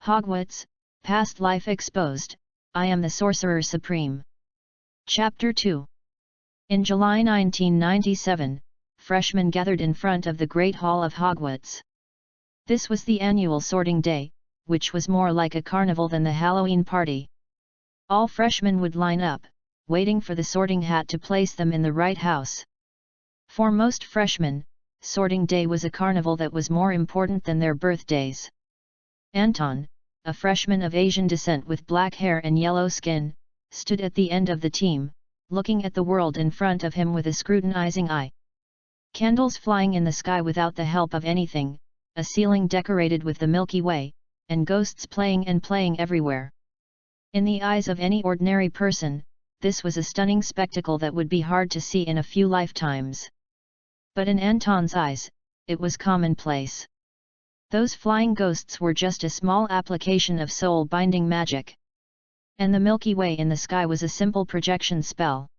Hogwarts, Past Life Exposed, I Am the Sorcerer Supreme. Chapter 2. In July 1997, freshmen gathered in front of the Great Hall of Hogwarts. This was the annual sorting day, which was more like a carnival than the Halloween party. All freshmen would line up, waiting for the sorting hat to place them in the right house. For most freshmen, sorting day was a carnival that was more important than their birthdays. Anton, a freshman of Asian descent with black hair and yellow skin, stood at the end of the team, looking at the world in front of him with a scrutinizing eye. Candles flying in the sky without the help of anything, a ceiling decorated with the Milky Way, and ghosts playing everywhere. In the eyes of any ordinary person, this was a stunning spectacle that would be hard to see in a few lifetimes. But in Anton's eyes, it was commonplace. Those flying ghosts were just a small application of soul-binding magic. And the Milky Way in the sky was a simple projection spell.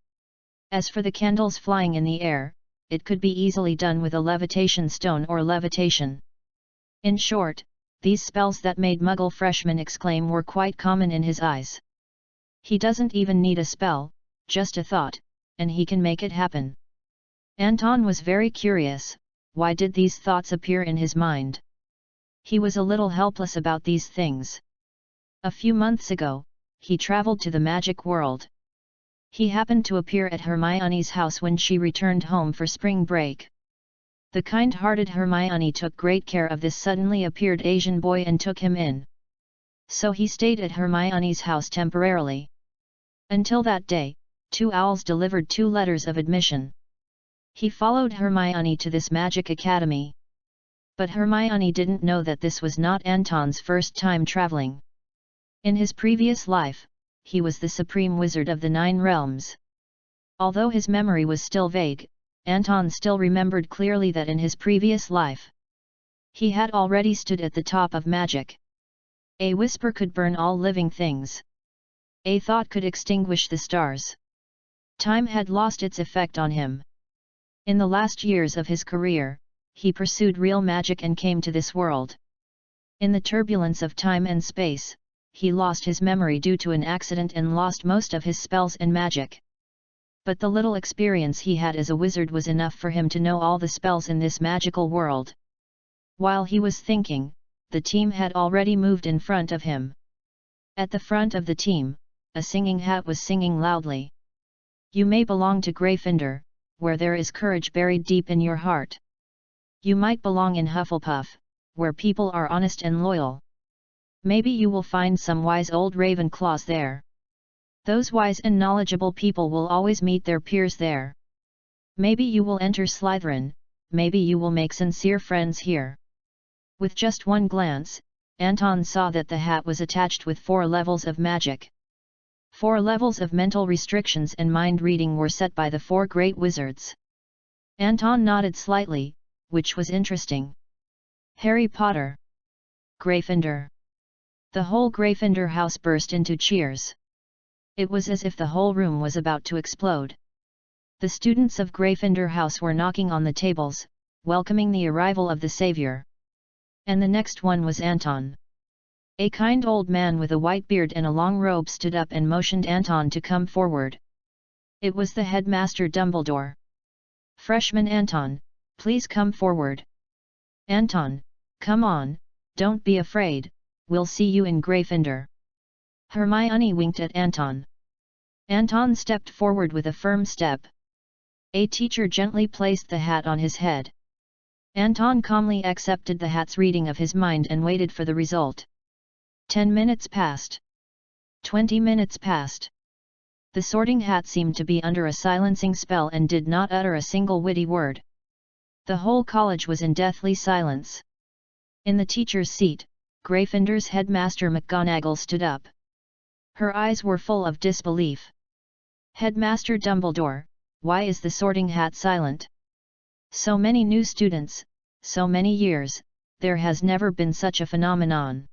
As for the candles flying in the air, it could be easily done with a levitation stone or levitation. In short, these spells that made Muggle freshmen exclaim were quite common in his eyes. He doesn't even need a spell, just a thought, and he can make it happen. Anton was very curious, why did these thoughts appear in his mind? He was a little helpless about these things. A few months ago, he traveled to the magic world. He happened to appear at Hermione's house when she returned home for spring break. The kind-hearted Hermione took great care of this suddenly appeared Asian boy and took him in. So he stayed at Hermione's house temporarily. Until that day, 2 owls delivered 2 letters of admission. He followed Hermione to this magic academy. But Hermione didn't know that this was not Anton's first time traveling. In his previous life, he was the supreme wizard of the 9 realms. Although his memory was still vague, Anton still remembered clearly that in his previous life, he had already stood at the top of magic. A whisper could burn all living things. A thought could extinguish the stars. Time had lost its effect on him. In the last years of his career, he pursued real magic and came to this world. In the turbulence of time and space, he lost his memory due to an accident and lost most of his spells and magic. But the little experience he had as a wizard was enough for him to know all the spells in this magical world. While he was thinking, the team had already moved in front of him. At the front of the team, a singing hat was singing loudly. You may belong to Gryffindor, where there is courage buried deep in your heart. You might belong in Hufflepuff, where people are honest and loyal. Maybe you will find some wise old Ravenclaws there. Those wise and knowledgeable people will always meet their peers there. Maybe you will enter Slytherin, maybe you will make sincere friends here. With just one glance, Anton saw that the hat was attached with 4 levels of magic. 4 levels of mental restrictions and mind reading were set by the 4 great wizards. Anton nodded slightly, which was interesting. Harry Potter. Gryffindor. The whole Gryffindor house burst into cheers. It was as if the whole room was about to explode. The students of Gryffindor house were knocking on the tables, welcoming the arrival of the savior. And the next one was Anton. A kind old man with a white beard and a long robe stood up and motioned Anton to come forward. It was the headmaster Dumbledore. Freshman Anton, please come forward. Anton, come on, don't be afraid, we'll see you in Gryffindor. Hermione winked at Anton. Anton stepped forward with a firm step. A teacher gently placed the hat on his head. Anton calmly accepted the hat's reading of his mind and waited for the result. 10 minutes passed. 20 minutes passed. The sorting hat seemed to be under a silencing spell and did not utter a single witty word. The whole college was in deathly silence. In the teacher's seat, Gryffindor's headmaster McGonagall stood up. Her eyes were full of disbelief. Headmaster Dumbledore, why is the sorting hat silent? So many new students, so many years, there has never been such a phenomenon.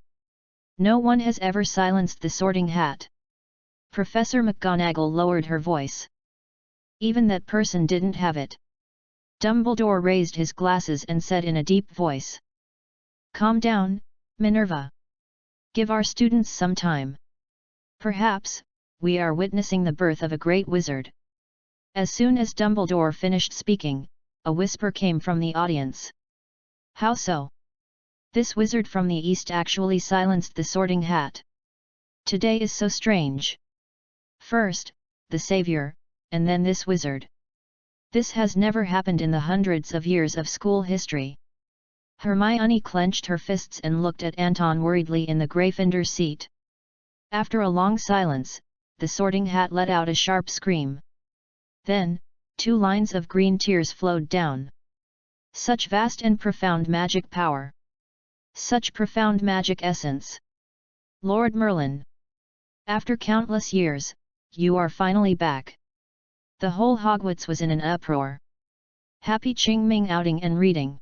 No one has ever silenced the sorting hat. Professor McGonagall lowered her voice. Even that person didn't have it. Dumbledore raised his glasses and said in a deep voice. Calm down, Minerva. Give our students some time. Perhaps, we are witnessing the birth of a great wizard. As soon as Dumbledore finished speaking, a whisper came from the audience. How so? This wizard from the East actually silenced the Sorting Hat. Today is so strange. First, the Savior, and then this wizard. This has never happened in the hundreds of years of school history. Hermione clenched her fists and looked at Anton worriedly in the Gryffindor seat. After a long silence, the Sorting Hat let out a sharp scream. Then, 2 lines of green tears flowed down. Such vast and profound magic power! Such profound magic essence! Lord Merlin! After countless years, you are finally back. The whole Hogwarts was in an uproar. Happy Qingming outing and reading.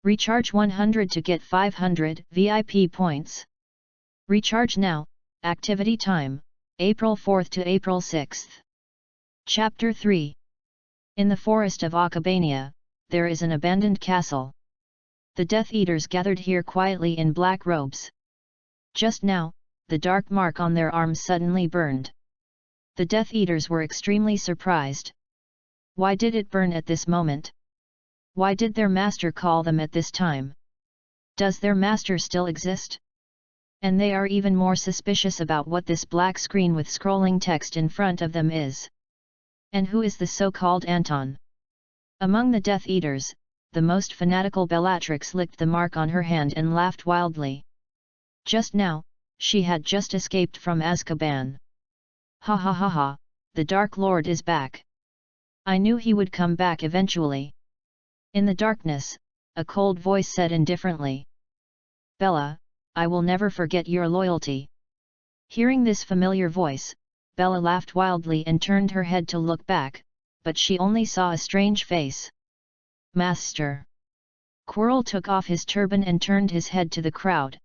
Recharge 100 to get 500 VIP points. Recharge now. Activity time, April 4th to April 6th. Chapter 3. In the forest of Acabania, there is an abandoned castle. The Death Eaters gathered here quietly in black robes. Just now, the dark mark on their arms suddenly burned. The Death Eaters were extremely surprised. Why did it burn at this moment? Why did their master call them at this time? Does their master still exist? And they are even more suspicious about what this black screen with scrolling text in front of them is. And who is the so-called Anton? Among the Death Eaters, the most fanatical Bellatrix licked the mark on her hand and laughed wildly. Just now, she had just escaped from Azkaban. Ha ha ha ha, the Dark Lord is back. I knew he would come back eventually. In the darkness, a cold voice said indifferently. Bella, I will never forget your loyalty. Hearing this familiar voice, Bella laughed wildly and turned her head to look back, but she only saw a strange face. Master! Quirrell took off his turban and turned his head to the crowd.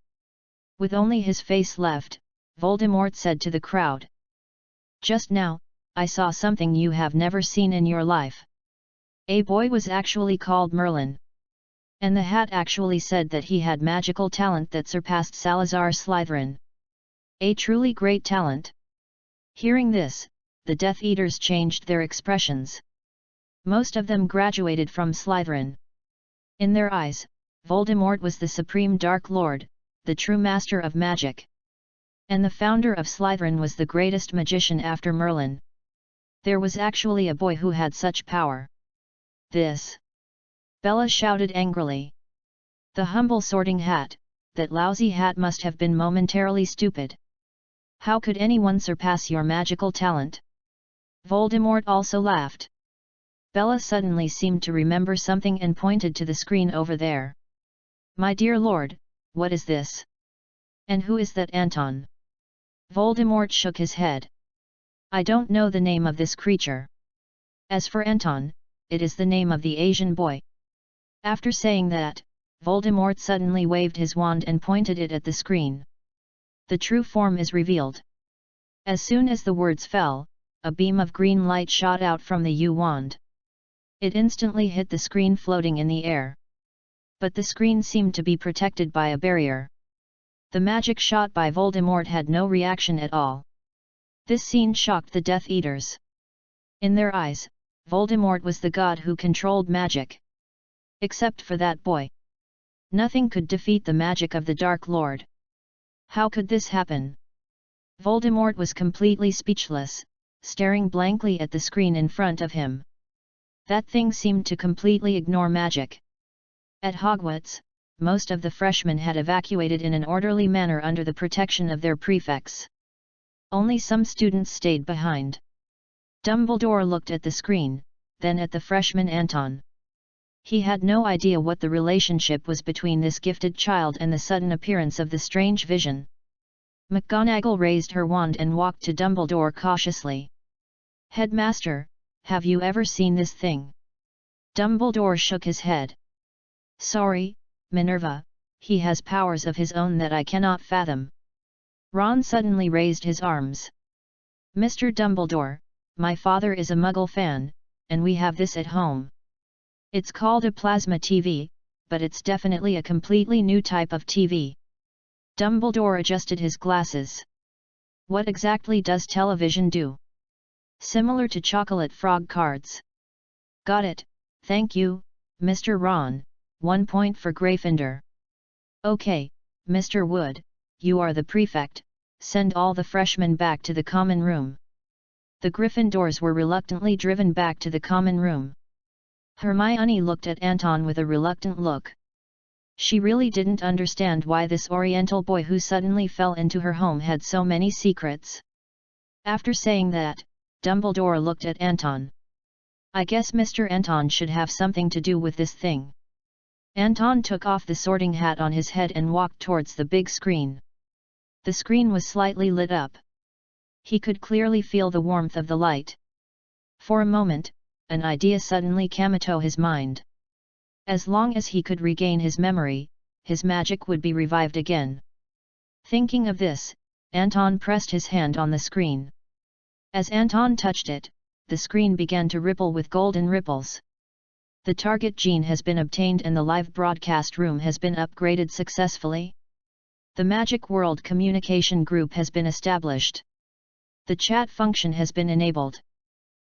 With only his face left, Voldemort said to the crowd. Just now, I saw something you have never seen in your life. A boy was actually called Merlin. And the hat actually said that he had magical talent that surpassed Salazar Slytherin. A truly great talent. Hearing this, the Death Eaters changed their expressions. Most of them graduated from Slytherin. In their eyes, Voldemort was the supreme Dark Lord, the true master of magic. And the founder of Slytherin was the greatest magician after Merlin. There was actually a boy who had such power. This! Bella shouted angrily. The humble Sorting Hat, that lousy hat must have been momentarily stupid. How could anyone surpass your magical talent? Voldemort also laughed. Bella suddenly seemed to remember something and pointed to the screen over there. My dear lord, what is this? And who is that Anton? Voldemort shook his head. I don't know the name of this creature. As for Anton, it is the name of the Asian boy. After saying that, Voldemort suddenly waved his wand and pointed it at the screen. The true form is revealed. As soon as the words fell, a beam of green light shot out from the U-wand. It instantly hit the screen floating in the air. But the screen seemed to be protected by a barrier. The magic shot by Voldemort had no reaction at all. This scene shocked the Death Eaters. In their eyes, Voldemort was the god who controlled magic. Except for that boy. Nothing could defeat the magic of the Dark Lord. How could this happen? Voldemort was completely speechless, staring blankly at the screen in front of him. That thing seemed to completely ignore magic. At Hogwarts, most of the freshmen had evacuated in an orderly manner under the protection of their prefects. Only some students stayed behind. Dumbledore looked at the screen, then at the freshman Anton. He had no idea what the relationship was between this gifted child and the sudden appearance of the strange vision. McGonagall raised her wand and walked to Dumbledore cautiously. Headmaster, have you ever seen this thing? Dumbledore shook his head. Sorry, Minerva, he has powers of his own that I cannot fathom. Ron suddenly raised his arms. Mr. Dumbledore, my father is a Muggle fan, and we have this at home. It's called a plasma TV, but it's definitely a completely new type of TV. Dumbledore adjusted his glasses. What exactly does television do? Similar to chocolate frog cards. Got it, thank you, Mr. Ron, 1 point for Gryffindor. Okay, Mr. Wood, you are the prefect, send all the freshmen back to the common room. The Gryffindors were reluctantly driven back to the common room. Hermione looked at Anton with a reluctant look. She really didn't understand why this Oriental boy who suddenly fell into her home had so many secrets. After saying that, Dumbledore looked at Anton. I guess Mr. Anton should have something to do with this thing. Anton took off the sorting hat on his head and walked towards the big screen. The screen was slightly lit up. He could clearly feel the warmth of the light. For a moment, an idea suddenly came to his mind. As long as he could regain his memory, his magic would be revived again. Thinking of this, Anton pressed his hand on the screen. As Anton touched it, the screen began to ripple with golden ripples. The target gene has been obtained and the live broadcast room has been upgraded successfully. The Magic World Communication Group has been established. The chat function has been enabled.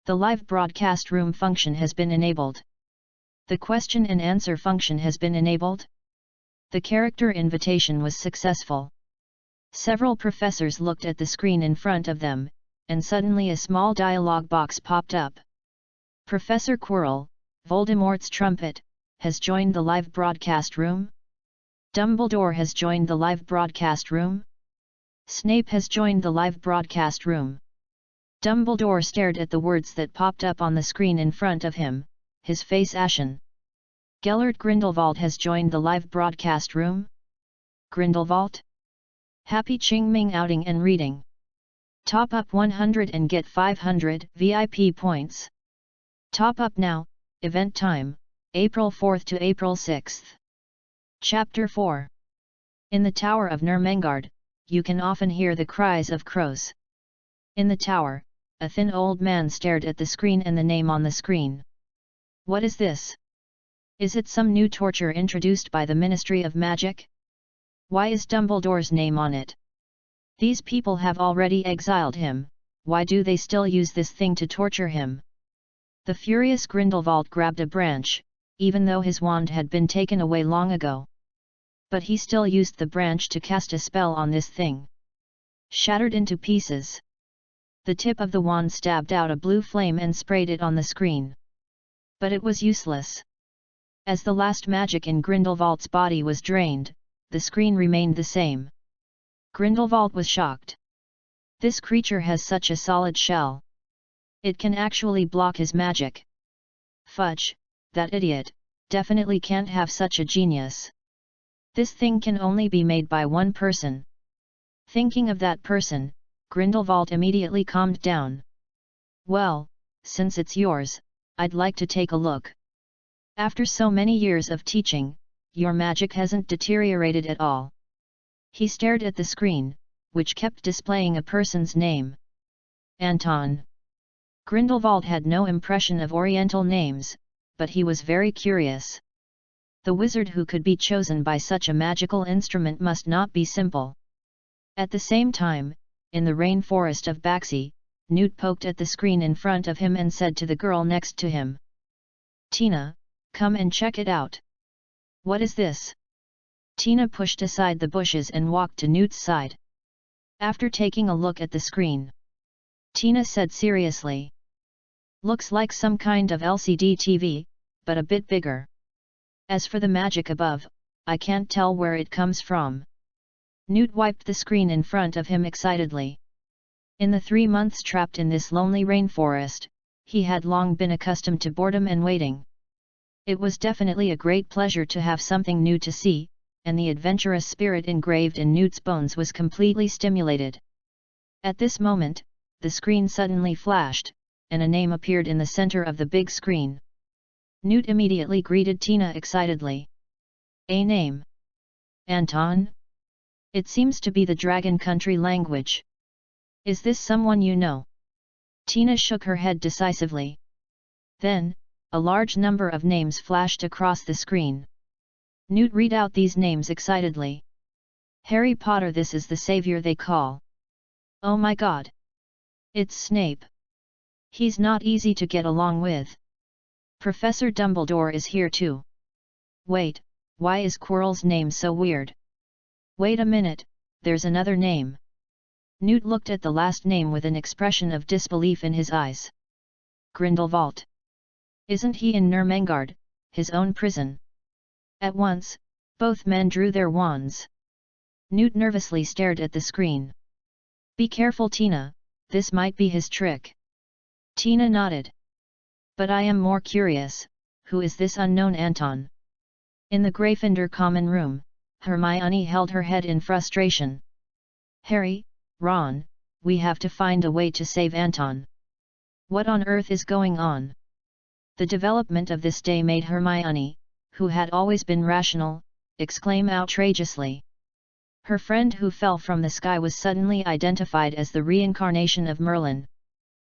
The live broadcast room function has been enabled. The question and answer function has been enabled. The character invitation was successful. Several professors looked at the screen in front of them, and suddenly a small dialog box popped up. Professor Quirrell, Voldemort's trumpet, has joined the live broadcast room. Dumbledore has joined the live broadcast room. Snape has joined the live broadcast room. Dumbledore stared at the words that popped up on the screen in front of him, his face ashen. Gellert Grindelwald has joined the live broadcast room. Grindelwald? Happy Qingming outing and reading. Top up 100 and get 500 VIP points. Top up now, event time, April 4th to April 6th. Chapter 4. In the Tower of Nurmengard, you can often hear the cries of crows. In the tower, a thin old man stared at the screen and the name on the screen. What is this? Is it some new torture introduced by the Ministry of Magic? Why is Dumbledore's name on it? These people have already exiled him, why do they still use this thing to torture him? The furious Grindelwald grabbed a branch, even though his wand had been taken away long ago. But he still used the branch to cast a spell on this thing. Shattered into pieces. The tip of the wand stabbed out a blue flame and sprayed it on the screen. But it was useless. As the last magic in Grindelwald's body was drained, the screen remained the same. Grindelwald was shocked. This creature has such a solid shell. It can actually block his magic. Fudge, that idiot, definitely can't have such a genius. This thing can only be made by one person. Thinking of that person, Grindelwald immediately calmed down. Well, since it's yours, I'd like to take a look. After so many years of teaching, your magic hasn't deteriorated at all. He stared at the screen, which kept displaying a person's name. Anton. Grindelwald had no impression of Oriental names, but he was very curious. The wizard who could be chosen by such a magical instrument must not be simple. At the same time, in the rainforest of Baxi, Newt poked at the screen in front of him and said to the girl next to him, "Tina, come and check it out." "What is this?" Tina pushed aside the bushes and walked to Newt's side. After taking a look at the screen, Tina said seriously, "Looks like some kind of LCD TV, but a bit bigger. As for the magic above, I can't tell where it comes from." Newt wiped the screen in front of him excitedly. In the 3 months trapped in this lonely rainforest, he had long been accustomed to boredom and waiting. It was definitely a great pleasure to have something new to see, and the adventurous spirit engraved in Newt's bones was completely stimulated. At this moment, the screen suddenly flashed, and a name appeared in the center of the big screen. Newt immediately greeted Tina excitedly. "A name? Anton? It seems to be the Dragon Country language. Is this someone you know?" Tina shook her head decisively. Then, a large number of names flashed across the screen. Newt read out these names excitedly. Harry Potter, this is the savior they call. Oh my god! It's Snape. He's not easy to get along with. Professor Dumbledore is here too. Wait, why is Quirrell's name so weird? Wait a minute, there's another name. Newt looked at the last name with an expression of disbelief in his eyes. Grindelwald. Isn't he in Nurmengard, his own prison? At once, both men drew their wands. Newt nervously stared at the screen. Be careful, Tina, this might be his trick. Tina nodded. But I am more curious, who is this unknown Anton? In the Gryffindor common room, Hermione held her head in frustration. Harry, Ron, we have to find a way to save Anton. What on earth is going on? The development of this day made Hermione, who had always been rational, exclaim outrageously. Her friend who fell from the sky was suddenly identified as the reincarnation of Merlin.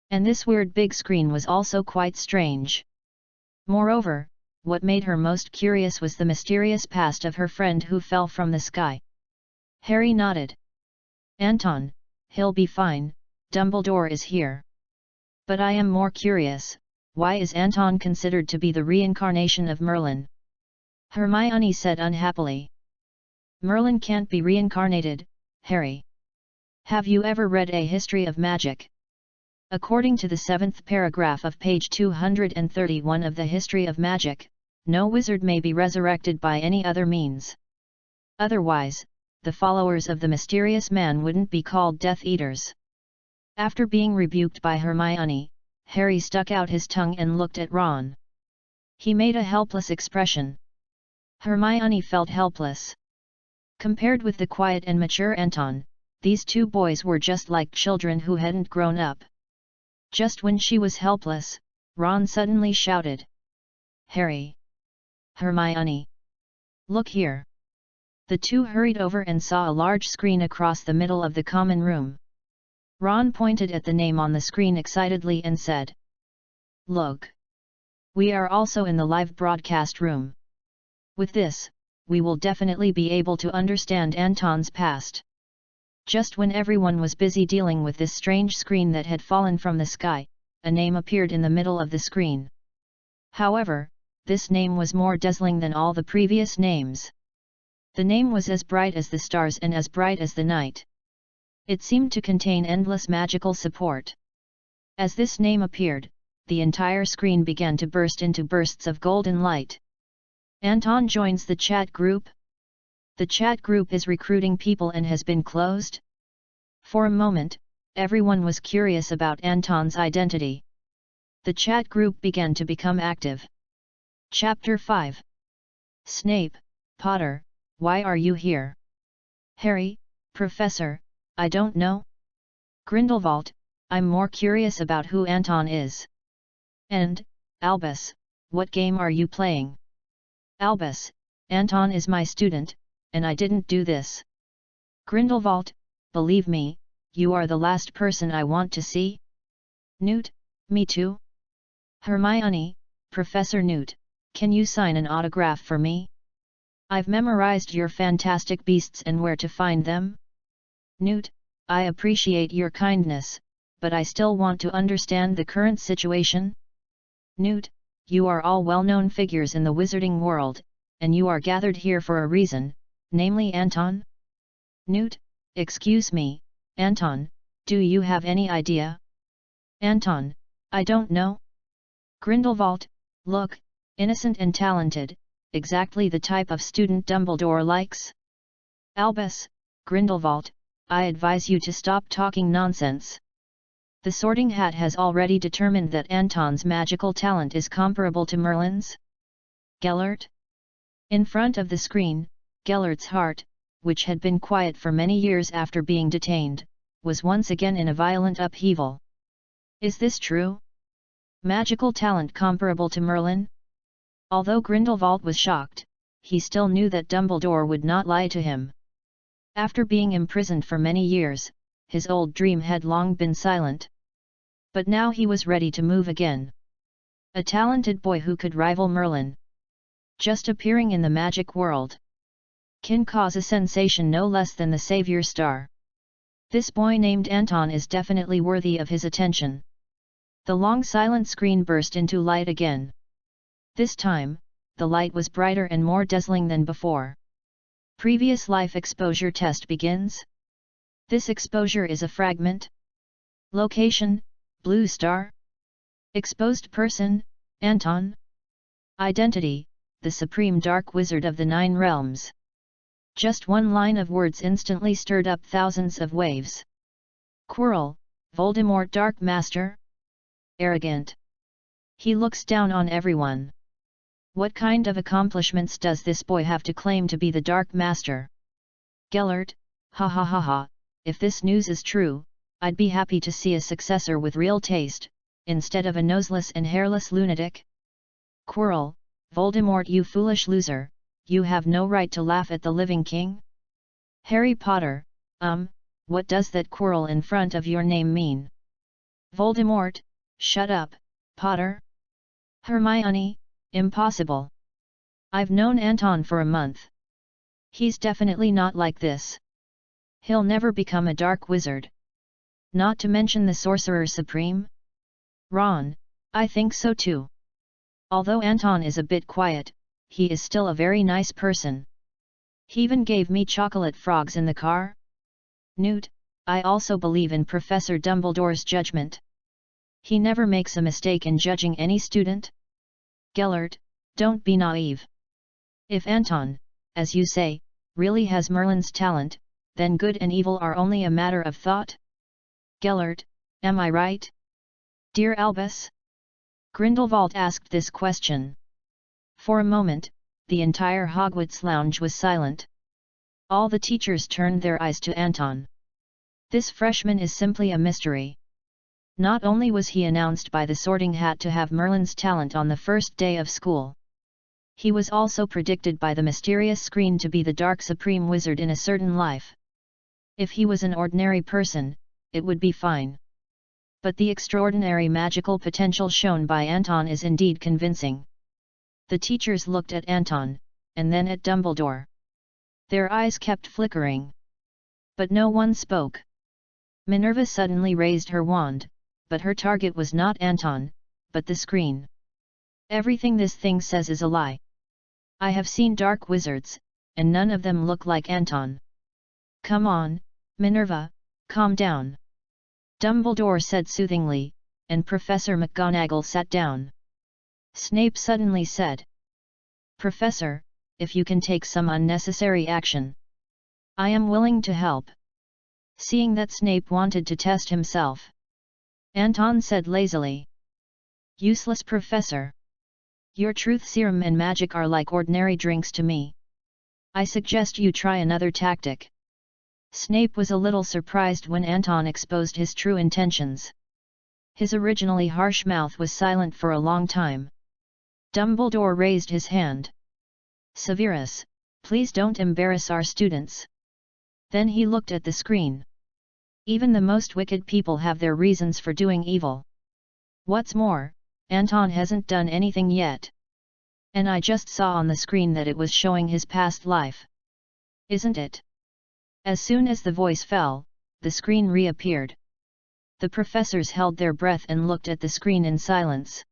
And this weird big screen was also quite strange. Moreover, what made her most curious was the mysterious past of her friend who fell from the sky. Harry nodded. Anton, he'll be fine, Dumbledore is here. But I am more curious, why is Anton considered to be the reincarnation of Merlin? Hermione said unhappily. Merlin can't be reincarnated, Harry. Have you ever read A History of Magic? According to the 7th paragraph of page 231 of the History of Magic, no wizard may be resurrected by any other means. Otherwise, the followers of the mysterious man wouldn't be called Death Eaters. After being rebuked by Hermione, Harry stuck out his tongue and looked at Ron. He made a helpless expression. Hermione felt helpless. Compared with the quiet and mature Anton, these two boys were just like children who hadn't grown up. Just when she was helpless, Ron suddenly shouted. Harry! Hermione! Look here! The two hurried over and saw a large screen across the middle of the common room. Ron pointed at the name on the screen excitedly and said. Look! We are also in the live broadcast room. With this, we will definitely be able to understand Anton's past. Just when everyone was busy dealing with this strange screen that had fallen from the sky, a name appeared in the middle of the screen. However, this name was more dazzling than all the previous names. The name was as bright as the stars and as bright as the night. It seemed to contain endless magical support. As this name appeared, the entire screen began to burst into bursts of golden light. Anton joins the chat group. The chat group is recruiting people and has been closed? For a moment, everyone was curious about Anton's identity. The chat group began to become active. Chapter 5. Snape, Potter, why are you here? Harry, Professor, I don't know. Grindelwald, I'm more curious about who Anton is. And, Albus, what game are you playing? Albus, Anton is my student, and I didn't do this. Grindelwald, believe me, you are the last person I want to see. Newt, me too. Hermione, Professor Newt, can you sign an autograph for me? I've memorized your fantastic beasts and where to find them. Newt, I appreciate your kindness, but I still want to understand the current situation. Newt, you are all well-known figures in the wizarding world, and you are gathered here for a reason, namely Anton? Newt, excuse me, Anton, do you have any idea? Anton, I don't know. Grindelwald, look, innocent and talented, exactly the type of student Dumbledore likes. Albus, Grindelwald, I advise you to stop talking nonsense. The Sorting Hat has already determined that Anton's magical talent is comparable to Merlin's. Gellert? In front of the screen, Gellert's heart, which had been quiet for many years after being detained, was once again in a violent upheaval. Is this true? Magical talent comparable to Merlin? Although Grindelwald was shocked, he still knew that Dumbledore would not lie to him. After being imprisoned for many years, his old dream had long been silent. But now he was ready to move again. A talented boy who could rival Merlin. Just appearing in the magic world. can cause a sensation no less than the Savior Star. This boy named Anton is definitely worthy of his attention. The long silent screen burst into light again. This time, the light was brighter and more dazzling than before. Previous life exposure test begins. This exposure is a fragment. Location, blue star. Exposed person, Anton. Identity, the supreme dark wizard of the 9 realms. Just one line of words instantly stirred up thousands of waves. Quirrell, Voldemort Dark Master? Arrogant. He looks down on everyone. What kind of accomplishments does this boy have to claim to be the Dark Master? Gellert, ha ha ha ha, if this news is true, I'd be happy to see a successor with real taste, instead of a noseless and hairless lunatic. Quirrell, Voldemort, you foolish loser, you have no right to laugh at the living king? Harry Potter, what does that Quirrell in front of your name mean? Voldemort, shut up, Potter. Hermione, impossible. I've known Anton for a month. He's definitely not like this. He'll never become a dark wizard. Not to mention the Sorcerer Supreme? Ron, I think so too. Although Anton is a bit quiet, he is still a very nice person. He even gave me chocolate frogs in the car. Newt, I also believe in Professor Dumbledore's judgment. He never makes a mistake in judging any student. Gellert, don't be naive. If Anton, as you say, really has Merlin's talent, then good and evil are only a matter of thought. Gellert, am I right? Dear Albus? Grindelwald asked this question. For a moment, the entire Hogwarts lounge was silent. All the teachers turned their eyes to Anton. This freshman is simply a mystery. Not only was he announced by the Sorting Hat to have Merlin's talent on the first day of school, he was also predicted by the mysterious screen to be the Dark Supreme Wizard in a certain life. If he was an ordinary person, it would be fine. But the extraordinary magical potential shown by Anton is indeed convincing. The teachers looked at Anton, and then at Dumbledore. Their eyes kept flickering. But no one spoke. Minerva suddenly raised her wand, but her target was not Anton, but the screen. Everything this thing says is a lie. I have seen dark wizards, and none of them look like Anton. Come on, Minerva, calm down. Dumbledore said soothingly, and Professor McGonagall sat down. Snape suddenly said, Professor, if you can take some unnecessary action, I am willing to help. Seeing that Snape wanted to test himself, Anton said lazily, Useless professor. Your truth serum and magic are like ordinary drinks to me. I suggest you try another tactic. Snape was a little surprised when Anton exposed his true intentions. His originally harsh mouth was silent for a long time. Dumbledore raised his hand. Severus, please don't embarrass our students. Then he looked at the screen. Even the most wicked people have their reasons for doing evil. What's more, Anton hasn't done anything yet. And I just saw on the screen that it was showing his past life. Isn't it? As soon as the voice fell, the screen reappeared. The professors held their breath and looked at the screen in silence.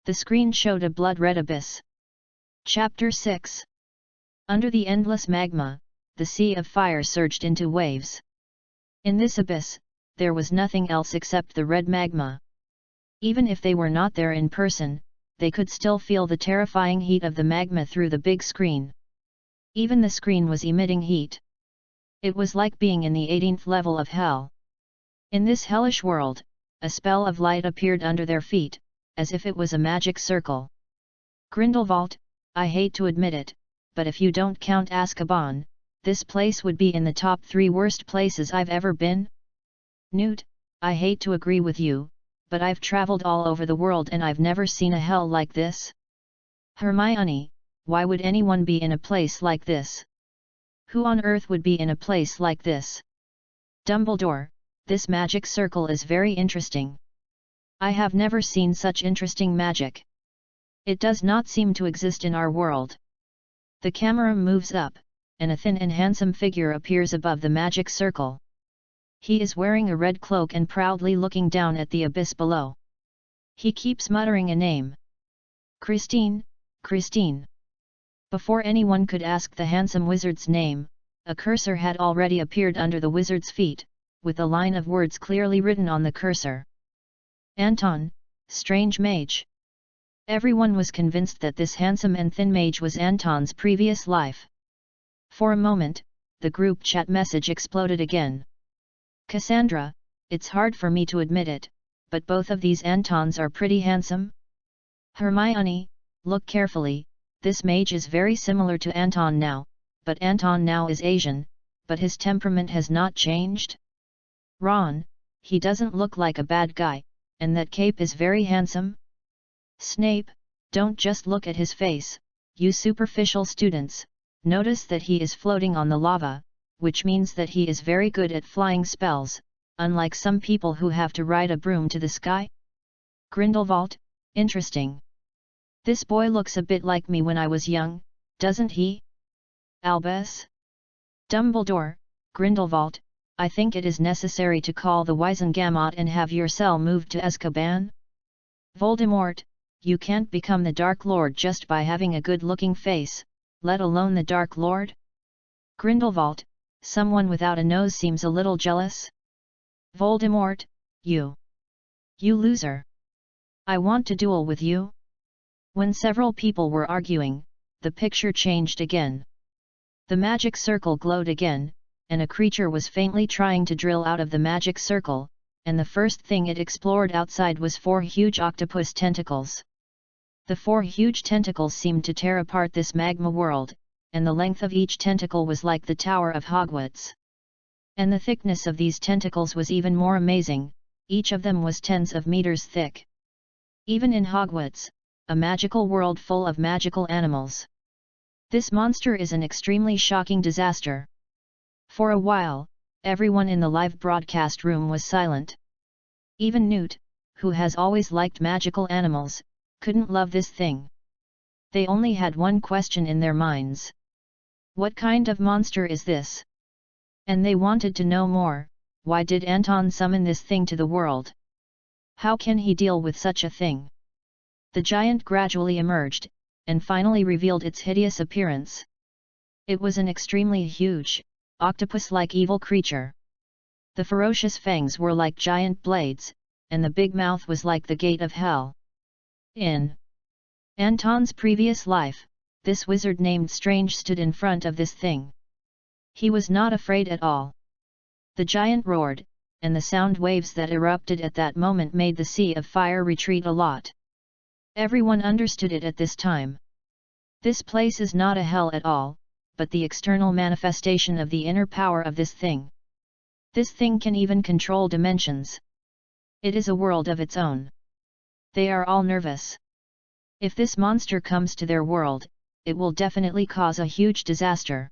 The screen showed a blood-red abyss. Chapter 6. Under the endless magma, the sea of fire surged into waves. In this abyss, there was nothing else except the red magma. Even if they were not there in person, they could still feel the terrifying heat of the magma through the big screen. Even the screen was emitting heat. It was like being in the 18th level of hell. In this hellish world, a spell of light appeared under their feet, as if it was a magic circle. Grindelwald, I hate to admit it, but if you don't count Azkaban, this place would be in the top 3 worst places I've ever been. Newt, I hate to agree with you, but I've traveled all over the world and I've never seen a hell like this. Hermione, why would anyone be in a place like this? Who on earth would be in a place like this? Dumbledore, this magic circle is very interesting. I have never seen such interesting magic. It does not seem to exist in our world. The camera moves up, and a thin and handsome figure appears above the magic circle. He is wearing a red cloak and proudly looking down at the abyss below. He keeps muttering a name. Christine, Christine. Before anyone could ask the handsome wizard's name, a cursor had already appeared under the wizard's feet, with a line of words clearly written on the cursor. Anton, strange mage. Everyone was convinced that this handsome and thin mage was Anton's previous life. For a moment, the group chat message exploded again. Cassandra, it's hard for me to admit it, but both of these Antons are pretty handsome. Hermione, look carefully, this mage is very similar to Anton now, but Anton now is Asian, but his temperament has not changed. Ron, he doesn't look like a bad guy, and that cape is very handsome. Snape, don't just look at his face, you superficial students, notice that he is floating on the lava, which means that he is very good at flying spells, unlike some people who have to ride a broom to the sky. Grindelwald, interesting. This boy looks a bit like me when I was young, doesn't he? Albus? Dumbledore, Grindelwald, I think it is necessary to call the Wizengamot and have your cell moved to Azkaban. Voldemort, you can't become the Dark Lord just by having a good-looking face, let alone the Dark Lord. Grindelwald, someone without a nose seems a little jealous. Voldemort, you loser. I want to duel with you. When several people were arguing, the picture changed again. The magic circle glowed again, and a creature was faintly trying to drill out of the magic circle, and the first thing it explored outside was 4 huge octopus tentacles. The 4 huge tentacles seemed to tear apart this magma world, and the length of each tentacle was like the Tower of Hogwarts. And the thickness of these tentacles was even more amazing, each of them was tens of meters thick. Even in Hogwarts, a magical world full of magical animals. This monster is an extremely shocking disaster. For a while, everyone in the live broadcast room was silent. Even Newt, who has always liked magical animals, couldn't love this thing. They only had one question in their minds. What kind of monster is this? And they wanted to know more, why did Anton summon this thing to the world? How can he deal with such a thing? The giant gradually emerged, and finally revealed its hideous appearance. It was an extremely huge, octopus-like evil creature. The ferocious fangs were like giant blades, and the big mouth was like the gate of hell. In Anton's previous life, this wizard named Strange stood in front of this thing. He was not afraid at all. The giant roared, and the sound waves that erupted at that moment made the sea of fire retreat a lot. Everyone understood it at this time. This place is not a hell at all, but the external manifestation of the inner power of this thing. This thing can even control dimensions. It is a world of its own. They are all nervous. If this monster comes to their world, it will definitely cause a huge disaster.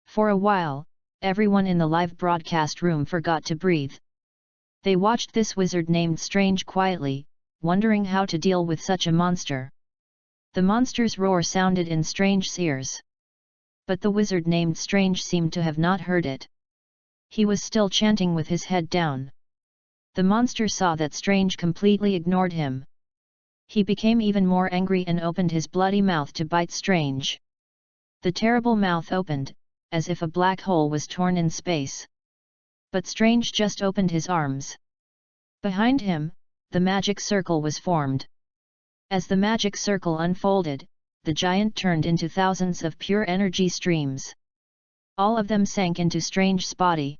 For a while, everyone in the live broadcast room forgot to breathe. They watched this wizard named Strange quietly, wondering how to deal with such a monster. The monster's roar sounded in Strange's ears. But the wizard named Strange seemed to have not heard it. He was still chanting with his head down. The monster saw that Strange completely ignored him. He became even more angry and opened his bloody mouth to bite Strange. The terrible mouth opened, as if a black hole was torn in space. But Strange just opened his arms. Behind him, the magic circle was formed. As the magic circle unfolded, the giant turned into thousands of pure energy streams. All of them sank into Strange's body.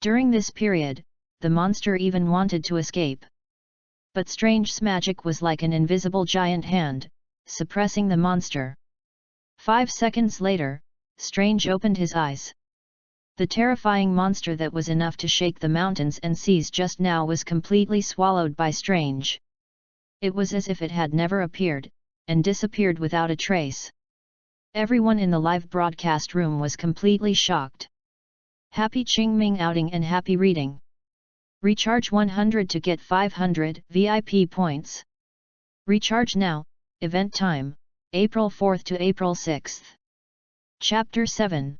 During this period, the monster even wanted to escape. But Strange's magic was like an invisible giant hand, suppressing the monster. 5 seconds later, Strange opened his eyes. The terrifying monster that was enough to shake the mountains and seas just now was completely swallowed by Strange. It was as if it had never appeared, and disappeared without a trace. Everyone in the live broadcast room was completely shocked. Happy Qingming outing and happy reading. Recharge 100 to get 500 VIP points. Recharge now, event time, April 4th to April 6th. Chapter 7.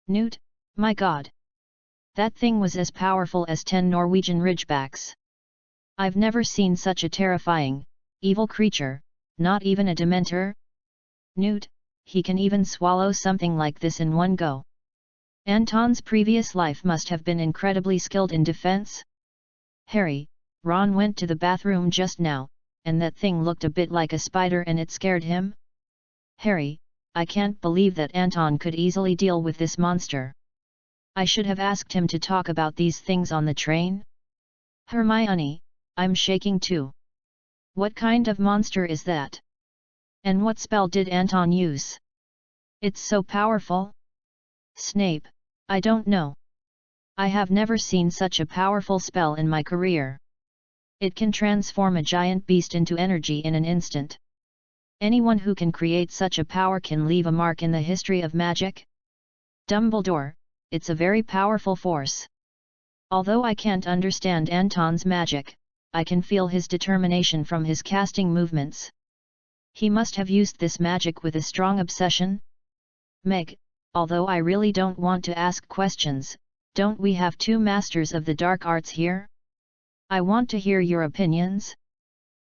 Newt, my god. That thing was as powerful as 10 Norwegian ridgebacks. I've never seen such a terrifying, evil creature, not even a dementor. Newt, he can even swallow something like this in one go. Anton's previous life must have been incredibly skilled in defense. Harry, Ron went to the bathroom just now, and that thing looked a bit like a spider and it scared him. Harry, I can't believe that Anton could easily deal with this monster. I should have asked him to talk about these things on the train. Hermione, I'm shaking too. What kind of monster is that? And what spell did Anton use? It's so powerful. Snape, I don't know. I have never seen such a powerful spell in my career. It can transform a giant beast into energy in an instant. Anyone who can create such a power can leave a mark in the history of magic. Dumbledore, it's a very powerful force. Although I can't understand Anton's magic, I can feel his determination from his casting movements. He must have used this magic with a strong obsession. Meg, although I really don't want to ask questions, don't we have 2 masters of the dark arts here? I want to hear your opinions.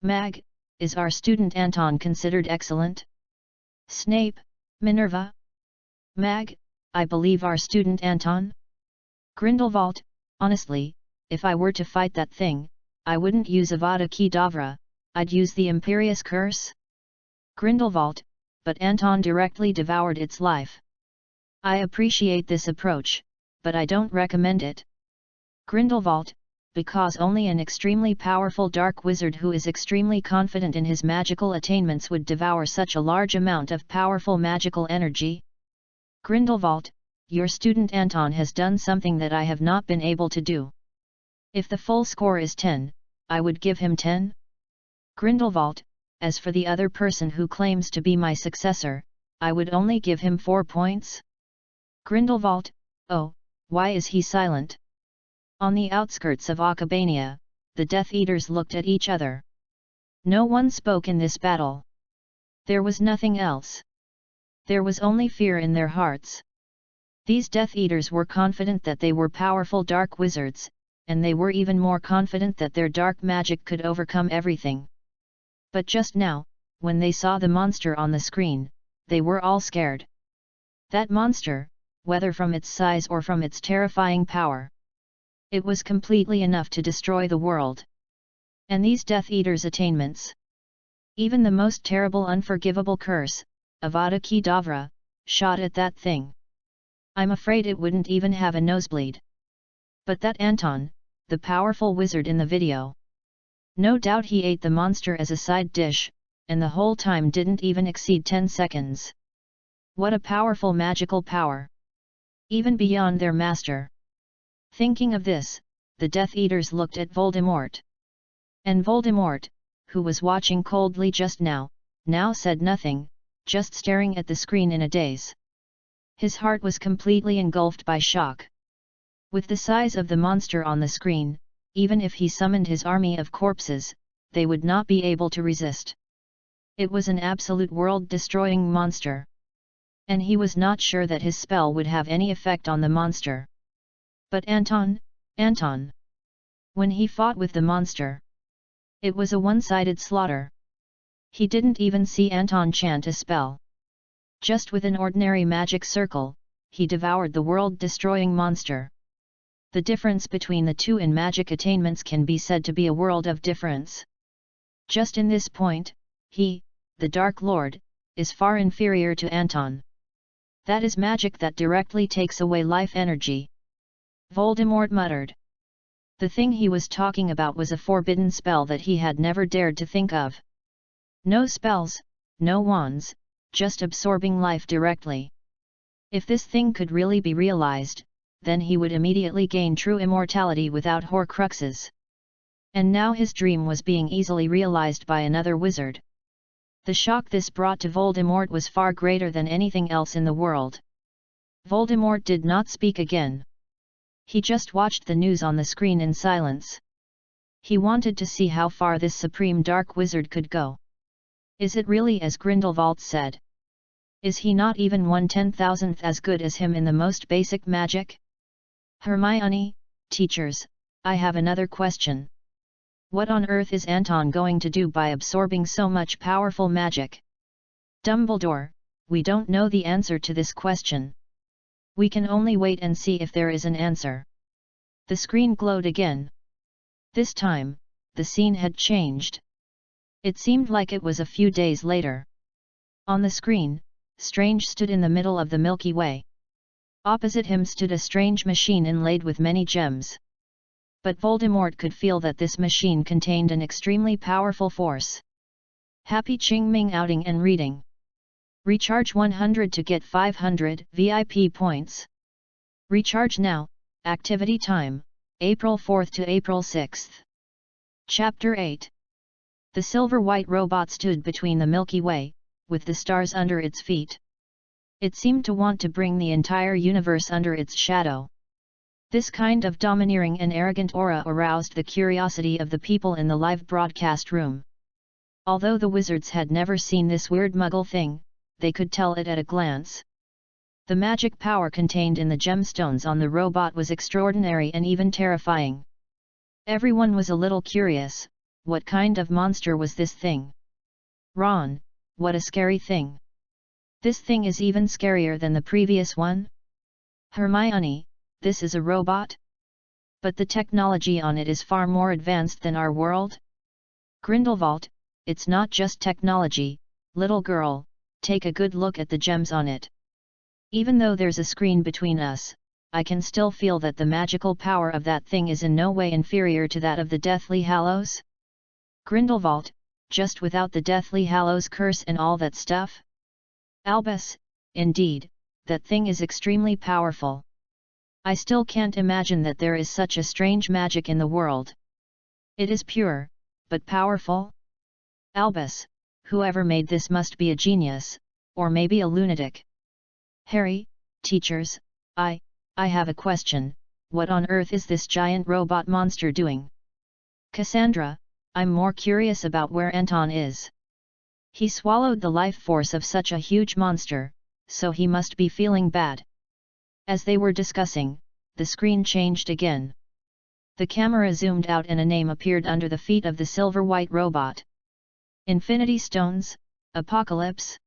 Mag, is our student Anton considered excellent? Snape, Minerva. Mag, I believe our student Anton. Grindelwald, honestly, if I were to fight that thing, I wouldn't use Avada Kedavra, I'd use the Imperious Curse. Grindelwald, but Anton directly devoured its life. I appreciate this approach, but I don't recommend it. Grindelwald, because only an extremely powerful dark wizard who is extremely confident in his magical attainments would devour such a large amount of powerful magical energy. Grindelwald, your student Anton has done something that I have not been able to do. If the full score is 10, I would give him 10. Grindelwald, as for the other person who claims to be my successor, I would only give him 4 points. Grindelwald, oh, why is he silent? On the outskirts of Acabania, the Death Eaters looked at each other. No one spoke in this battle. There was nothing else. There was only fear in their hearts. These Death Eaters were confident that they were powerful dark wizards, and they were even more confident that their dark magic could overcome everything. But just now, when they saw the monster on the screen, they were all scared. That monster, whether from its size or from its terrifying power, it was completely enough to destroy the world. And these Death Eaters' attainments, even the most terrible unforgivable curse, Avada Kedavra, shot at that thing. I'm afraid it wouldn't even have a nosebleed. But that Anton, the powerful wizard in the video, no doubt he ate the monster as a side dish, and the whole time didn't even exceed 10 seconds. What a powerful magical power! Even beyond their master. Thinking of this, the Death Eaters looked at Voldemort. And Voldemort, who was watching coldly just now said nothing, just staring at the screen in a daze. His heart was completely engulfed by shock. With the size of the monster on the screen, even if he summoned his army of corpses, they would not be able to resist. It was an absolute world-destroying monster. And he was not sure that his spell would have any effect on the monster. But Anton, when he fought with the monster, it was a one-sided slaughter. He didn't even see Anton chant a spell. Just with an ordinary magic circle, he devoured the world-destroying monster. The difference between the two in magic attainments can be said to be a world of difference. Just in this point, he, the Dark Lord, is far inferior to Anton. That is magic that directly takes away life energy. Voldemort muttered. The thing he was talking about was a forbidden spell that he had never dared to think of. No spells, no wands, just absorbing life directly. If this thing could really be realized, then he would immediately gain true immortality without Horcruxes. And now his dream was being easily realized by another wizard. The shock this brought to Voldemort was far greater than anything else in the world. Voldemort did not speak again. He just watched the news on the screen in silence. He wanted to see how far this supreme dark wizard could go. Is it really as Grindelwald said? Is he not even 1/10,000th as good as him in the most basic magic? Hermione, teachers, I have another question. What on earth is Anton going to do by absorbing so much powerful magic? Dumbledore, we don't know the answer to this question. We can only wait and see if there is an answer. The screen glowed again. This time, the scene had changed. It seemed like it was a few days later. On the screen, Strange stood in the middle of the Milky Way. Opposite him stood a strange machine inlaid with many gems. But Voldemort could feel that this machine contained an extremely powerful force. Happy Qingming outing and reading. Recharge 100 to get 500 VIP points. Recharge now. Activity time, April 4th to April 6th. Chapter 8. The silver-white robot stood between the Milky Way, with the stars under its feet. It seemed to want to bring the entire universe under its shadow. This kind of domineering and arrogant aura aroused the curiosity of the people in the live broadcast room. Although the wizards had never seen this weird muggle thing, they could tell it at a glance. The magic power contained in the gemstones on the robot was extraordinary and even terrifying. Everyone was a little curious, what kind of monster was this thing? Ron, what a scary thing! This thing is even scarier than the previous one? Hermione, this is a robot? But the technology on it is far more advanced than our world? Grindelwald, it's not just technology, little girl, take a good look at the gems on it. Even though there's a screen between us, I can still feel that the magical power of that thing is in no way inferior to that of the Deathly Hallows. Grindelwald, just without the Deathly Hallows curse and all that stuff? Albus, indeed, that thing is extremely powerful. I still can't imagine that there is such a strange magic in the world. It is pure, but powerful? Albus, whoever made this must be a genius, or maybe a lunatic. Harry, teachers, I have a question, what on earth is this giant robot monster doing? Cassandra, I'm more curious about where Anton is. He swallowed the life force of such a huge monster, so he must be feeling bad. As they were discussing, the screen changed again. The camera zoomed out and a name appeared under the feet of the silver-white robot. Infinity Stones, Apocalypse.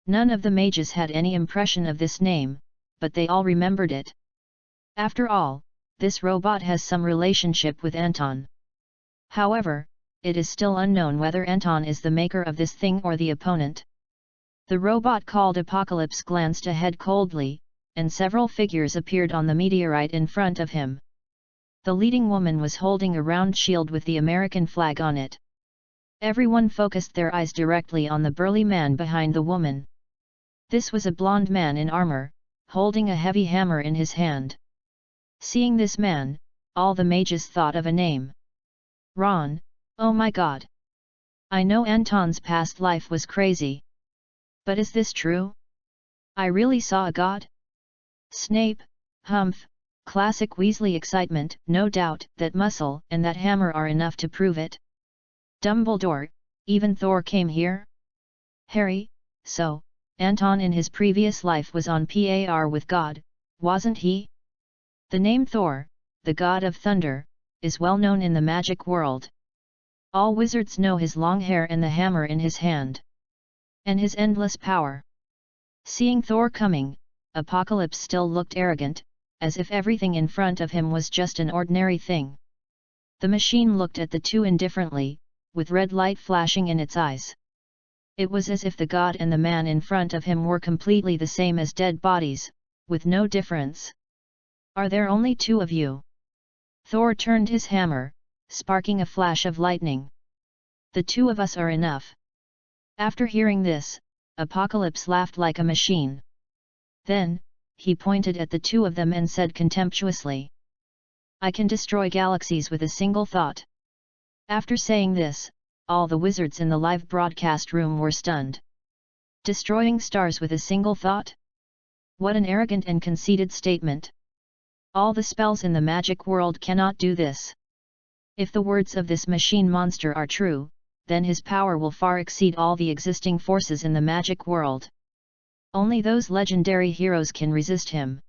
None of the mages had any impression of this name, but they all remembered it. After all, this robot has some relationship with Anton. However, it is still unknown whether Anton is the maker of this thing or the opponent. The robot called Apocalypse glanced ahead coldly, and several figures appeared on the meteorite in front of him. The leading woman was holding a round shield with the American flag on it. Everyone focused their eyes directly on the burly man behind the woman. This was a blond man in armor, holding a heavy hammer in his hand. Seeing this man, all the mages thought of a name. Ron, oh my god! I know Anton's past life was crazy. But is this true? I really saw a god? Snape, Humph, classic Weasley excitement, no doubt that muscle and that hammer are enough to prove it. Dumbledore, even Thor came here? Harry, so, Anton in his previous life was on par with God, wasn't he? The name Thor, the god of thunder, is well known in the magic world. All wizards know his long hair and the hammer in his hand. And his endless power. Seeing Thor coming, Apocalypse still looked arrogant, as if everything in front of him was just an ordinary thing. The machine looked at the two indifferently, with red light flashing in its eyes. It was as if the god and the man in front of him were completely the same as dead bodies, with no difference. Are there only two of you? Thor turned his hammer, sparking a flash of lightning. The two of us are enough. After hearing this, Apocalypse laughed like a machine. Then, he pointed at the two of them and said contemptuously, I can destroy galaxies with a single thought. After saying this, all the wizards in the live broadcast room were stunned. Destroying stars with a single thought? What an arrogant and conceited statement. All the spells in the magic world cannot do this. If the words of this machine monster are true, then his power will far exceed all the existing forces in the magic world. Only those legendary heroes can resist him.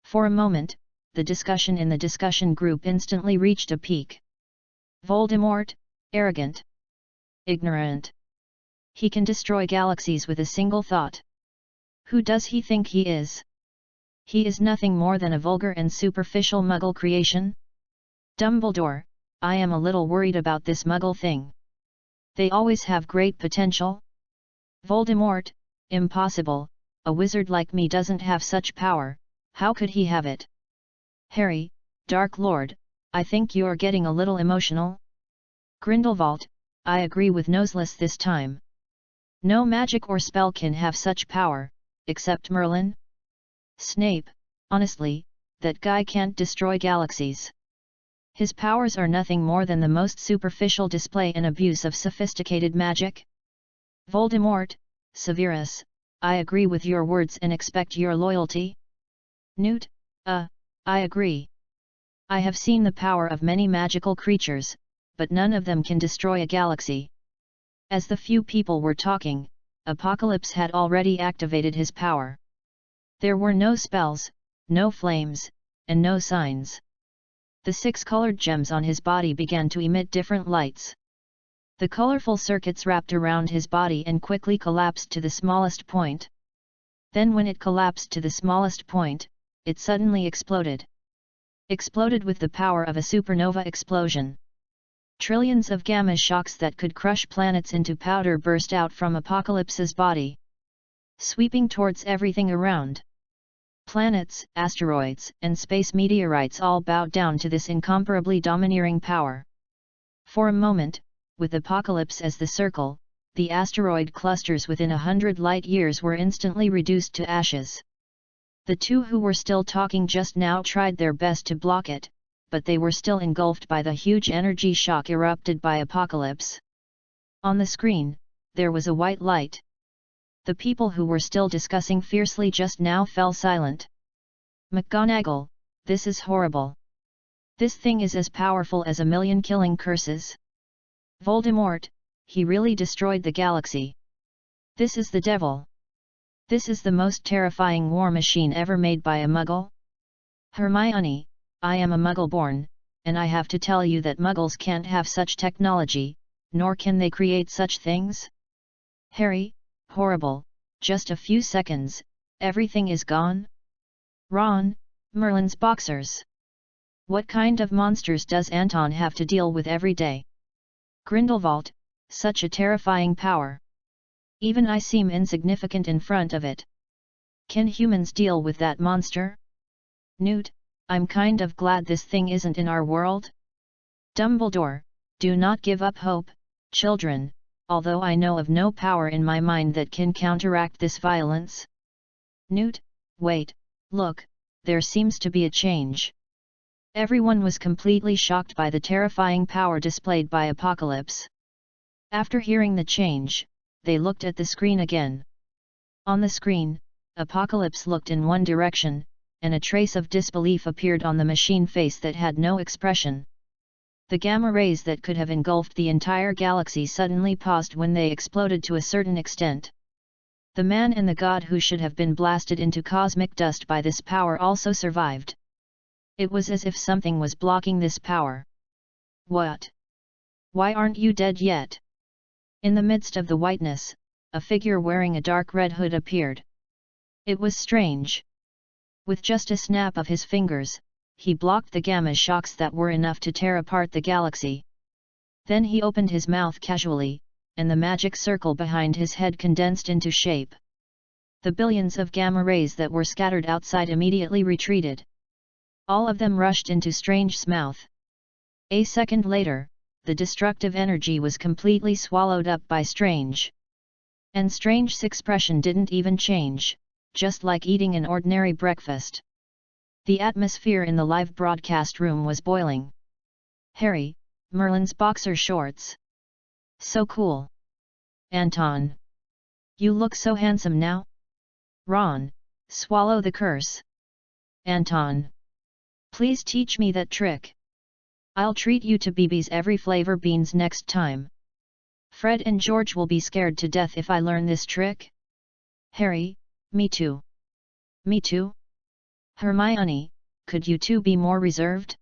For a moment, the discussion in the discussion group instantly reached a peak. Voldemort, arrogant, ignorant. He can destroy galaxies with a single thought. Who does he think he is? He is nothing more than a vulgar and superficial Muggle creation? Dumbledore, I am a little worried about this Muggle thing. They always have great potential. Voldemort, impossible, a wizard like me doesn't have such power, how could he have it? Harry, Dark Lord, I think you're getting a little emotional. Grindelwald, I agree with Noseless this time. No magic or spell can have such power, except Merlin. Snape, honestly, that guy can't destroy galaxies. His powers are nothing more than the most superficial display and abuse of sophisticated magic. Voldemort, Severus, I agree with your words and expect your loyalty. Newt, I agree. I have seen the power of many magical creatures, but none of them can destroy a galaxy. As the few people were talking, Apocalypse had already activated his power. There were no spells, no flames, and no signs. The 6 colored gems on his body began to emit different lights. The colorful circuits wrapped around his body and quickly collapsed to the smallest point. Then when it collapsed to the smallest point, it suddenly exploded. Exploded with the power of a supernova explosion. Trillions of gamma shocks that could crush planets into powder burst out from Apocalypse's body, sweeping towards everything around. Planets, asteroids, and space meteorites all bowed down to this incomparably domineering power. For a moment, with Apocalypse as the circle, the asteroid clusters within 100 light-years were instantly reduced to ashes. The two who were still talking just now tried their best to block it, but they were still engulfed by the huge energy shock erupted by Apocalypse. On the screen, there was a white light. The people who were still discussing fiercely just now fell silent. McGonagall, this is horrible. This thing is as powerful as a million killing curses. Voldemort, he really destroyed the galaxy. This is the devil. This is the most terrifying war machine ever made by a Muggle. Hermione, I am a Muggle-born, and I have to tell you that Muggles can't have such technology, nor can they create such things. Harry, horrible, just a few seconds, everything is gone. Ron, Merlin's boxers. What kind of monsters does Anton have to deal with every day? Grindelwald, such a terrifying power. Even I seem insignificant in front of it. Can humans deal with that monster? Newt, I'm kind of glad this thing isn't in our world. Dumbledore, do not give up hope, children, although I know of no power in my mind that can counteract this violence. Newt, wait, look, there seems to be a change. Everyone was completely shocked by the terrifying power displayed by Apocalypse. After hearing the change, they looked at the screen again. On the screen, Apocalypse looked in one direction, and a trace of disbelief appeared on the machine face that had no expression. The gamma rays that could have engulfed the entire galaxy suddenly paused when they exploded to a certain extent. The man and the god who should have been blasted into cosmic dust by this power also survived. It was as if something was blocking this power. What? Why aren't you dead yet? In the midst of the whiteness, a figure wearing a dark red hood appeared. It was strange. With just a snap of his fingers, he blocked the gamma shocks that were enough to tear apart the galaxy. Then he opened his mouth casually, and the magic circle behind his head condensed into shape. The billions of gamma rays that were scattered outside immediately retreated. All of them rushed into Strange's mouth. A second later, the destructive energy was completely swallowed up by Strange. And Strange's expression didn't even change, just like eating an ordinary breakfast. The atmosphere in the live broadcast room was boiling. Harry, Merlin's boxer shorts. So cool. Anton. You look so handsome now. Ron, swallow the curse. Anton. Please teach me that trick. I'll treat you to BB's every flavor beans next time. Fred and George will be scared to death if I learn this trick. Harry, Me too. Me too? Hermione, could you two be more reserved?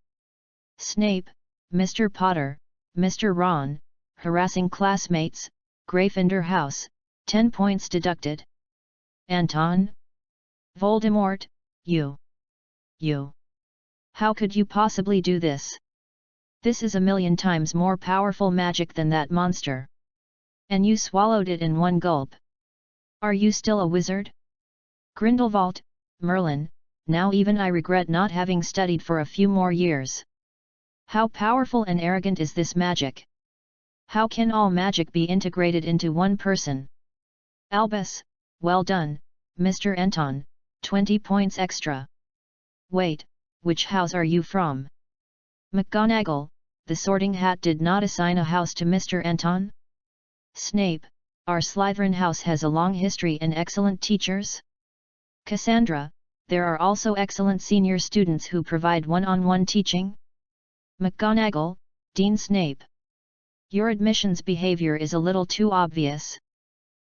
Snape, Mr. Potter, Mr. Ron, harassing classmates, Gryffindor house, 10 points deducted. Anton? Voldemort, you. How could you possibly do this? This is a million times more powerful magic than that monster. And you swallowed it in one gulp. Are you still a wizard? Grindelwald, Merlin, now even I regret not having studied for a few more years. How powerful and arrogant is this magic? How can all magic be integrated into one person? Albus, well done, Mr. Anton, 20 points extra. Wait, which house are you from? McGonagall, the Sorting Hat did not assign a house to Mr. Anton? Snape, our Slytherin house has a long history and excellent teachers. Cassandra, there are also excellent senior students who provide one-on-one teaching. McGonagall, Dean Snape. Your admissions behavior is a little too obvious.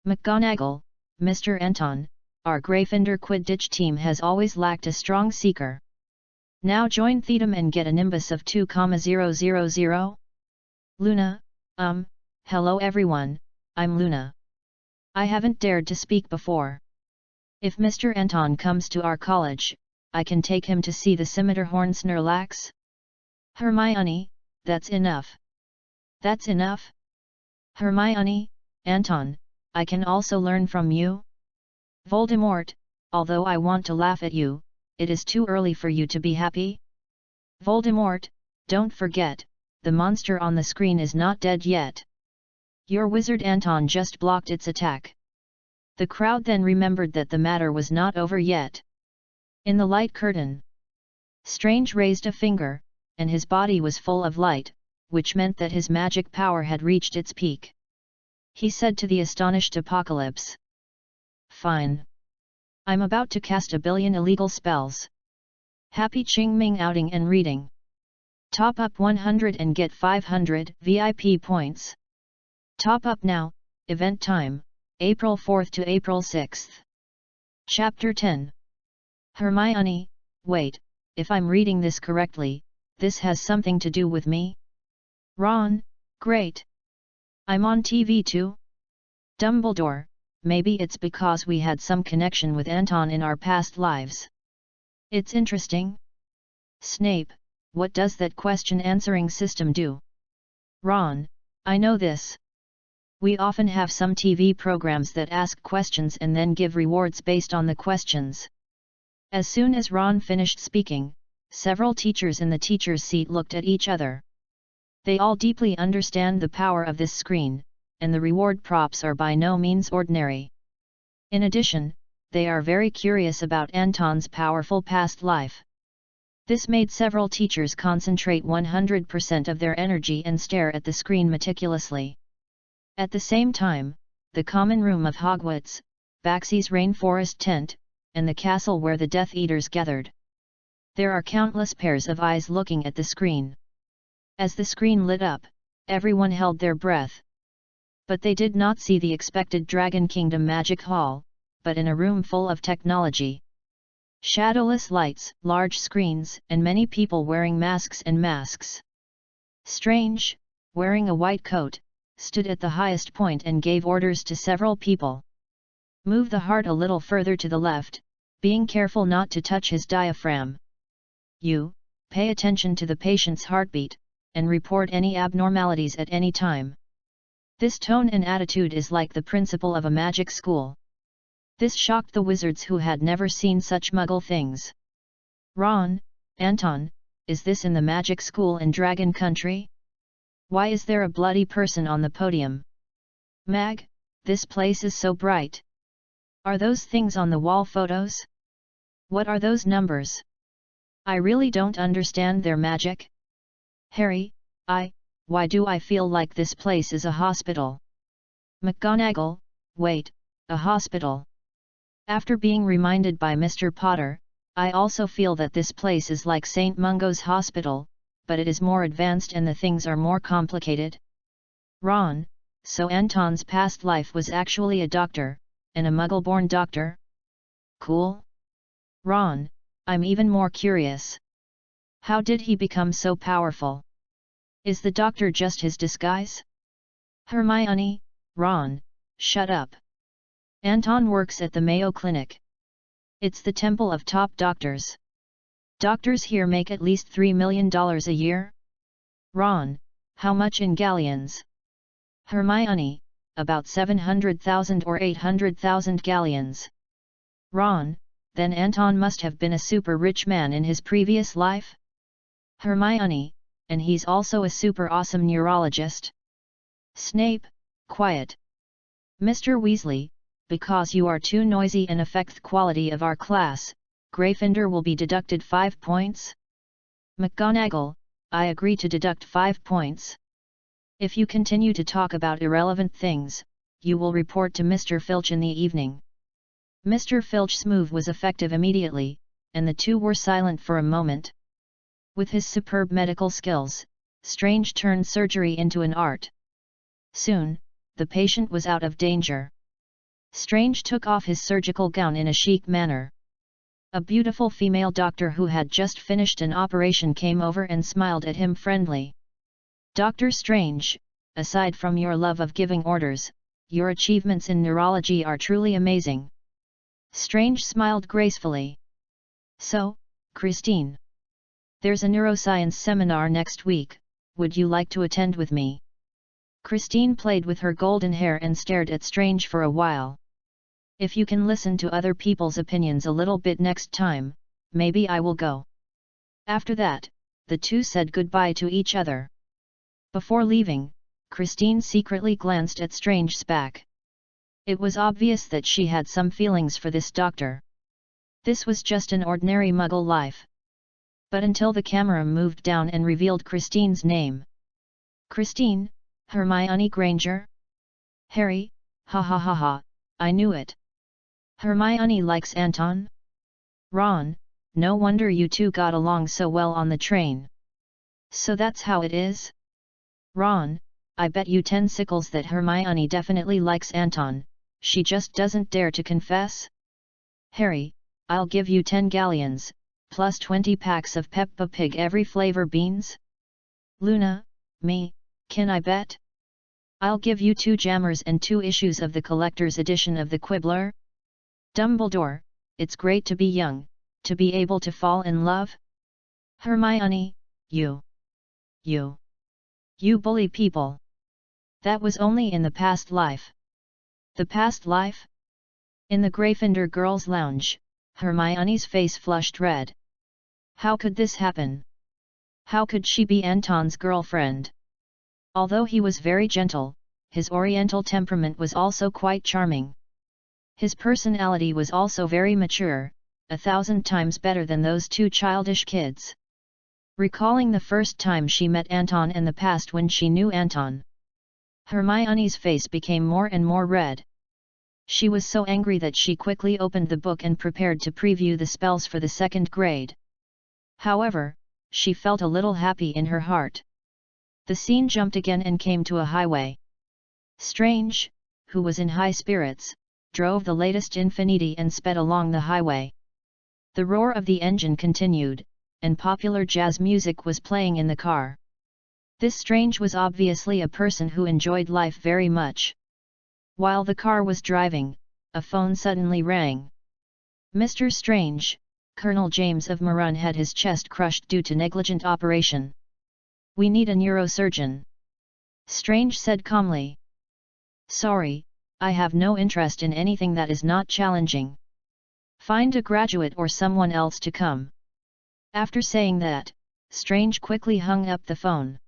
McGonagall, Mr. Anton, our Gryffindor Quidditch team has always lacked a strong seeker. Now join Thetum and get a nimbus of 2,000. Luna, hello everyone, I'm Luna. I haven't dared to speak before. If Mr. Anton comes to our college, I can take him to see the Scimitarhorn Snorlax? Hermione, that's enough. That's enough? Hermione, Anton, I can also learn from you? Voldemort, although I want to laugh at you, it is too early for you to be happy? Voldemort, don't forget, the monster on the screen is not dead yet. Your wizard Anton just blocked its attack. The crowd then remembered that the matter was not over yet. In the light curtain, Strange raised a finger, and his body was full of light, which meant that his magic power had reached its peak. He said to the astonished Apocalypse. Fine. I'm about to cast a billion illegal spells. Happy Qingming outing and reading. Top up 100 and get 500 VIP points. Top up now, event time, April 4th to April 6th. Chapter 10. Hermione, wait, if I'm reading this correctly, this has something to do with me? Ron, great. I'm on TV too? Dumbledore, maybe it's because we had some connection with Anton in our past lives. It's interesting. Snape, what does that question answering system do? Ron, I know this. We often have some TV programs that ask questions and then give rewards based on the questions. As soon as Ron finished speaking, several teachers in the teacher's seat looked at each other. They all deeply understand the power of this screen, and the reward props are by no means ordinary. In addition, they are very curious about Anton's powerful past life. This made several teachers concentrate 100% of their energy and stare at the screen meticulously. At the same time, the common room of Hogwarts, Baxy's rainforest tent, and the castle where the Death Eaters gathered. There are countless pairs of eyes looking at the screen. As the screen lit up, everyone held their breath. But they did not see the expected Dragon Kingdom Magic Hall, but in a room full of technology. Shadowless lights, large screens, and many people wearing masks and masks. Strange, wearing a white coat, stood at the highest point and gave orders to several people. Move the heart a little further to the left, being careful not to touch his diaphragm. You, pay attention to the patient's heartbeat, and report any abnormalities at any time. This tone and attitude is like the principal of a magic school. This shocked the wizards who had never seen such muggle things. Ron, Anton, is this in the magic school in Dragon Country? Why is there a bloody person on the podium? Mag, this place is so bright. Are those things on the wall photos? What are those numbers? I really don't understand their magic. Harry, why do I feel like this place is a hospital? McGonagall, wait, a hospital. After being reminded by Mr. Potter, I also feel that this place is like St. Mungo's Hospital, but it is more advanced and the things are more complicated. Ron, so Anton's past life was actually a doctor, and a Muggle-born doctor? Cool? Ron, I'm even more curious. How did he become so powerful? Is the doctor just his disguise? Hermione, Ron, shut up. Anton works at the Mayo Clinic. It's the temple of top doctors. Doctors here make at least $3 million a year? Ron, how much in galleons? Hermione, about 700,000 or 800,000 galleons. Ron, then Anton must have been a super rich man in his previous life? Hermione, and he's also a super awesome neurologist. Snape, quiet. Mr. Weasley, because you are too noisy and affect the quality of our class, Gryffindor will be deducted 5 points. McGonagall, I agree to deduct 5 points. If you continue to talk about irrelevant things, you will report to Mr. Filch in the evening. Mr. Filch's move was effective immediately, and the two were silent for a moment. With his superb medical skills, Strange turned surgery into an art. Soon, the patient was out of danger. Strange took off his surgical gown in a chic manner. A beautiful female doctor who had just finished an operation came over and smiled at him friendly. Dr. Strange, aside from your love of giving orders, your achievements in neurology are truly amazing. Strange smiled gracefully. So, Christine. There's a neuroscience seminar next week, would you like to attend with me? Christine played with her golden hair and stared at Strange for a while. If you can listen to other people's opinions a little bit next time, maybe I will go. After that, the two said goodbye to each other. Before leaving, Christine secretly glanced at Strange's back. It was obvious that she had some feelings for this doctor. This was just an ordinary Muggle life. But until the camera moved down and revealed Christine's name. Christine, Hermione Granger? Harry, ha ha ha ha, I knew it. Hermione likes Anton? Ron, no wonder you two got along so well on the train. So that's how it is? Ron, I bet you 10 sickles that Hermione definitely likes Anton, she just doesn't dare to confess? Harry, I'll give you 10 galleons, plus 20 packs of Peppa Pig every flavor beans? Luna, me, can I bet? I'll give you 2 jammers and 2 issues of the collector's edition of the Quibbler? Dumbledore, it's great to be young, to be able to fall in love? Hermione, you bully people. That was only in the past life. The past life? In the Gryffindor Girls' Lounge, Hermione's face flushed red. How could this happen? How could she be Anton's girlfriend? Although he was very gentle, his oriental temperament was also quite charming. His personality was also very mature, 1,000 times better than those 2 childish kids. Recalling the first time she met Anton and the past when she knew Anton, Hermione's face became more and more red. She was so angry that she quickly opened the book and prepared to preview the spells for the 2nd grade. However, she felt a little happy in her heart. The scene jumped again and came to a highway. Strange, who was in high spirits, drove the latest Infiniti and sped along the highway. The roar of the engine continued, and popular jazz music was playing in the car. This Strange was obviously a person who enjoyed life very much. While the car was driving, a phone suddenly rang. Mr. Strange, Colonel James of Marun had his chest crushed due to negligent operation. We need a neurosurgeon. Strange said calmly. Sorry, I have no interest in anything that is not challenging. Find a graduate or someone else to come. After saying that, Strange quickly hung up the phone.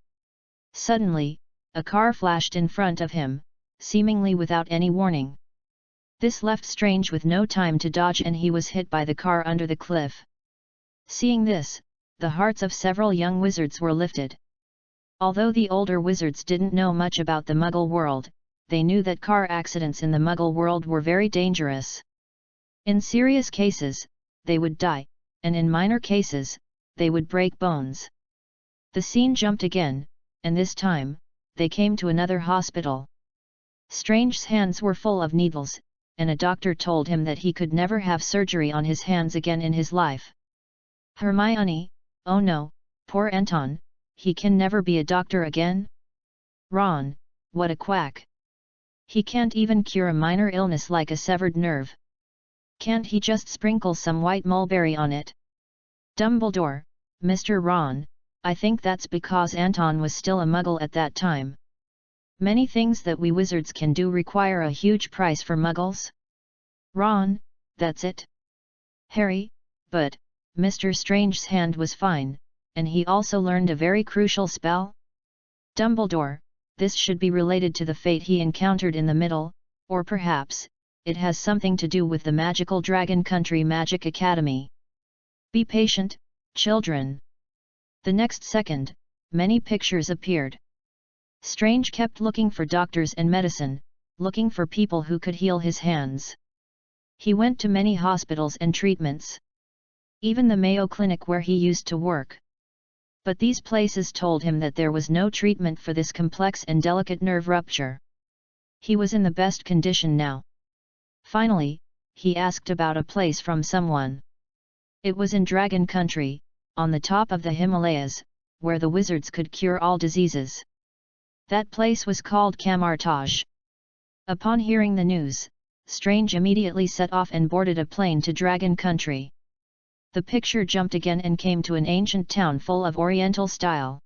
Suddenly, a car flashed in front of him, seemingly without any warning. This left Strange with no time to dodge and he was hit by the car under the cliff. Seeing this, the hearts of several young wizards were lifted. Although the older wizards didn't know much about the Muggle world, they knew that car accidents in the Muggle world were very dangerous. In serious cases, they would die, and in minor cases, they would break bones. The scene jumped again, and this time, they came to another hospital. Strange's hands were full of needles, and a doctor told him that he could never have surgery on his hands again in his life. Hermione, oh no, poor Anton, he can never be a doctor again? Ron, what a quack! He can't even cure a minor illness like a severed nerve. Can't he just sprinkle some white mulberry on it? Dumbledore, Mr. Ron, I think that's because Anton was still a muggle at that time. Many things that we wizards can do require a huge price for muggles. Ron, that's it. Harry, but, Mr. Strange's hand was fine, and he also learned a very crucial spell? Dumbledore, this should be related to the fate he encountered in the middle, or perhaps, it has something to do with the magical Dragon Country Magic Academy. Be patient, children. The next second, many pictures appeared. Strange kept looking for doctors and medicine, looking for people who could heal his hands. He went to many hospitals and treatments. Even the Mayo Clinic where he used to work. But these places told him that there was no treatment for this complex and delicate nerve rupture. He was in the best condition now. Finally, he asked about a place from someone. It was in Dragon Country, on the top of the Himalayas, where the wizards could cure all diseases. That place was called Kamartage. Upon hearing the news, Strange immediately set off and boarded a plane to Dragon Country. The picture jumped again and came to an ancient town full of Oriental style.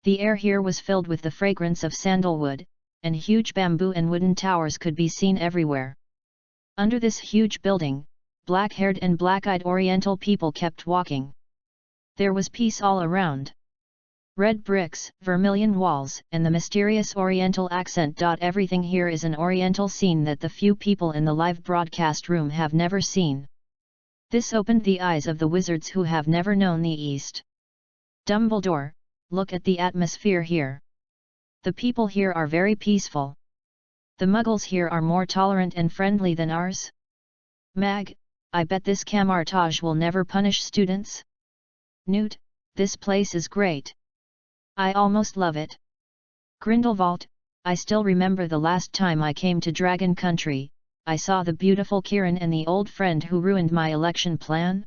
The air here was filled with the fragrance of sandalwood, and huge bamboo and wooden towers could be seen everywhere. Under this huge building, black-haired and black-eyed Oriental people kept walking. There was peace all around. Red bricks, vermilion walls, and the mysterious Oriental accent. Everything here is an Oriental scene that the few people in the live broadcast room have never seen. This opened the eyes of the wizards who have never known the East. Dumbledore, look at the atmosphere here. The people here are very peaceful. The muggles here are more tolerant and friendly than ours. Mag, I bet this Kamartage will never punish students. Newt, this place is great. I almost love it. Grindelwald, I still remember the last time I came to Dragon Country, I saw the beautiful Kieran and the old friend who ruined my election plan.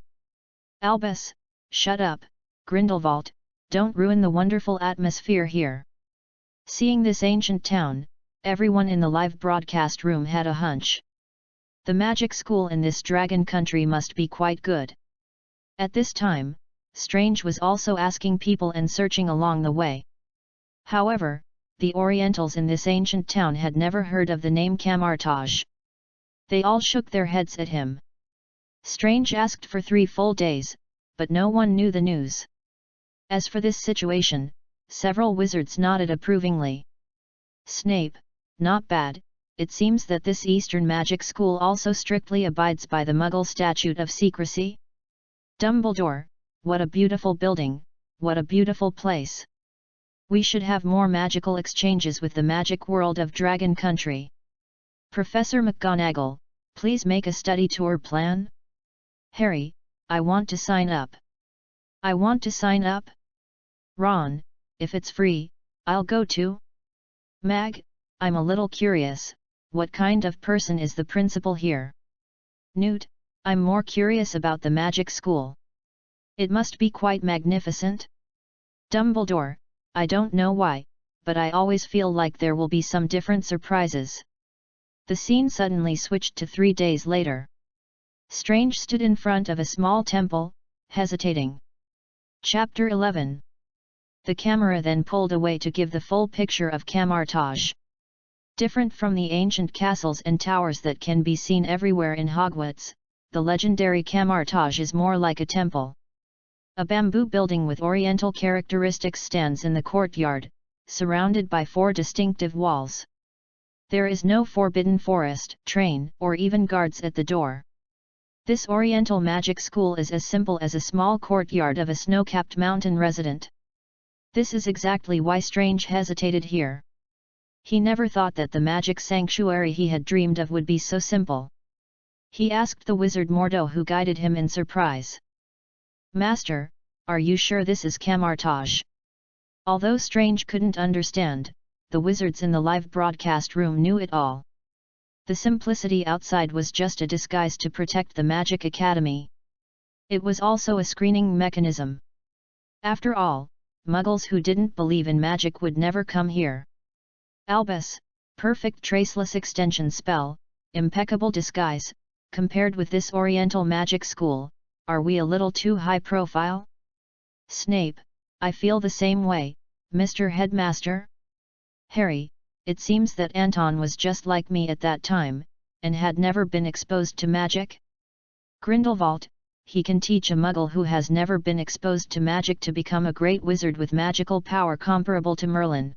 Albus, shut up, Grindelwald, don't ruin the wonderful atmosphere here. Seeing this ancient town, everyone in the live broadcast room had a hunch. The magic school in this Dragon Country must be quite good. At this time, Strange was also asking people and searching along the way. However, the Orientals in this ancient town had never heard of the name Kamartage. They all shook their heads at him. Strange asked for 3 full days, but no one knew the news. As for this situation, several wizards nodded approvingly. Snape, not bad, it seems that this Eastern magic school also strictly abides by the Muggle statute of secrecy. Dumbledore, what a beautiful building, what a beautiful place. We should have more magical exchanges with the magic world of Dragon Country. Professor McGonagall, please make a study tour plan. Harry, I want to sign up. I want to sign up. Ron, if it's free, I'll go too. Mag, I'm a little curious, what kind of person is the principal here? Newt, I'm more curious about the magic school. It must be quite magnificent. Dumbledore, I don't know why, but I always feel like there will be some different surprises. The scene suddenly switched to 3 days later. Strange stood in front of a small temple, hesitating. Chapter 11. The camera then pulled away to give the full picture of Kamartage. Different from the ancient castles and towers that can be seen everywhere in Hogwarts, the legendary Kamartage is more like a temple. A bamboo building with Oriental characteristics stands in the courtyard, surrounded by 4 distinctive walls. There is no forbidden forest, train, or even guards at the door. This Oriental magic school is as simple as a small courtyard of a snow-capped mountain resident. This is exactly why Strange hesitated here. He never thought that the magic sanctuary he had dreamed of would be so simple. He asked the wizard Mordo, who guided him in surprise. Master, are you sure this is Kamartage? Although Strange couldn't understand, the wizards in the live broadcast room knew it all. The simplicity outside was just a disguise to protect the Magic Academy. It was also a screening mechanism. After all, Muggles who didn't believe in magic would never come here. Albus, perfect traceless extension spell, impeccable disguise, compared with this Oriental magic school, are we a little too high profile? Snape, I feel the same way, Mr. Headmaster. Harry, it seems that Anton was just like me at that time, and had never been exposed to magic. Grindelwald, he can teach a Muggle who has never been exposed to magic to become a great wizard with magical power comparable to Merlin.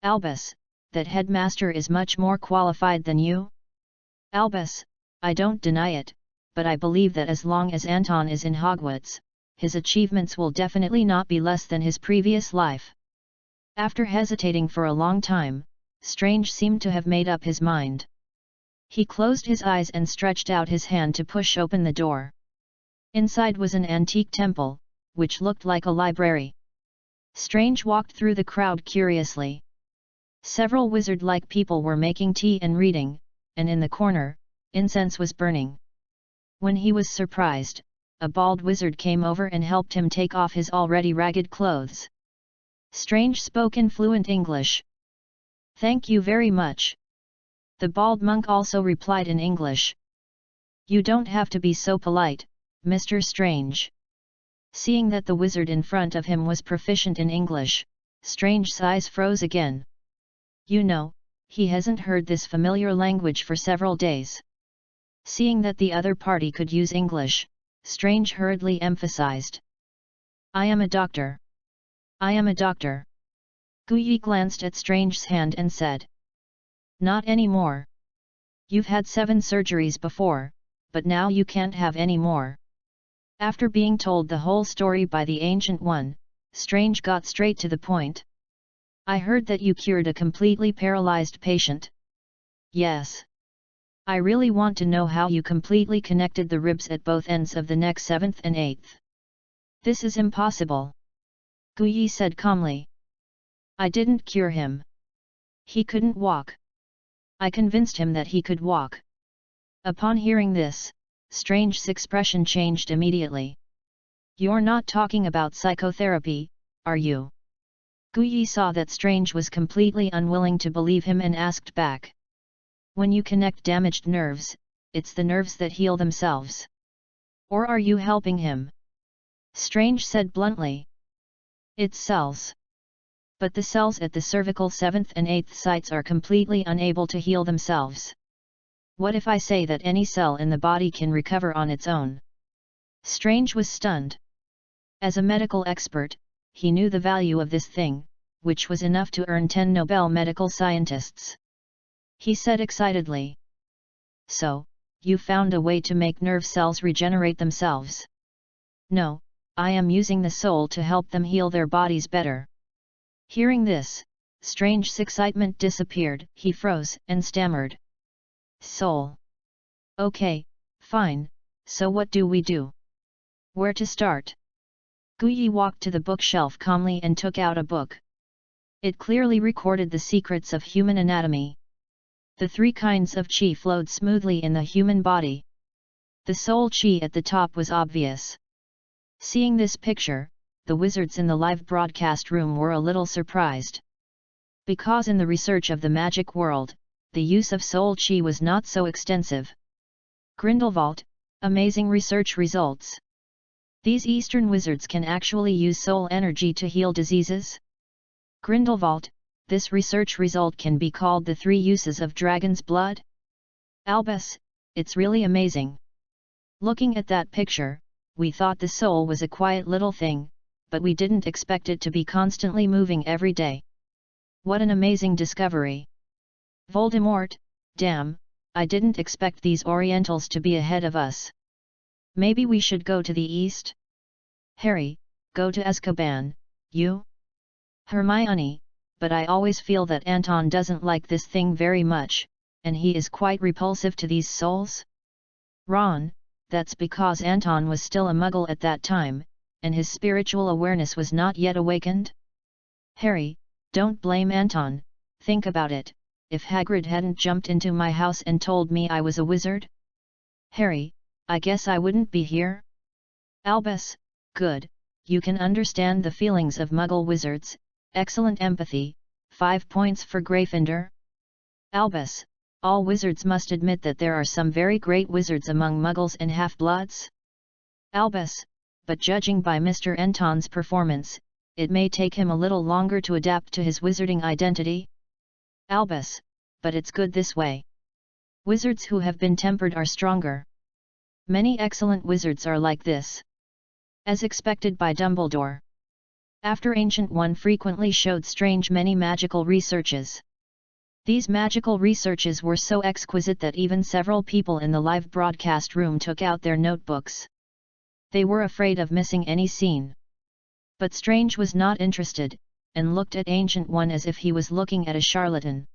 Albus, that headmaster is much more qualified than you? Albus, I don't deny it, but I believe that as long as Anton is in Hogwarts, his achievements will definitely not be less than his previous life. After hesitating for a long time, Strange seemed to have made up his mind. He closed his eyes and stretched out his hand to push open the door. Inside was an antique temple, which looked like a library. Strange walked through the crowd curiously. Several wizard-like people were making tea and reading, and in the corner, incense was burning. When he was surprised, a bald wizard came over and helped him take off his already ragged clothes. Strange spoke in fluent English. "Thank you very much." The bald monk also replied in English. "You don't have to be so polite, Mr. Strange." Seeing that the wizard in front of him was proficient in English, Strange's eyes froze again. You know, he hasn't heard this familiar language for several days. Seeing that the other party could use English, Strange hurriedly emphasized. "I am a doctor. I am a doctor." Guyi glanced at Strange's hand and said. "Not anymore. You've had 7 surgeries before, but now you can't have any more." After being told the whole story by the Ancient One, Strange got straight to the point. "I heard that you cured a completely paralyzed patient." "Yes. I really want to know how you completely connected the ribs at both ends of the neck 7th and 8th. This is impossible," Guyi said calmly. "I didn't cure him. He couldn't walk. I convinced him that he could walk." Upon hearing this, Strange's expression changed immediately. "You're not talking about psychotherapy, are you?" Guyi saw that Strange was completely unwilling to believe him and asked back. "When you connect damaged nerves, it's the nerves that heal themselves. Or are you helping him?" Strange said bluntly. "It's cells. But the cells at the cervical 7th and 8th sites are completely unable to heal themselves. What if I say that any cell in the body can recover on its own?" Strange was stunned. As a medical expert, he knew the value of this thing, which was enough to earn 10 Nobel medical scientists. He said excitedly. "So, you found a way to make nerve cells regenerate themselves?" "No, I am using the soul to help them heal their bodies better." Hearing this, Strange's excitement disappeared. He froze and stammered. "Soul. Okay, fine, so what do we do? Where to start?" Guyi walked to the bookshelf calmly and took out a book. It clearly recorded the secrets of human anatomy. The 3 kinds of qi flowed smoothly in the human body. The soul qi at the top was obvious. Seeing this picture, the wizards in the live broadcast room were a little surprised. Because in the research of the magic world, the use of soul qi was not so extensive. Grindelwald, amazing research results. These Eastern wizards can actually use soul energy to heal diseases? Grindelwald, this research result can be called the 3 uses of dragon's blood? Albus, it's really amazing. Looking at that picture, we thought the soul was a quiet little thing, but we didn't expect it to be constantly moving every day. What an amazing discovery. Voldemort, damn, I didn't expect these Orientals to be ahead of us. Maybe we should go to the east? Harry, go to Azkaban, you? Hermione, but I always feel that Anton doesn't like this thing very much, and he is quite repulsive to these souls? Ron, that's because Anton was still a Muggle at that time, and his spiritual awareness was not yet awakened? Harry, don't blame Anton, think about it, if Hagrid hadn't jumped into my house and told me I was a wizard? Harry, I guess I wouldn't be here? Albus, good, you can understand the feelings of Muggle wizards, excellent empathy, 5 points for Gryffindor. Albus, all wizards must admit that there are some very great wizards among Muggles and half-bloods. Albus, but judging by Mr. Anton's performance, it may take him a little longer to adapt to his wizarding identity. Albus, but it's good this way. Wizards who have been tempered are stronger. Many excellent wizards are like this. As expected by Dumbledore. After Ancient One frequently showed Strange many magical researches. These magical researches were so exquisite that even several people in the live broadcast room took out their notebooks. They were afraid of missing any scene. But Strange was not interested, and looked at Ancient One as if he was looking at a charlatan.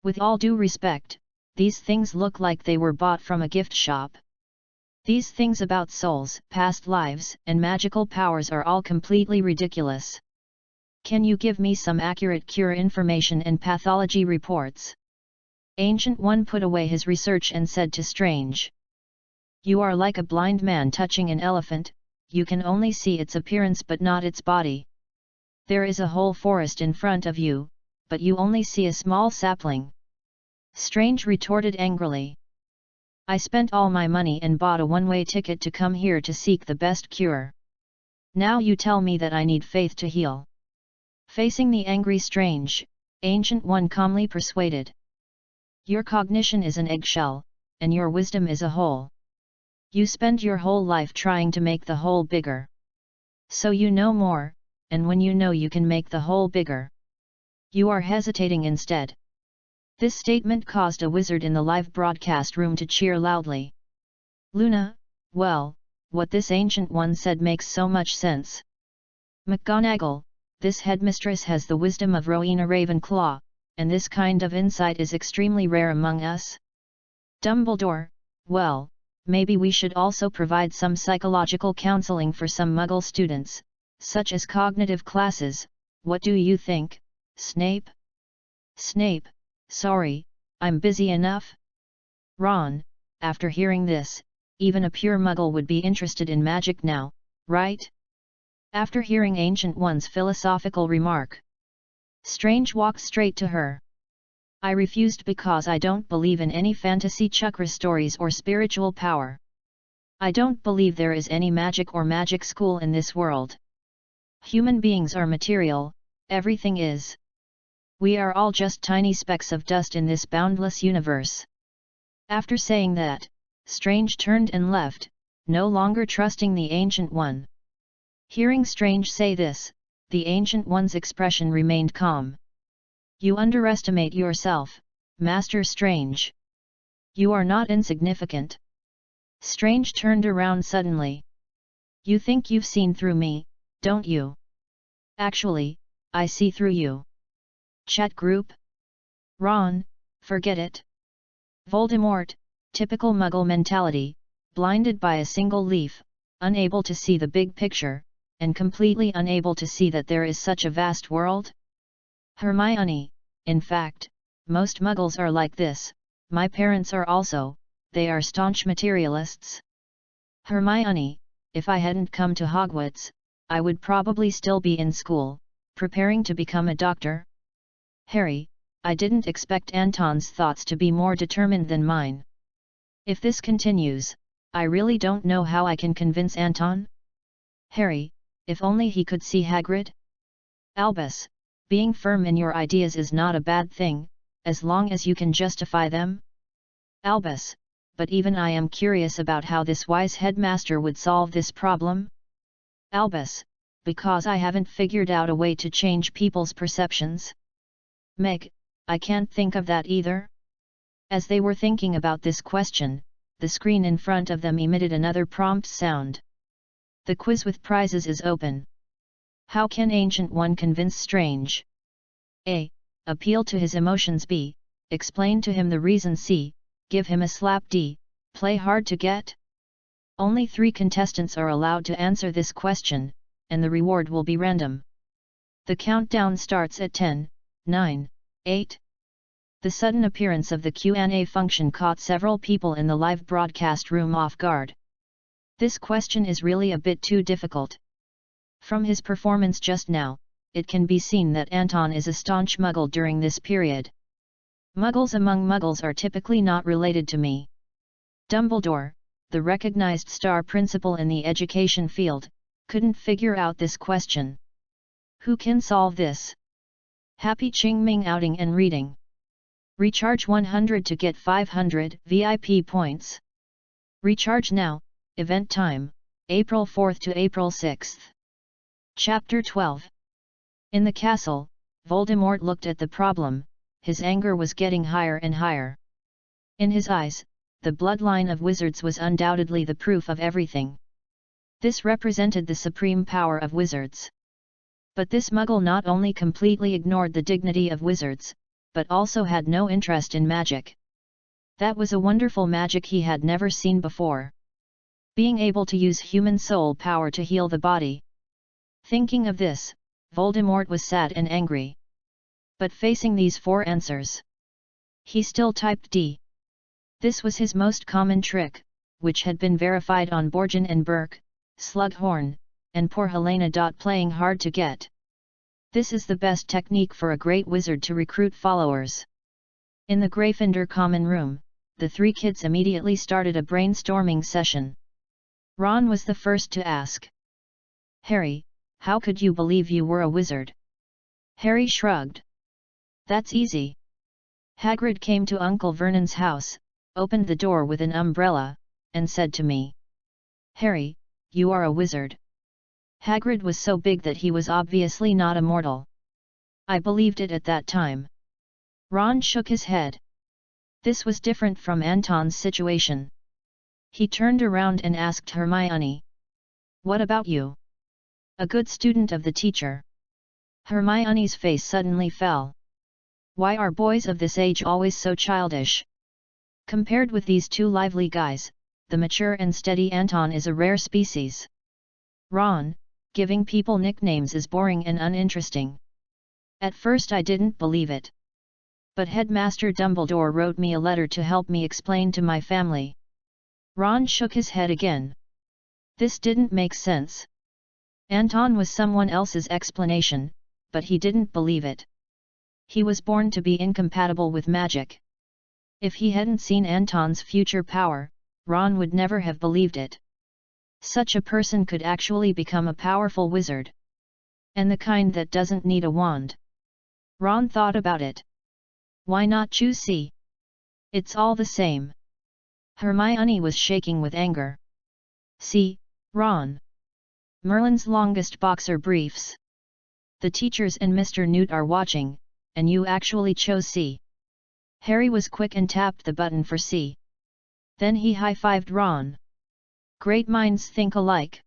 With all due respect, these things look like they were bought from a gift shop. These things about souls, past lives, and magical powers are all completely ridiculous. Can you give me some accurate cure information and pathology reports? Ancient One put away his research and said to Strange. You are like a blind man touching an elephant, you can only see its appearance but not its body. There is a whole forest in front of you, but you only see a small sapling. Strange retorted angrily. I spent all my money and bought a one-way ticket to come here to seek the best cure. Now you tell me that I need faith to heal. Facing the angry Strange, Ancient One calmly persuaded. Your cognition is an eggshell, and your wisdom is a hole. You spend your whole life trying to make the hole bigger. So you know more, and when you know you can make the hole bigger, you are hesitating instead. This statement caused a wizard in the live broadcast room to cheer loudly. Luna, well, what this Ancient One said makes so much sense. McGonagall, this headmistress has the wisdom of Rowena Ravenclaw, and this kind of insight is extremely rare among us. Dumbledore, well, maybe we should also provide some psychological counseling for some Muggle students, such as cognitive classes, what do you think, Snape? Snape, sorry, I'm busy enough. Ron, after hearing this, even a pure Muggle would be interested in magic now, right? After hearing Ancient One's philosophical remark, Strange walked straight to her. I refused because I don't believe in any fantasy chakra stories or spiritual power. I don't believe there is any magic or magic school in this world. Human beings are material, everything is. We are all just tiny specks of dust in this boundless universe. After saying that, Strange turned and left, no longer trusting the Ancient One. Hearing Strange say this, the Ancient One's expression remained calm. You underestimate yourself, Master Strange. You are not insignificant. Strange turned around suddenly. You think you've seen through me, don't you? Actually, I see through you. Chat group? Ron, forget it. Voldemort, typical Muggle mentality, blinded by a single leaf, unable to see the big picture, and completely unable to see that there is such a vast world? Hermione, in fact, most Muggles are like this, my parents are also, they are staunch materialists. Hermione, if I hadn't come to Hogwarts, I would probably still be in school, preparing to become a doctor. Harry, I didn't expect Anton's thoughts to be more determined than mine. If this continues, I really don't know how I can convince Anton. Harry, if only he could see Hagrid. Albus, being firm in your ideas is not a bad thing, as long as you can justify them. Albus, but even I am curious about how this wise headmaster would solve this problem. Albus, because I haven't figured out a way to change people's perceptions. Meg, I can't think of that either. As they were thinking about this question, the screen in front of them emitted another prompt sound. The quiz with prizes is open. How can Ancient One convince Strange? A. Appeal to his emotions. B. Explain to him the reason. C. Give him a slap. D. Play hard to get? Only 3 contestants are allowed to answer this question, and the reward will be random. The countdown starts at 10, 9, 8, The sudden appearance of the Q&A function caught several people in the live broadcast room off guard. This question is really a bit too difficult. From his performance just now, it can be seen that Anton is a staunch Muggle during this period. Muggles among Muggles are typically not related to me. Dumbledore, the recognized star principal in the education field, couldn't figure out this question. Who can solve this? Happy Qingming outing and reading. Recharge 100 to get 500 VIP points. Recharge now. Event time, April 4th to April 6th. Chapter 12. In the castle, Voldemort looked at the problem. His anger was getting higher and higher. In his eyes, the bloodline of wizards was undoubtedly the proof of everything. This represented the supreme power of wizards. But this Muggle not only completely ignored the dignity of wizards, but also had no interest in magic. That was a wonderful magic he had never seen before. Being able to use human soul power to heal the body. Thinking of this, Voldemort was sad and angry. But facing these four answers, he still typed D. This was his most common trick, which had been verified on Borgin and Burke, Slughorn, and poor Helena. Playing hard to get. This is the best technique for a great wizard to recruit followers. In the Gryffindor common room, the three kids immediately started a brainstorming session. Ron was the first to ask. Harry, how could you believe you were a wizard? Harry shrugged. That's easy. Hagrid came to Uncle Vernon's house, opened the door with an umbrella, and said to me, Harry, you are a wizard. Hagrid was so big that he was obviously not a mortal. I believed it at that time. Ron shook his head. This was different from Anton's situation. He turned around and asked Hermione. What about you? A good student of the teacher. Hermione's face suddenly fell. Why are boys of this age always so childish? Compared with these two lively guys, the mature and steady Anton is a rare species. Ron, giving people nicknames is boring and uninteresting. At first I didn't believe it. But Headmaster Dumbledore wrote me a letter to help me explain to my family. Ron shook his head again. This didn't make sense. Anton was someone else's explanation, but he didn't believe it. He was born to be incompatible with magic. If he hadn't seen Anton's future power, Ron would never have believed it. Such a person could actually become a powerful wizard. And the kind that doesn't need a wand. Ron thought about it. Why not choose C? It's all the same. Hermione was shaking with anger. C, Ron. Merlin's longest boxer briefs. The teachers and Mr. Newt are watching, and you actually chose C. Harry was quick and tapped the button for C. Then he high-fived Ron. Great minds think alike.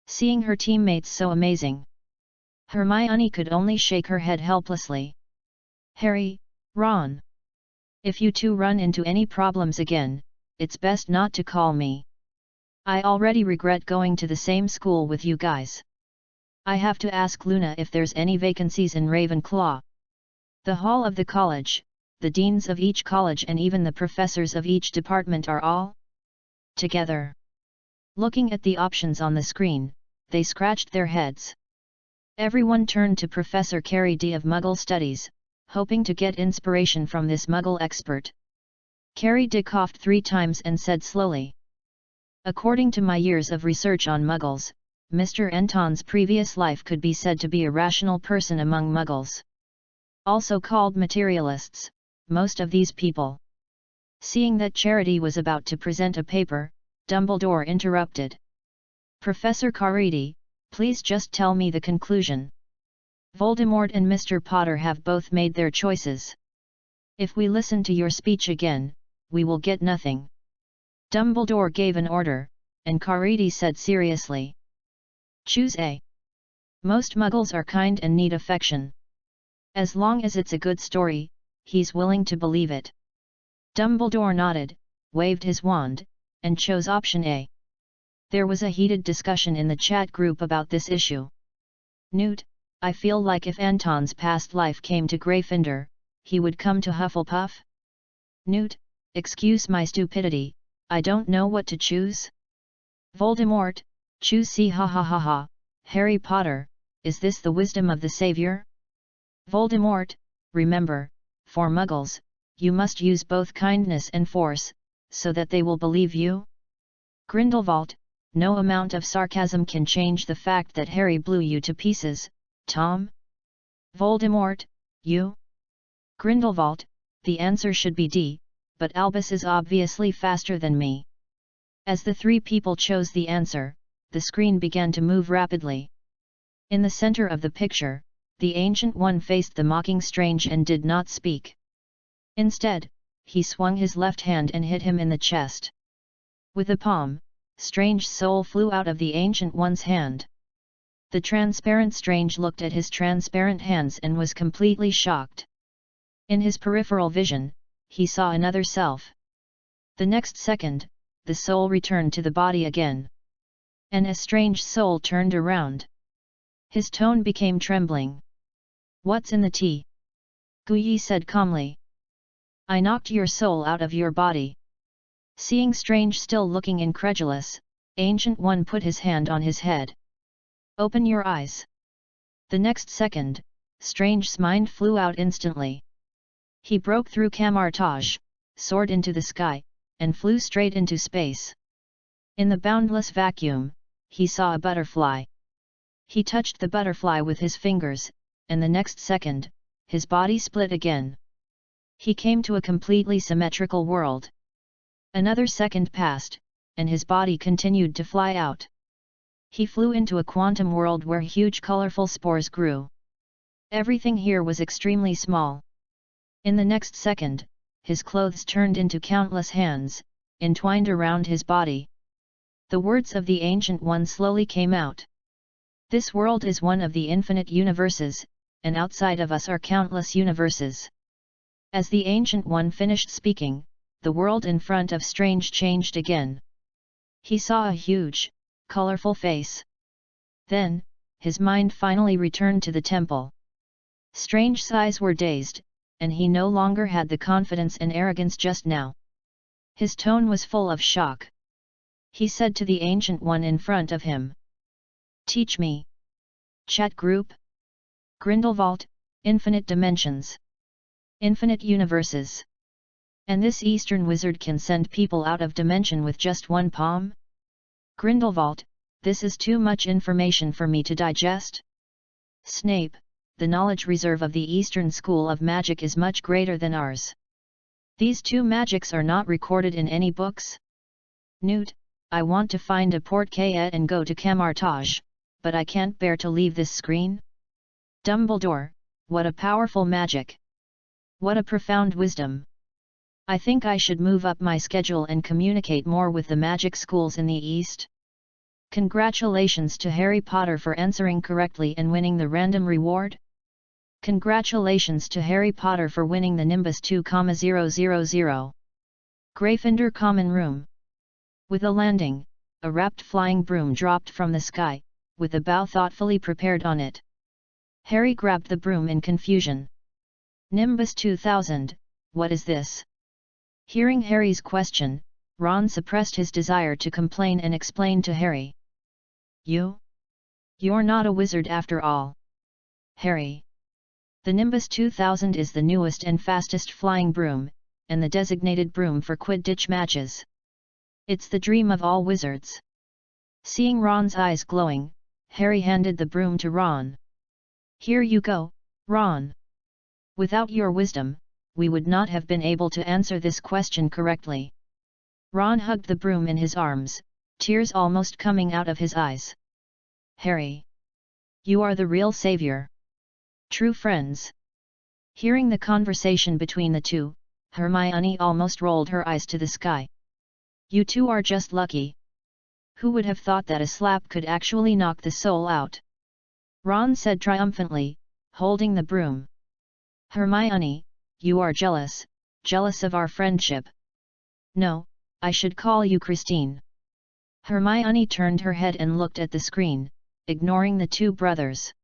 Seeing her teammates so amazing, Hermione could only shake her head helplessly. Harry, Ron. If you two run into any problems again, it's best not to call me. I already regret going to the same school with you guys. I have to ask Luna if there's any vacancies in Ravenclaw. The hall of the college, the deans of each college and even the professors of each department are all together. Looking at the options on the screen, they scratched their heads. Everyone turned to Professor Carrie D of Muggle Studies, hoping to get inspiration from this Muggle expert. Carrie D coughed 3 times and said slowly. According to my years of research on Muggles, Mr. Anton's previous life could be said to be a rational person among Muggles. Also called materialists, most of these people. Seeing that Charity was about to present a paper, Dumbledore interrupted. Professor Caridi, please just tell me the conclusion. Voldemort and Mr. Potter have both made their choices. If we listen to your speech again, we will get nothing. Dumbledore gave an order, and Caridi said seriously. Choose A. Most Muggles are kind and need affection. As long as it's a good story, he's willing to believe it. Dumbledore nodded, waved his wand, and chose option A. There was a heated discussion in the chat group about this issue. Newt, I feel like if Anton's past life came to Gryffindor, he would come to Hufflepuff? Newt, excuse my stupidity, I don't know what to choose. Voldemort, choose C. Ha ha ha ha. Harry Potter, is this the wisdom of the Savior? Voldemort, remember, for Muggles, you must use both kindness and force, so that they will believe you. Grindelwald, no amount of sarcasm can change the fact that Harry blew you to pieces, Tom. Voldemort, you? Grindelwald, the answer should be D, but Albus is obviously faster than me. As the three people chose the answer, the screen began to move rapidly. In the center of the picture, the Ancient One faced the mocking Strange and did not speak. Instead, he swung his left hand and hit him in the chest. With a palm, Strange's soul flew out of the Ancient One's hand. The transparent Strange looked at his transparent hands and was completely shocked. In his peripheral vision, he saw another self. The next second, the soul returned to the body again. And as Strange's soul turned around, his tone became trembling. What's in the tea? Guyi said calmly. I knocked your soul out of your body. Seeing Strange still looking incredulous, Ancient One put his hand on his head. Open your eyes. The next second, Strange's mind flew out instantly. He broke through Kamartage, soared into the sky, and flew straight into space. In the boundless vacuum, he saw a butterfly. He touched the butterfly with his fingers, and the next second, his body split again. He came to a completely symmetrical world. Another second passed, and his body continued to fly out. He flew into a quantum world where huge colorful spores grew. Everything here was extremely small. In the next second, his clothes turned into countless hands, entwined around his body. The words of the Ancient One slowly came out. This world is one of the infinite universes, and outside of us are countless universes. As the Ancient One finished speaking, the world in front of Strange changed again. He saw a huge, colorful face. Then, his mind finally returned to the temple. Strange's eyes were dazed, and he no longer had the confidence and arrogance just now. His tone was full of shock. He said to the Ancient One in front of him. Teach me. Chat group? Grindelwald, infinite dimensions. Infinite universes. And this Eastern wizard can send people out of dimension with just one palm? Grindelwald, this is too much information for me to digest. Snape, the knowledge reserve of the Eastern School of Magic is much greater than ours. These two magics are not recorded in any books. Newt, I want to find a portrait and go to Kamartage, but I can't bear to leave this screen. Dumbledore, what a powerful magic! What a profound wisdom! I think I should move up my schedule and communicate more with the magic schools in the East. Congratulations to Harry Potter for answering correctly and winning the random reward. Congratulations to Harry Potter for winning the Nimbus 2,000. Gryffindor Common Room. With a landing, a wrapped flying broom dropped from the sky, with a bow thoughtfully prepared on it. Harry grabbed the broom in confusion. Nimbus 2000, what is this? Hearing Harry's question, Ron suppressed his desire to complain and explained to Harry. You're not a wizard after all. Harry. The Nimbus 2000 is the newest and fastest flying broom, and the designated broom for Quidditch matches. It's the dream of all wizards. Seeing Ron's eyes glowing, Harry handed the broom to Ron. Here you go, Ron. Without your wisdom, we would not have been able to answer this question correctly. Ron hugged the broom in his arms, tears almost coming out of his eyes. Harry. You are the real savior. True friends. Hearing the conversation between the two, Hermione almost rolled her eyes to the sky. You two are just lucky. Who would have thought that a slap could actually knock the soul out? Ron said triumphantly, holding the broom. Hermione, you are jealous of our friendship. No, I should call you Christine. Hermione turned her head and looked at the screen, ignoring the two brothers.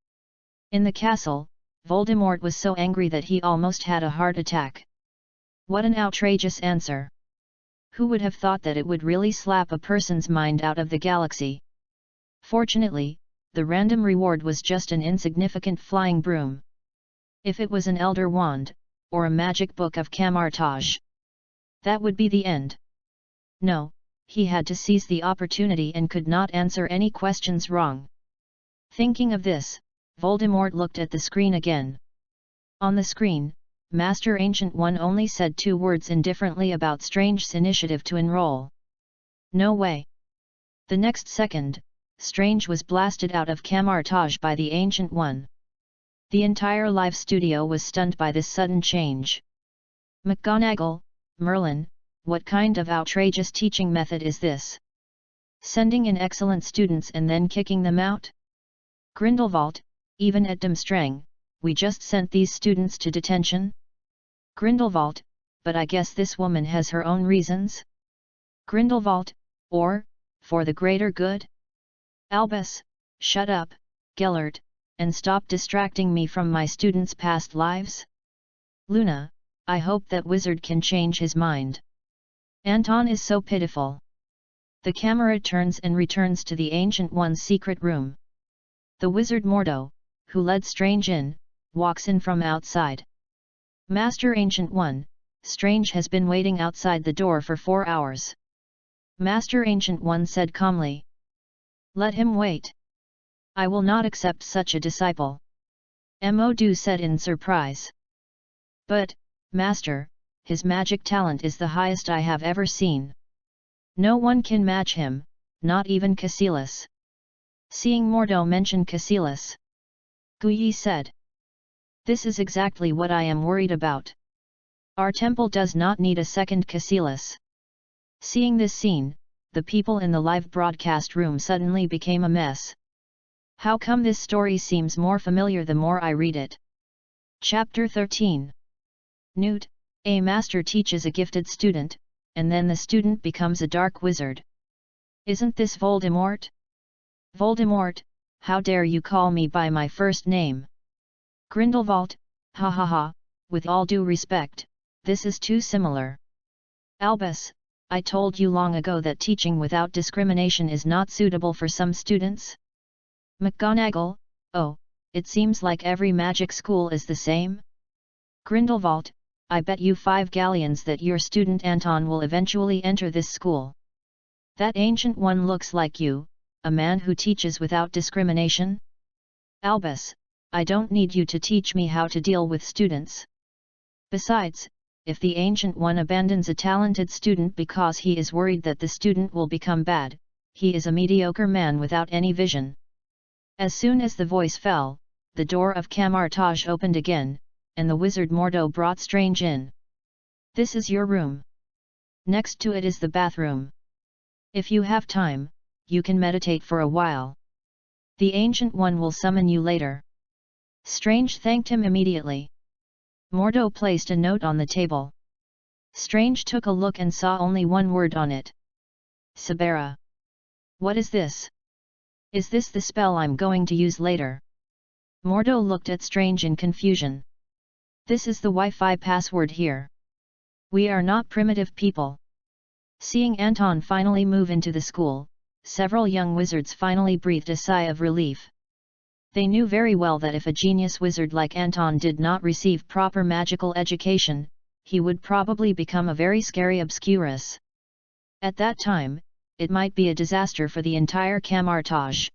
In the castle, Voldemort was so angry that he almost had a heart attack. What an outrageous answer! Who would have thought that it would really slap a person's mind out of the galaxy? Fortunately, the random reward was just an insignificant flying broom. If it was an Elder Wand, or a magic book of Kamartage, that would be the end. No, he had to seize the opportunity and could not answer any questions wrong. Thinking of this, Voldemort looked at the screen again. On the screen, Master Ancient One only said 2 words indifferently about Strange's initiative to enroll. No way. The next second, Strange was blasted out of Kamartage by the Ancient One. The entire live studio was stunned by this sudden change. McGonagall, Merlin, what kind of outrageous teaching method is this? Sending in excellent students and then kicking them out? Grindelwald, even at Durmstrang, we just sent these students to detention? Grindelwald, but I guess this woman has her own reasons? Grindelwald, or, for the greater good? Albus, shut up, Gellert, and stop distracting me from my students' past lives? Luna, I hope that wizard can change his mind. Anton is so pitiful. The camera turns and returns to the Ancient One's secret room. The wizard Mordo, who led Strange in, walks in from outside. Master Ancient One, Strange has been waiting outside the door for 4 hours. Master Ancient One said calmly. Let him wait. I will not accept such a disciple. Modu said in surprise. But, Master, his magic talent is the highest I have ever seen. No one can match him, not even Cassilis. Seeing Mordo mention Cassilis, Guyi said. This is exactly what I am worried about. Our temple does not need a second Cassilis. Seeing this scene, the people in the live broadcast room suddenly became a mess. How come this story seems more familiar the more I read it? Chapter 13. Newt, a master teaches a gifted student, and then the student becomes a dark wizard. Isn't this Voldemort? Voldemort, how dare you call me by my first name? Grindelwald, ha ha ha, with all due respect, this is too similar. Albus, I told you long ago that teaching without discrimination is not suitable for some students. McGonagall, oh, it seems like every magic school is the same. Grindelwald, I bet you 5 galleons that your student Anton will eventually enter this school. That Ancient One looks like you, a man who teaches without discrimination? Albus, I don't need you to teach me how to deal with students. Besides, if the Ancient One abandons a talented student because he is worried that the student will become bad, he is a mediocre man without any vision. As soon as the voice fell, the door of Kamartage opened again, and the wizard Mordo brought Strange in. This is your room. Next to it is the bathroom. If you have time, you can meditate for a while. The Ancient One will summon you later. Strange thanked him immediately. Mordo placed a note on the table. Strange took a look and saw only one word on it. Sabera. What is this? Is this the spell I'm going to use later? Mordo looked at Strange in confusion. This is the Wi-Fi password here. We are not primitive people. Seeing Anton finally move into the school, several young wizards finally breathed a sigh of relief. They knew very well that if a genius wizard like Anton did not receive proper magical education, he would probably become a very scary obscurus. At that time, it might be a disaster for the entire Kamartage.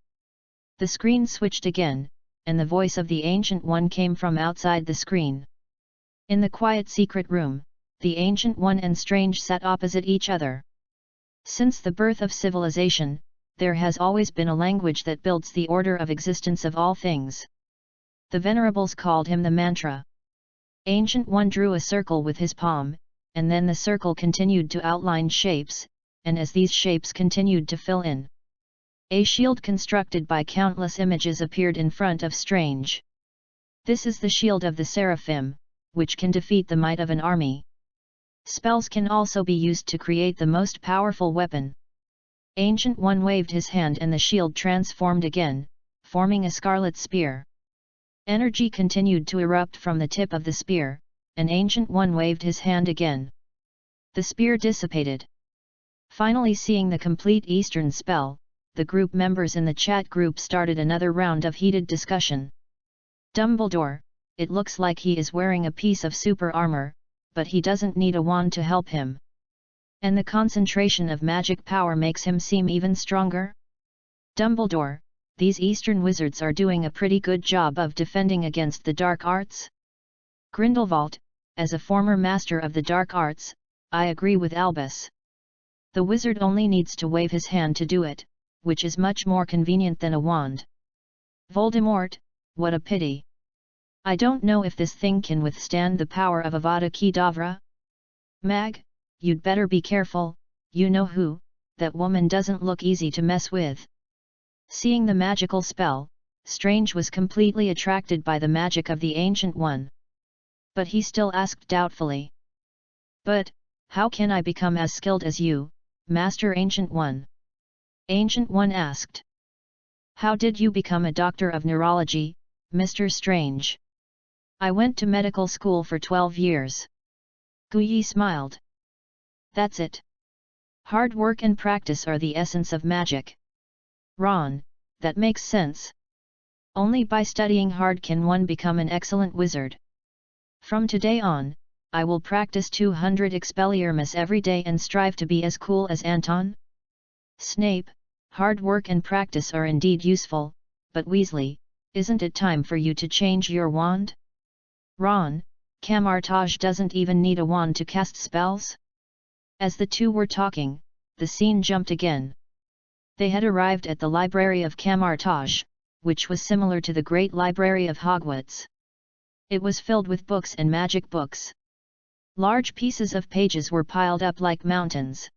The screen switched again, and the voice of the Ancient One came from outside the screen. In the quiet secret room, the Ancient One and Strange sat opposite each other. Since the birth of civilization, there has always been a language that builds the order of existence of all things. The Venerables called him the mantra. Ancient One drew a circle with his palm, and then the circle continued to outline shapes, and as these shapes continued to fill in, a shield constructed by countless images appeared in front of Strange. This is the shield of the Seraphim, which can defeat the might of an army. Spells can also be used to create the most powerful weapon. Ancient One waved his hand and the shield transformed again, forming a scarlet spear. Energy continued to erupt from the tip of the spear, and Ancient One waved his hand again. The spear dissipated. Finally, seeing the complete Eastern spell, the group members in the chat group started another round of heated discussion. Dumbledore, it looks like he is wearing a piece of super armor, but he doesn't need a wand to help him. And the concentration of magic power makes him seem even stronger? Dumbledore, these Eastern wizards are doing a pretty good job of defending against the dark arts? Grindelwald, as a former master of the dark arts, I agree with Albus. The wizard only needs to wave his hand to do it, which is much more convenient than a wand. Voldemort, what a pity. I don't know if this thing can withstand the power of Avada Kedavra. Mag, you'd better be careful, you know who, that woman doesn't look easy to mess with. Seeing the magical spell, Strange was completely attracted by the magic of the Ancient One. But he still asked doubtfully. But, how can I become as skilled as you, Master Ancient One? Ancient One asked. How did you become a doctor of neurology, Mr. Strange? I went to medical school for 12 years. Guyi smiled. That's it. Hard work and practice are the essence of magic. Ron, that makes sense. Only by studying hard can one become an excellent wizard. From today on, I will practice 200 Expelliarmus every day and strive to be as cool as Anton. Snape, hard work and practice are indeed useful, but Weasley, isn't it time for you to change your wand? Ron, Kamartage doesn't even need a wand to cast spells? As the two were talking, the scene jumped again. They had arrived at the library of Kamartage, which was similar to the Great Library of Hogwarts. It was filled with books and magic books. Large pieces of pages were piled up like mountains.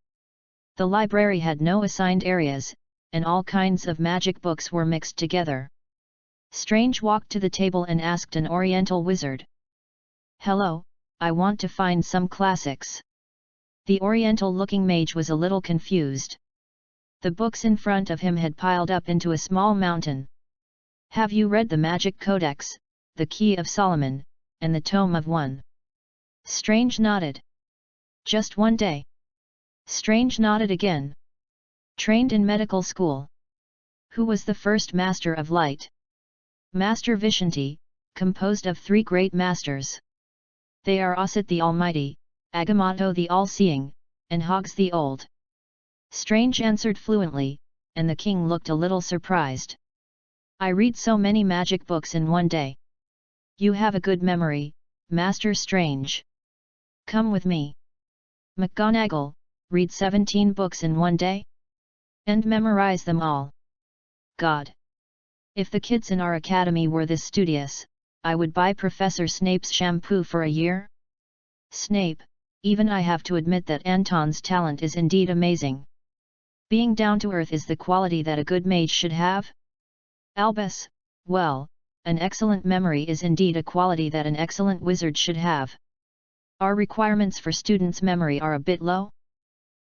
The library had no assigned areas, and all kinds of magic books were mixed together. Strange walked to the table and asked an Oriental wizard. Hello, I want to find some classics. The Oriental-looking mage was a little confused. The books in front of him had piled up into a small mountain. Have you read the Magic Codex, the Key of Solomon, and the Tome of One? Strange nodded. Just one day. Strange nodded again. Trained in medical school. Who was the first Master of Light? Master Vishanti, composed of 3 great masters. They are Osit the Almighty, Agamotto the All-Seeing, and Hogs the Old. Strange answered fluently, and the king looked a little surprised. I read so many magic books in one day. You have a good memory, Master Strange. Come with me. McGonagall, read 17 books in one day? And memorize them all. God! If the kids in our academy were this studious, I would buy Professor Snape's shampoo for a year. Snape, even I have to admit that Anton's talent is indeed amazing. Being down to earth is the quality that a good mage should have? Albus, well, an excellent memory is indeed a quality that an excellent wizard should have. Our requirements for students' memory are a bit low?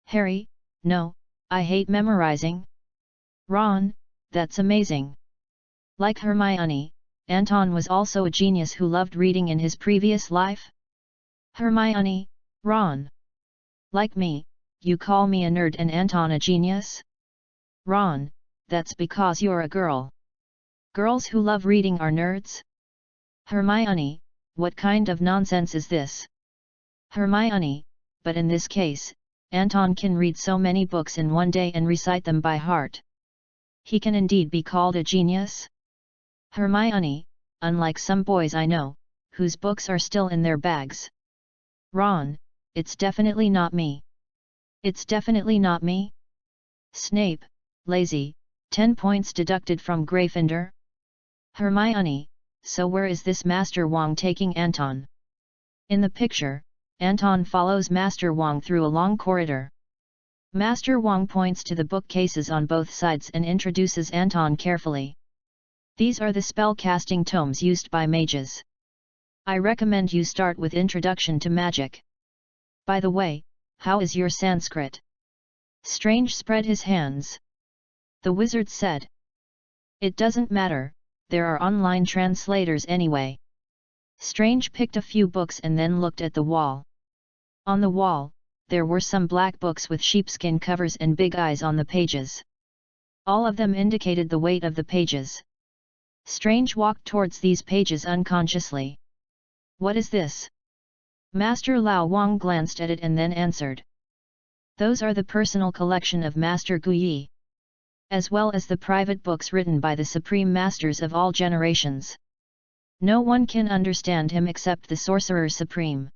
Harry, no, I hate memorizing. Ron, that's amazing. Like Hermione, Anton was also a genius who loved reading in his previous life? Hermione, Ron. Like me, you call me a nerd and Anton a genius? Ron, that's because you're a girl. Girls who love reading are nerds? Hermione, what kind of nonsense is this? Hermione, but in this case, Anton can read so many books in one day and recite them by heart. He can indeed be called a genius? Hermione, unlike some boys I know, whose books are still in their bags. Ron, it's definitely not me. It's definitely not me? Snape, lazy, 10 points deducted from Gryffindor. Hermione, so where is this Master Wong taking Anton? In the picture, Anton follows Master Wong through a long corridor. Master Wong points to the bookcases on both sides and introduces Anton carefully. These are the spell-casting tomes used by mages. I recommend you start with Introduction to Magic. By the way, how is your Sanskrit? Strange spread his hands. The wizard said. It doesn't matter, there are online translators anyway. Strange picked a few books and then looked at the wall. On the wall, there were some black books with sheepskin covers and big eyes on the pages. All of them indicated the weight of the pages. Strange walked towards these pages unconsciously. What is this? Master Lao Wang glanced at it and then answered. Those are the personal collection of Master Guyi, as well as the private books written by the Supreme Masters of all generations. No one can understand him except the Sorcerer Supreme.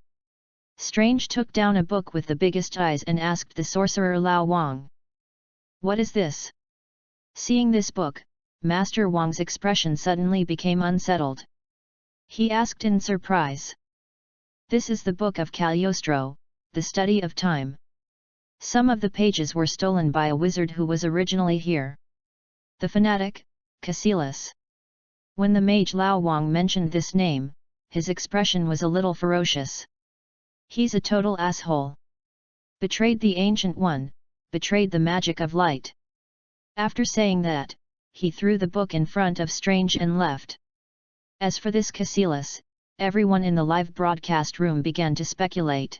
Strange took down a book with the biggest eyes and asked the Sorcerer Lao Wang. What is this? Seeing this book, Master Wang's expression suddenly became unsettled. He asked in surprise. This is the Book of Cagliostro, the study of time. Some of the pages were stolen by a wizard who was originally here. The fanatic, Casillas. When the mage Lao Wang mentioned this name, his expression was a little ferocious. He's a total asshole. Betrayed the Ancient One, betrayed the magic of light. After saying that, he threw the book in front of Strange and left. As for this Casillas, everyone in the live broadcast room began to speculate.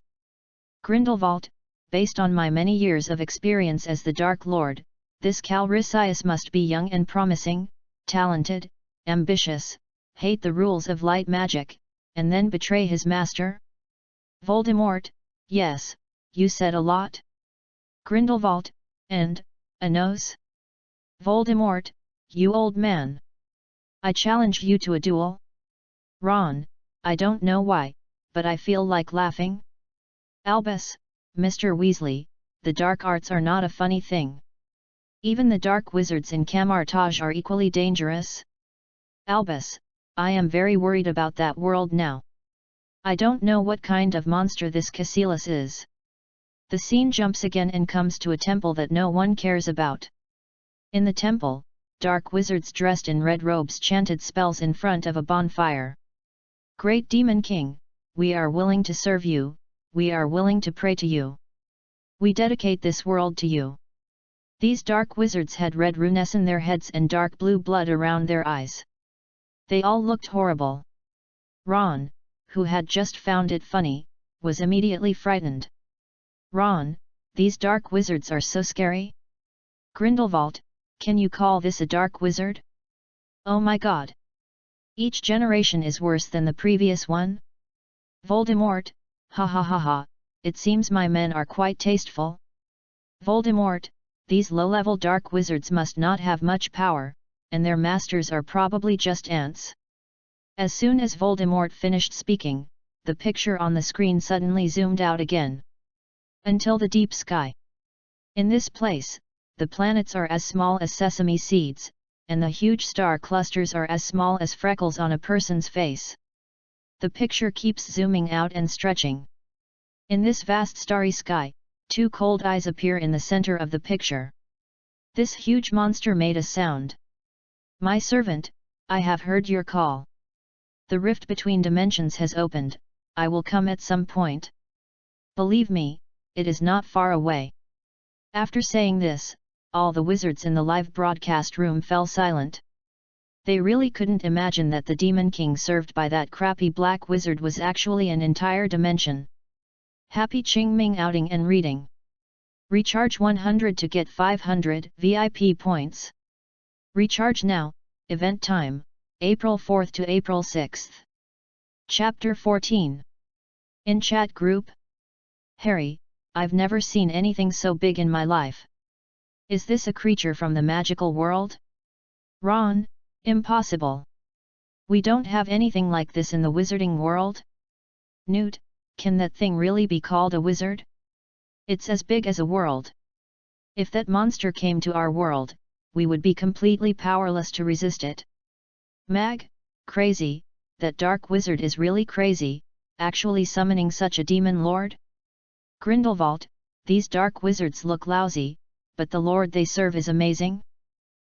Grindelwald, based on my many years of experience as the Dark Lord, this Calrisius must be young and promising, talented, ambitious, hate the rules of light magic, and then betray his master? Voldemort, yes, you said a lot. Grindelwald, and, a nose? Voldemort, you old man. I challenge you to a duel? Ron, I don't know why, but I feel like laughing. Albus, Mr. Weasley, the dark arts are not a funny thing. Even the dark wizards in Kamartage are equally dangerous. Albus, I am very worried about that world now. I don't know what kind of monster this Casillas is. The scene jumps again and comes to a temple that no one cares about. In the temple, dark wizards dressed in red robes chanted spells in front of a bonfire. Great Demon King, we are willing to serve you, we are willing to pray to you. We dedicate this world to you. These dark wizards had red runes in their heads and dark blue blood around their eyes. They all looked horrible. Ron, who had just found it funny, was immediately frightened. Ron, these dark wizards are so scary. Grindelwald, can you call this a dark wizard? Oh my god! Each generation is worse than the previous one? Voldemort, ha ha ha ha, it seems my men are quite tasteful. Voldemort, these low-level dark wizards must not have much power, and their masters are probably just ants. As soon as Voldemort finished speaking, the picture on the screen suddenly zoomed out again. Until the deep sky. In this place, the planets are as small as sesame seeds, and the huge star clusters are as small as freckles on a person's face. The picture keeps zooming out and stretching. In this vast starry sky, two cold eyes appear in the center of the picture. This huge monster made a sound. My servant, I have heard your call. The rift between dimensions has opened, I will come at some point. Believe me, it is not far away. After saying this, all the wizards in the live broadcast room fell silent. They really couldn't imagine that the Demon King served by that crappy black wizard was actually an entire dimension. Happy Qingming outing and reading. Recharge 100 to get 500 VIP points. Recharge now, event time, April 4th to April 6th. Chapter 14. In chat group. Harry, I've never seen anything so big in my life. Is this a creature from the magical world? Ron, impossible. We don't have anything like this in the wizarding world. Newt, can that thing really be called a wizard? It's as big as a world. If that monster came to our world, we would be completely powerless to resist it. Mag, crazy, that dark wizard is really crazy, actually summoning such a demon lord? Grindelwald, these dark wizards look lousy, but the lord they serve is amazing.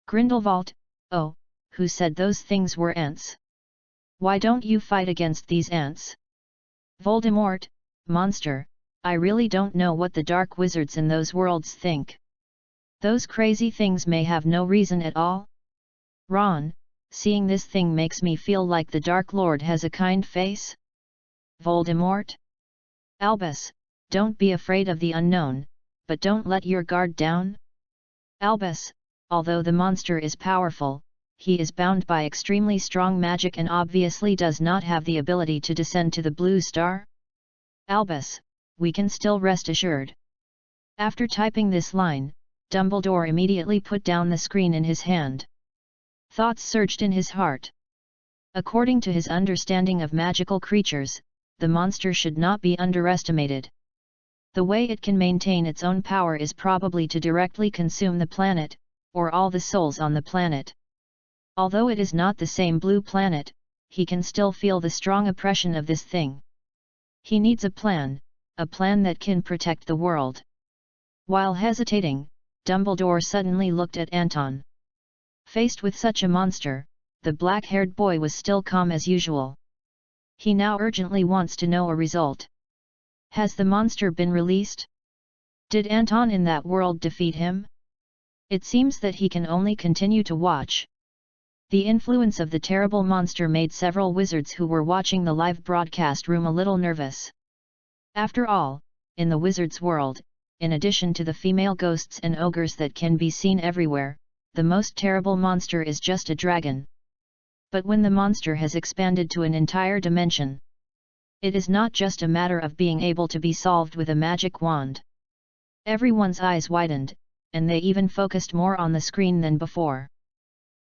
Grindelwald, oh, who said those things were ants? Why don't you fight against these ants? Voldemort, monster, I really don't know what the dark wizards in those worlds think. Those crazy things may have no reason at all. Ron, seeing this thing makes me feel like the Dark Lord has a kind face. Voldemort? Albus, don't be afraid of the unknown, but don't let your guard down. Albus, although the monster is powerful, he is bound by extremely strong magic and obviously does not have the ability to descend to the blue star. Albus, we can still rest assured. After typing this line, Dumbledore immediately put down the screen in his hand. Thoughts surged in his heart. According to his understanding of magical creatures, the monster should not be underestimated. The way it can maintain its own power is probably to directly consume the planet, or all the souls on the planet. Although it is not the same blue planet, he can still feel the strong oppression of this thing. He needs a plan that can protect the world. While hesitating, Dumbledore suddenly looked at Anton. Faced with such a monster, the black-haired boy was still calm as usual. He now urgently wants to know a result. Has the monster been released? Did Anton in that world defeat him? It seems that he can only continue to watch. The influence of the terrible monster made several wizards who were watching the live broadcast room a little nervous. After all, in the wizards' world, in addition to the female ghosts and ogres that can be seen everywhere, the most terrible monster is just a dragon. But when the monster has expanded to an entire dimension, it is not just a matter of being able to be solved with a magic wand. Everyone's eyes widened, and they even focused more on the screen than before.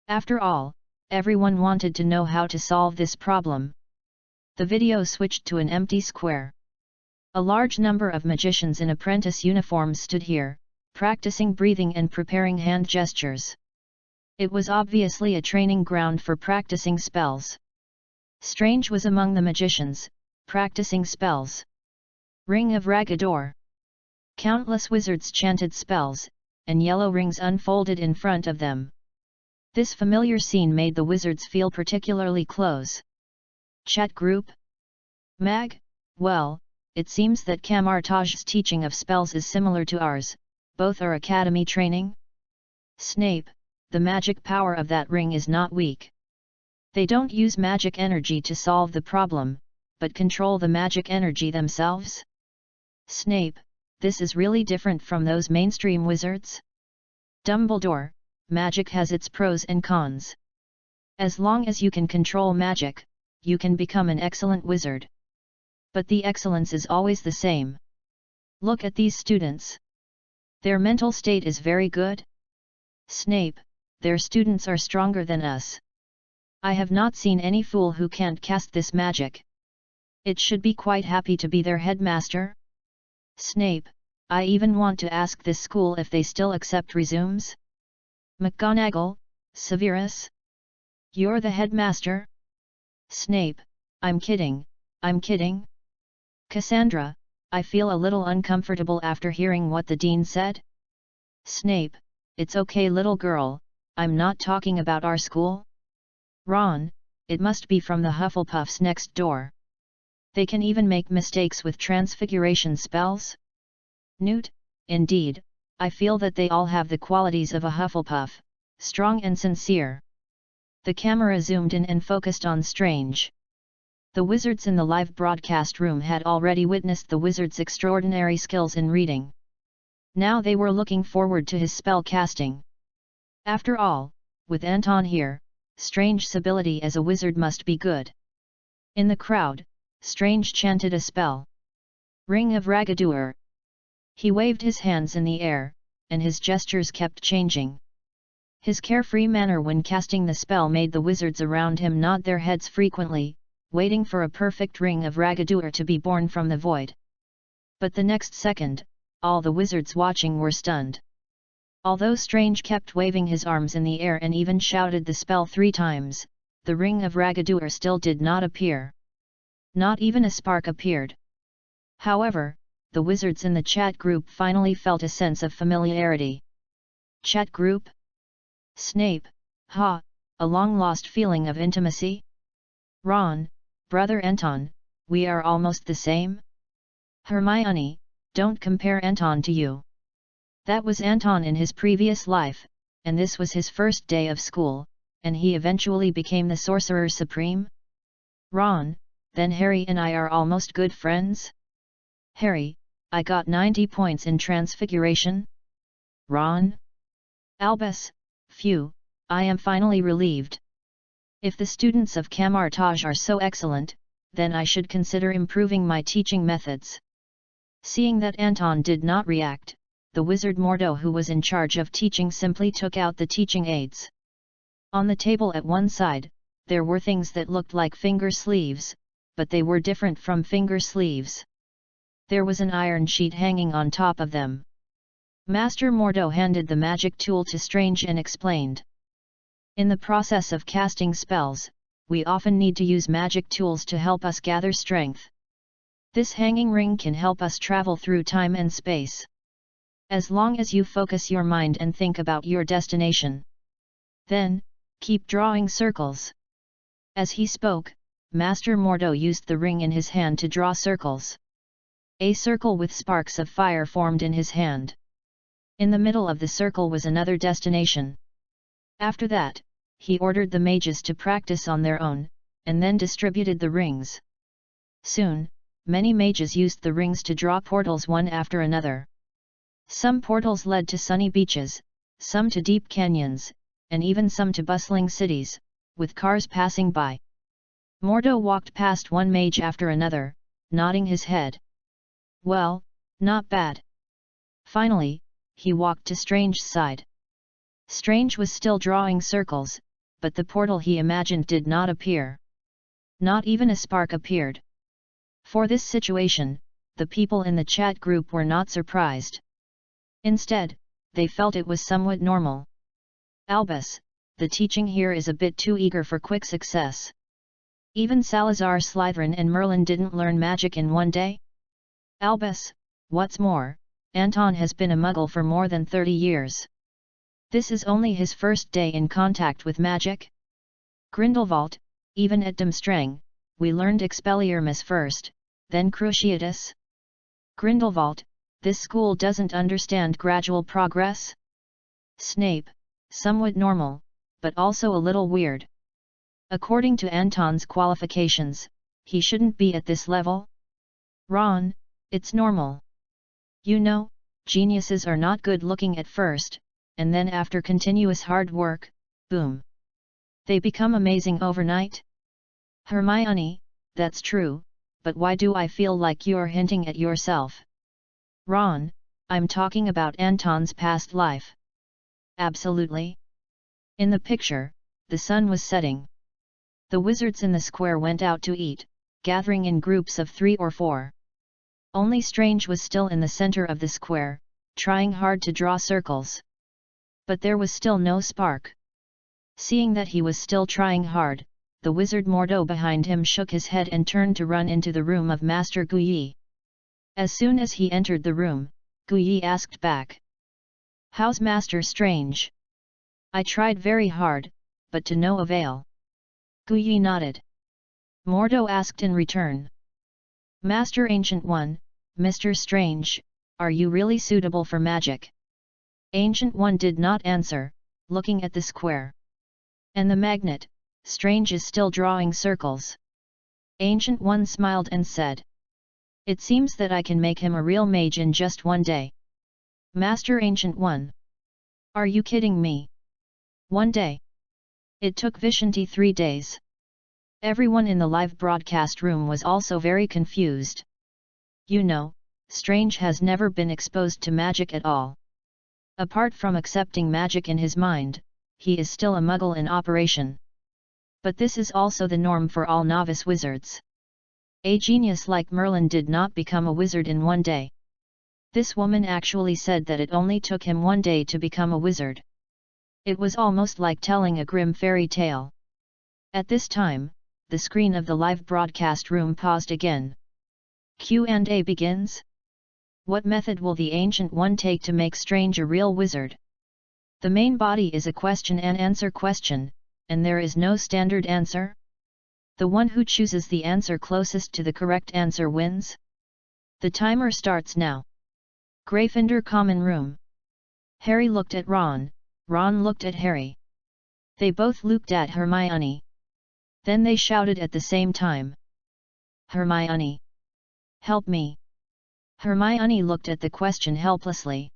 After all, everyone wanted to know how to solve this problem. The video switched to an empty square. A large number of magicians in apprentice uniforms stood here, practicing breathing and preparing hand gestures. It was obviously a training ground for practicing spells. Strange was among the magicians, practicing spells. Ring of Ragador. Countless wizards chanted spells, and yellow rings unfolded in front of them. This familiar scene made the wizards feel particularly close. Chat group? Mag? Well, it seems that Kamartage's teaching of spells is similar to ours, both are academy training. Snape, the magic power of that ring is not weak. They don't use magic energy to solve the problem, but control the magic energy themselves. Snape, this is really different from those mainstream wizards. Dumbledore, magic has its pros and cons. As long as you can control magic, you can become an excellent wizard. But the excellence is always the same. Look at these students. Their mental state is very good. Snape, their students are stronger than us. I have not seen any fool who can't cast this magic. It should be quite happy to be their headmaster. Snape, I even want to ask this school if they still accept resumes. McGonagall, Severus? You're the headmaster? Snape, I'm kidding, I'm kidding. Cassandra, I feel a little uncomfortable after hearing what the dean said. Snape, it's okay little girl, I'm not talking about our school. Ron, it must be from the Hufflepuffs next door. They can even make mistakes with transfiguration spells. Newt, indeed, I feel that they all have the qualities of a Hufflepuff, strong and sincere. The camera zoomed in and focused on Strange. The wizards in the live broadcast room had already witnessed the wizard's extraordinary skills in reading. Now they were looking forward to his spell casting. After all, with Anton here, Strange's ability as a wizard must be good. In the crowd, Strange chanted a spell. Ring of Ragadur. He waved his hands in the air, and his gestures kept changing. His carefree manner when casting the spell made the wizards around him nod their heads frequently, waiting for a perfect ring of Ragadur to be born from the void. But the next second, all the wizards watching were stunned. Although Strange kept waving his arms in the air and even shouted the spell 3 times, the ring of Ragadur still did not appear. Not even a spark appeared. However, the wizards in the chat group finally felt a sense of familiarity. Chat group? Snape, ha, a long-lost feeling of intimacy? Ron, brother Anton, we are almost the same? Hermione, don't compare Anton to you. That was Anton in his previous life, and this was his first day of school, and he eventually became the Sorcerer Supreme? Ron, then Harry and I are almost good friends? Harry, I got 90 points in Transfiguration? Ron? Albus, phew, I am finally relieved. If the students of Kamartage are so excellent, then I should consider improving my teaching methods. Seeing that Anton did not react, the wizard Mordo, who was in charge of teaching, simply took out the teaching aids. On the table at one side, there were things that looked like finger sleeves, but they were different from finger sleeves. There was an iron sheet hanging on top of them. Master Mordo handed the magic tool to Strange and explained. In the process of casting spells, we often need to use magic tools to help us gather strength. This hanging ring can help us travel through time and space. As long as you focus your mind and think about your destination. Then, keep drawing circles. As he spoke, Master Mordo used the ring in his hand to draw circles. A circle with sparks of fire formed in his hand. In the middle of the circle was another destination. After that, he ordered the mages to practice on their own, and then distributed the rings. Soon, many mages used the rings to draw portals one after another. Some portals led to sunny beaches, some to deep canyons, and even some to bustling cities, with cars passing by. Mordo walked past one mage after another, nodding his head. Well, not bad. Finally, he walked to Strange's side. Strange was still drawing circles, but the portal he imagined did not appear. Not even a spark appeared. For this situation, the people in the chat group were not surprised. Instead, they felt it was somewhat normal. Albus, the teaching here is a bit too eager for quick success. Even Salazar Slytherin and Merlin didn't learn magic in one day? Albus, what's more, Anton has been a muggle for more than 30 years. This is only his first day in contact with magic. Grindelwald, even at Durmstrang, we learned Expelliarmus first, then Cruciatus. Grindelwald, this school doesn't understand gradual progress? Snape, somewhat normal, but also a little weird. According to Anton's qualifications, he shouldn't be at this level? Ron, it's normal. You know, geniuses are not good looking at first, and then after continuous hard work, boom. They become amazing overnight? Hermione, that's true, but why do I feel like you're hinting at yourself? Ron, I'm talking about Anton's past life. Absolutely. In the picture, the sun was setting. The wizards in the square went out to eat, gathering in groups of 3 or 4. Only Strange was still in the center of the square, trying hard to draw circles. But there was still no spark. Seeing that he was still trying hard, the wizard Mordo behind him shook his head and turned to run into the room of Master Guyi. As soon as he entered the room, Guyi asked back. How's Master Strange? I tried very hard, but to no avail. Guyi nodded. Mordo asked in return. Master Ancient One, Mr. Strange, are you really suitable for magic? Ancient One did not answer, looking at the square. And the magnet, Strange is still drawing circles. Ancient One smiled and said. It seems that I can make him a real mage in just one day. Master Ancient One. Are you kidding me? One day. It took Vishanti 3 days. Everyone in the live broadcast room was also very confused. You know, Strange has never been exposed to magic at all. Apart from accepting magic in his mind, he is still a muggle in operation. But this is also the norm for all novice wizards. A genius like Merlin did not become a wizard in one day. This woman actually said that it only took him 1 day to become a wizard. It was almost like telling a grim fairy tale. At this time, the screen of the live broadcast room paused again. Q&A begins. What method will the Ancient One take to make Strange a real wizard? The main body is a question and answer question, and there is no standard answer. The one who chooses the answer closest to the correct answer wins. The timer starts now. Gryffindor Common Room. Harry looked at Ron, Ron looked at Harry. They both looked at Hermione. Then they shouted at the same time. Hermione! Help me! Hermione looked at the question helplessly.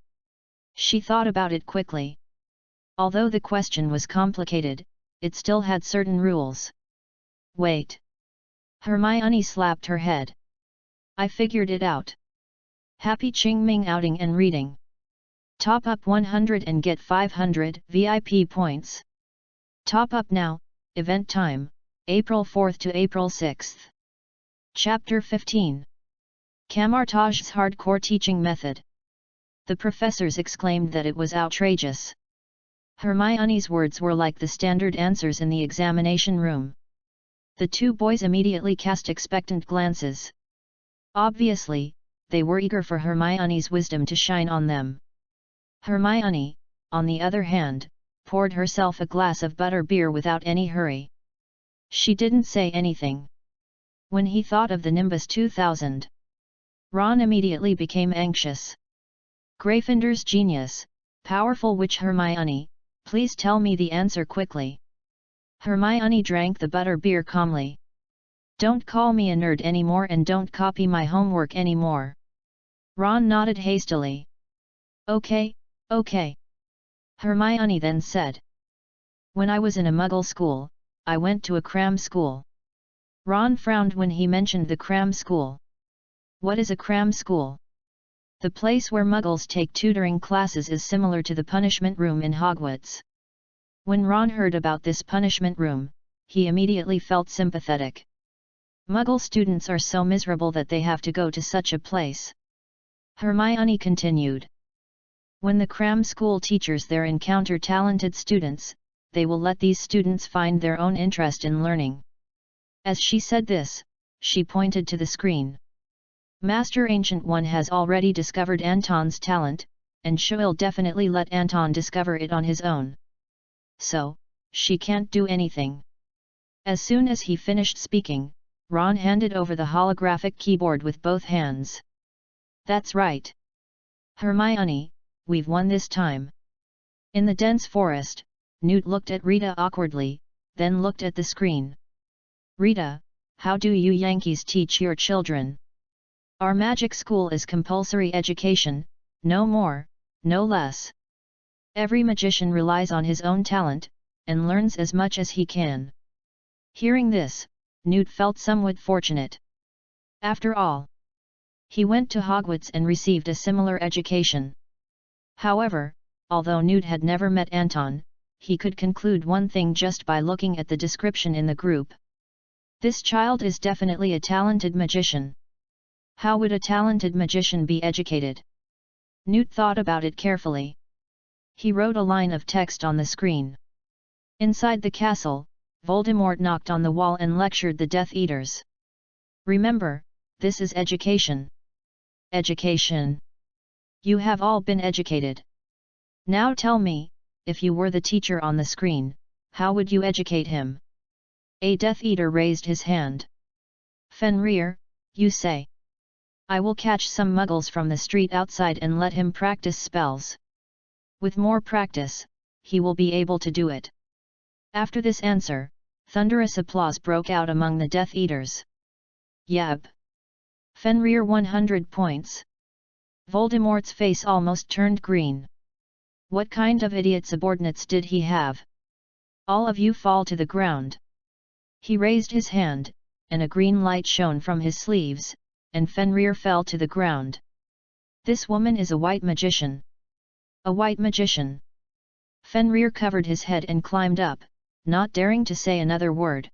She thought about it quickly. Although the question was complicated, it still had certain rules. Wait! Hermione slapped her head. I figured it out. Happy Qingming outing and reading. Top up 100 and get 500 VIP points. Top up now, event time, April 4th to April 6th. Chapter 15. Kamartage's hardcore teaching method. The professors exclaimed that it was outrageous. Hermione's words were like the standard answers in the examination room. The two boys immediately cast expectant glances. Obviously, they were eager for Hermione's wisdom to shine on them. Hermione, on the other hand, poured herself a glass of butter beer without any hurry. She didn't say anything. When he thought of the Nimbus 2000, Ron immediately became anxious. Gryffindor's genius, powerful witch Hermione, please tell me the answer quickly. Hermione drank the butter beer calmly. Don't call me a nerd anymore and don't copy my homework anymore. Ron nodded hastily. Okay, okay. Hermione then said. When I was in a Muggle school, I went to a cram school. Ron frowned when he mentioned the cram school. What is a cram school? The place where Muggles take tutoring classes is similar to the punishment room in Hogwarts. When Ron heard about this punishment room, he immediately felt sympathetic. Muggle students are so miserable that they have to go to such a place. Hermione continued. When the cram school teachers there encounter talented students, they will let these students find their own interest in learning. As she said this, she pointed to the screen. Master Ancient One has already discovered Anton's talent, and she'll definitely let Anton discover it on his own. So, she can't do anything. As soon as he finished speaking, Ron handed over the holographic keyboard with both hands. That's right. Hermione, we've won this time. In the dense forest, Newt looked at Rita awkwardly, then looked at the screen. Rita, how do you Yankees teach your children? Our magic school is compulsory education, no more, no less. Every magician relies on his own talent, and learns as much as he can. Hearing this, Newt felt somewhat fortunate. After all, he went to Hogwarts and received a similar education. However, although Newt had never met Anton, he could conclude one thing just by looking at the description in the group. This child is definitely a talented magician. How would a talented magician be educated? Newt thought about it carefully. He wrote a line of text on the screen. Inside the castle, Voldemort knocked on the wall and lectured the Death Eaters. Remember, this is education. Education. You have all been educated. Now tell me, if you were the teacher on the screen, how would you educate him? A Death Eater raised his hand. Fenrir, you say. I will catch some muggles from the street outside and let him practice spells. With more practice, he will be able to do it. After this answer, thunderous applause broke out among the Death Eaters. Yab! Fenrir 100 points. Voldemort's face almost turned green. What kind of idiot subordinates did he have? All of you fall to the ground. He raised his hand, and a green light shone from his sleeves, and Fenrir fell to the ground. This woman is a white magician. A white magician. Fenrir covered his head and climbed up, not daring to say another word.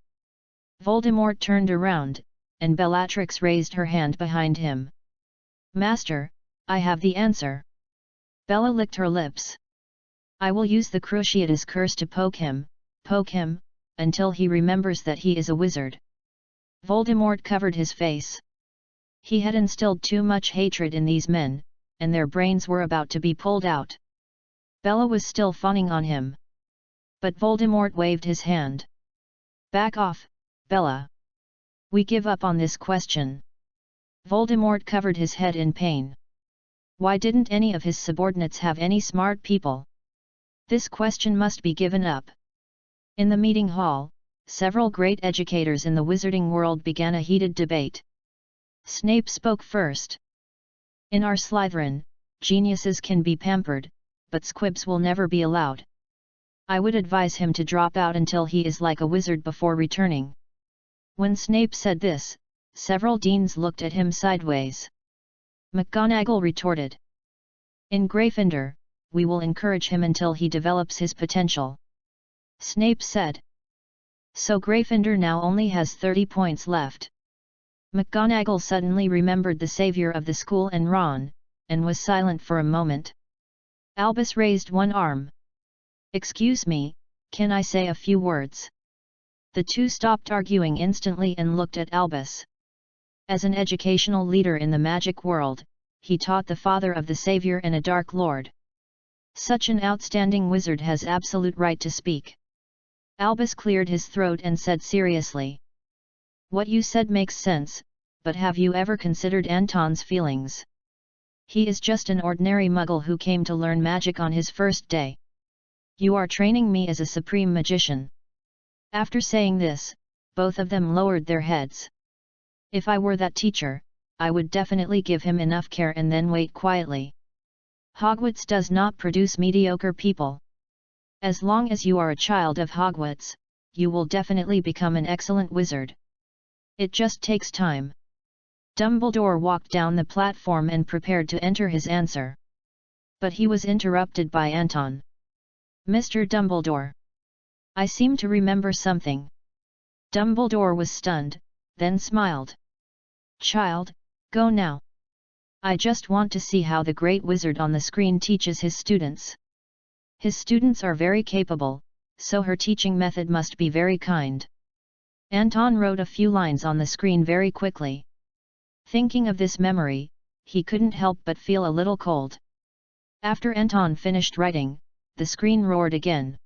Voldemort turned around, and Bellatrix raised her hand behind him. Master, I have the answer. Bella licked her lips. I will use the Cruciatus curse to poke him, until he remembers that he is a wizard. Voldemort covered his face. He had instilled too much hatred in these men, and their brains were about to be pulled out. Bella was still fawning on him. But Voldemort waved his hand. Back off, Bella. We give up on this question. Voldemort covered his head in pain. Why didn't any of his subordinates have any smart people? This question must be given up. In the meeting hall, several great educators in the wizarding world began a heated debate. Snape spoke first. In our Slytherin, geniuses can be pampered, but squibs will never be allowed. I would advise him to drop out until he is like a wizard before returning. When Snape said this, several deans looked at him sideways. McGonagall retorted. In Gryffindor, we will encourage him until he develops his potential. Snape said. So Gryffindor now only has 30 points left. McGonagall suddenly remembered the savior of the school and Ron, and was silent for a moment. Albus raised one arm. Excuse me, can I say a few words? The two stopped arguing instantly and looked at Albus. As an educational leader in the magic world, he taught the father of the savior and a dark lord. Such an outstanding wizard has absolute right to speak. Albus cleared his throat and said seriously. What you said makes sense, but have you ever considered Anton's feelings? He is just an ordinary muggle who came to learn magic on his first day. You are training me as a supreme magician. After saying this, both of them lowered their heads. If I were that teacher, I would definitely give him enough care and then wait quietly. Hogwarts does not produce mediocre people. As long as you are a child of Hogwarts, you will definitely become an excellent wizard. It just takes time. Dumbledore walked down the platform and prepared to enter his answer. But he was interrupted by Anton. Mr. Dumbledore. I seem to remember something. Dumbledore was stunned, then smiled. Child, go now. I just want to see how the great wizard on the screen teaches his students. His students are very capable, so her teaching method must be very kind. Anton wrote a few lines on the screen very quickly. Thinking of this memory, he couldn't help but feel a little cold. After Anton finished writing, the screen roared again.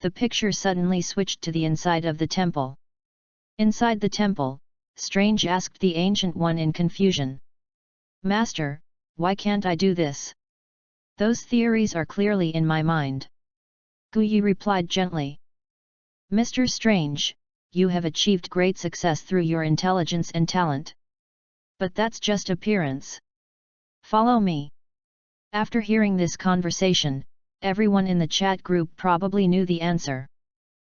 The picture suddenly switched to the inside of the temple. Inside the temple, Strange asked the Ancient One in confusion. Master, why can't I do this? Those theories are clearly in my mind. Guyi replied gently. Mr. Strange, you have achieved great success through your intelligence and talent. But that's just appearance. Follow me. After hearing this conversation, everyone in the chat group probably knew the answer.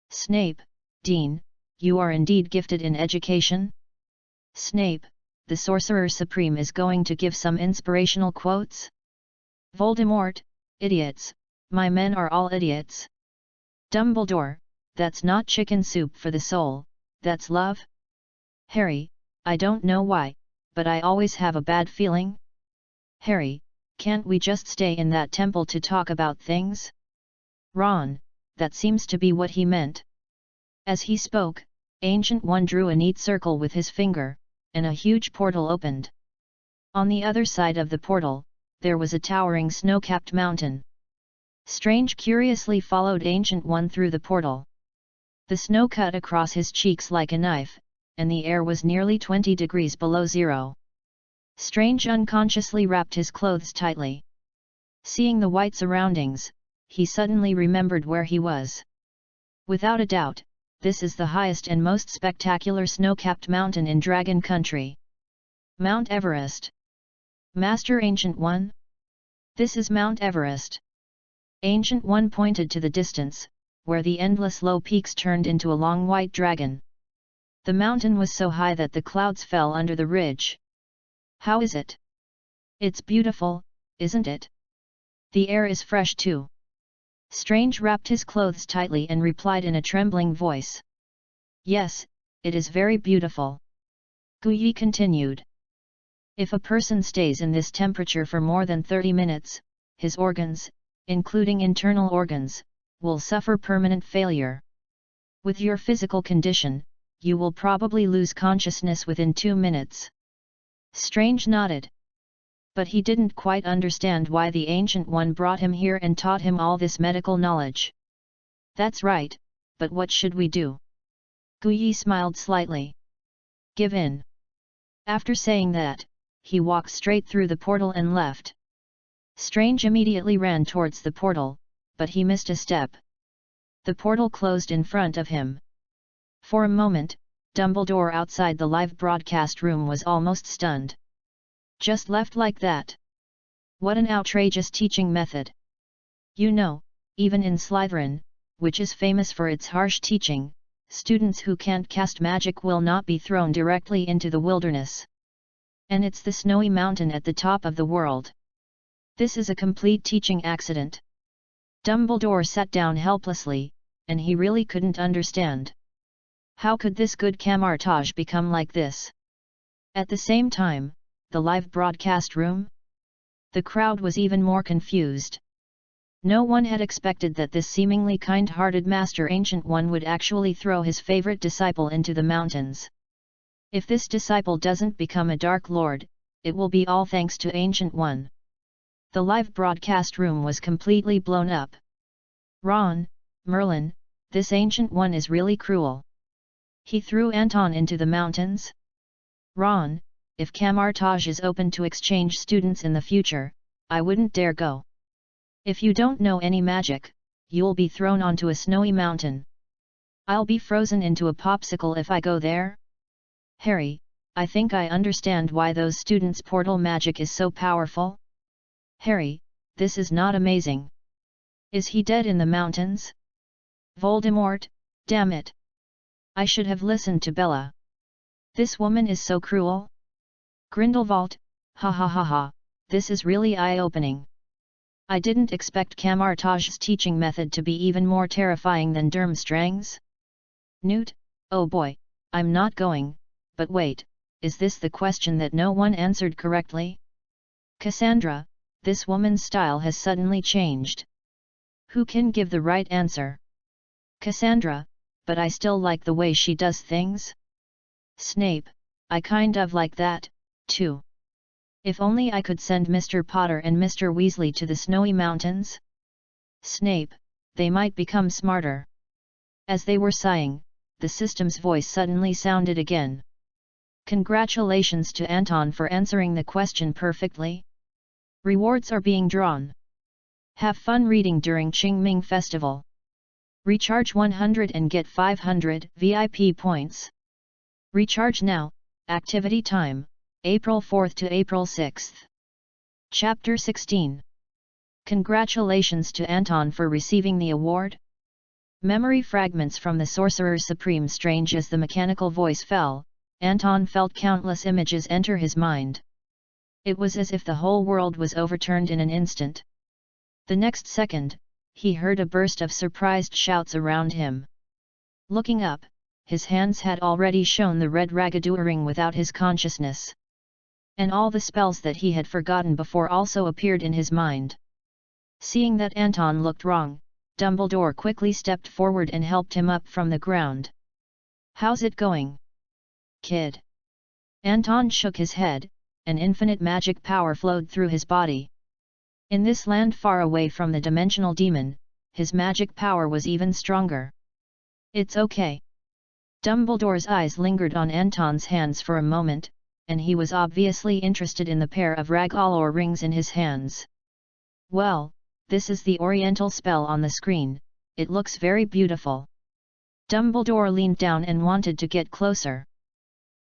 Snape, Dean, you are indeed gifted in education? Snape, the Sorcerer Supreme is going to give some inspirational quotes? Voldemort, idiots, my men are all idiots. Dumbledore, that's not chicken soup for the soul, that's love? Harry, I don't know why, but I always have a bad feeling. Harry, can't we just stay in that temple to talk about things? Ron, that seems to be what he meant. As he spoke, Ancient One drew a neat circle with his finger, and a huge portal opened. On the other side of the portal, there was a towering snow-capped mountain. Strange curiously followed Ancient One through the portal. The snow cut across his cheeks like a knife, and the air was nearly 20 degrees below zero. Strange unconsciously wrapped his clothes tightly. Seeing the white surroundings, he suddenly remembered where he was. Without a doubt, this is the highest and most spectacular snow-capped mountain in Dragon Country. Mount Everest. Master Ancient One? This is Mount Everest. Ancient One pointed to the distance, where the endless low peaks turned into a long white dragon. The mountain was so high that the clouds fell under the ridge. How is it? It's beautiful, isn't it? The air is fresh too. Strange wrapped his clothes tightly and replied in a trembling voice. Yes, it is very beautiful. Guyi continued. If a person stays in this temperature for more than 30 minutes, his organs, including internal organs, will suffer permanent failure. With your physical condition, you will probably lose consciousness within 2 minutes. Strange nodded. But he didn't quite understand why the Ancient One brought him here and taught him all this medical knowledge. That's right, but what should we do? Guyi smiled slightly. Give in. After saying that, he walked straight through the portal and left. Strange immediately ran towards the portal, but he missed a step. The portal closed in front of him. For a moment, Dumbledore outside the live broadcast room was almost stunned. Just left like that? What an outrageous teaching method! You know, even in Slytherin, which is famous for its harsh teaching, students who can't cast magic will not be thrown directly into the wilderness. And it's the snowy mountain at the top of the world. This is a complete teaching accident. Dumbledore sat down helplessly, and he really couldn't understand. How could this good Kamartage become like this? At the same time, the live broadcast room? The crowd was even more confused. No one had expected that this seemingly kind-hearted Master Ancient One would actually throw his favorite disciple into the mountains. If this disciple doesn't become a Dark Lord, it will be all thanks to Ancient One. The live broadcast room was completely blown up. Ron, Merlin, this Ancient One is really cruel. He threw Anton into the mountains? Ron, if Kamartage is open to exchange students in the future, I wouldn't dare go. If you don't know any magic, you'll be thrown onto a snowy mountain. I'll be frozen into a popsicle if I go there. Harry, I think I understand why those students' portal magic is so powerful. Harry, this is not amazing. Is he dead in the mountains? Voldemort, damn it. I should have listened to Bella. This woman is so cruel. Grindelwald, ha ha ha ha, this is really eye-opening. I didn't expect Kamartage's teaching method to be even more terrifying than Durmstrang's. Newt, oh boy, I'm not going, but wait, is this the question that no one answered correctly? Cassandra, this woman's style has suddenly changed. Who can give the right answer? Cassandra, but I still like the way she does things. Snape, I kind of like that, too. If only I could send Mr. Potter and Mr. Weasley to the snowy mountains. Snape, they might become smarter. As they were sighing, the system's voice suddenly sounded again. Congratulations to Anton for answering the question perfectly. Rewards are being drawn. Have fun reading during Qingming Festival. Recharge 100 and get 500 VIP points. Recharge now, activity time, April 4th to April 6th. Chapter 16. Congratulations to Anton for receiving the award. Memory fragments from the Sorcerer Supreme. Strange as the mechanical voice fell, Anton felt countless images enter his mind. It was as if the whole world was overturned in an instant. The next second, he heard a burst of surprised shouts around him. Looking up, his hands had already shown the red Ragadur ring without his consciousness. And all the spells that he had forgotten before also appeared in his mind. Seeing that Anton looked wrong, Dumbledore quickly stepped forward and helped him up from the ground. How's it going, kid? Anton shook his head, and infinite magic power flowed through his body. In this land far away from the dimensional demon, his magic power was even stronger. It's okay. Dumbledore's eyes lingered on Anton's hands for a moment, and he was obviously interested in the pair of Rag-Allor rings in his hands. Well, this is the Oriental spell on the screen, it looks very beautiful. Dumbledore leaned down and wanted to get closer.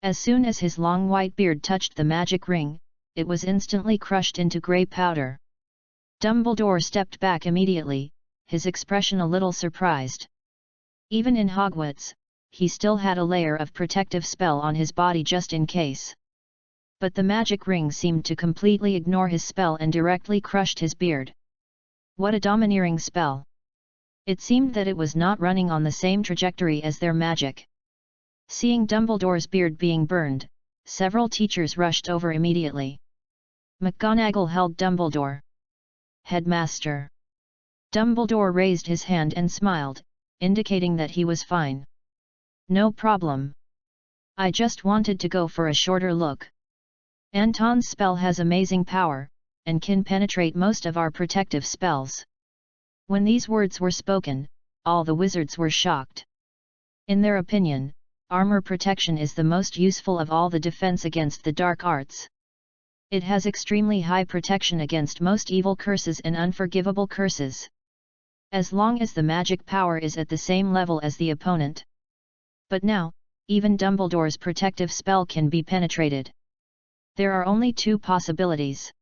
As soon as his long white beard touched the magic ring, it was instantly crushed into grey powder. Dumbledore stepped back immediately, his expression a little surprised. Even in Hogwarts, he still had a layer of protective spell on his body just in case. But the magic ring seemed to completely ignore his spell and directly crushed his beard. What a domineering spell! It seemed that it was not running on the same trajectory as their magic. Seeing Dumbledore's beard being burned, several teachers rushed over immediately. McGonagall held Dumbledore. Headmaster. Dumbledore raised his hand and smiled, indicating that he was fine. No problem. I just wanted to go for a shorter look. Anton's spell has amazing power, and can penetrate most of our protective spells. When these words were spoken, all the wizards were shocked. In their opinion, armor protection is the most useful of all the defense against the dark arts. It has extremely high protection against most evil curses and unforgivable curses. as long as the magic power is at the same level as the opponent. But now, even Dumbledore's protective spell can be penetrated. There are only two possibilities.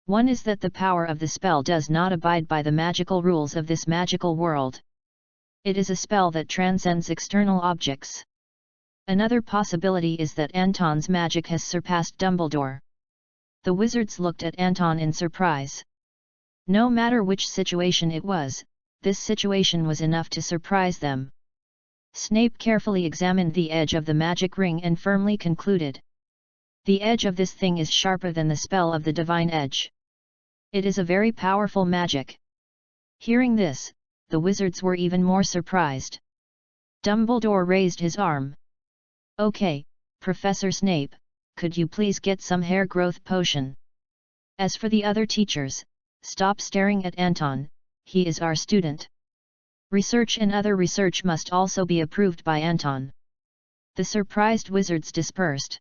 One is that the power of the spell does not abide by the magical rules of this magical world. It is a spell that transcends external objects. Another possibility is that Anton's magic has surpassed Dumbledore. The wizards looked at Anton in surprise. No matter which situation it was, this situation was enough to surprise them. Snape carefully examined the edge of the magic ring and firmly concluded. The edge of this thing is sharper than the spell of the divine edge. It is a very powerful magic. Hearing this, the wizards were even more surprised. Dumbledore raised his arm. Okay, Professor Snape, could you please get some hair growth potion? As for the other teachers, stop staring at Anton, he is our student. Research and other research must also be approved by Anton. The surprised wizards dispersed.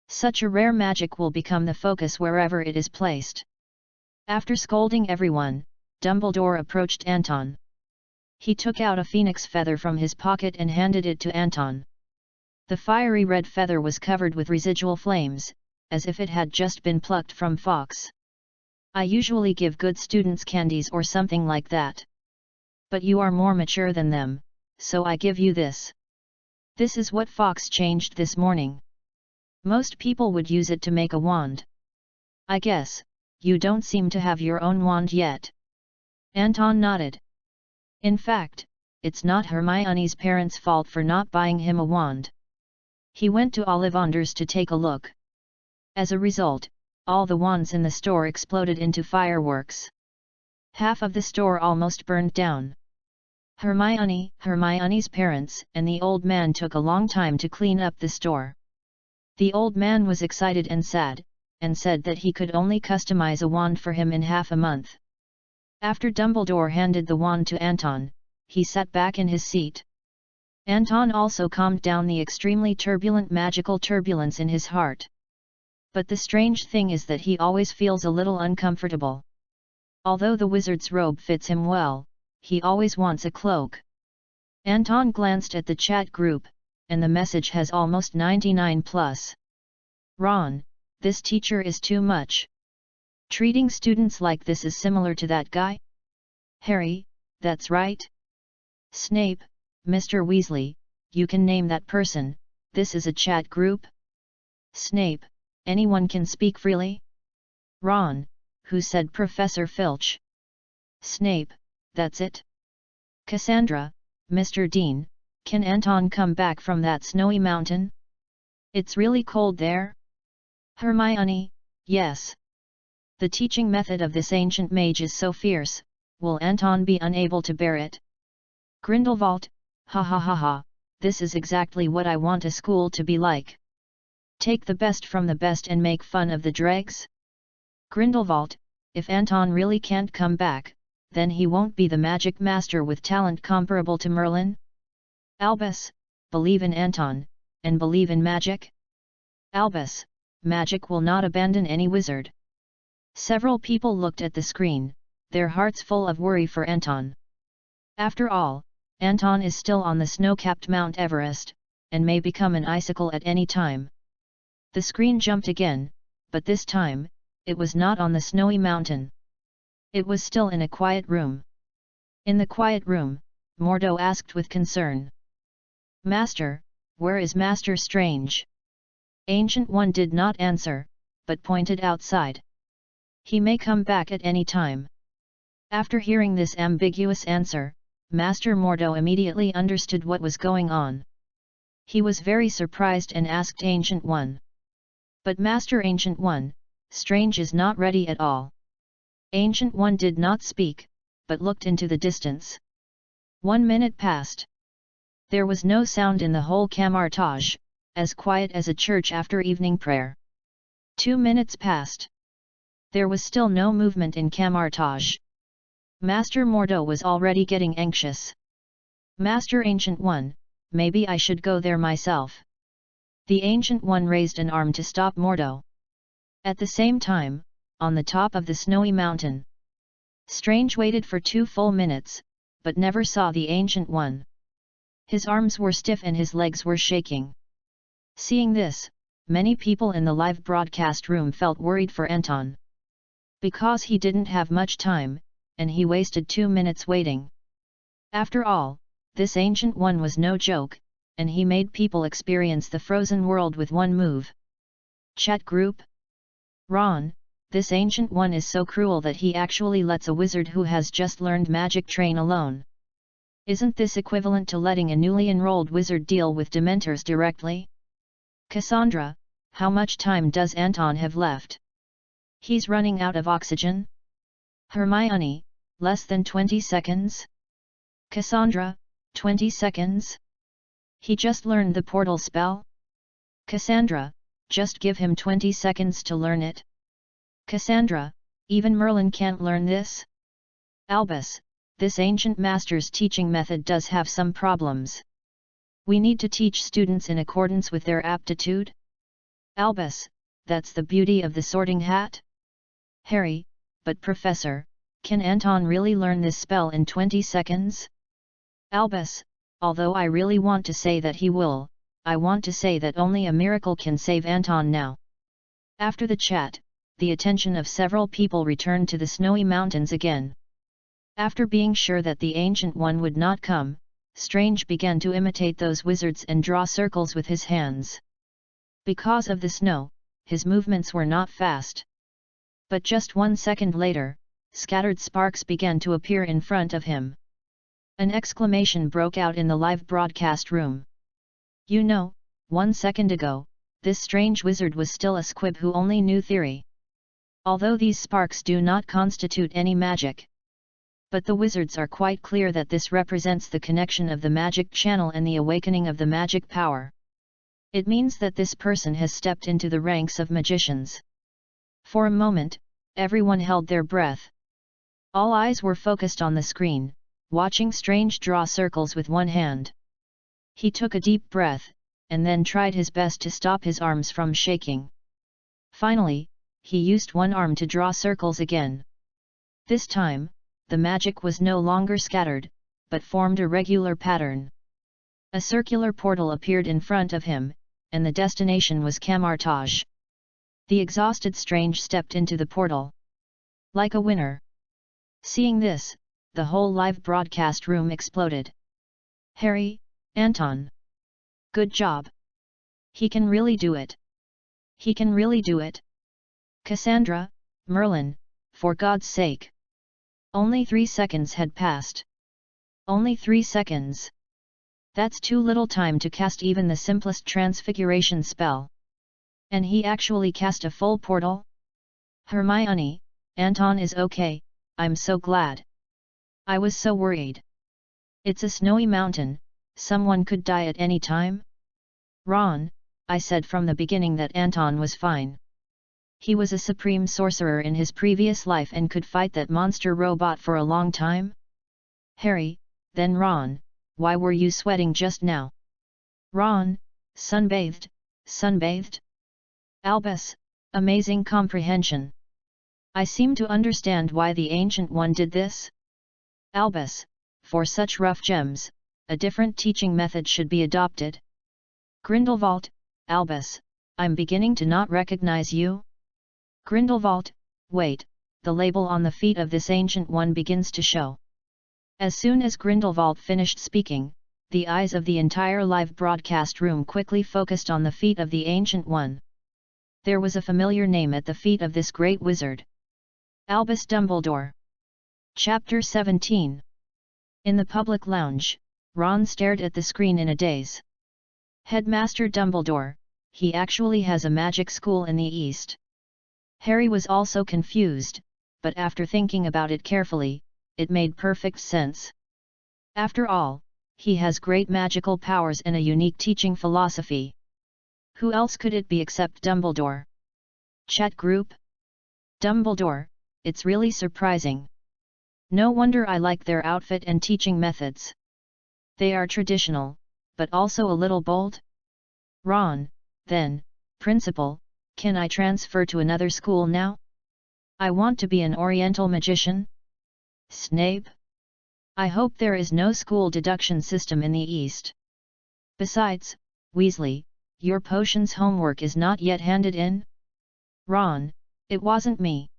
Such a rare magic will become the focus wherever it is placed. After scolding everyone, Dumbledore approached Anton. He took out a phoenix feather from his pocket and handed it to Anton. The fiery red feather was covered with residual flames, as if it had just been plucked from Fox. I usually give good students candies or something like that. But you are more mature than them, so I give you this. This is what Fox changed this morning. Most people would use it to make a wand. I guess, you don't seem to have your own wand yet. Anton nodded. In fact, it's not Hermione's parents' fault for not buying him a wand. He went to Ollivander's to take a look. As a result, all the wands in the store exploded into fireworks. Half of the store almost burned down. Hermione's parents, and the old man took a long time to clean up the store. The old man was excited and sad, and said that he could only customize a wand for him in half a month. After Dumbledore handed the wand to Anton, he sat back in his seat. Anton also calmed down the extremely turbulent magical turbulence in his heart. But the strange thing is that he always feels a little uncomfortable. Although the wizard's robe fits him well, he always wants a cloak. Anton glanced at the chat group, and the message has almost 99+. Ron, this teacher is too much. Treating students like this is similar to that guy? Harry, that's right. Snape, Mr. Weasley, you can name that person, this is a chat group? Snape, anyone can speak freely? Ron, who said Professor Filch? Snape, that's it. Cassandra, Mr. Dean, can Anton come back from that snowy mountain? It's really cold there? Hermione, yes. The teaching method of this ancient mage is so fierce, will Anton be unable to bear it? Grindelwald, ha ha ha ha, this is exactly what I want a school to be like. Take the best from the best and make fun of the dregs? Grindelwald, if Anton really can't come back, then he won't be the magic master with talent comparable to Merlin? Albus, believe in Anton, and believe in magic? Albus, magic will not abandon any wizard. Several people looked at the screen, their hearts full of worry for Anton. After all, Anton is still on the snow-capped Mount Everest, and may become an icicle at any time. The screen jumped again, but this time, it was not on the snowy mountain. It was still in a quiet room. In the quiet room, Mordo asked with concern. Master, where is Master Strange? Ancient One did not answer, but pointed outside. He may come back at any time. After hearing this ambiguous answer, Master Mordo immediately understood what was going on. He was very surprised and asked Ancient One. But Master Ancient One, Strange is not ready at all. Ancient One did not speak, but looked into the distance. 1 minute passed. There was no sound in the whole Kamartage, as quiet as a church after evening prayer. 2 minutes passed. There was still no movement in Kamartage. Master Mordo was already getting anxious. Master Ancient One, maybe I should go there myself. The Ancient One raised an arm to stop Mordo. At the same time, on the top of the snowy mountain, Strange waited for 2 full minutes, but never saw the Ancient One. His arms were stiff and his legs were shaking. Seeing this, many people in the live broadcast room felt worried for Anton. Because he didn't have much time, and he wasted 2 minutes waiting. After all, this Ancient One was no joke, and he made people experience the frozen world with one move. Chat group? Ron, this Ancient One is so cruel that he actually lets a wizard who has just learned magic train alone. Isn't this equivalent to letting a newly enrolled wizard deal with Dementors directly? Cassandra, how much time does Anton have left? He's running out of oxygen? Hermione, less than 20 seconds? Cassandra, 20 seconds? He just learned the portal spell? Cassandra, just give him 20 seconds to learn it. Cassandra, even Merlin can't learn this? Albus, this ancient master's teaching method does have some problems. We need to teach students in accordance with their aptitude? Albus, that's the beauty of the Sorting Hat? Harry, but Professor, can Anton really learn this spell in 20 seconds? Albus, although I really want to say that he will, I want to say that only a miracle can save Anton now. After the chat, the attention of several people returned to the snowy mountains again. After being sure that the Ancient One would not come, Strange began to imitate those wizards and draw circles with his hands. Because of the snow, his movements were not fast. But just 1 second later, scattered sparks began to appear in front of him. An exclamation broke out in the live broadcast room. You know, 1 second ago, this strange wizard was still a squib who only knew theory. Although these sparks do not constitute any magic. But the wizards are quite clear that this represents the connection of the magic channel and the awakening of the magic power. It means that this person has stepped into the ranks of magicians. For a moment, everyone held their breath. All eyes were focused on the screen, watching Strange draw circles with one hand. He took a deep breath, and then tried his best to stop his arms from shaking. Finally, he used one arm to draw circles again. This time, the magic was no longer scattered, but formed a regular pattern. A circular portal appeared in front of him, and the destination was Kamartage. The exhausted Strange stepped into the portal. Like a winner. Seeing this, the whole live broadcast room exploded. Harry, Anton. Good job. He can really do it. He can really do it. Cassandra, Merlin, for God's sake. Only 3 seconds had passed. Only 3 seconds. That's too little time to cast even the simplest transfiguration spell. And he actually cast a full portal? Hermione, Anton is okay, I'm so glad. I was so worried. It's a snowy mountain, someone could die at any time? Ron, I said from the beginning that Anton was fine. He was a supreme sorcerer in his previous life and could fight that monster robot for a long time? Harry, then Ron, why were you sweating just now? Ron, sunbathed, sunbathed? Albus, amazing comprehension. I seem to understand why the Ancient One did this. Albus, for such rough gems, a different teaching method should be adopted. Grindelwald, Albus, I'm beginning to not recognize you. Grindelwald, wait, the label on the feet of this Ancient One begins to show. As soon as Grindelwald finished speaking, the eyes of the entire live broadcast room quickly focused on the feet of the Ancient One. There was a familiar name at the feet of this great wizard. Albus Dumbledore. Chapter 17. In the public lounge, Ron stared at the screen in a daze. Headmaster Dumbledore, he actually has a magic school in the East. Harry was also confused, but after thinking about it carefully, it made perfect sense. After all, he has great magical powers and a unique teaching philosophy. Who else could it be except Dumbledore? Chat group? Dumbledore, it's really surprising. No wonder I like their outfit and teaching methods. They are traditional, but also a little bold. Ron, then, Principal, can I transfer to another school now? I want to be an Oriental magician. Snape? I hope there is no school deduction system in the East. Besides, Weasley, your potions homework is not yet handed in? Ron, it wasn't me.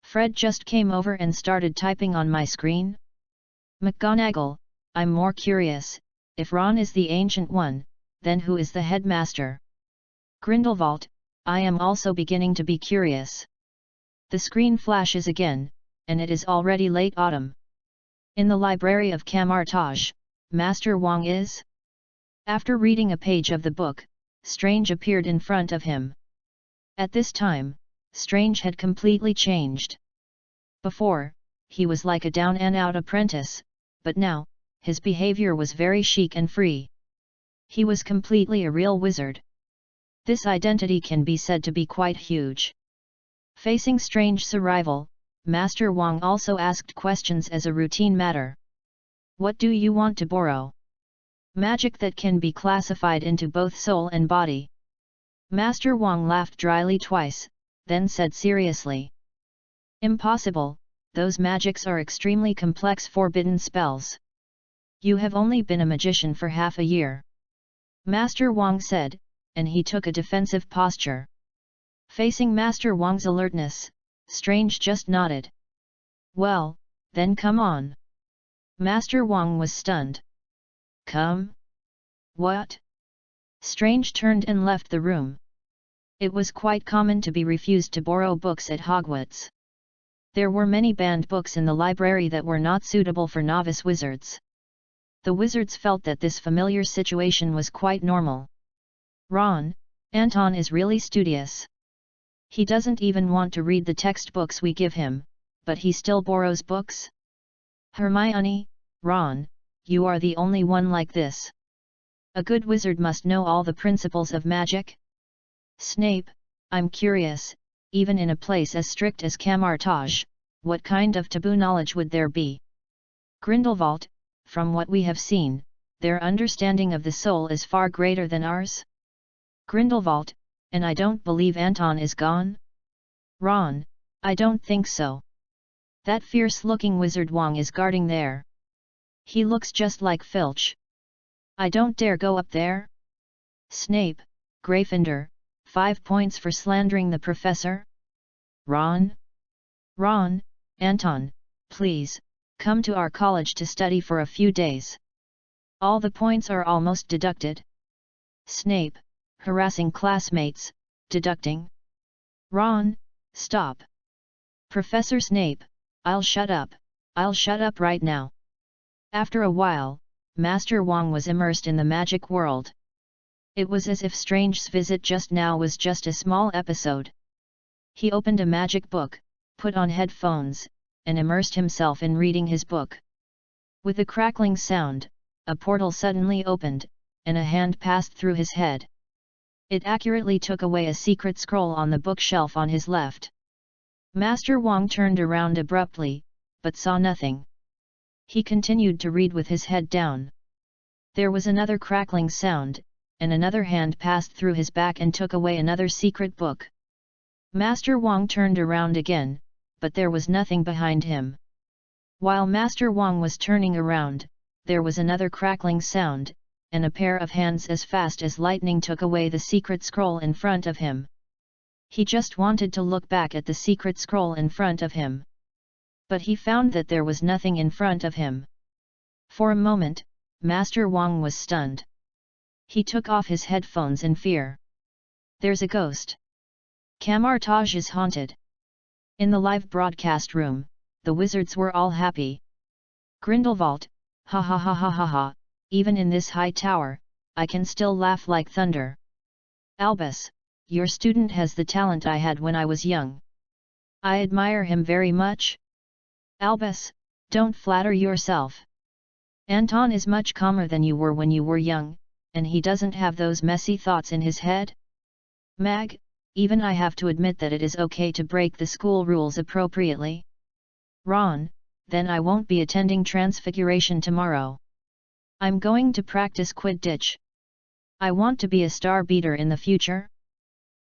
Fred just came over and started typing on my screen. McGonagall, I'm more curious, if Ron is the Ancient One, then who is the headmaster? Grindelwald, I am also beginning to be curious. The screen flashes again, and it is already late autumn. In the library of Kamartage, Master Wong is. After reading a page of the book, Strange appeared in front of him. At this time, Strange had completely changed. Before, he was like a down-and-out apprentice, but now, his behavior was very chic and free. He was completely a real wizard. This identity can be said to be quite huge. Facing Strange's arrival, Master Wong also asked questions as a routine matter. What do you want to borrow? Magic that can be classified into both soul and body. Master Wong laughed dryly twice, then said seriously. Impossible, those magics are extremely complex forbidden spells. You have only been a magician for half a year. Master Wong said, and he took a defensive posture. Facing Master Wong's alertness, Strange just nodded. Well, then come on. Master Wong was stunned. Come? What? Strange turned and left the room. It was quite common to be refused to borrow books at Hogwarts. There were many banned books in the library that were not suitable for novice wizards. The wizards felt that this familiar situation was quite normal. Ron, Anton is really studious. He doesn't even want to read the textbooks we give him, but he still borrows books? Hermione, Ron, you are the only one like this. A good wizard must know all the principles of magic? Snape, I'm curious, even in a place as strict as Kamartage, what kind of taboo knowledge would there be? Grindelwald, from what we have seen, their understanding of the soul is far greater than ours. Grindelwald, and I don't believe Anton is gone? Ron, I don't think so. That fierce-looking wizard Wong is guarding there. He looks just like Filch. I don't dare go up there. Snape, Gryffindor, 5 points for slandering the professor. Ron? Ron, Anton, please, come to our college to study for a few days. All the points are almost deducted. Snape, harassing classmates, deducting. Ron, stop. Professor Snape, I'll shut up right now. After a while, Master Wong was immersed in the magic world. It was as if Strange's visit just now was just a small episode. He opened a magic book, put on headphones, and immersed himself in reading his book. With a crackling sound, a portal suddenly opened, and a hand passed through his head. It accurately took away a secret scroll on the bookshelf on his left. Master Wong turned around abruptly, but saw nothing. He continued to read with his head down. There was another crackling sound, and another hand passed through his back and took away another secret book. Master Wong turned around again, but there was nothing behind him. While Master Wong was turning around, there was another crackling sound, and a pair of hands as fast as lightning took away the secret scroll in front of him. He just wanted to look back at the secret scroll in front of him. But he found that there was nothing in front of him. For a moment, Master Wong was stunned. He took off his headphones in fear. There's a ghost. Kamartage is haunted. In the live broadcast room, the wizards were all happy. Grindelwald, ha ha ha ha ha ha, even in this high tower, I can still laugh like thunder. Albus, your student has the talent I had when I was young. I admire him very much. Albus, don't flatter yourself. Anton is much calmer than you were when you were young, and he doesn't have those messy thoughts in his head. Mag, even I have to admit that it is okay to break the school rules appropriately. Ron, then I won't be attending Transfiguration tomorrow. I'm going to practice Quidditch. I want to be a star beater in the future.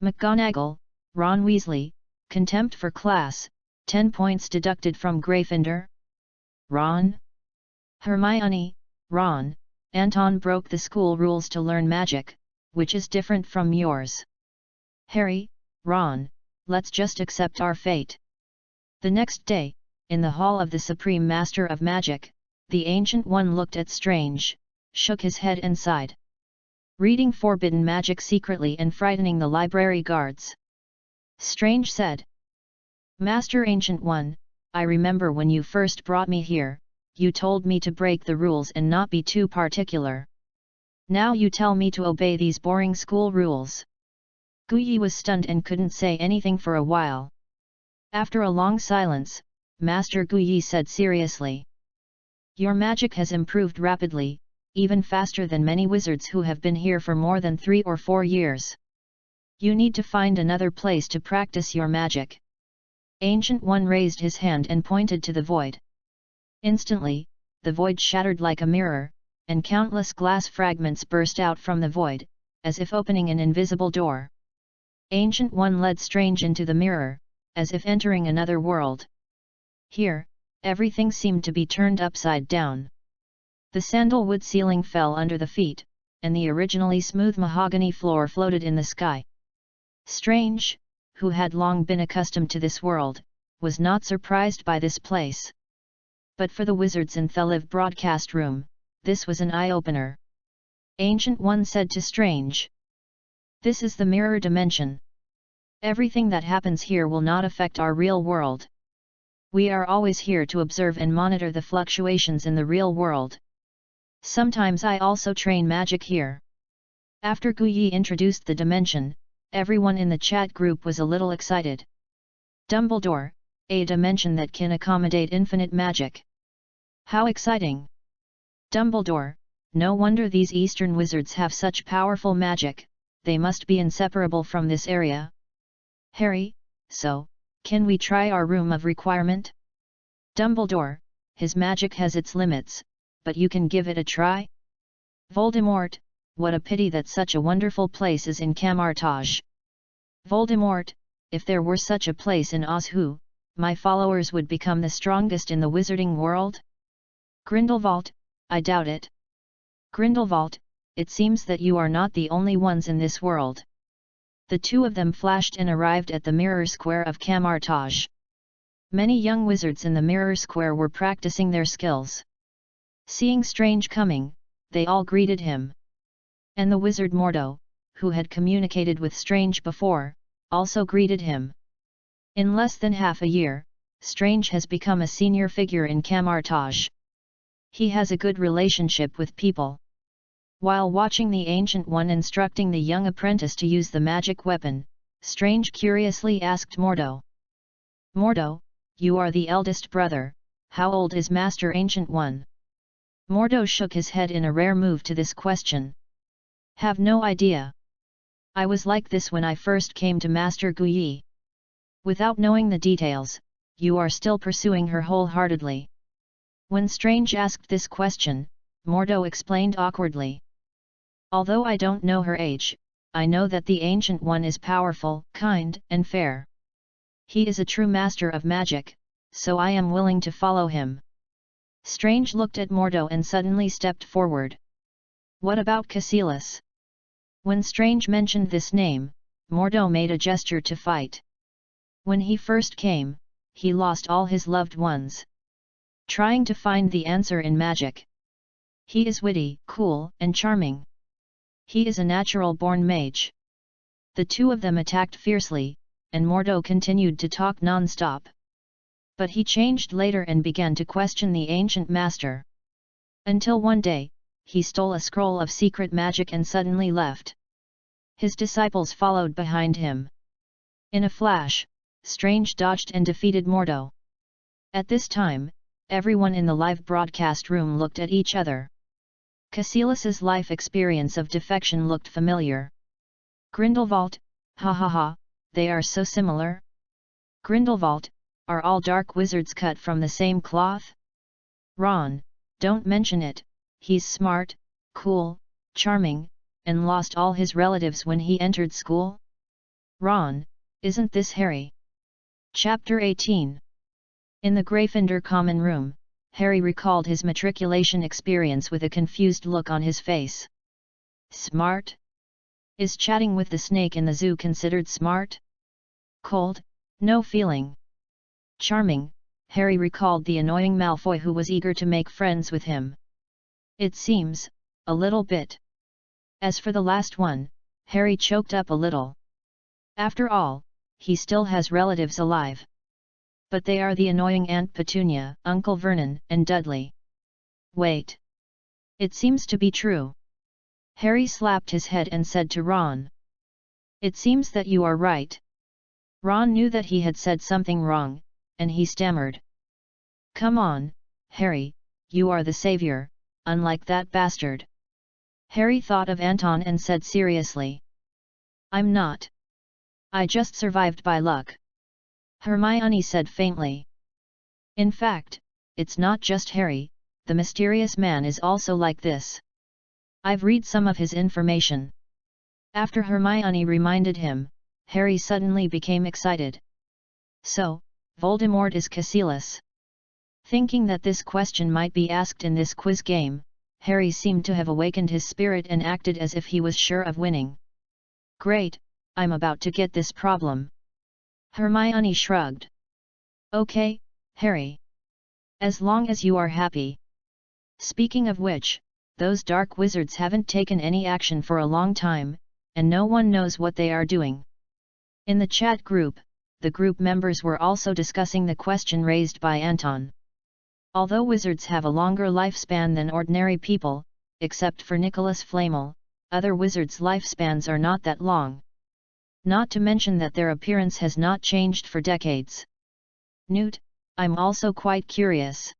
McGonagall, Ron Weasley, contempt for class, 10 points deducted from Gryffindor. Ron? Hermione, Ron, Anton broke the school rules to learn magic, which is different from yours. Harry, Ron, let's just accept our fate. The next day, in the hall of the Supreme Master of Magic, the Ancient One looked at Strange, shook his head and sighed. Reading forbidden magic secretly and frightening the library guards. Strange said. Master Ancient One, I remember when you first brought me here, you told me to break the rules and not be too particular. Now you tell me to obey these boring school rules. Guyi was stunned and couldn't say anything for a while. After a long silence, Master Guyi said seriously. Your magic has improved rapidly, even faster than many wizards who have been here for more than 3 or 4 years. You need to find another place to practice your magic. Ancient One raised his hand and pointed to the void. Instantly, the void shattered like a mirror, and countless glass fragments burst out from the void, as if opening an invisible door. Ancient One led Strange into the mirror, as if entering another world. Here, everything seemed to be turned upside down. The sandalwood ceiling fell under the feet, and the originally smooth mahogany floor floated in the sky. Strange, who had long been accustomed to this world, was not surprised by this place. But for the wizards in Theliv broadcast room, this was an eye-opener. Ancient One said to Strange. This is the mirror dimension. Everything that happens here will not affect our real world. We are always here to observe and monitor the fluctuations in the real world. Sometimes I also train magic here. After Guyi introduced the dimension, everyone in the chat group was a little excited. Dumbledore, a dimension that can accommodate infinite magic. How exciting! Dumbledore, no wonder these Eastern wizards have such powerful magic, they must be inseparable from this area. Harry, so, can we try our room of requirement? Dumbledore, his magic has its limits, but you can give it a try? Voldemort, what a pity that such a wonderful place is in Kamartage. Voldemort, if there were such a place in Ozhu, my followers would become the strongest in the wizarding world? Grindelwald, I doubt it. Grindelwald, it seems that you are not the only ones in this world. The two of them flashed and arrived at the Mirror Square of Kamartage. Many young wizards in the Mirror Square were practicing their skills. Seeing Strange coming, they all greeted him. And the wizard Mordo, who had communicated with Strange before, also greeted him. In less than half a year, Strange has become a senior figure in Kamartage. He has a good relationship with people. While watching the Ancient One instructing the young apprentice to use the magic weapon, Strange curiously asked Mordo. Mordo, you are the eldest brother, how old is Master Ancient One? Mordo shook his head in a rare move to this question. Have no idea. I was like this when I first came to Master Guyi. Without knowing the details, you are still pursuing her wholeheartedly. When Strange asked this question, Mordo explained awkwardly. Although I don't know her age, I know that the Ancient One is powerful, kind, and fair. He is a true master of magic, so I am willing to follow him. Strange looked at Mordo and suddenly stepped forward. What about Cassilis? When Strange mentioned this name, Mordo made a gesture to fight. When he first came, he lost all his loved ones. Trying to find the answer in magic. He is witty, cool, and charming. He is a natural-born mage. The two of them attacked fiercely, and Mordo continued to talk non-stop. But he changed later and began to question the ancient master. Until one day, he stole a scroll of secret magic and suddenly left. His disciples followed behind him. In a flash, Strange dodged and defeated Mordo. At this time, everyone in the live broadcast room looked at each other. Cassilis's life experience of defection looked familiar. Grindelwald, ha ha ha, they are so similar. Grindelwald, are all dark wizards cut from the same cloth? Ron, don't mention it, he's smart, cool, charming, and lost all his relatives when he entered school? Ron, isn't this Harry? Chapter 18. In the Gryffindor common room, Harry recalled his matriculation experience with a confused look on his face. Smart? Is chatting with the snake in the zoo considered smart? Cold? No feeling. Charming? Harry recalled the annoying Malfoy who was eager to make friends with him. It seems, a little bit. As for the last one, Harry choked up a little. After all, he still has relatives alive. But they are the annoying Aunt Petunia, Uncle Vernon, and Dudley. Wait. It seems to be true. Harry slapped his head and said to Ron. It seems that you are right. Ron knew that he had said something wrong, and he stammered. Come on, Harry, you are the savior, unlike that bastard. Harry thought of Anton and said seriously. I'm not. I just survived by luck. Hermione said faintly. In fact, it's not just Harry, the mysterious man is also like this. I've read some of his information. After Hermione reminded him, Harry suddenly became excited. So, Voldemort is Caecilius. Thinking that this question might be asked in this quiz game, Harry seemed to have awakened his spirit and acted as if he was sure of winning. Great, I'm about to get this problem. Hermione shrugged. Okay, Harry. As long as you are happy. Speaking of which, those dark wizards haven't taken any action for a long time, and no one knows what they are doing. In the chat group, the group members were also discussing the question raised by Anton. Although wizards have a longer lifespan than ordinary people, except for Nicholas Flamel, other wizards' lifespans are not that long. Not to mention that their appearance has not changed for decades. Newt, I'm also quite curious.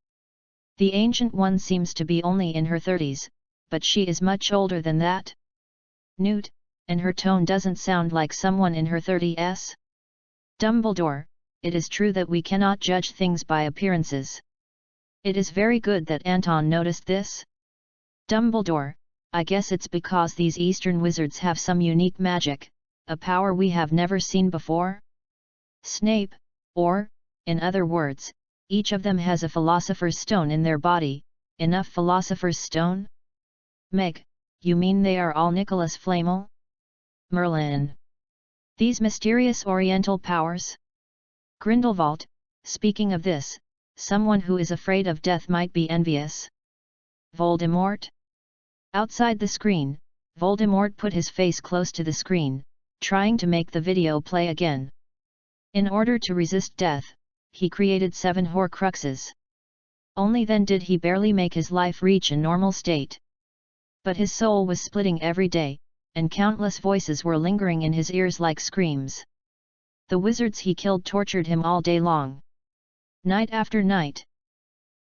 The Ancient One seems to be only in her 30s, but she is much older than that. Newt, and her tone doesn't sound like someone in her 30s. Dumbledore, it is true that we cannot judge things by appearances. It is very good that Anton noticed this. Dumbledore, I guess it's because these Eastern wizards have some unique magic, a power we have never seen before? Snape, or, in other words, each of them has a Philosopher's Stone in their body, enough Philosopher's Stone? Meg, you mean they are all Nicholas Flamel? Merlin. These mysterious Oriental powers? Grindelwald, speaking of this, someone who is afraid of death might be envious. Voldemort? Outside the screen, Voldemort put his face close to the screen, trying to make the video play again. In order to resist death, he created 7 Horcruxes. Only then did he barely make his life reach a normal state. But his soul was splitting every day, and countless voices were lingering in his ears like screams. The wizards he killed tortured him all day long. Night after night.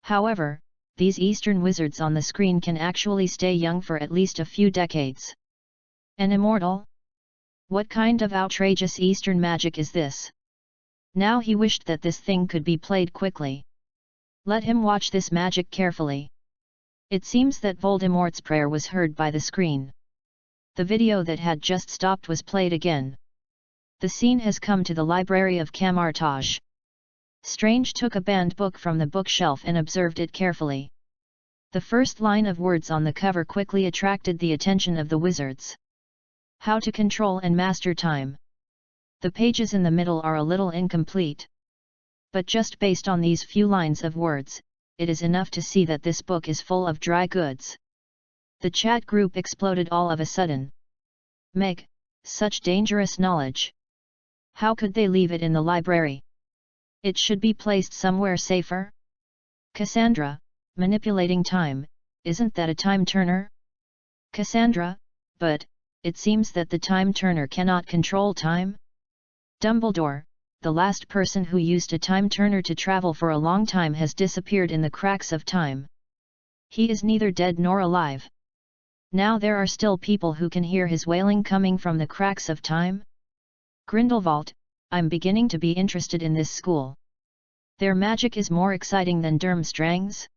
However, these Eastern wizards on the screen can actually stay young for at least a few decades. An immortal? What kind of outrageous Eastern magic is this? Now he wished that this thing could be played quickly. Let him watch this magic carefully. It seems that Voldemort's prayer was heard by the screen. The video that had just stopped was played again. The scene has come to the library of Kamartage. Strange took a banned book from the bookshelf and observed it carefully. The first line of words on the cover quickly attracted the attention of the wizards. How to control and master time. The pages in the middle are a little incomplete. But just based on these few lines of words, it is enough to see that this book is full of dry goods. The chat group exploded all of a sudden. Meg, such dangerous knowledge. How could they leave it in the library? It should be placed somewhere safer. Cassandra, manipulating time, isn't that a time turner? Cassandra, but, it seems that the time turner cannot control time? Dumbledore, the last person who used a time turner to travel for a long time has disappeared in the cracks of time. He is neither dead nor alive. Now there are still people who can hear his wailing coming from the cracks of time? Grindelwald, I'm beginning to be interested in this school. Their magic is more exciting than Durmstrang's.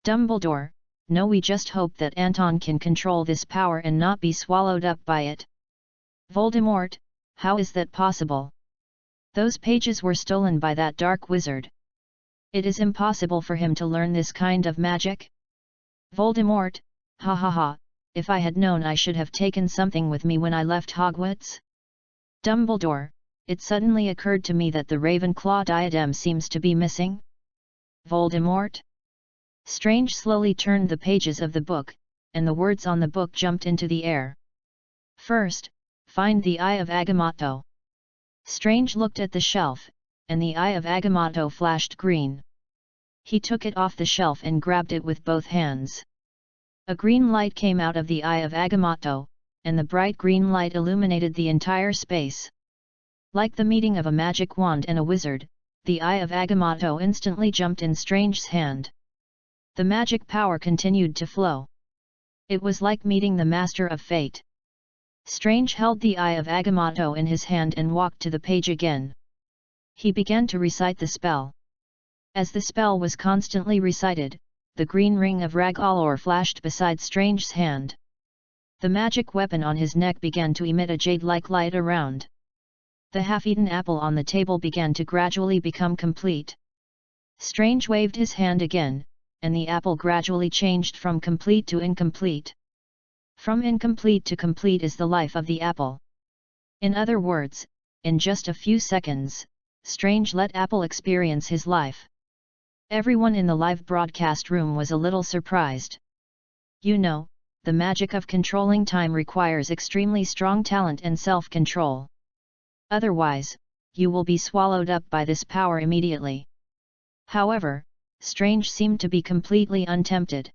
Dumbledore, no, we just hope that Anton can control this power and not be swallowed up by it. Voldemort, how is that possible? Those pages were stolen by that dark wizard. It is impossible for him to learn this kind of magic? Voldemort, ha ha ha, if I had known I should have taken something with me when I left Hogwarts. Dumbledore, it suddenly occurred to me that the Ravenclaw diadem seems to be missing. Voldemort? Strange slowly turned the pages of the book, and the words on the book jumped into the air. First, find the Eye of Agamotto. Strange looked at the shelf, and the Eye of Agamotto flashed green. He took it off the shelf and grabbed it with both hands. A green light came out of the Eye of Agamotto, and the bright green light illuminated the entire space. Like the meeting of a magic wand and a wizard, the Eye of Agamotto instantly jumped in Strange's hand. The magic power continued to flow. It was like meeting the Master of Fate. Strange held the Eye of Agamotto in his hand and walked to the page again. He began to recite the spell. As the spell was constantly recited, the green ring of Ragalor flashed beside Strange's hand. The magic weapon on his neck began to emit a jade-like light around. The half-eaten apple on the table began to gradually become complete. Strange waved his hand again, and the apple gradually changed from complete to incomplete. From incomplete to complete is the life of the apple. In other words, in just a few seconds, Strange let Apple experience his life. Everyone in the live broadcast room was a little surprised. You know, the magic of controlling time requires extremely strong talent and self-control. Otherwise, you will be swallowed up by this power immediately. However, Strange seemed to be completely untempted.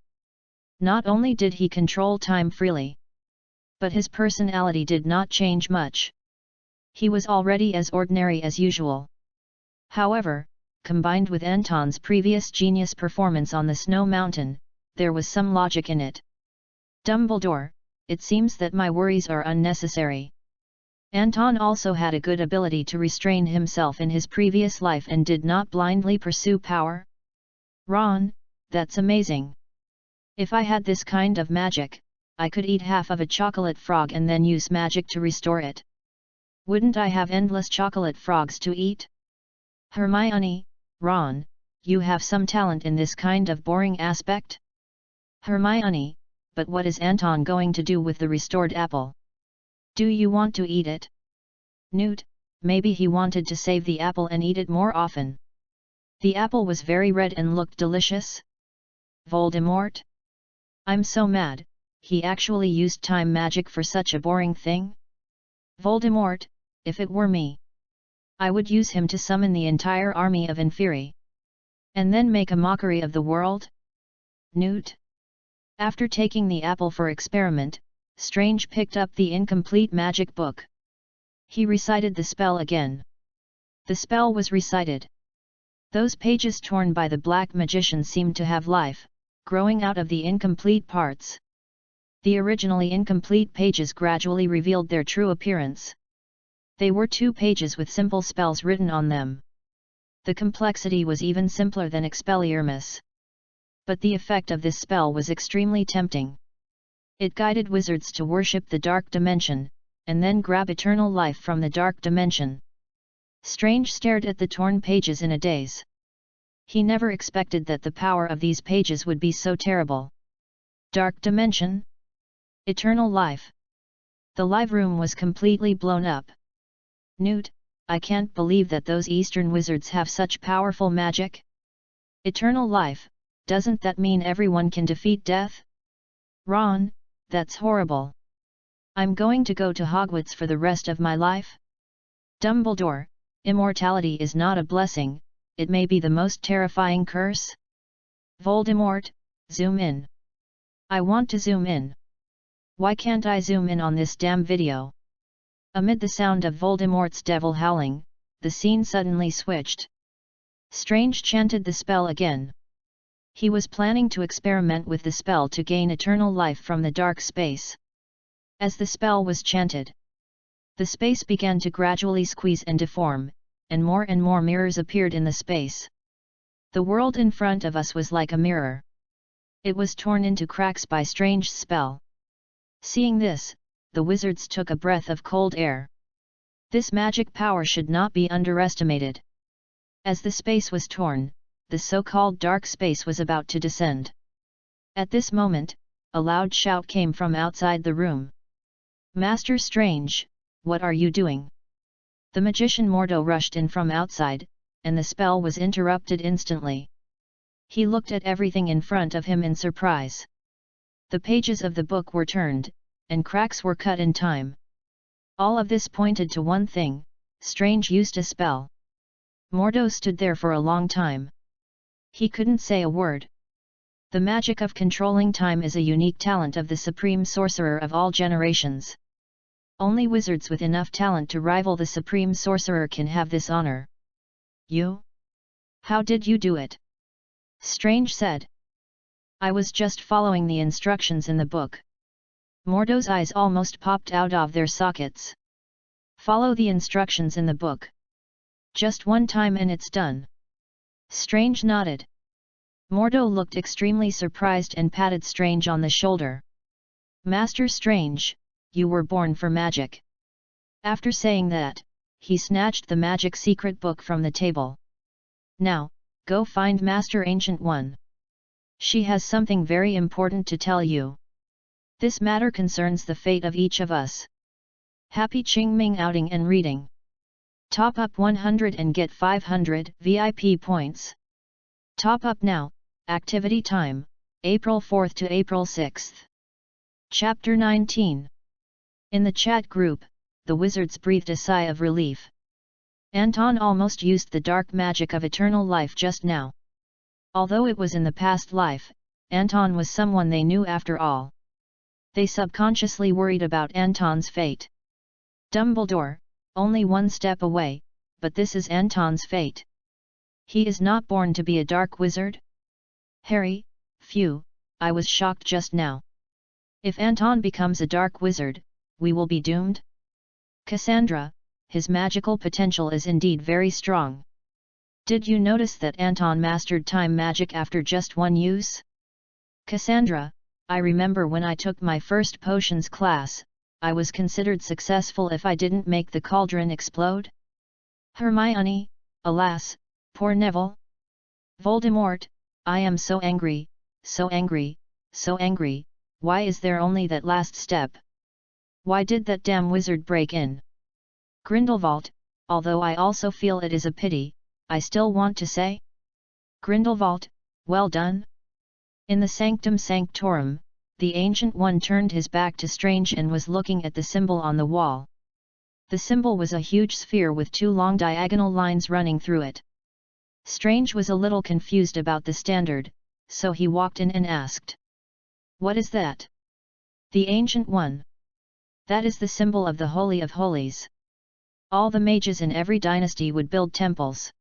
Not only did he control time freely, but his personality did not change much. He was already as ordinary as usual. However, combined with Anton's previous genius performance on the Snow Mountain, there was some logic in it. Dumbledore, it seems that my worries are unnecessary. Anton also had a good ability to restrain himself in his previous life and did not blindly pursue power. Ron, that's amazing. If I had this kind of magic, I could eat half of a chocolate frog and then use magic to restore it. Wouldn't I have endless chocolate frogs to eat? Hermione, Ron, you have some talent in this kind of boring aspect? Hermione, but what is Anton going to do with the restored apple? Do you want to eat it? Newt, maybe he wanted to save the apple and eat it more often. The apple was very red and looked delicious. Voldemort? I'm so mad, he actually used time magic for such a boring thing? Voldemort, if it were me, I would use him to summon the entire army of Inferi. And then make a mockery of the world? Newt? After taking the apple for experiment, Strange picked up the incomplete magic book. He recited the spell again. The spell was recited. Those pages torn by the black magician seemed to have life, growing out of the incomplete parts. The originally incomplete pages gradually revealed their true appearance. They were 2 pages with simple spells written on them. The complexity was even simpler than Expelliarmus. But the effect of this spell was extremely tempting. It guided wizards to worship the dark dimension, and then grab eternal life from the dark dimension. Strange stared at the torn pages in a daze. He never expected that the power of these pages would be so terrible. Dark dimension? Eternal life. The live room was completely blown up. Newt, I can't believe that those Eastern wizards have such powerful magic. Eternal life, doesn't that mean everyone can defeat death? Ron, that's horrible. I'm going to go to Hogwarts for the rest of my life? Dumbledore, immortality is not a blessing, it may be the most terrifying curse. Voldemort, zoom in. I want to zoom in. Why can't I zoom in on this damn video? Amid the sound of Voldemort's devil howling, the scene suddenly switched. Strange chanted the spell again. He was planning to experiment with the spell to gain eternal life from the dark space. As the spell was chanted, the space began to gradually squeeze and deform, and more mirrors appeared in the space. The world in front of us was like a mirror. It was torn into cracks by Strange's spell. Seeing this, the wizards took a breath of cold air. This magic power should not be underestimated. As the space was torn, the so-called dark space was about to descend. At this moment, a loud shout came from outside the room. "Master Strange, what are you doing?" The magician Mordo rushed in from outside, and the spell was interrupted instantly. He looked at everything in front of him in surprise. The pages of the book were turned, and cracks were cut in time. All of this pointed to one thing: Strange used a spell. Mordo stood there for a long time. He couldn't say a word. The magic of controlling time is a unique talent of the supreme sorcerer of all generations. Only wizards with enough talent to rival the supreme sorcerer can have this honor. "You? How did you do it?" Strange said. "I was just following the instructions in the book." Mordo's eyes almost popped out of their sockets. "Follow the instructions in the book. Just one time and it's done." Strange nodded. Mordo looked extremely surprised and patted Strange on the shoulder. "Master Strange, you were born for magic." After saying that, he snatched the magic secret book from the table. "Now, go find Master Ancient One. She has something very important to tell you. This matter concerns the fate of each of us." Happy Qingming outing and reading. Top up 100 and get 500 VIP points. Top up now. Activity time, April 4th to April 6th. Chapter 19. In the chat group, the wizards breathed a sigh of relief. Anton almost used the dark magic of eternal life just now. Although it was in the past life, Anton was someone they knew after all. They subconsciously worried about Anton's fate. Dumbledore, only one step away, but this is Anton's fate. He is not born to be a dark wizard? Harry, phew, I was shocked just now. If Anton becomes a dark wizard, we will be doomed? Cassandra, his magical potential is indeed very strong. Did you notice that Anton mastered time magic after just one use? Cassandra, I remember when I took my first potions class, I was considered successful if I didn't make the cauldron explode. Hermione, alas, poor Neville. Voldemort, I am so angry, so angry, so angry, why is there only that last step? Why did that damn wizard break in? Grindelwald, although I also feel it is a pity, I still want to say? Grindelwald, well done. In the Sanctum Sanctorum, the Ancient One turned his back to Strange and was looking at the symbol on the wall. The symbol was a huge sphere with two long diagonal lines running through it. Strange was a little confused about the standard, so he walked in and asked. What is that? The Ancient One. That is the symbol of the Holy of Holies. All the mages in every dynasty would build temples.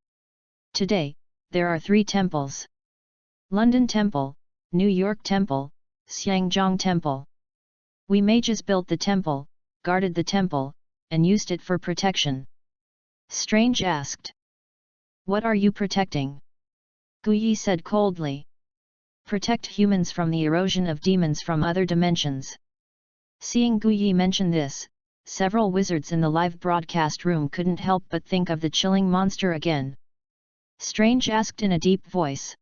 Today, there are 3 temples. London Temple, New York Temple, Xiangjiang Temple. We mages built the temple, guarded the temple, and used it for protection. Strange asked. What are you protecting? Guyi said coldly. Protect humans from the erosion of demons from other dimensions. Seeing Guyi mention this, several wizards in the live broadcast room couldn't help but think of the chilling monster again. Strange asked in a deep voice.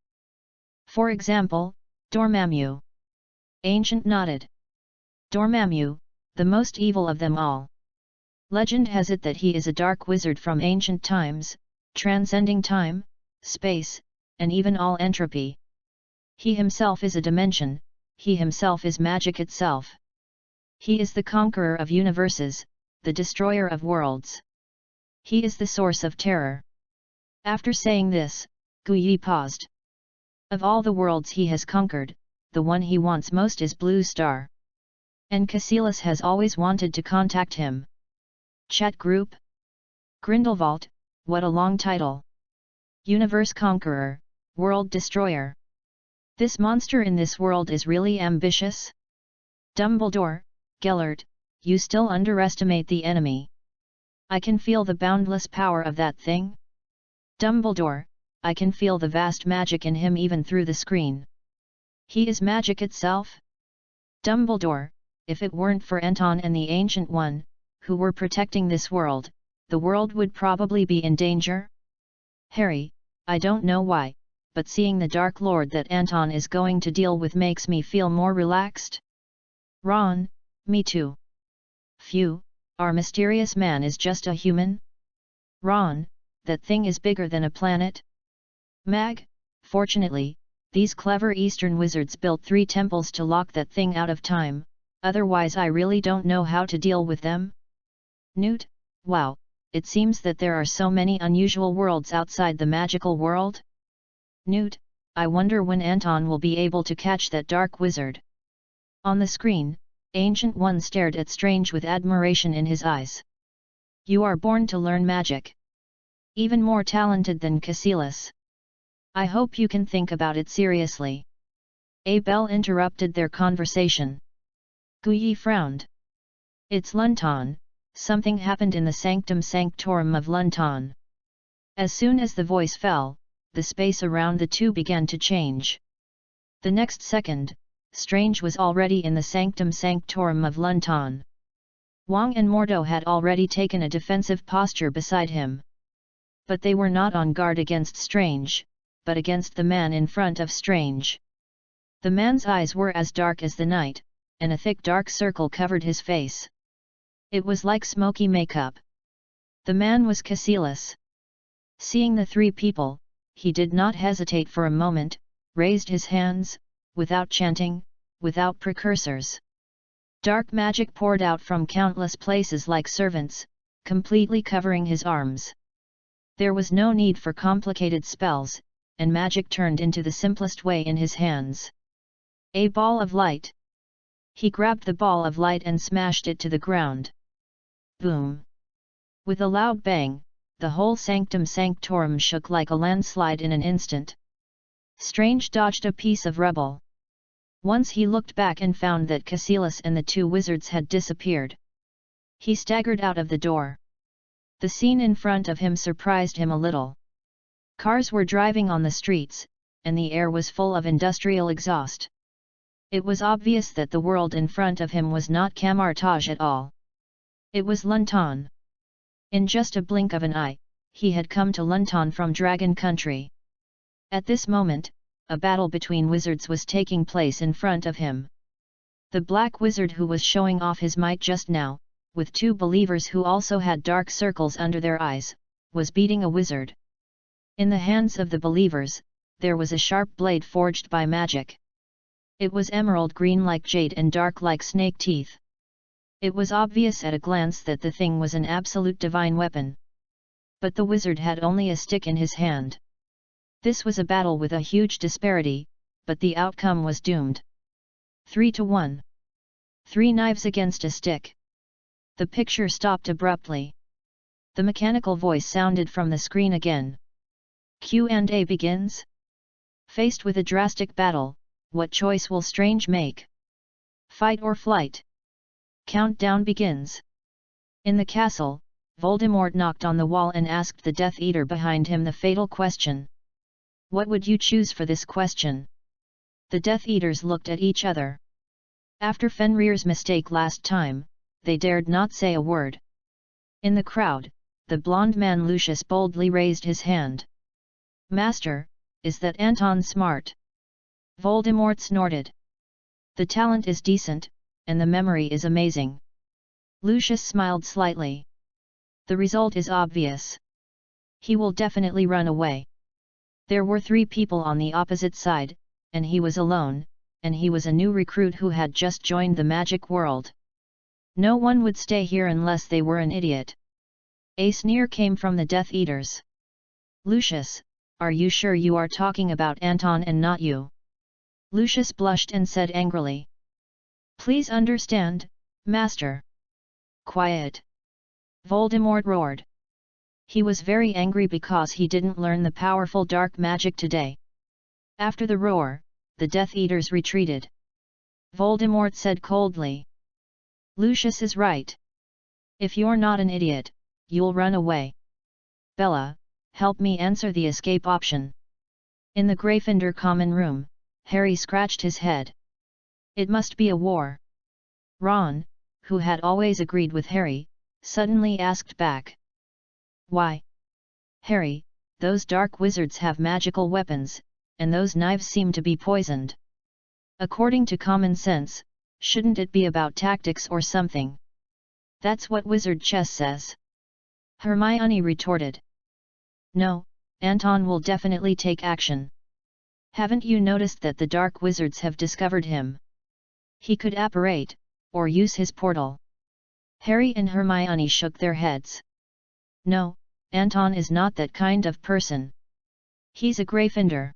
For example, Dormammu. Ancient nodded. Dormammu, the most evil of them all. Legend has it that he is a dark wizard from ancient times, transcending time, space, and even all entropy. He himself is a dimension, he himself is magic itself. He is the conqueror of universes, the destroyer of worlds. He is the source of terror. After saying this, Guyi paused. Of all the worlds he has conquered, the one he wants most is Blue Star. And Cassilis has always wanted to contact him. Chat group? Grindelwald, what a long title. Universe Conqueror, World Destroyer. This monster in this world is really ambitious? Dumbledore, Gellert, you still underestimate the enemy. I can feel the boundless power of that thing. Dumbledore, I can feel the vast magic in him even through the screen. He is magic itself? Dumbledore, if it weren't for Anton and the Ancient One, who were protecting this world, the world would probably be in danger? Harry, I don't know why, but seeing the Dark Lord that Anton is going to deal with makes me feel more relaxed. Ron, me too. Phew, our mysterious man is just a human? Ron, that thing is bigger than a planet? Mag, fortunately, these clever Eastern wizards built 3 temples to lock that thing out of time, otherwise I really don't know how to deal with them. Newt, wow, it seems that there are so many unusual worlds outside the magical world. Newt, I wonder when Anton will be able to catch that dark wizard. On the screen, Ancient One stared at Strange with admiration in his eyes. You are born to learn magic. Even more talented than Cassilis. I hope you can think about it seriously. Abel interrupted their conversation. Guyi frowned. It's Lunton, something happened in the Sanctum Sanctorum of Lunton. As soon as the voice fell, the space around the two began to change. The next second, Strange was already in the Sanctum Sanctorum of Lunton. Wang and Mordo had already taken a defensive posture beside him. But they were not on guard against Strange, but against the man in front of Strange. The man's eyes were as dark as the night, and a thick dark circle covered his face. It was like smoky makeup. The man was Cassilis. Seeing the 3 people, he did not hesitate for a moment, raised his hands, without chanting, without precursors. Dark magic poured out from countless places like servants, completely covering his arms. There was no need for complicated spells, and magic turned into the simplest way in his hands. A ball of light. He grabbed the ball of light and smashed it to the ground. Boom! With a loud bang, the whole Sanctum Sanctorum shook like a landslide in an instant. Strange dodged a piece of rubble. Once he looked back and found that Cassilis and the 2 wizards had disappeared. He staggered out of the door. The scene in front of him surprised him a little. Cars were driving on the streets, and the air was full of industrial exhaust. It was obvious that the world in front of him was not Kamartage at all. It was Lunton. In just a blink of an eye, he had come to Lunton from Dragon Country. At this moment, a battle between wizards was taking place in front of him. The black wizard who was showing off his might just now, with 2 believers who also had dark circles under their eyes, was beating a wizard. In the hands of the believers, there was a sharp blade forged by magic. It was emerald green like jade and dark like snake teeth. It was obvious at a glance that the thing was an absolute divine weapon. But the wizard had only a stick in his hand. This was a battle with a huge disparity, but the outcome was doomed. 3-1. 3 knives against a stick. The picture stopped abruptly. The mechanical voice sounded from the screen again. Q&A begins? Faced with a drastic battle, what choice will Strange make? Fight or flight? Countdown begins. In the castle, Voldemort knocked on the wall and asked the Death Eater behind him the fatal question. What would you choose for this question? The Death Eaters looked at each other. After Fenrir's mistake last time, they dared not say a word. In the crowd, the blond man Lucius boldly raised his hand. Master, is that Anton smart? Voldemort snorted. The talent is decent, and the memory is amazing. Lucius smiled slightly. The result is obvious. He will definitely run away. There were 3 people on the opposite side, and he was alone, and he was a new recruit who had just joined the magic world. No one would stay here unless they were an idiot. A sneer came from the Death Eaters. Lucius, are you sure you are talking about Anton and not you? Lucius blushed and said angrily. Please understand, Master. Quiet. Voldemort roared. He was very angry because he didn't learn the powerful dark magic today. After the roar, the Death Eaters retreated. Voldemort said coldly. Lucius is right. If you're not an idiot, you'll run away. Bella, help me answer the escape option. In the Gryffindor common room, Harry scratched his head. It must be a war. Ron, who had always agreed with Harry, suddenly asked back. Why? Harry, those dark wizards have magical weapons, and those knives seem to be poisoned. According to common sense, shouldn't it be about tactics or something? That's what wizard chess says. Hermione retorted. No, Anton will definitely take action. Haven't you noticed that the dark wizards have discovered him? He could apparate, or use his portal. Harry and Hermione shook their heads. No, Anton is not that kind of person. He's a Gryffindor.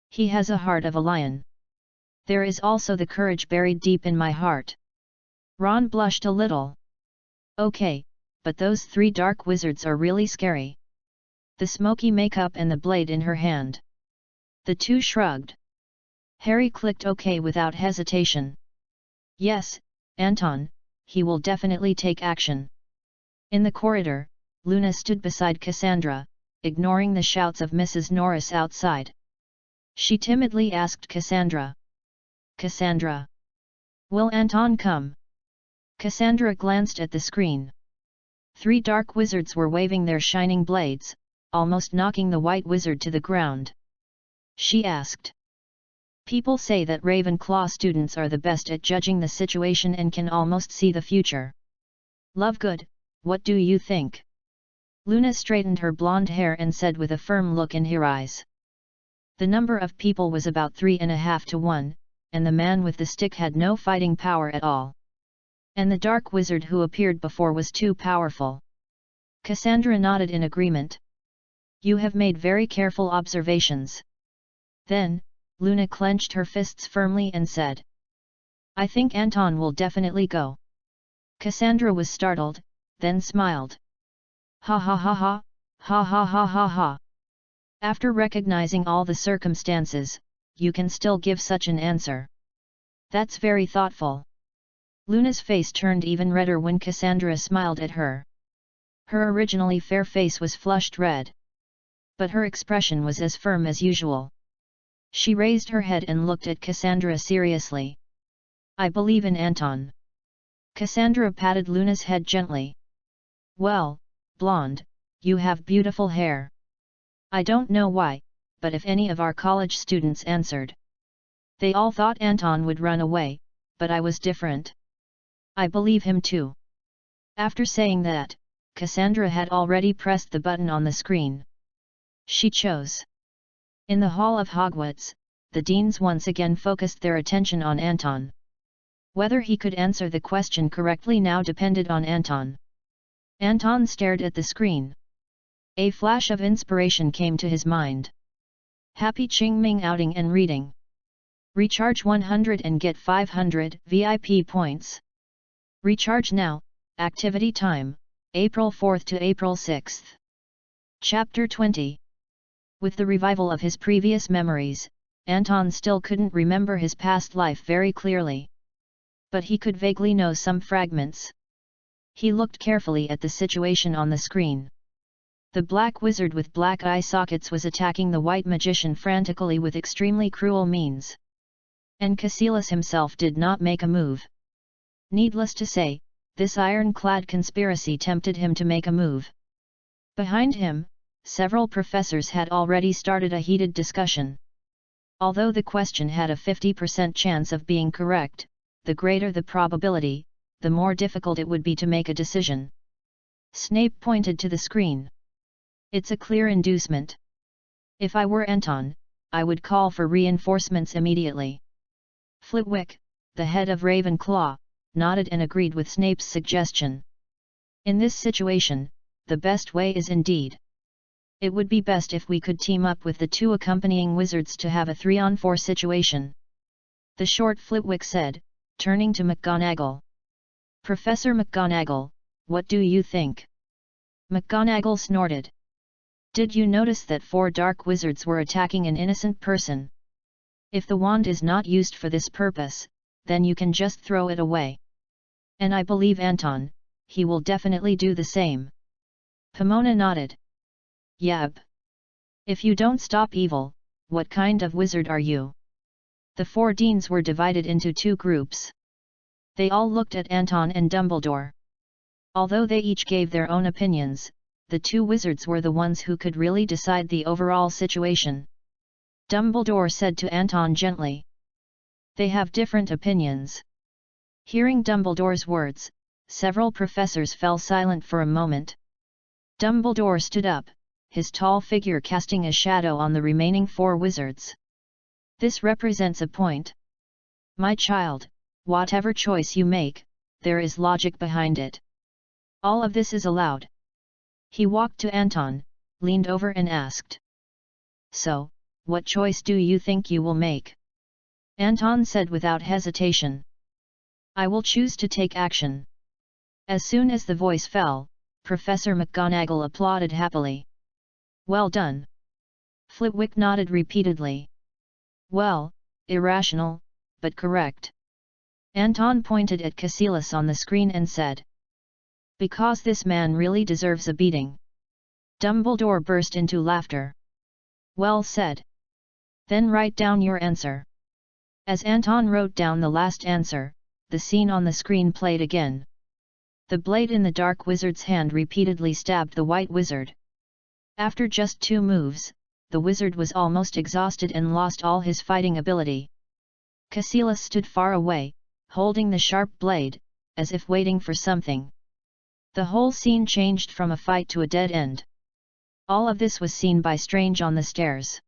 He has a heart of a lion. There is also the courage buried deep in my heart. Ron blushed a little. Okay, but those three dark wizards are really scary. The smoky makeup and the blade in her hand. The two shrugged. Harry clicked OK without hesitation. Yes, Anton, he will definitely take action. In the corridor, Luna stood beside Cassandra, ignoring the shouts of Mrs. Norris outside. She timidly asked Cassandra. Cassandra. Will Anton come? Cassandra glanced at the screen. Three dark wizards were waving their shining blades, almost knocking the white wizard to the ground. She asked. People say that Ravenclaw students are the best at judging the situation and can almost see the future. Lovegood, what do you think? Luna straightened her blonde hair and said with a firm look in her eyes. The number of people was about 3.5 to 1, and the man with the stick had no fighting power at all. And the dark wizard who appeared before was too powerful. Cassandra nodded in agreement. You have made very careful observations. Then, Luna clenched her fists firmly and said. I think Anton will definitely go. Cassandra was startled, then smiled. Ha ha ha ha, ha ha ha ha ha. After recognizing all the circumstances, you can still give such an answer. That's very thoughtful. Luna's face turned even redder when Cassandra smiled at her. Her originally fair face was flushed red. But her expression was as firm as usual. She raised her head and looked at Cassandra seriously. I believe in Anton. Cassandra patted Luna's head gently. Well, blonde, you have beautiful hair. I don't know why, but if any of our college students answered, they all thought Anton would run away, but I was different. I believe him too. After saying that, Cassandra had already pressed the button on the screen. She chose. In the hall of Hogwarts, the deans once again focused their attention on Anton. Whether he could answer the question correctly now depended on Anton. Anton stared at the screen. A flash of inspiration came to his mind. Happy Qingming outing and reading. Recharge 100 and get 500 VIP points. Recharge now, activity time, April 4th to April 6th. Chapter 20. With the revival of his previous memories, Anton still couldn't remember his past life very clearly. But he could vaguely know some fragments. He looked carefully at the situation on the screen. The black wizard with black eye sockets was attacking the white magician frantically with extremely cruel means. And Cassilis himself did not make a move. Needless to say, this ironclad conspiracy tempted him to make a move. Behind him, several professors had already started a heated discussion. Although the question had a 50% chance of being correct, the greater the probability, the more difficult it would be to make a decision. Snape pointed to the screen. It's a clear inducement. If I were Anton, I would call for reinforcements immediately. Flitwick, the head of Ravenclaw, nodded and agreed with Snape's suggestion. In this situation, the best way is indeed. It would be best if we could team up with the two accompanying wizards to have a 3-on-4 situation. The short Flitwick said, turning to McGonagall. Professor McGonagall, what do you think? McGonagall snorted. Did you notice that 4 dark wizards were attacking an innocent person? If the wand is not used for this purpose, then you can just throw it away. And I believe Anton, he will definitely do the same. Pomona nodded. Yep. If you don't stop evil, what kind of wizard are you? The 4 deans were divided into 2 groups. They all looked at Anton and Dumbledore. Although they each gave their own opinions, the 2 wizards were the ones who could really decide the overall situation. Dumbledore said to Anton gently. They have different opinions. Hearing Dumbledore's words, several professors fell silent for a moment. Dumbledore stood up, his tall figure casting a shadow on the remaining 4 wizards. This represents a point. My child, whatever choice you make, there is logic behind it. All of this is allowed. He walked to Anton, leaned over and asked. So, what choice do you think you will make? Anton said without hesitation. I will choose to take action. As soon as the voice fell, Professor McGonagall applauded happily. Well done. Flitwick nodded repeatedly. Well, irrational, but correct. Anton pointed at Caecilius on the screen and said. Because this man really deserves a beating. Dumbledore burst into laughter. Well said. Then write down your answer. As Anton wrote down the last answer, the scene on the screen played again. The blade in the dark wizard's hand repeatedly stabbed the white wizard. After just 2 moves, the wizard was almost exhausted and lost all his fighting ability. Caecilius stood far away, holding the sharp blade, as if waiting for something. The whole scene changed from a fight to a dead end. All of this was seen by Strange on the stairs.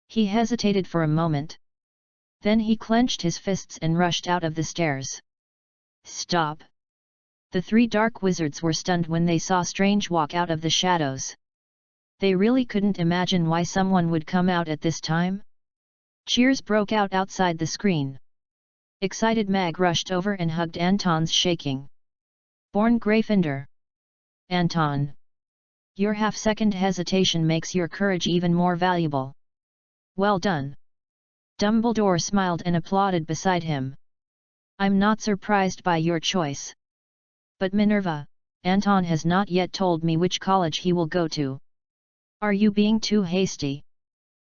He hesitated for a moment. Then he clenched his fists and rushed out of the stairs. Stop! The 3 dark wizards were stunned when they saw Strange walk out of the shadows. They really couldn't imagine why someone would come out at this time. Cheers broke out outside the screen. Excited Mag rushed over and hugged Anton's shaking. Born Gryffindor. Anton. Your half-second hesitation makes your courage even more valuable. Well done. Dumbledore smiled and applauded beside him. I'm not surprised by your choice. But Minerva, Anton has not yet told me which college he will go to. Are you being too hasty?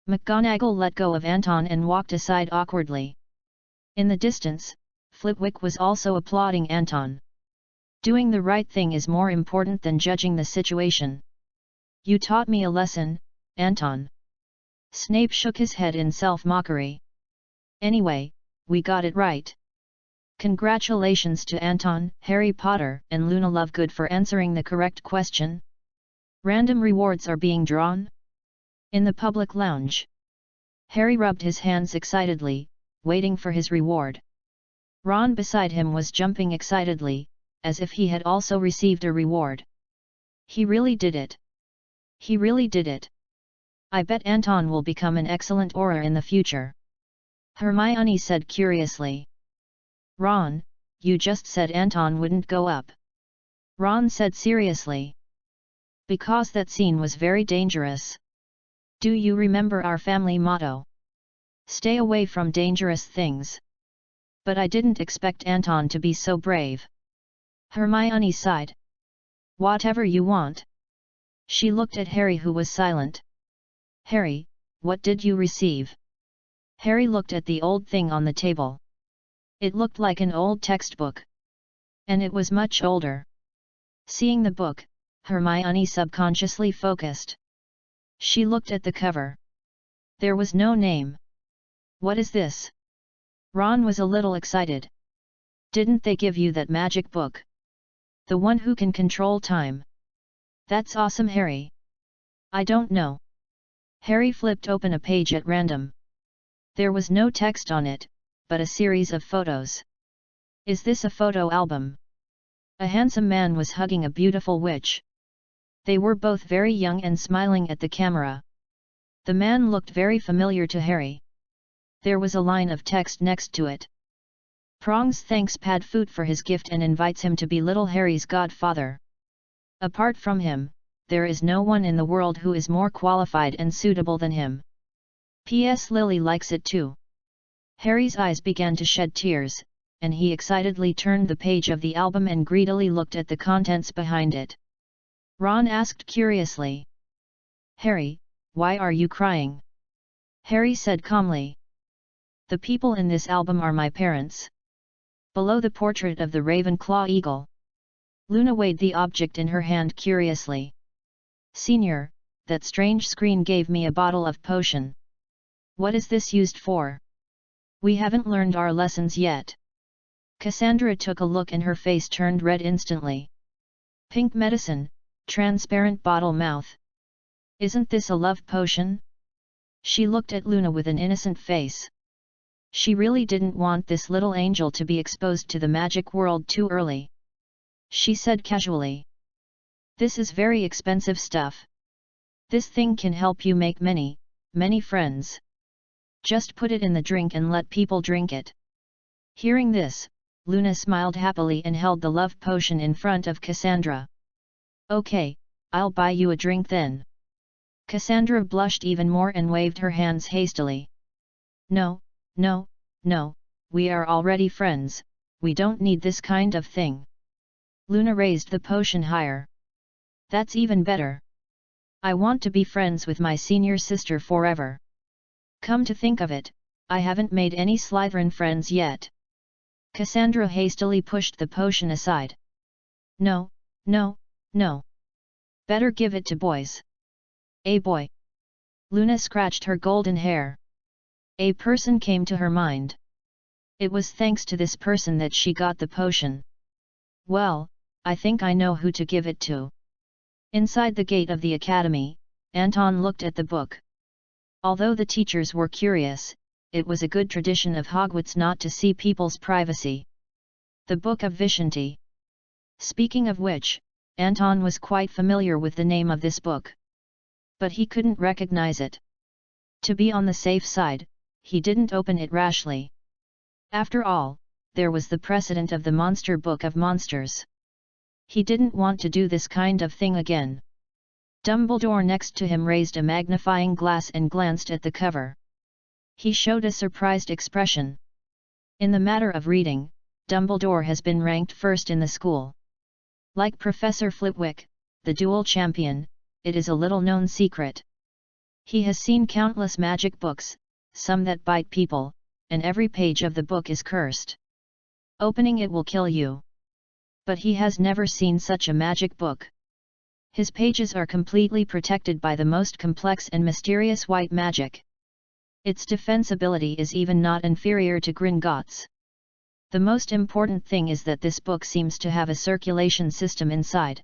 McGonagall let go of Anton and walked aside awkwardly. In the distance, Flitwick was also applauding Anton. Doing the right thing is more important than judging the situation. You taught me a lesson, Anton. Snape shook his head in self-mockery. Anyway, we got it right. Congratulations to Anton, Harry Potter, and Luna Lovegood for answering the correct question. Random rewards are being drawn. In the public lounge. Harry rubbed his hands excitedly, waiting for his reward. Ron beside him was jumping excitedly, as if he had also received a reward. He really did it. He really did it. I bet Anton will become an excellent Auror in the future. Hermione said curiously. Ron, you just said Anton wouldn't go up. Ron said seriously. Because that scene was very dangerous. Do you remember our family motto? Stay away from dangerous things. But I didn't expect Anton to be so brave. Hermione sighed. Whatever you want. She looked at Harry, who was silent. Harry, what did you receive? Harry looked at the old thing on the table. It looked like an old textbook. And it was much older. Seeing the book, Hermione subconsciously focused. She looked at the cover. There was no name. What is this? Ron was a little excited. Didn't they give you that magic book? The one who can control time. That's awesome, Harry. I don't know. Harry flipped open a page at random. There was no text on it, but a series of photos. Is this a photo album? A handsome man was hugging a beautiful witch. They were both very young and smiling at the camera. The man looked very familiar to Harry. There was a line of text next to it. Prongs thanks Padfoot for his gift and invites him to be little Harry's godfather. Apart from him, there is no one in the world who is more qualified and suitable than him. P.S. Lily likes it too. Harry's eyes began to shed tears, and he excitedly turned the page of the album and greedily looked at the contents behind it. Ron asked curiously. Harry, why are you crying? Harry said calmly. The people in this album are my parents. Below the portrait of the Ravenclaw eagle. Luna weighed the object in her hand curiously. Senior, that strange screen gave me a bottle of potion. What is this used for? We haven't learned our lessons yet. Cassandra took a look and her face turned red instantly. Pink medicine, transparent bottle mouth. Isn't this a love potion? She looked at Luna with an innocent face. She really didn't want this little angel to be exposed to the magic world too early. She said casually. This is very expensive stuff. This thing can help you make many, many friends. Just put it in the drink and let people drink it. Hearing this, Luna smiled happily and held the love potion in front of Cassandra. Okay, I'll buy you a drink then. Cassandra blushed even more and waved her hands hastily. No, no, no, we are already friends, we don't need this kind of thing. Luna raised the potion higher. That's even better. I want to be friends with my senior sister forever. Come to think of it, I haven't made any Slytherin friends yet. Cassandra hastily pushed the potion aside. No, no, no. Better give it to boys. A boy. Luna scratched her golden hair. A person came to her mind. It was thanks to this person that she got the potion. Well, I think I know who to give it to. Inside the gate of the academy, Anton looked at the book. Although the teachers were curious, it was a good tradition of Hogwarts not to see people's privacy. The Book of Vishanti. Speaking of which, Anton was quite familiar with the name of this book. But he couldn't recognize it. To be on the safe side, he didn't open it rashly. After all, there was the precedent of the Monster Book of Monsters. He didn't want to do this kind of thing again. Dumbledore next to him raised a magnifying glass and glanced at the cover. He showed a surprised expression. In the matter of reading, Dumbledore has been ranked first in the school. Like Professor Flitwick, the duel champion, it is a little-known secret. He has seen countless magic books, some that bite people, and every page of the book is cursed. Opening it will kill you. But he has never seen such a magic book. His pages are completely protected by the most complex and mysterious white magic. Its defensibility is even not inferior to Gringotts. The most important thing is that this book seems to have a circulation system inside.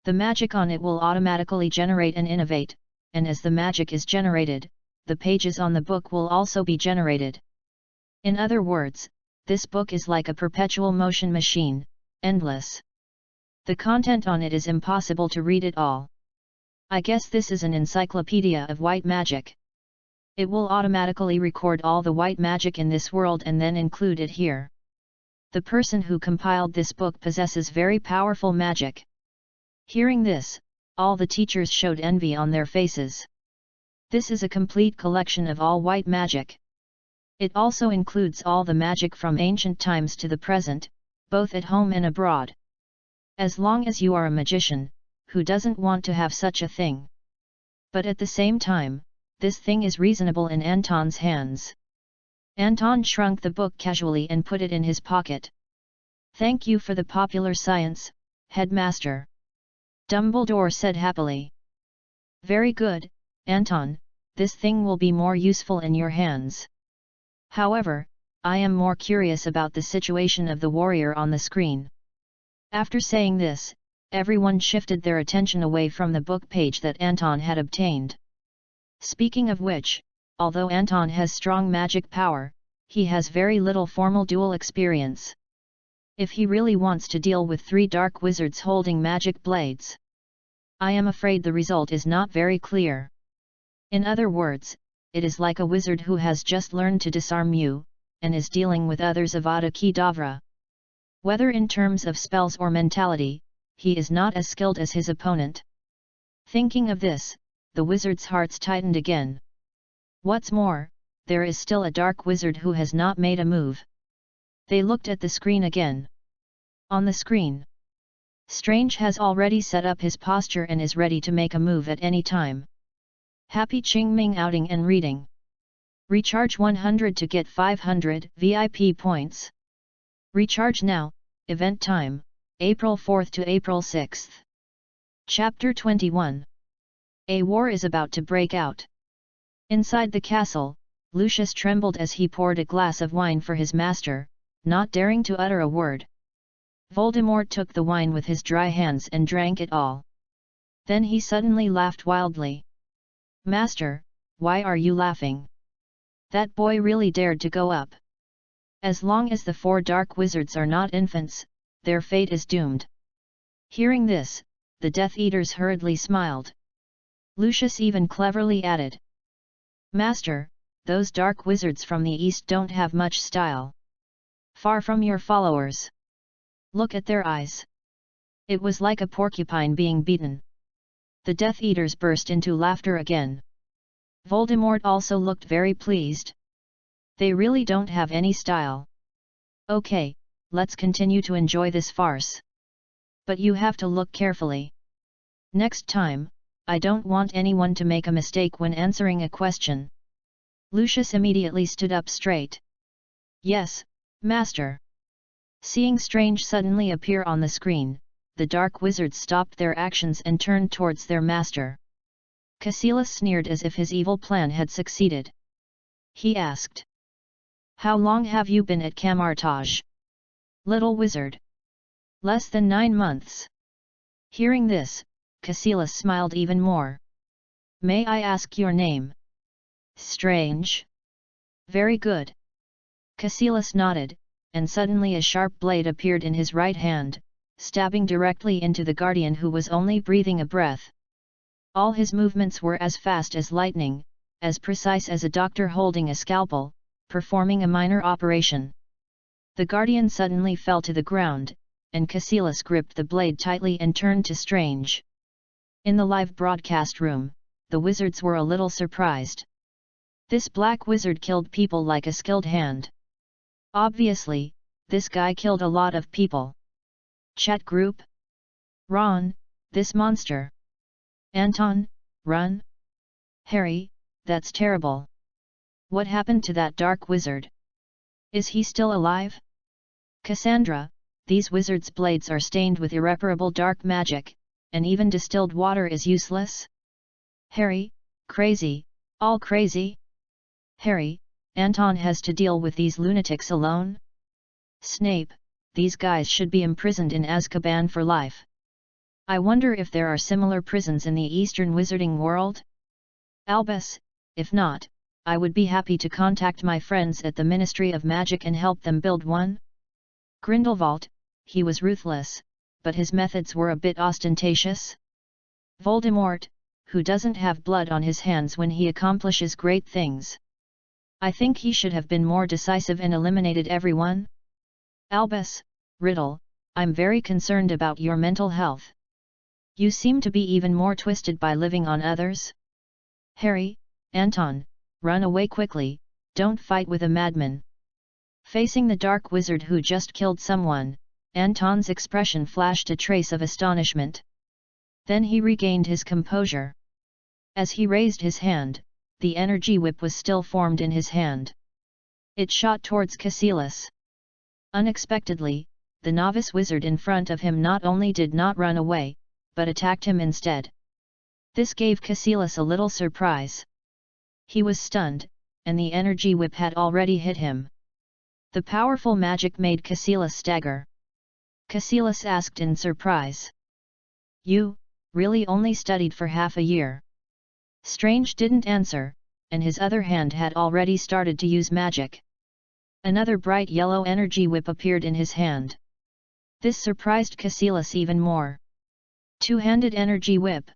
The magic on it will automatically generate and innovate, and as the magic is generated, the pages on the book will also be generated. In other words, this book is like a perpetual motion machine, endless. The content on it is impossible to read it all. I guess this is an encyclopedia of white magic. It will automatically record all the white magic in this world and then include it here. The person who compiled this book possesses very powerful magic. Hearing this, all the teachers showed envy on their faces. This is a complete collection of all white magic. It also includes all the magic from ancient times to the present, both at home and abroad. As long as you are a magician, who doesn't want to have such a thing? But at the same time, this thing is reasonable in Anton's hands. Anton shrunk the book casually and put it in his pocket. Thank you for the popular science, headmaster. Dumbledore said happily. Very good, Anton, this thing will be more useful in your hands. However, I am more curious about the situation of the warrior on the screen. After saying this, everyone shifted their attention away from the book page that Anton had obtained. Speaking of which, although Anton has strong magic power, he has very little formal duel experience. If he really wants to deal with 3 dark wizards holding magic blades, I am afraid the result is not very clear. In other words, it is like a wizard who has just learned to disarm you, and is dealing with others Avada Kedavra. Whether in terms of spells or mentality, he is not as skilled as his opponent. Thinking of this, the wizards' hearts tightened again. What's more, there is still a dark wizard who has not made a move. They looked at the screen again. On the screen, Strange has already set up his posture and is ready to make a move at any time. Happy Qingming outing and reading. Recharge 100 to get 500 VIP points. Recharge now, event time, April 4th to April 6th. Chapter 21. A war is about to break out. Inside the castle, Lucius trembled as he poured a glass of wine for his master, not daring to utter a word. Voldemort took the wine with his dry hands and drank it all. Then he suddenly laughed wildly. "Master, why are you laughing? That boy really dared to go up. As long as the 4 dark wizards are not infants, their fate is doomed." Hearing this, the Death Eaters hurriedly smiled. Lucius even cleverly added, "Master, those dark wizards from the east don't have much style. Far from your followers. Look at their eyes." It was like a porcupine being beaten. The Death Eaters burst into laughter again. Voldemort also looked very pleased. "They really don't have any style. Okay, let's continue to enjoy this farce. But you have to look carefully. Next time, I don't want anyone to make a mistake when answering a question." Lucius immediately stood up straight. "Yes, Master." Seeing Strange suddenly appear on the screen, the dark wizards stopped their actions and turned towards their master. Caecilius sneered as if his evil plan had succeeded. He asked, "How long have you been at Kamartage, little wizard?" "Less than 9 months." Hearing this, Caecilius smiled even more. "May I ask your name?" "Strange." "Very good." Caecilius nodded, and suddenly a sharp blade appeared in his right hand, stabbing directly into the guardian who was only breathing a breath. All his movements were as fast as lightning, as precise as a doctor holding a scalpel, performing a minor operation. The guardian suddenly fell to the ground, and Caecilius gripped the blade tightly and turned to Strange. In the live broadcast room, the wizards were a little surprised. This black wizard killed people like a skilled hand. Obviously, this guy killed a lot of people. Chat group? "Ron, this monster." "Anton, run." "Harry, that's terrible. What happened to that dark wizard? Is he still alive?" "Cassandra, these wizards' blades are stained with irreparable dark magic, and even distilled water is useless." "Harry, crazy, all crazy." "Harry, Anton has to deal with these lunatics alone." "Snape, these guys should be imprisoned in Azkaban for life. I wonder if there are similar prisons in the Eastern Wizarding world?" "Albus, if not, I would be happy to contact my friends at the Ministry of Magic and help them build one." "Grindelwald, he was ruthless, but his methods were a bit ostentatious." "Voldemort, who doesn't have blood on his hands when he accomplishes great things. I think he should have been more decisive and eliminated everyone." "Albus, Riddle, I'm very concerned about your mental health. You seem to be even more twisted by living on others." "Harry, Anton, run away quickly, don't fight with a madman." Facing the dark wizard who just killed someone, Anton's expression flashed a trace of astonishment. Then he regained his composure. As he raised his hand, the energy whip was still formed in his hand. It shot towards Caecilius. Unexpectedly, the novice wizard in front of him not only did not run away, but attacked him instead. This gave Caecilius a little surprise. He was stunned, and the energy whip had already hit him. The powerful magic made Caecilius stagger. Caecilius asked in surprise, "You, really only studied for half a year?" Strange didn't answer, and his other hand had already started to use magic. Another bright yellow energy whip appeared in his hand. This surprised Caecilius even more. "Two-handed energy whip?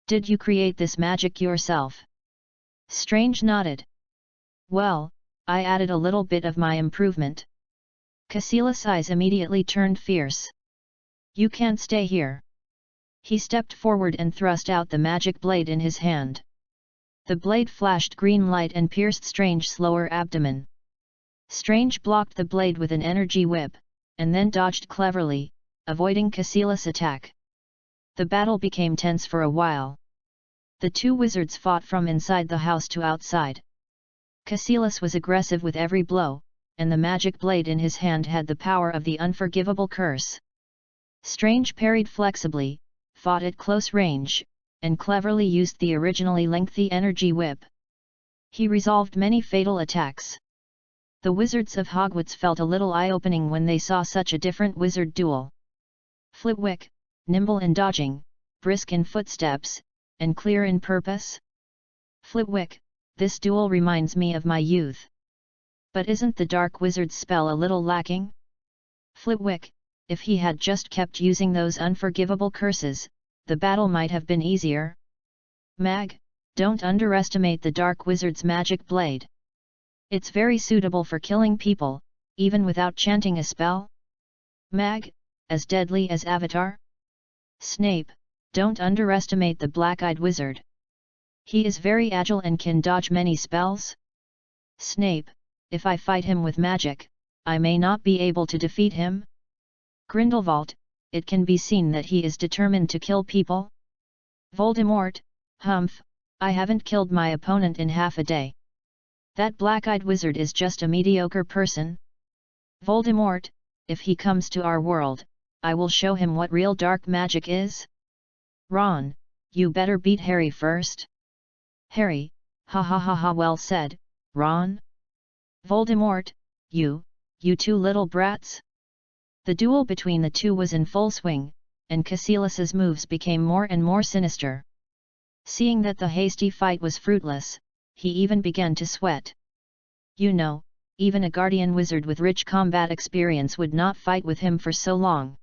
Did you create this magic yourself?" Strange nodded. "Well, I added a little bit of my improvement." Caecilius' eyes immediately turned fierce. "You can't stay here." He stepped forward and thrust out the magic blade in his hand. The blade flashed green light and pierced Strange's lower abdomen. Strange blocked the blade with an energy whip, and then dodged cleverly, avoiding Caecilius' attack. The battle became tense for a while. The two wizards fought from inside the house to outside. Caecilius was aggressive with every blow, and the magic blade in his hand had the power of the unforgivable curse. Strange parried flexibly, fought at close range, and cleverly used the originally lengthy energy whip. He resolved many fatal attacks. The wizards of Hogwarts felt a little eye-opening when they saw such a different wizard duel. Flitwick, nimble in dodging, brisk in footsteps, and clear in purpose. Flitwick, this duel reminds me of my youth. But isn't the dark wizard's spell a little lacking? Flitwick, if he had just kept using those unforgivable curses, the battle might have been easier. Mag, don't underestimate the dark wizard's magic blade. It's very suitable for killing people, even without chanting a spell. Mag, as deadly as Avatar? Snape, don't underestimate the black-eyed wizard. He is very agile and can dodge many spells. Snape, if I fight him with magic, I may not be able to defeat him. Grindelwald, it can be seen that he is determined to kill people. Voldemort, humph, I haven't killed my opponent in half a day. That black-eyed wizard is just a mediocre person. Voldemort, if he comes to our world, I will show him what real dark magic is. Ron, you better beat Harry first. Harry, ha ha ha ha, well said, Ron. Voldemort, you two little brats. The duel between the two was in full swing, and Cassilis's moves became more and more sinister. Seeing that the hasty fight was fruitless, he even began to sweat. You know, even a guardian wizard with rich combat experience would not fight with him for so long.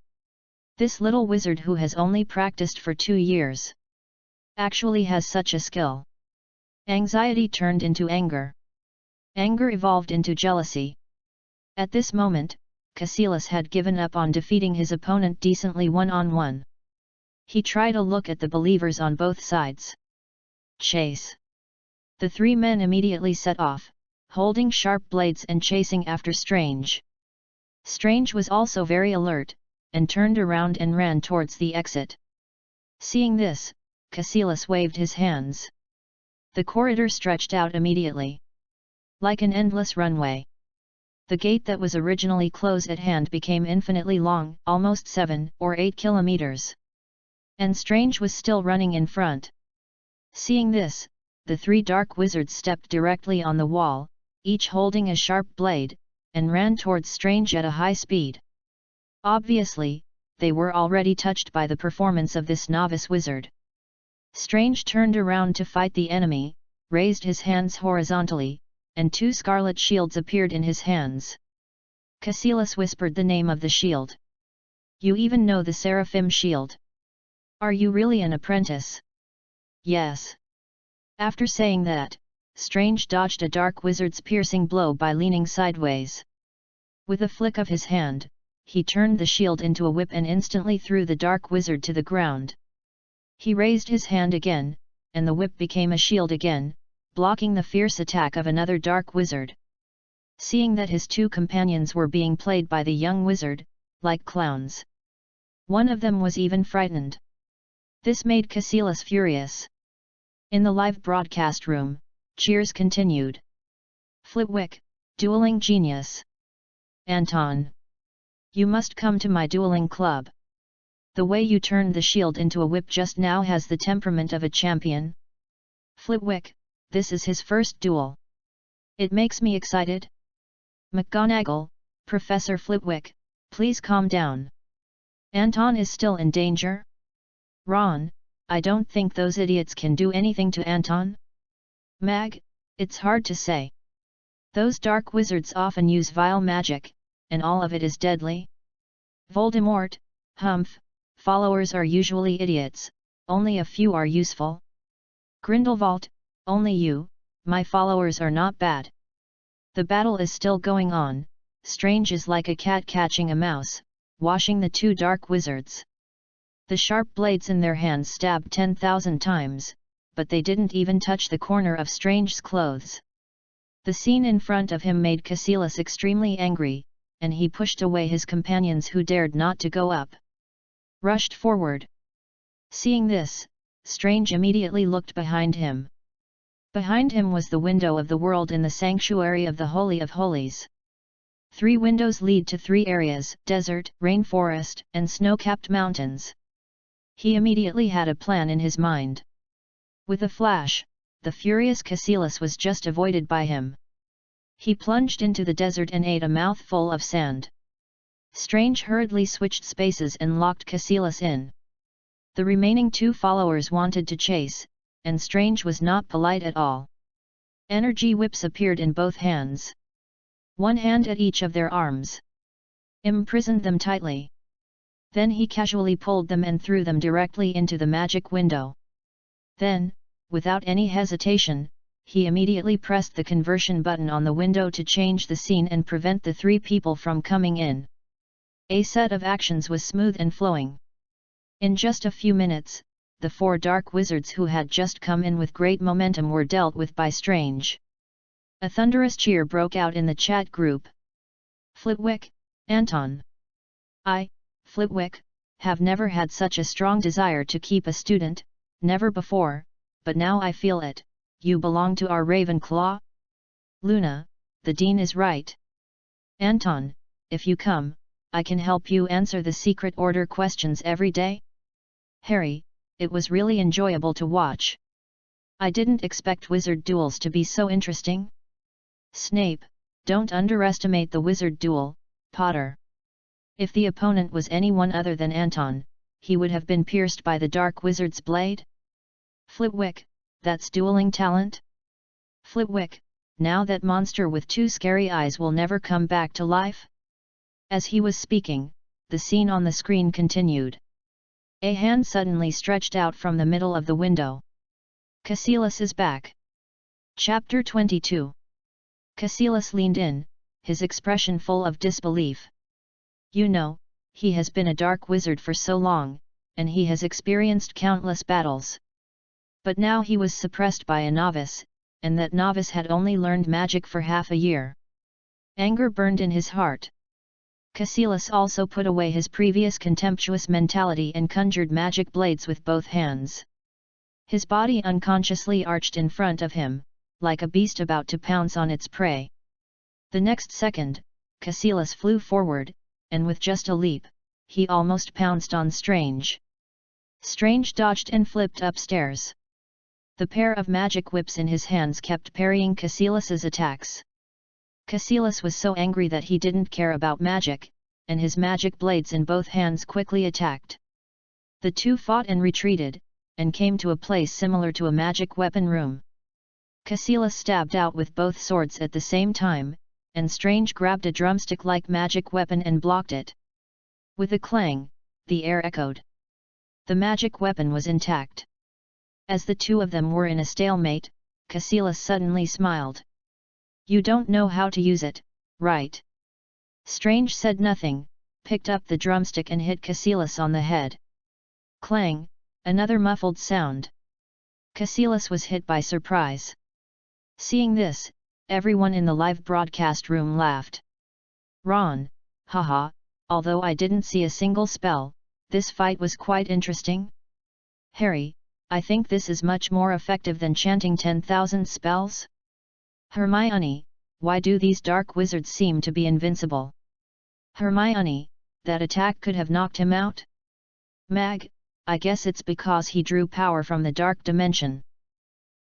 This little wizard who has only practiced for 2 years actually has such a skill. Anxiety turned into anger. Anger evolved into jealousy. At this moment, Cassilis had given up on defeating his opponent decently one-on-one. He tried a look at the believers on both sides. Chase. The 3 men immediately set off, holding sharp blades and chasing after Strange. Strange was also very alert, and turned around and ran towards the exit. Seeing this, Cassilis waved his hands. The corridor stretched out immediately. Like an endless runway. The gate that was originally close at hand became infinitely long, almost 7 or 8 kilometers. And Strange was still running in front. Seeing this, the 3 dark wizards stepped directly on the wall, each holding a sharp blade, and ran towards Strange at a high speed. Obviously, they were already touched by the performance of this novice wizard. Strange turned around to fight the enemy, raised his hands horizontally, and 2 scarlet shields appeared in his hands. Cassilis whispered the name of the shield. You even know the Seraphim shield. Are you really an apprentice? Yes. After saying that, Strange dodged a dark wizard's piercing blow by leaning sideways. With a flick of his hand, he turned the shield into a whip and instantly threw the dark wizard to the ground. He raised his hand again, and the whip became a shield again, blocking the fierce attack of another dark wizard. Seeing that his 2 companions were being played by the young wizard, like clowns. One of them was even frightened. This made Cassilis furious. In the live broadcast room, cheers continued. Flitwick, dueling genius. Anton. You must come to my dueling club. The way you turned the shield into a whip just now has the temperament of a champion. Flitwick, this is his first duel. It makes me excited. McGonagall, Professor Flitwick, please calm down. Anton is still in danger? Ron, I don't think those idiots can do anything to Anton. Mag, it's hard to say. Those dark wizards often use vile magic, and all of it is deadly. Voldemort, humph, followers are usually idiots, only a few are useful. Grindelwald, only you, my followers are not bad. The battle is still going on. Strange is like a cat catching a mouse, washing the 2 dark wizards. The sharp blades in their hands stabbed 10,000 times, but they didn't even touch the corner of Strange's clothes. The scene in front of him made Cassilis extremely angry, and he pushed away his companions who dared not to go up. Rushed forward. Seeing this, Strange immediately looked behind him. Behind him was the window of the world in the sanctuary of the Holy of Holies. 3 windows lead to 3 areas: desert, rainforest, and snow-capped mountains. He immediately had a plan in his mind. With a flash, the furious Caecilius was just avoided by him. He plunged into the desert and ate a mouthful of sand. Strange hurriedly switched spaces and locked Caecilius in. The remaining two followers wanted to chase, and Strange was not polite at all. Energy whips appeared in both hands. One hand at each of their arms. Imprisoned them tightly. Then he casually pulled them and threw them directly into the magic window. Then, without any hesitation, he immediately pressed the conversion button on the window to change the scene and prevent the three people from coming in. A set of actions was smooth and flowing. In just a few minutes, the four dark wizards who had just come in with great momentum were dealt with by Strange. A thunderous cheer broke out in the chat group. Flitwick, Anton. I, Flitwick, have never had such a strong desire to keep a student, never before, but now I feel it. You belong to our Ravenclaw? Luna, the dean is right. Anton, if you come, I can help you answer the secret order questions every day. Harry, it was really enjoyable to watch. I didn't expect wizard duels to be so interesting. Snape, don't underestimate the wizard duel, Potter. If the opponent was anyone other than Anton, he would have been pierced by the dark wizard's blade. Flitwick, that's dueling talent? Flitwick, now that monster with two scary eyes will never come back to life? As he was speaking, the scene on the screen continued. A hand suddenly stretched out from the middle of the window. Caecilius is back. Chapter 22. Caecilius leaned in, his expression full of disbelief. You know, he has been a dark wizard for so long, and he has experienced countless battles. But now he was suppressed by a novice, and that novice had only learned magic for half a year. Anger burned in his heart. Caecilius also put away his previous contemptuous mentality and conjured magic blades with both hands. His body unconsciously arched in front of him, like a beast about to pounce on its prey. The next second, Caecilius flew forward, and with just a leap, he almost pounced on Strange. Strange dodged and flipped upstairs. The pair of magic whips in his hands kept parrying Caecilius's attacks. Caecilius was so angry that he didn't care about magic, and his magic blades in both hands quickly attacked. The two fought and retreated, and came to a place similar to a magic weapon room. Caecilius stabbed out with both swords at the same time, and Strange grabbed a drumstick-like magic weapon and blocked it. With a clang, the air echoed. The magic weapon was intact. As the two of them were in a stalemate, Caecilius suddenly smiled. You don't know how to use it, right? Strange said nothing, picked up the drumstick and hit Caecilius on the head. Clang, another muffled sound. Caecilius was hit by surprise. Seeing this, everyone in the live broadcast room laughed. Ron, haha, although I didn't see a single spell, this fight was quite interesting. Harry, I think this is much more effective than chanting 10,000 spells. Hermione, why do these dark wizards seem to be invincible? Hermione, that attack could have knocked him out. Mag, I guess it's because he drew power from the dark dimension.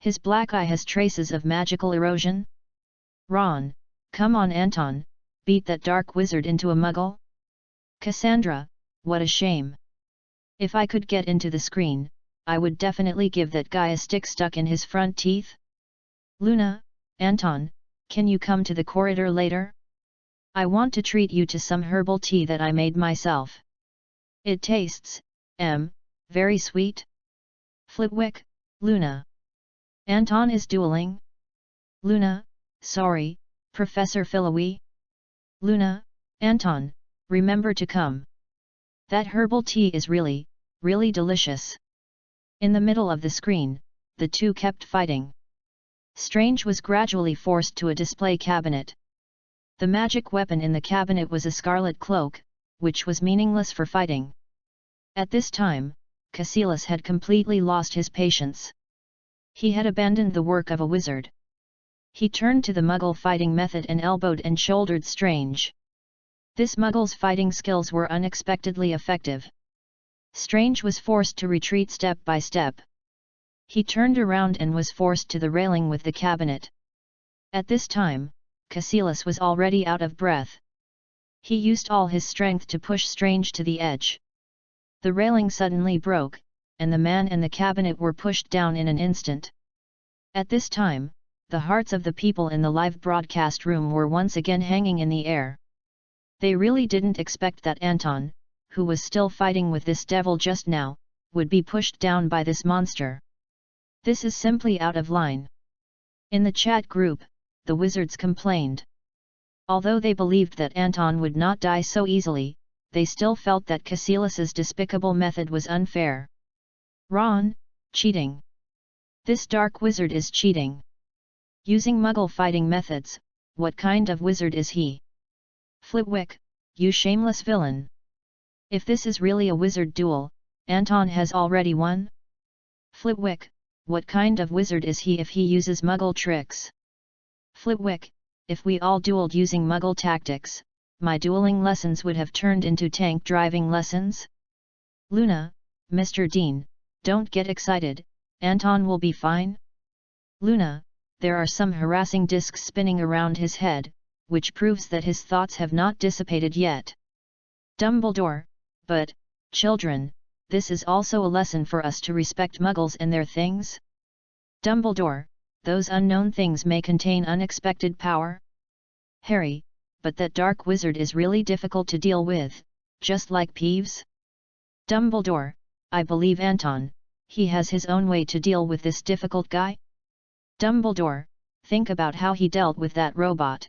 His black eye has traces of magical erosion. Ron, come on Anton, beat that dark wizard into a muggle. Cassandra, what a shame. If I could get into the screen, I would definitely give that guy a stick stuck in his front teeth. Luna, Anton, can you come to the corridor later? I want to treat you to some herbal tea that I made myself. It tastes, very sweet. Flitwick, Luna. Anton is dueling. Luna, sorry, Professor Philoe. Luna, Anton, remember to come. That herbal tea is really, really delicious. In the middle of the screen, the two kept fighting. Strange was gradually forced to a display cabinet. The magic weapon in the cabinet was a scarlet cloak, which was meaningless for fighting. At this time, Caecilius had completely lost his patience. He had abandoned the work of a wizard. He turned to the Muggle fighting method and elbowed and shouldered Strange. This Muggle's fighting skills were unexpectedly effective. Strange was forced to retreat step by step. He turned around and was forced to the railing with the cabinet. At this time, Caecilius was already out of breath. He used all his strength to push Strange to the edge. The railing suddenly broke, and the man and the cabinet were pushed down in an instant. At this time, the hearts of the people in the live broadcast room were once again hanging in the air. They really didn't expect that Anton, who was still fighting with this devil just now, would be pushed down by this monster. This is simply out of line. In the chat group, the wizards complained. Although they believed that Anton would not die so easily, they still felt that Caecilius's despicable method was unfair. Ron, cheating. This dark wizard is cheating. Using muggle fighting methods, what kind of wizard is he? Flitwick, you shameless villain. If this is really a wizard duel, Anton has already won? Flitwick, what kind of wizard is he if he uses muggle tricks? Flitwick, if we all dueled using muggle tactics, my dueling lessons would have turned into tank driving lessons? Luna, Mr. Dean, don't get excited, Anton will be fine? Luna, there are some harassing discs spinning around his head, which proves that his thoughts have not dissipated yet. Dumbledore, but, children, this is also a lesson for us to respect muggles and their things? Dumbledore, those unknown things may contain unexpected power? Harry, but that dark wizard is really difficult to deal with, just like Peeves? Dumbledore, I believe Anton, he has his own way to deal with this difficult guy? Dumbledore, think about how he dealt with that robot.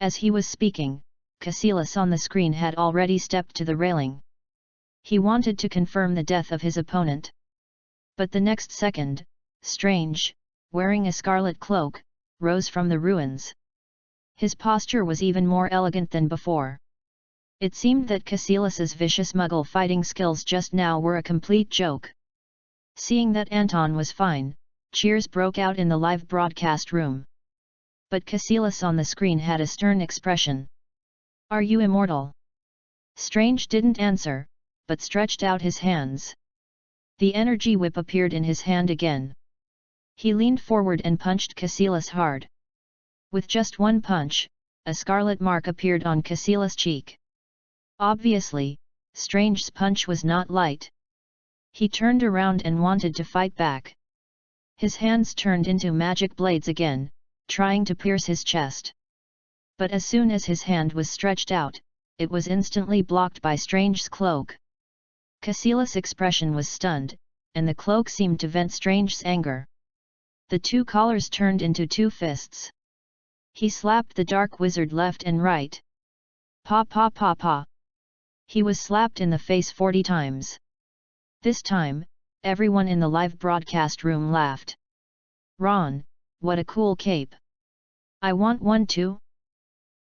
As he was speaking, Caecilius on the screen had already stepped to the railing. He wanted to confirm the death of his opponent. But the next second, Strange, wearing a scarlet cloak, rose from the ruins. His posture was even more elegant than before. It seemed that Caecilius's vicious muggle fighting skills just now were a complete joke. Seeing that Anton was fine, cheers broke out in the live broadcast room. But Caecilius on the screen had a stern expression. Are you immortal? Strange didn't answer, but stretched out his hands. The energy whip appeared in his hand again. He leaned forward and punched Caecilius hard. With just one punch, a scarlet mark appeared on Caecilius' cheek. Obviously, Strange's punch was not light. He turned around and wanted to fight back. His hands turned into magic blades again, trying to pierce his chest. But as soon as his hand was stretched out, it was instantly blocked by Strange's cloak. Caecilius' expression was stunned, and the cloak seemed to vent Strange's anger. The two collars turned into two fists. He slapped the dark wizard left and right. Pa pa pa pa. He was slapped in the face 40 times. This time, everyone in the live broadcast room laughed. Ron, what a cool cape. I want one too.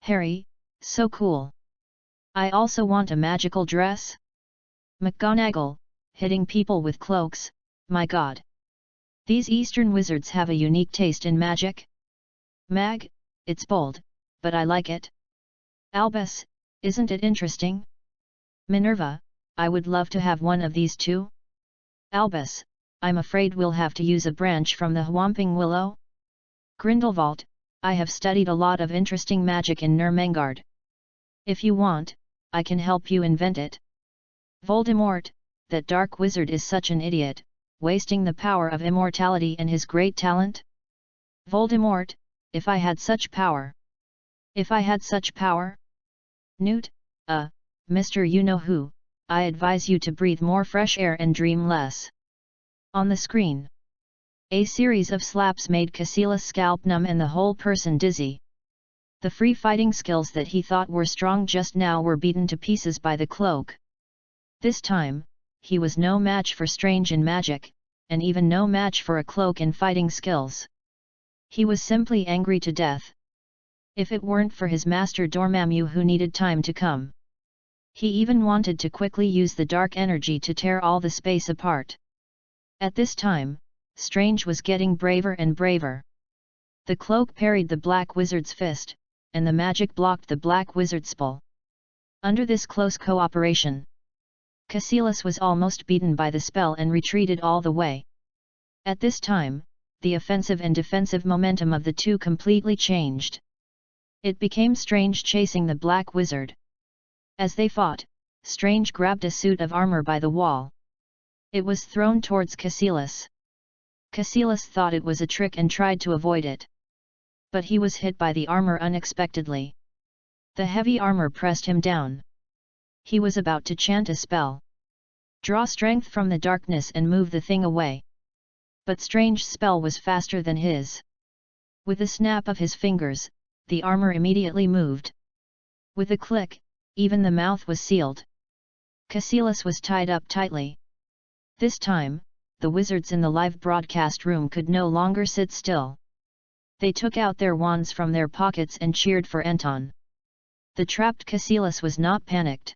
Harry, so cool. I also want a magical dress. McGonagall, hitting people with cloaks, my god. These Eastern wizards have a unique taste in magic. Mag, it's bold, but I like it. Albus, isn't it interesting? Minerva, I would love to have one of these too. Albus, I'm afraid we'll have to use a branch from the Whomping Willow. Grindelwald, I have studied a lot of interesting magic in Nurmengard. If you want, I can help you invent it. Voldemort, that dark wizard is such an idiot, wasting the power of immortality and his great talent. Voldemort, if I had such power. If I had such power? Newt, Mr. You-know-who, I advise you to breathe more fresh air and dream less. On the screen. A series of slaps made Caecilius' scalp numb and the whole person dizzy. The free fighting skills that he thought were strong just now were beaten to pieces by the cloak. This time, he was no match for Strange in magic, and even no match for a cloak in fighting skills. He was simply angry to death. If it weren't for his master Dormammu who needed time to come. He even wanted to quickly use the dark energy to tear all the space apart. At this time, Strange was getting braver and braver. The cloak parried the Black Wizard's fist, and the magic blocked the Black Wizard's spell. Under this close cooperation, Caecilius was almost beaten by the spell and retreated all the way. At this time, the offensive and defensive momentum of the two completely changed. It became Strange chasing the Black Wizard. As they fought, Strange grabbed a suit of armor by the wall. It was thrown towards Caecilius. Caecilius thought it was a trick and tried to avoid it. But he was hit by the armor unexpectedly. The heavy armor pressed him down. He was about to chant a spell. Draw strength from the darkness and move the thing away. But Strange's spell was faster than his. With a snap of his fingers, the armor immediately moved. With a click, even the mouth was sealed. Caecilius was tied up tightly. This time, the wizards in the live broadcast room could no longer sit still. They took out their wands from their pockets and cheered for Anton. The trapped Caecilius was not panicked.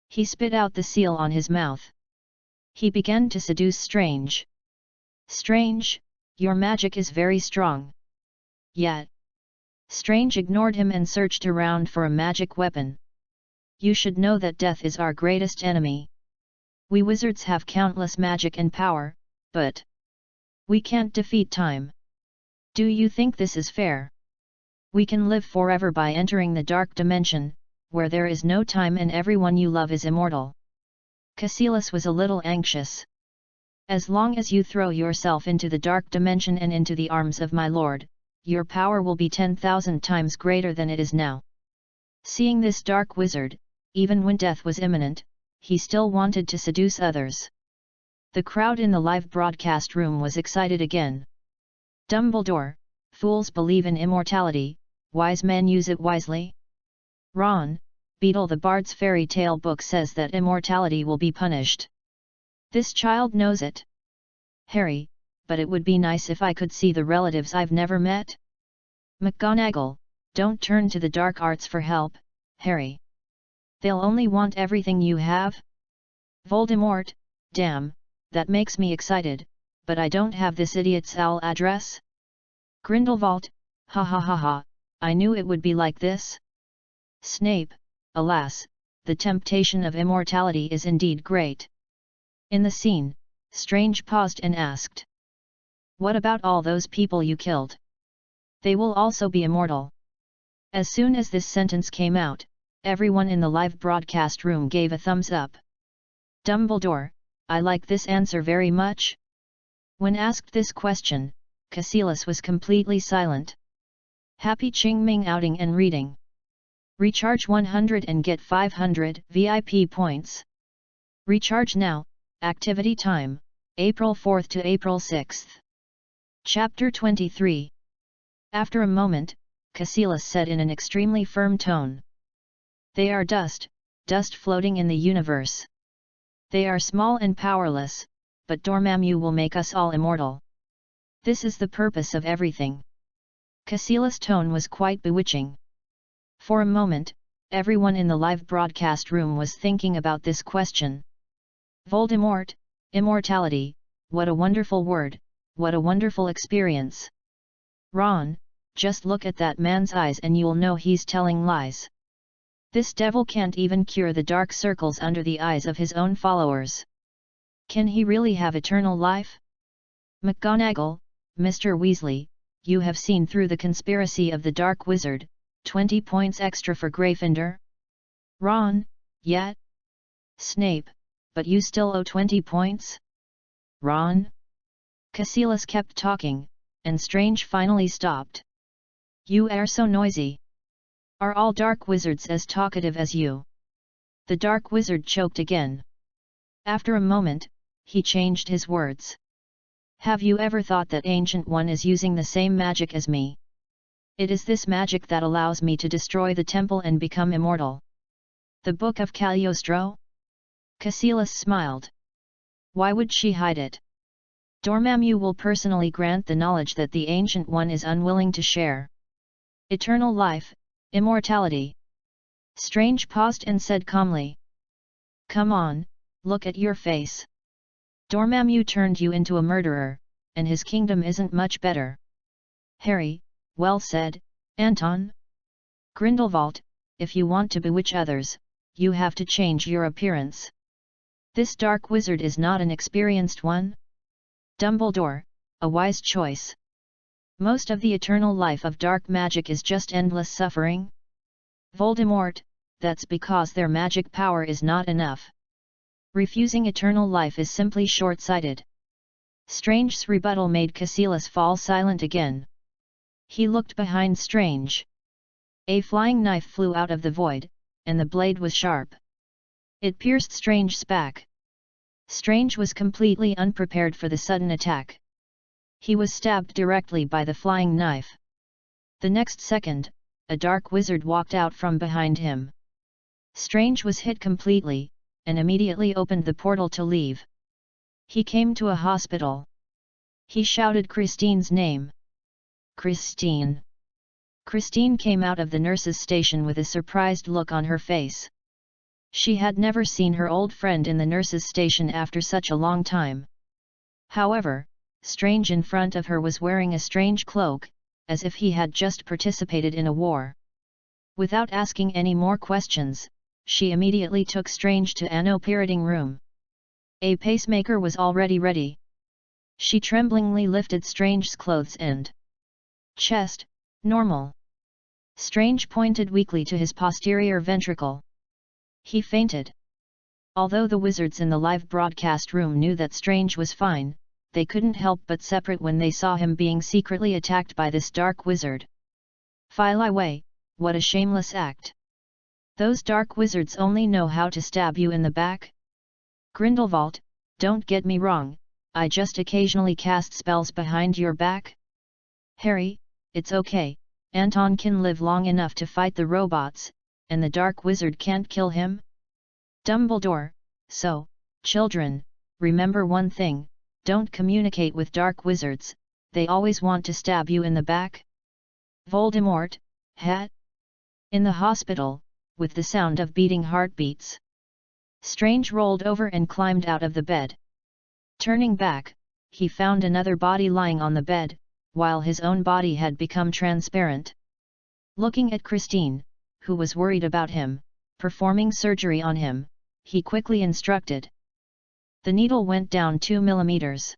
He spit out the seal on his mouth. He began to seduce Strange. Strange, your magic is very strong. Yet, Strange ignored him and searched around for a magic weapon. You should know that death is our greatest enemy. We wizards have countless magic and power, but we can't defeat time. Do you think this is fair? We can live forever by entering the dark dimension, where there is no time and everyone you love is immortal. Caecilius was a little anxious. As long as you throw yourself into the dark dimension and into the arms of my lord, your power will be 10,000 times greater than it is now. Seeing this dark wizard, even when death was imminent, he still wanted to seduce others. The crowd in the live broadcast room was excited again. Dumbledore, fools believe in immortality, wise men use it wisely. Ron, Beetle the Bard's fairy tale book says that immortality will be punished. This child knows it. Harry, but it would be nice if I could see the relatives I've never met. McGonagall, don't turn to the dark arts for help, Harry. They'll only want everything you have. Voldemort, damn, that makes me excited, but I don't have this idiot's owl address. Grindelwald, ha ha ha ha, I knew it would be like this. Snape, alas, the temptation of immortality is indeed great. In the scene, Strange paused and asked. What about all those people you killed? They will also be immortal. As soon as this sentence came out, everyone in the live broadcast room gave a thumbs up. Dumbledore, I like this answer very much. When asked this question, Caecilius was completely silent. Happy Qingming outing and reading. Recharge 100 and get 500 VIP points. Recharge now. Activity time, April 4th to April 6th. Chapter 23. After a moment, Caecilius said in an extremely firm tone. They are dust, dust floating in the universe. They are small and powerless, but Dormammu will make us all immortal. This is the purpose of everything. Caecilius' tone was quite bewitching. For a moment, everyone in the live broadcast room was thinking about this question. Voldemort, immortality, what a wonderful word, what a wonderful experience. Ron, just look at that man's eyes and you'll know he's telling lies. This devil can't even cure the dark circles under the eyes of his own followers. Can he really have eternal life? McGonagall, Mr. Weasley, you have seen through the conspiracy of the Dark Wizard, 20 points extra for Gryffindor. Ron, yet? Snape, but you still owe 20 points? Ron? Caecilius kept talking, and Strange finally stopped. You are so noisy. Are all dark wizards as talkative as you? The dark wizard choked again. After a moment, he changed his words. Have you ever thought that Ancient One is using the same magic as me? It is this magic that allows me to destroy the temple and become immortal. The Book of Cagliostro? Caecilius smiled. Why would she hide it? Dormammu will personally grant the knowledge that the Ancient One is unwilling to share. Eternal life, immortality. Strange paused and said calmly. Come on, look at your face. Dormammu turned you into a murderer, and his kingdom isn't much better. Harry, well said, Anton. Grindelwald, if you want to bewitch others, you have to change your appearance. This dark wizard is not an experienced one. Dumbledore, a wise choice. Most of the eternal life of dark magic is just endless suffering. Voldemort, that's because their magic power is not enough. Refusing eternal life is simply short-sighted. Strange's rebuttal made Caecilius fall silent again. He looked behind Strange. A flying knife flew out of the void, and the blade was sharp. It pierced Strange's back. Strange was completely unprepared for the sudden attack. He was stabbed directly by the flying knife. The next second, a dark wizard walked out from behind him. Strange was hit completely, and immediately opened the portal to leave. He came to a hospital. He shouted Christine's name. Christine. Christine came out of the nurse's station with a surprised look on her face. She had never seen her old friend in the nurse's station after such a long time. However, Strange in front of her was wearing a strange cloak, as if he had just participated in a war. Without asking any more questions, she immediately took Strange to an operating room. A pacemaker was already ready. She tremblingly lifted Strange's clothes and chest, normal. Strange pointed weakly to his posterior ventricle. He fainted. Although the wizards in the live broadcast room knew that Strange was fine, they couldn't help but separate when they saw him being secretly attacked by this dark wizard. File away, what a shameless act. Those dark wizards only know how to stab you in the back. Grindelwald, don't get me wrong, I just occasionally cast spells behind your back. Harry, it's okay, Anton can live long enough to fight the robots, and the dark wizard can't kill him. Dumbledore, so, children, remember one thing, don't communicate with dark wizards, they always want to stab you in the back. Voldemort, hat? In the hospital, with the sound of beating heartbeats. Strange rolled over and climbed out of the bed. Turning back, he found another body lying on the bed, while his own body had become transparent. Looking at Christine, who was worried about him, performing surgery on him, he quickly instructed. The needle went down 2 millimeters.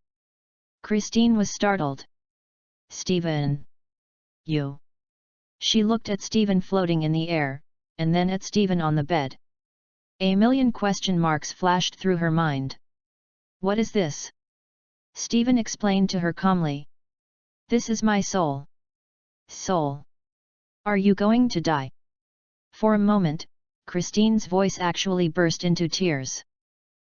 Christine was startled. Stephen. You. She looked at Stephen floating in the air, and then at Stephen on the bed. A million question marks flashed through her mind. What is this? Stephen explained to her calmly. This is my soul. Soul. Are you going to die? For a moment, Christine's voice actually burst into tears.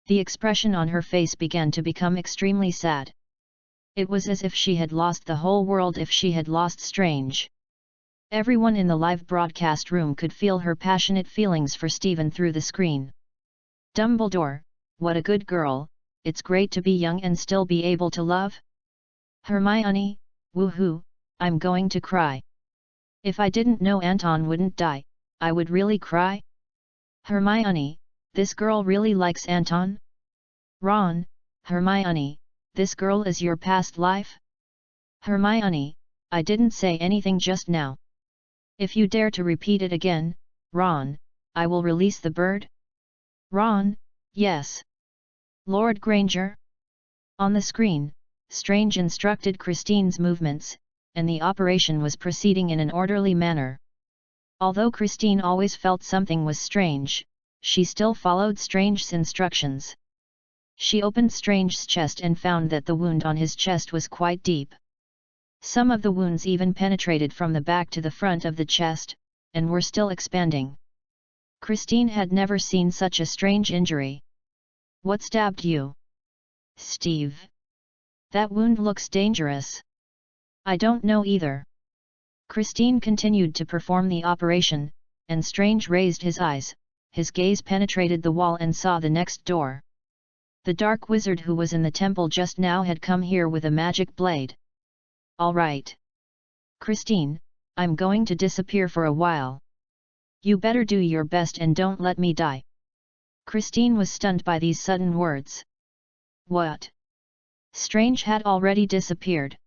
The expression on her face began to become extremely sad. It was as if she had lost the whole world if she had lost Strange. Everyone in the live broadcast room could feel her passionate feelings for Stephen through the screen. Dumbledore, what a good girl, it's great to be young and still be able to love. Hermione, woohoo, I'm going to cry. If I didn't know Anton wouldn't die, I would really cry. Hermione, this girl really likes Anton? Ron, Hermione, this girl is your past life? Hermione, I didn't say anything just now. If you dare to repeat it again, Ron, I will release the bird. Ron, yes. Lord Granger? On the screen, Strange instructed Christine's movements, and the operation was proceeding in an orderly manner. Although Christine always felt something was strange, she still followed Strange's instructions. She opened Strange's chest and found that the wound on his chest was quite deep. Some of the wounds even penetrated from the back to the front of the chest, and were still expanding. Christine had never seen such a strange injury. What stabbed you? Steve. That wound looks dangerous. I don't know either. Christine continued to perform the operation, and Strange raised his eyes, his gaze penetrated the wall and saw the next door. The dark wizard who was in the temple just now had come here with a magic blade. All right. Christine, I'm going to disappear for a while. You better do your best and don't let me die. Christine was stunned by these sudden words. What? Strange had already disappeared.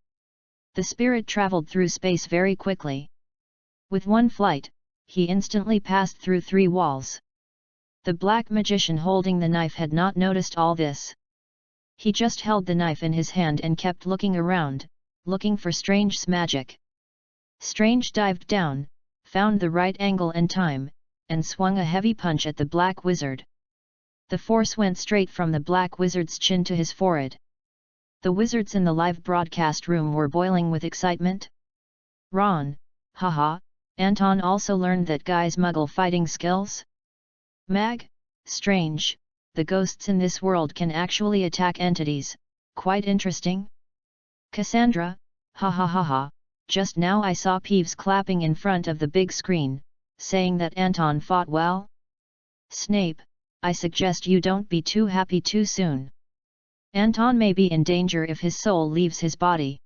The spirit traveled through space very quickly. With one flight, he instantly passed through 3 walls. The black magician holding the knife had not noticed all this. He just held the knife in his hand and kept looking around, looking for Strange's magic. Strange dived down, found the right angle and time, and swung a heavy punch at the Black Wizard. The force went straight from the Black Wizard's chin to his forehead. The wizards in the live broadcast room were boiling with excitement. Ron, haha, Anton also learned that guy's muggle fighting skills? Mag, Strange, the ghosts in this world can actually attack entities, quite interesting. Cassandra, ha ha ha ha, just now I saw Peeves clapping in front of the big screen, saying that Anton fought well. Snape, I suggest you don't be too happy too soon. Anton may be in danger if his soul leaves his body.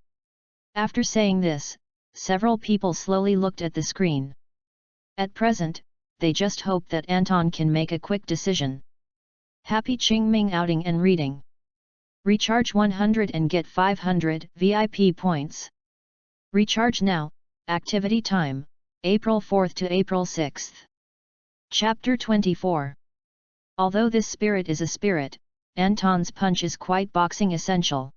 After saying this, several people slowly looked at the screen. At present, they just hope that Anton can make a quick decision. Happy Qingming outing and reading. Recharge 100 and get 500 VIP points. Recharge now, activity time, April 4th to April 6th. Chapter 24. Although this spirit is a spirit, Anton's punch is quite boxing essential.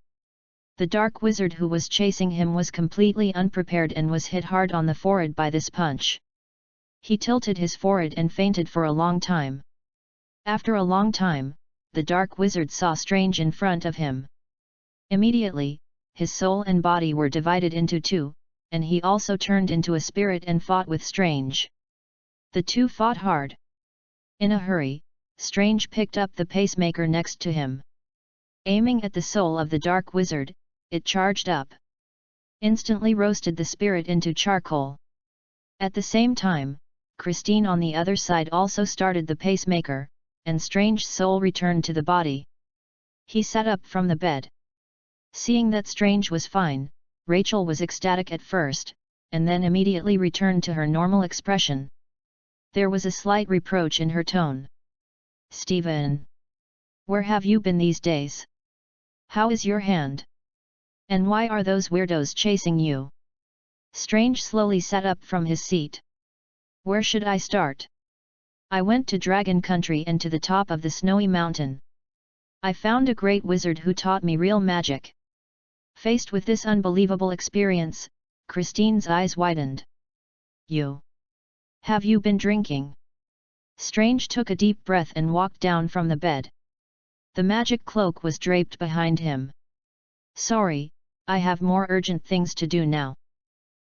The dark wizard who was chasing him was completely unprepared and was hit hard on the forehead by this punch. He tilted his forehead and fainted for a long time. After a long time, the dark wizard saw Strange in front of him. Immediately, his soul and body were divided into two, and he also turned into a spirit and fought with Strange. The two fought hard. In a hurry, Strange picked up the pacemaker next to him. Aiming at the soul of the dark wizard, it charged up. Instantly roasted the spirit into charcoal. At the same time, Christine on the other side also started the pacemaker, and Strange's soul returned to the body. He sat up from the bed. Seeing that Strange was fine, Rachel was ecstatic at first, and then immediately returned to her normal expression. There was a slight reproach in her tone. Stephen, where have you been these days? How is your hand? And why are those weirdos chasing you? Strange slowly sat up from his seat. Where should I start? I went to Dragon Country and to the top of the snowy mountain. I found a great wizard who taught me real magic. Faced with this unbelievable experience, Christine's eyes widened. You? Have you been drinking? Strange took a deep breath and walked down from the bed. The magic cloak was draped behind him. Sorry, I have more urgent things to do now.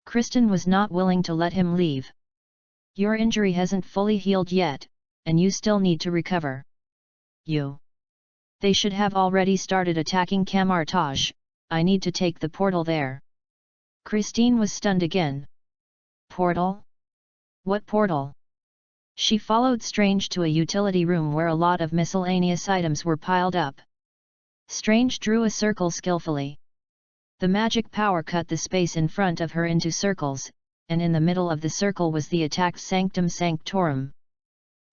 Kristen was not willing to let him leave. Your injury hasn't fully healed yet, and you still need to recover. You. They should have already started attacking Kamartage. I need to take the portal there. Christine was stunned again. Portal? What portal? She followed Strange to a utility room where a lot of miscellaneous items were piled up. Strange drew a circle skillfully. The magic power cut the space in front of her into circles, and in the middle of the circle was the attacked Sanctum Sanctorum.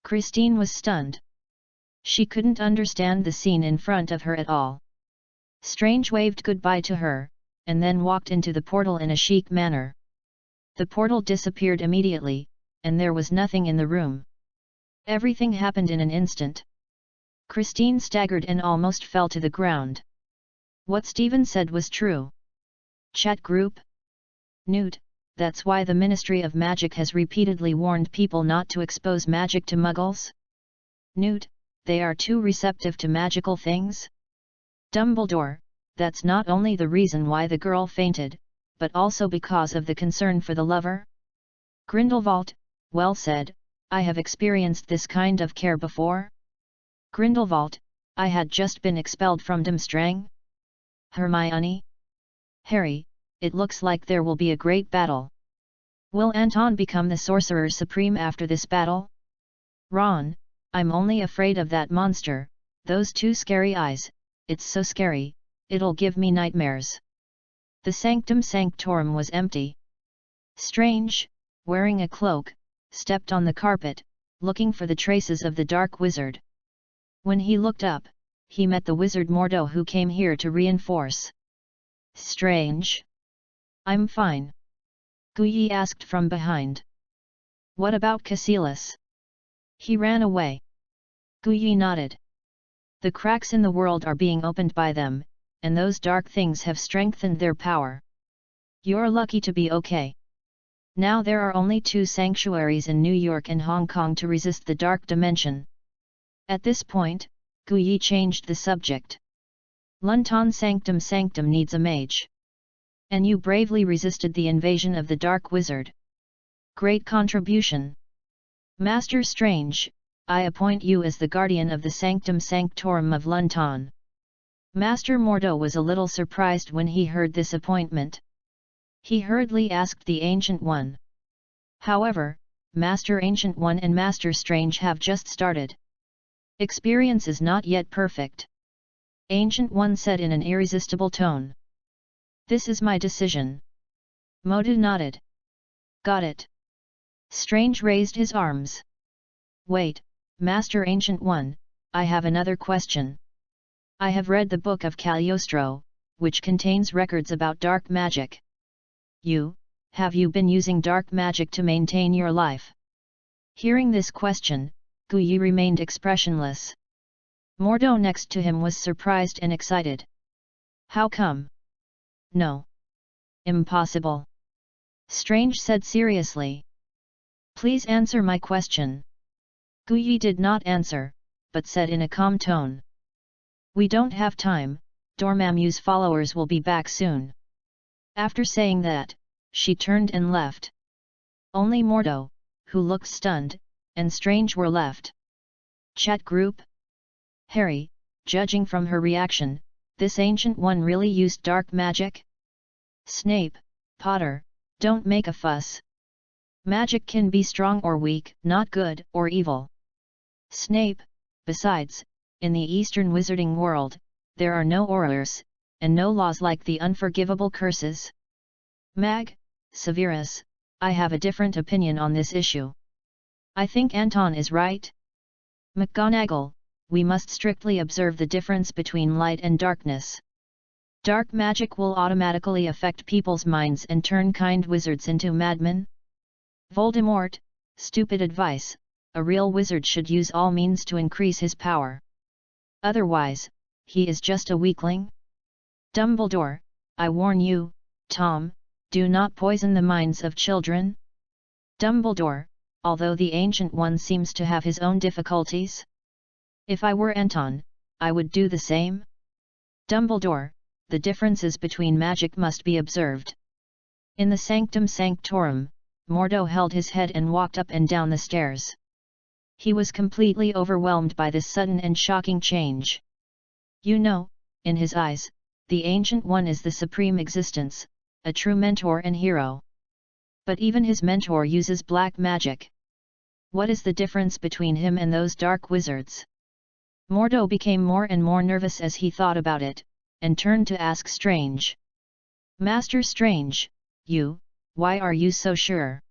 Christine was stunned. She couldn't understand the scene in front of her at all. Strange waved goodbye to her, and then walked into the portal in a chic manner. The portal disappeared immediately, and there was nothing in the room. Everything happened in an instant. Christine staggered and almost fell to the ground. What Stephen said was true. Chat group? Newt, that's why the Ministry of Magic has repeatedly warned people not to expose magic to muggles? Newt, they are too receptive to magical things? Dumbledore, that's not only the reason why the girl fainted, but also because of the concern for the lover? Grindelwald, well said, I have experienced this kind of care before. Grindelwald, I had just been expelled from Durmstrang. Hermione? Harry, it looks like there will be a great battle. Will Anton become the Sorcerer Supreme after this battle? Ron, I'm only afraid of that monster, those two scary eyes, it's so scary, it'll give me nightmares. The Sanctum Sanctorum was empty. Strange, wearing a cloak, stepped on the carpet, looking for the traces of the dark wizard. When he looked up, he met the wizard Mordo who came here to reinforce. Strange? I'm fine. Guyi asked from behind. What about Cassilis? He ran away. Guyi nodded. The cracks in the world are being opened by them, and those dark things have strengthened their power. You're lucky to be okay. Now there are only 2 sanctuaries in New York and Hong Kong to resist the dark dimension. At this point, Guyi changed the subject. Lunton Sanctum Sanctum needs a mage. And you bravely resisted the invasion of the Dark Wizard. Great contribution. Master Strange, I appoint you as the guardian of the Sanctum Sanctorum of Lunton. Master Mordo was a little surprised when he heard this appointment. He hurriedly asked the Ancient One. However, Master Ancient One and Master Strange have just started. Experience is not yet perfect. Ancient One said in an irresistible tone. This is my decision. Mordo nodded. Got it. Strange raised his arms. Wait, Master Ancient One, I have another question. I have read the Book of Cagliostro, which contains records about dark magic. Have you been using dark magic to maintain your life? Hearing this question, Guyi remained expressionless. Mordo next to him was surprised and excited. How come? No. Impossible. Strange said seriously. Please answer my question. Guyi did not answer, but said in a calm tone. We don't have time, Dormammu's followers will be back soon. After saying that, she turned and left. Only Mordo, who looked stunned, and Strange were left. Chat group? Harry, judging from her reaction, this Ancient One really used dark magic? Snape, Potter, don't make a fuss. Magic can be strong or weak, not good or evil. Snape, besides, in the Eastern wizarding world, there are no horrors, and no laws like the unforgivable curses. Mag, Severus, I have a different opinion on this issue. I think Anton is right. McGonagall, we must strictly observe the difference between light and darkness. Dark magic will automatically affect people's minds and turn kind wizards into madmen. Voldemort, stupid advice, a real wizard should use all means to increase his power. Otherwise, he is just a weakling. Dumbledore, I warn you, Tom, do not poison the minds of children. Dumbledore, although the Ancient One seems to have his own difficulties. If I were Anton, I would do the same. Dumbledore, the differences between magic must be observed. In the Sanctum Sanctorum, Mordo held his head and walked up and down the stairs. He was completely overwhelmed by this sudden and shocking change. You know, in his eyes, the Ancient One is the supreme existence, a true mentor and hero. But even his mentor uses black magic. What is the difference between him and those dark wizards? Mordo became more and more nervous as he thought about it, and turned to ask Strange. Master Strange, why are you so sure?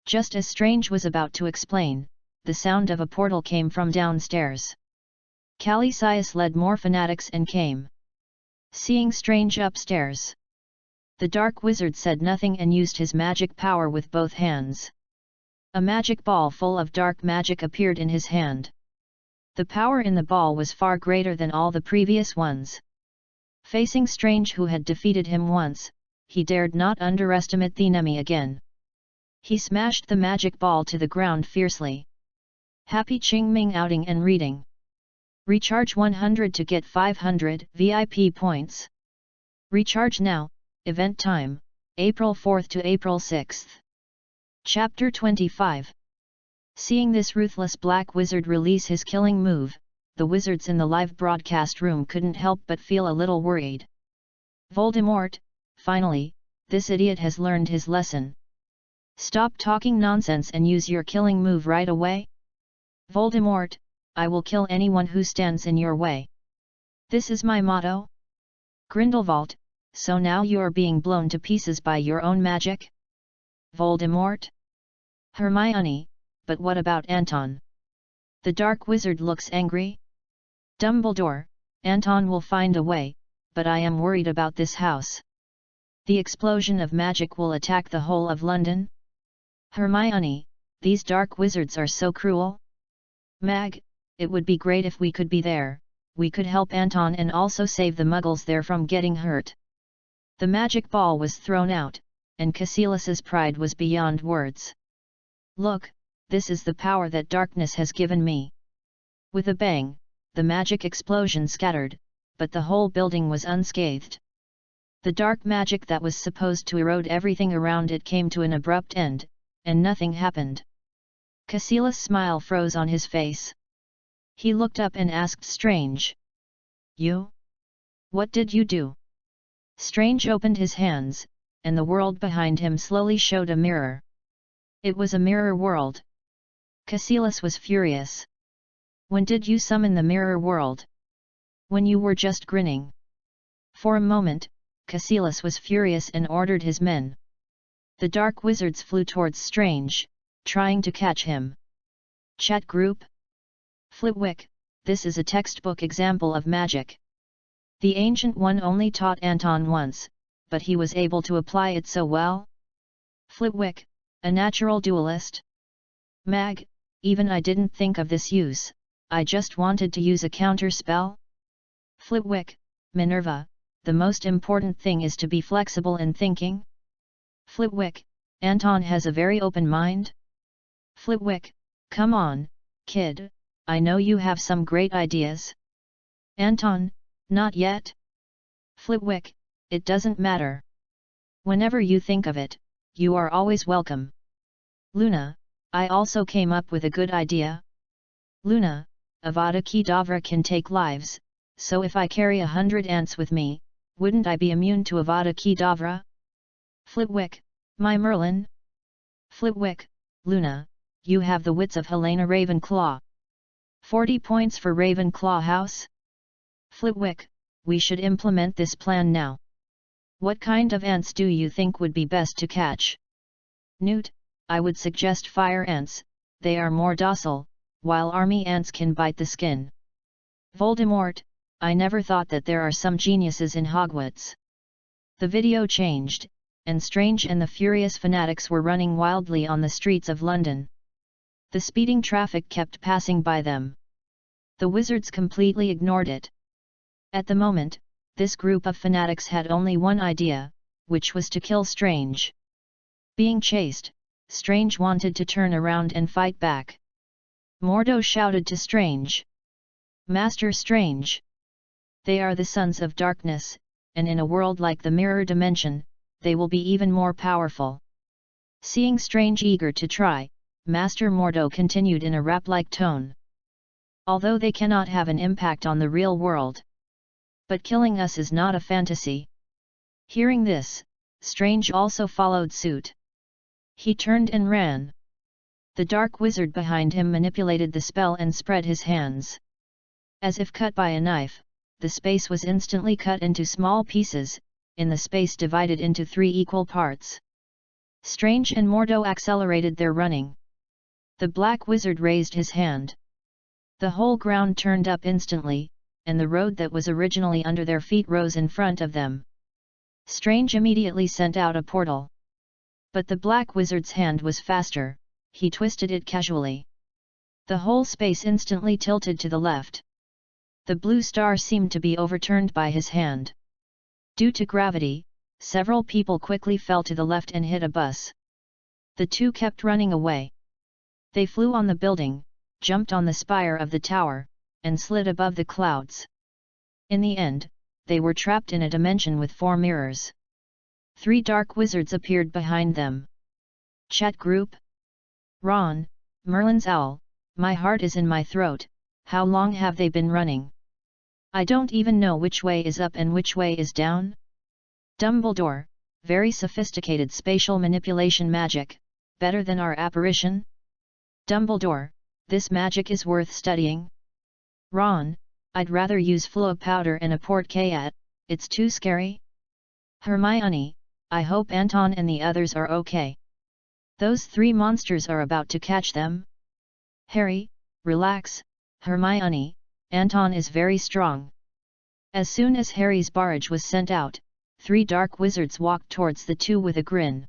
Just as Strange was about to explain, the sound of a portal came from downstairs. Calisius led more fanatics and came. Seeing Strange upstairs, the dark wizard said nothing and used his magic power with both hands. A magic ball full of dark magic appeared in his hand. The power in the ball was far greater than all the previous ones. Facing Strange, who had defeated him once, he dared not underestimate the enemy again. He smashed the magic ball to the ground fiercely. Happy Qingming outing and reading. Recharge 100 to get 500 VIP points. Recharge now, event time, April 4th to April 6th. Chapter 25. Seeing this ruthless black wizard release his killing move, the wizards in the live broadcast room couldn't help but feel a little worried. Voldemort, finally, this idiot has learned his lesson. Stop talking nonsense and use your killing move right away. Voldemort, I will kill anyone who stands in your way. This is my motto. Grindelwald, so now you are being blown to pieces by your own magic? Voldemort? Hermione, but what about Anton? The dark wizard looks angry. Dumbledore, Anton will find a way, but I am worried about this house. The explosion of magic will attack the whole of London. Hermione, these dark wizards are so cruel. Mag, it would be great if we could be there, we could help Anton and also save the muggles there from getting hurt. The magic ball was thrown out, and Cassilis's pride was beyond words. Look, this is the power that darkness has given me. With a bang, the magic explosion scattered, but the whole building was unscathed. The dark magic that was supposed to erode everything around it came to an abrupt end, and nothing happened. Cassilis' smile froze on his face. He looked up and asked Strange. You? What did you do? Strange opened his hands, and the world behind him slowly showed a mirror. It was a mirror world. Cassilis was furious. When did you summon the mirror world? When you were just grinning. For a moment, Cassilis was furious and ordered his men. The dark wizards flew towards Strange, trying to catch him. Chat group? Flitwick, this is a textbook example of magic. The Ancient One only taught Anton once, but he was able to apply it so well. Flitwick, a natural duelist. Mag, even I didn't think of this use, I just wanted to use a counter spell. Flitwick, Minerva, the most important thing is to be flexible in thinking. Flitwick, Anton has a very open mind. Flitwick, come on, kid, I know you have some great ideas. Anton, not yet. Flitwick, it doesn't matter. Whenever you think of it, you are always welcome. Luna, I also came up with a good idea. Luna, Avada Kedavra can take lives, so if I carry 100 ants with me, wouldn't I be immune to Avada Kedavra? Flitwick, my Merlin. Flitwick, Luna, you have the wits of Helena Ravenclaw. 40 points for Ravenclaw House. Flitwick, we should implement this plan now. What kind of ants do you think would be best to catch? Newt, I would suggest fire ants, they are more docile, while army ants can bite the skin. Voldemort, I never thought that there are some geniuses in Hogwarts. The video changed, and Strange and the furious fanatics were running wildly on the streets of London. The speeding traffic kept passing by them. The wizards completely ignored it. At the moment, this group of fanatics had only one idea, which was to kill Strange. Being chased, Strange wanted to turn around and fight back. Mordo shouted to Strange. Master Strange! They are the sons of darkness, and in a world like the mirror dimension, they will be even more powerful. Seeing Strange eager to try, Master Mordo continued in a rap-like tone. Although they cannot have an impact on the real world. But killing us is not a fantasy. Hearing this, Strange also followed suit. He turned and ran. The dark wizard behind him manipulated the spell and spread his hands. As if cut by a knife, the space was instantly cut into small pieces, in the space divided into 3 equal parts. Strange and Mordo accelerated their running. The black wizard raised his hand. The whole ground turned up instantly, and the road that was originally under their feet rose in front of them. Strange immediately sent out a portal. But the black wizard's hand was faster, he twisted it casually. The whole space instantly tilted to the left. The blue star seemed to be overturned by his hand. Due to gravity, several people quickly fell to the left and hit a bus. The two kept running away. They flew on the building, jumped on the spire of the tower, and slid above the clouds. In the end, they were trapped in a dimension with 4 mirrors. 3 dark wizards appeared behind them. Chat group? Ron, Merlin's owl, my heart is in my throat, how long have they been running? I don't even know which way is up and which way is down. Dumbledore, very sophisticated spatial manipulation magic, better than our apparition? Dumbledore, this magic is worth studying. Ron, I'd rather use Flua powder and a portcat, it's too scary. Hermione, I hope Anton and the others are okay. Those 3 monsters are about to catch them. Harry, relax, Hermione, Anton is very strong. As soon as Harry's barrage was sent out, 3 dark wizards walked towards the 2 with a grin.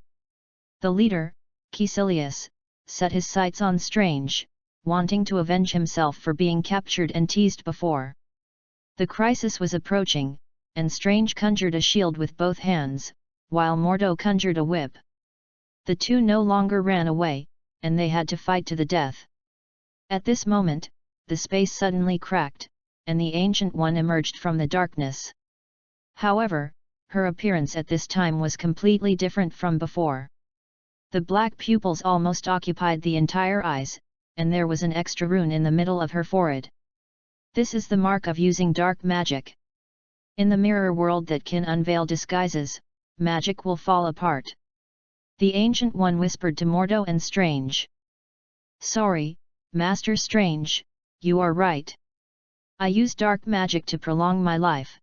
The leader, Caecilius, set his sights on Strange, wanting to avenge himself for being captured and teased before. The crisis was approaching, and Strange conjured a shield with both hands, while Mordo conjured a whip. The two no longer ran away, and they had to fight to the death. At this moment, the space suddenly cracked, and the Ancient One emerged from the darkness. However, her appearance at this time was completely different from before. The black pupils almost occupied the entire eyes, and there was an extra rune in the middle of her forehead. This is the mark of using dark magic. In the mirror world that can unveil disguises, magic will fall apart. The Ancient One whispered to Mordo and Strange. "Sorry, Master Strange, you are right. I use dark magic to prolong my life."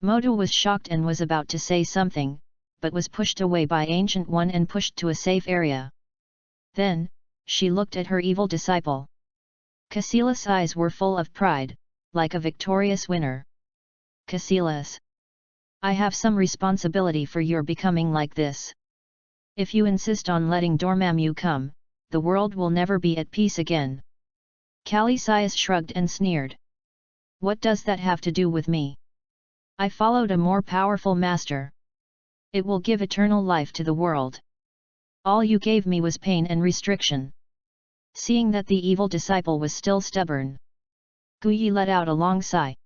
Mordo was shocked and was about to say something, but was pushed away by Ancient One and pushed to a safe area. Then, she looked at her evil disciple. Caecilius' eyes were full of pride, like a victorious winner. "Caecilius, I have some responsibility for your becoming like this. If you insist on letting Dormammu come, the world will never be at peace again." Caecilius shrugged and sneered. "What does that have to do with me? I followed a more powerful master. It will give eternal life to the world. All you gave me was pain and restriction." Seeing that the evil disciple was still stubborn, Guyi let out a long sigh.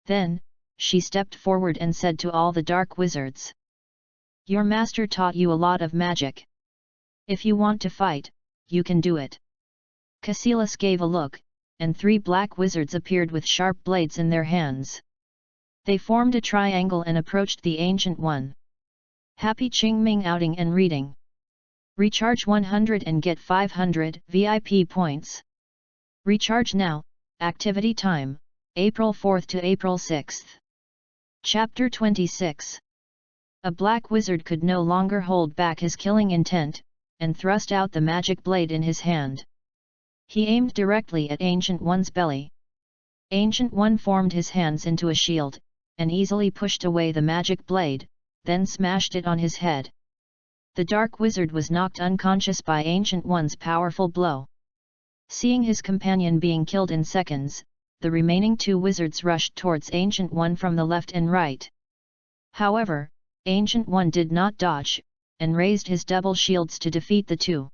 Then, she stepped forward and said to all the dark wizards. "Your master taught you a lot of magic. If you want to fight, you can do it." Caecilius gave a look, and 3 black wizards appeared with sharp blades in their hands. They formed a triangle and approached the Ancient One. Happy Qingming outing and reading. Recharge 100 and get 500 VIP points. Recharge now. Activity time, April 4th to April 6th. Chapter 26. A black wizard could no longer hold back his killing intent, and thrust out the magic blade in his hand. He aimed directly at Ancient One's belly. Ancient One formed his hands into a shield, and easily pushed away the magic blade, then smashed it on his head. The dark wizard was knocked unconscious by Ancient One's powerful blow. Seeing his companion being killed in seconds, the remaining 2 wizards rushed towards Ancient One from the left and right. However, Ancient One did not dodge, and raised his double shields to defeat the 2.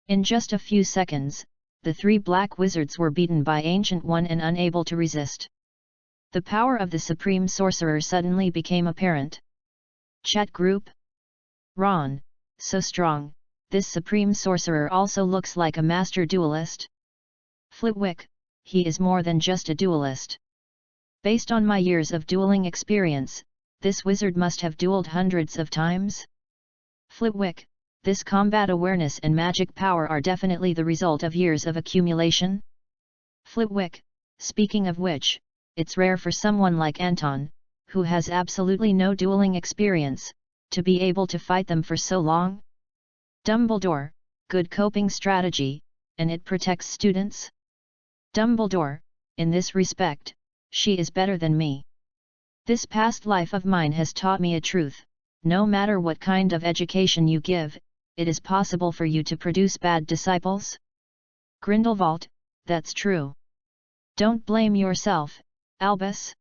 In just a few seconds, the 3 black wizards were beaten by Ancient One and unable to resist. The power of the Supreme Sorcerer suddenly became apparent. Chat group? Ron, so strong, this Supreme Sorcerer also looks like a master duelist. Flitwick, he is more than just a duelist. Based on my years of dueling experience, this wizard must have dueled hundreds of times. Flitwick, this combat awareness and magic power are definitely the result of years of accumulation. Flitwick, speaking of which, it's rare for someone like Anton, who has absolutely no dueling experience, to be able to fight them for so long. Dumbledore, good coping strategy, and it protects students. Dumbledore, in this respect, she is better than me. This past life of mine has taught me a truth: no matter what kind of education you give, it is possible for you to produce bad disciples. Grindelwald, that's true. Don't blame yourself, Albus.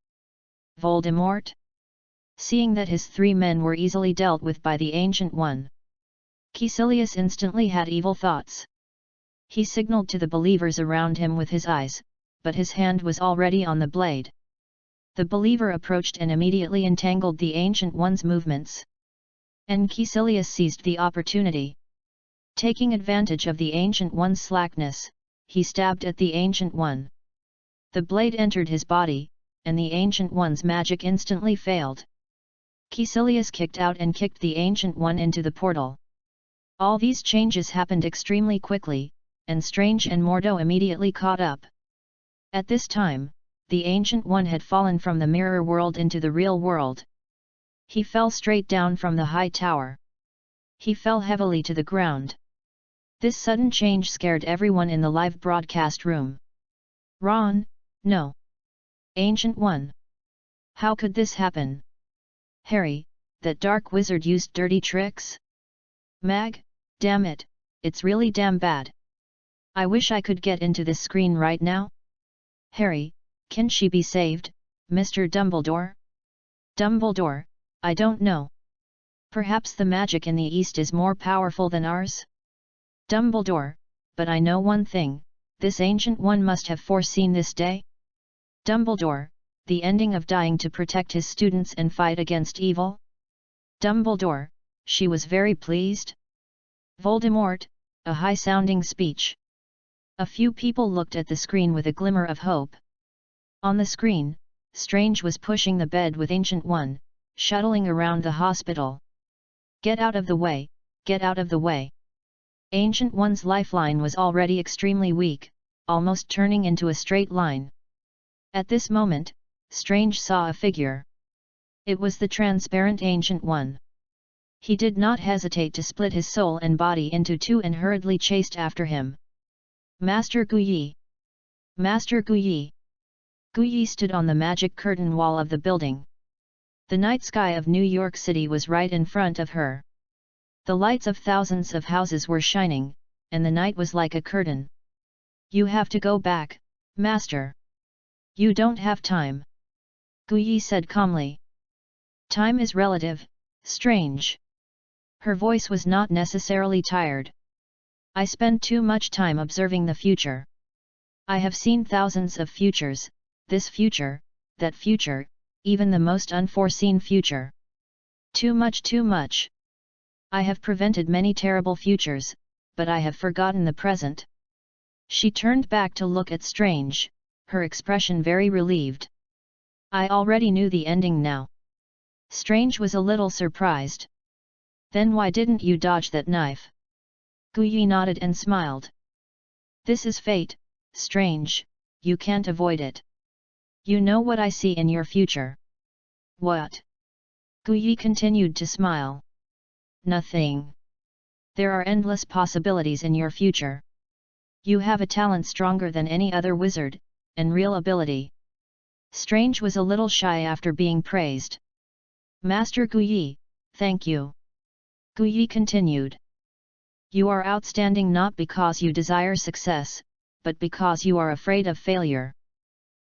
Voldemort? Seeing that his 3 men were easily dealt with by the Ancient One, Caecilius instantly had evil thoughts. He signaled to the believers around him with his eyes, but his hand was already on the blade. The believer approached and immediately entangled the Ancient One's movements. And Caecilius seized the opportunity. Taking advantage of the Ancient One's slackness, he stabbed at the Ancient One. The blade entered his body, and the Ancient One's magic instantly failed. Caecilius kicked out and kicked the Ancient One into the portal. All these changes happened extremely quickly, and Strange and Mordo immediately caught up. At this time, the Ancient One had fallen from the mirror world into the real world. He fell straight down from the high tower. He fell heavily to the ground. This sudden change scared everyone in the live broadcast room. Ron, no. Ancient One. How could this happen? Harry, that dark wizard used dirty tricks? Mag, damn it, it's really damn bad. I wish I could get into this screen right now. Harry, can she be saved? Mr. Dumbledore? Dumbledore, I don't know. Perhaps the magic in the East is more powerful than ours? Dumbledore, but I know one thing, this Ancient One must have foreseen this day? Dumbledore, the ending of dying to protect his students and fight against evil? Dumbledore, she was very pleased. Voldemort, a high-sounding speech. A few people looked at the screen with a glimmer of hope. On the screen, Strange was pushing the bed with Ancient One, shuttling around the hospital. Get out of the way, get out of the way. Ancient One's lifeline was already extremely weak, almost turning into a straight line. At this moment, Strange saw a figure. It was the transparent Ancient One. He did not hesitate to split his soul and body into two and hurriedly chased after him. Master Guyi! Master Guyi! Guyi stood on the magic curtain wall of the building. The night sky of New York City was right in front of her. The lights of thousands of houses were shining, and the night was like a curtain. You have to go back, Master. You don't have time. Guyi said calmly. Time is relative, Strange. Her voice was not necessarily tired. I spend too much time observing the future. I have seen thousands of futures, this future, that future, even the most unforeseen future. Too much, too much. I have prevented many terrible futures, but I have forgotten the present. She turned back to look at Strange, her expression very relieved. I already knew the ending now. Strange was a little surprised. Then why didn't you dodge that knife? Guyi nodded and smiled. This is fate, Strange, you can't avoid it. You know what I see in your future. What? Guyi continued to smile. Nothing. There are endless possibilities in your future. You have a talent stronger than any other wizard, and real ability. Strange was a little shy after being praised. Master Guyi, thank you. Guyi continued. You are outstanding not because you desire success, but because you are afraid of failure.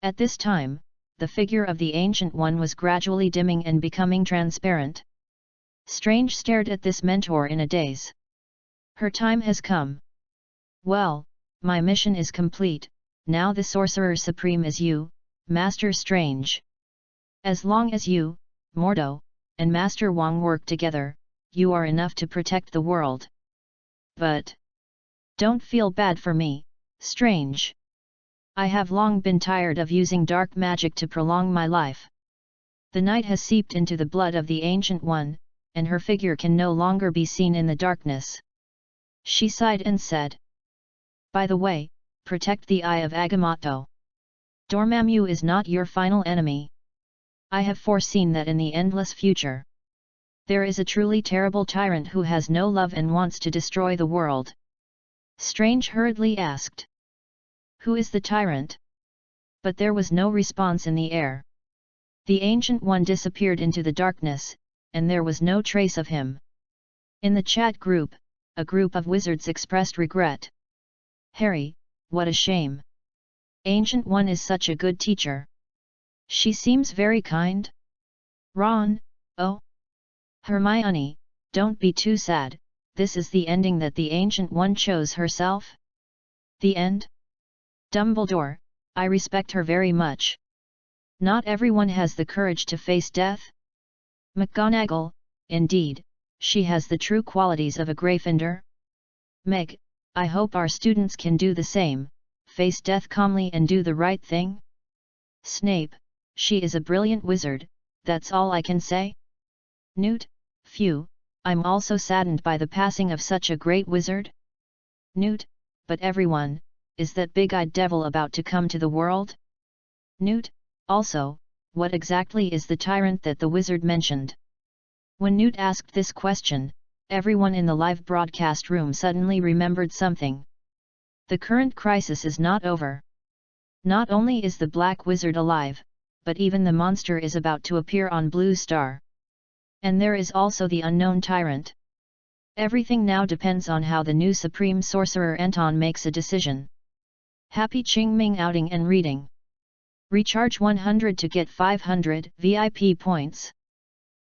At this time, the figure of the Ancient One was gradually dimming and becoming transparent. Strange stared at this mentor in a daze. Her time has come. Well, my mission is complete, now the Sorcerer Supreme is you, Master Strange. As long as you, Mordo, and Master Wong work together, you are enough to protect the world. But don't feel bad for me, Strange. I have long been tired of using dark magic to prolong my life. The night has seeped into the blood of the Ancient One, and her figure can no longer be seen in the darkness. She sighed and said, by the way, protect the Eye of Agamotto. Dormammu is not your final enemy. I have foreseen that in the endless future. There is a truly terrible tyrant who has no love and wants to destroy the world. Strange hurriedly asked. Who is the tyrant? But there was no response in the air. The Ancient One disappeared into the darkness, and there was no trace of him. In the chat group, a group of wizards expressed regret. Harry, what a shame. Ancient One is such a good teacher. She seems very kind. Ron, oh. Hermione, don't be too sad, this is the ending that the Ancient One chose herself? The end? Dumbledore, I respect her very much. Not everyone has the courage to face death. McGonagall, indeed, she has the true qualities of a Gryffindor. Meg, I hope our students can do the same, face death calmly and do the right thing. Snape, she is a brilliant wizard, that's all I can say. Newt, phew, I'm also saddened by the passing of such a great wizard. Newt, but everyone, is that big-eyed devil about to come to the world? Newt, also, what exactly is the tyrant that the wizard mentioned? When Newt asked this question, everyone in the live broadcast room suddenly remembered something. The current crisis is not over. Not only is the Black Wizard alive, but even the monster is about to appear on Blue Star. And there is also the unknown tyrant. Everything now depends on how the new Supreme Sorcerer Anton makes a decision. Happy Qingming outing and reading! Recharge 100 to get 500 VIP points.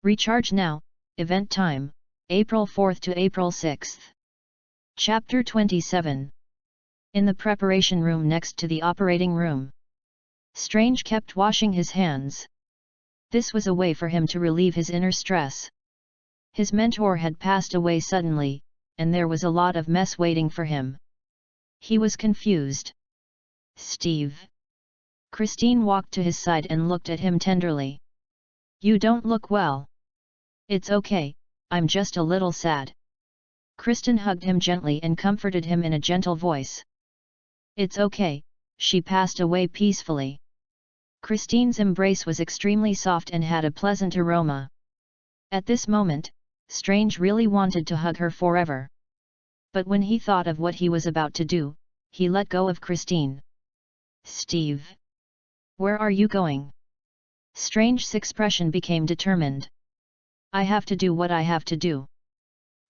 Recharge now. Event time, April 4th to April 6th. Chapter 27. In the preparation room next to the operating room, Strange kept washing his hands. This was a way for him to relieve his inner stress. His mentor had passed away suddenly, and there was a lot of mess waiting for him. He was confused. "Steve." Christine walked to his side and looked at him tenderly. "You don't look well." "It's okay, I'm just a little sad." Kristen hugged him gently and comforted him in a gentle voice. "It's okay, she passed away peacefully." Christine's embrace was extremely soft and had a pleasant aroma. At this moment, Strange really wanted to hug her forever. But when he thought of what he was about to do, he let go of Christine. "Steve. Where are you going?" Strange's expression became determined. "I have to do what I have to do."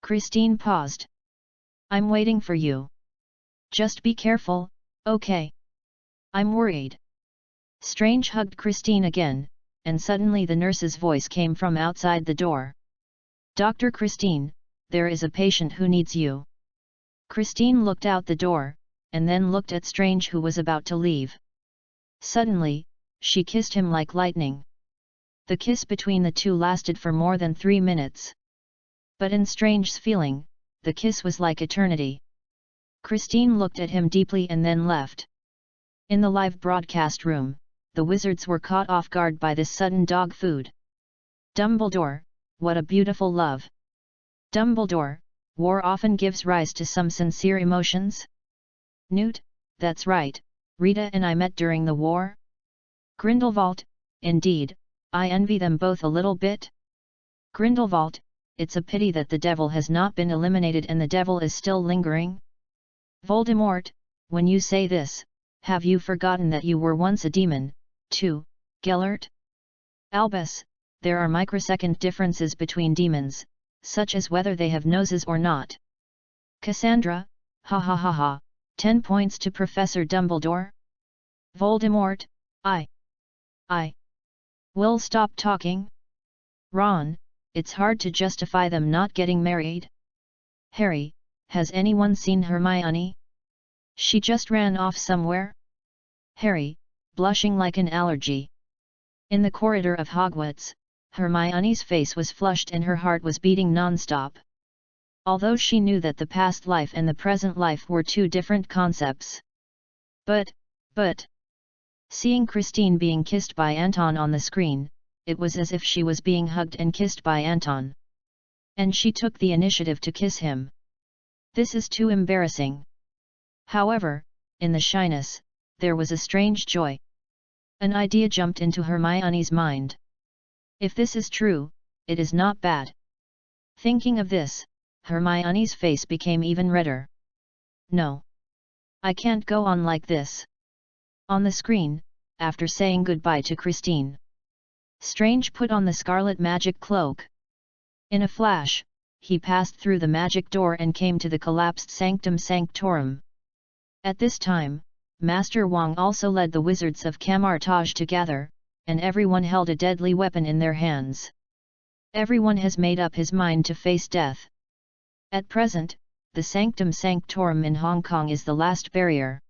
Christine paused. "I'm waiting for you. Just be careful, okay? I'm worried." Strange hugged Christine again, and suddenly the nurse's voice came from outside the door. "Dr. Christine, there is a patient who needs you." Christine looked out the door, and then looked at Strange who was about to leave. Suddenly, she kissed him like lightning. The kiss between the two lasted for more than 3 minutes. But in Strange's feeling, the kiss was like eternity. Christine looked at him deeply and then left. In the live broadcast room, the wizards were caught off guard by this sudden dog food. "Dumbledore, what a beautiful love." "Dumbledore, war often gives rise to some sincere emotions?" "Newt, that's right, Rita and I met during the war." "Grindelwald, indeed, I envy them both a little bit." "Grindelwald, it's a pity that the devil has not been eliminated and the devil is still lingering." "Voldemort, when you say this, have you forgotten that you were once a demon, too, Gellert?" "Albus, there are microsecond differences between demons, such as whether they have noses or not." "Cassandra, ha ha ha ha, 10 points to Professor Dumbledore." "Voldemort, I will stop talking." "Ron, it's hard to justify them not getting married." "Harry, has anyone seen Hermione? She just ran off somewhere." Harry, blushing like an allergy. In the corridor of Hogwarts, Hermione's face was flushed and her heart was beating non-stop. Although she knew that the past life and the present life were two different concepts. But, seeing Christine being kissed by Anton on the screen, it was as if she was being hugged and kissed by Anton. And she took the initiative to kiss him. This is too embarrassing. However, in the shyness, there was a strange joy. An idea jumped into Hermione's mind. If this is true, it is not bad. Thinking of this, Hermione's face became even redder. "No. I can't go on like this." On the screen, after saying goodbye to Christine, Strange put on the scarlet magic cloak. In a flash, he passed through the magic door and came to the collapsed Sanctum Sanctorum. At this time, Master Wong also led the wizards of Kamartage together, and everyone held a deadly weapon in their hands. Everyone has made up his mind to face death. At present, the Sanctum Sanctorum in Hong Kong is the last barrier.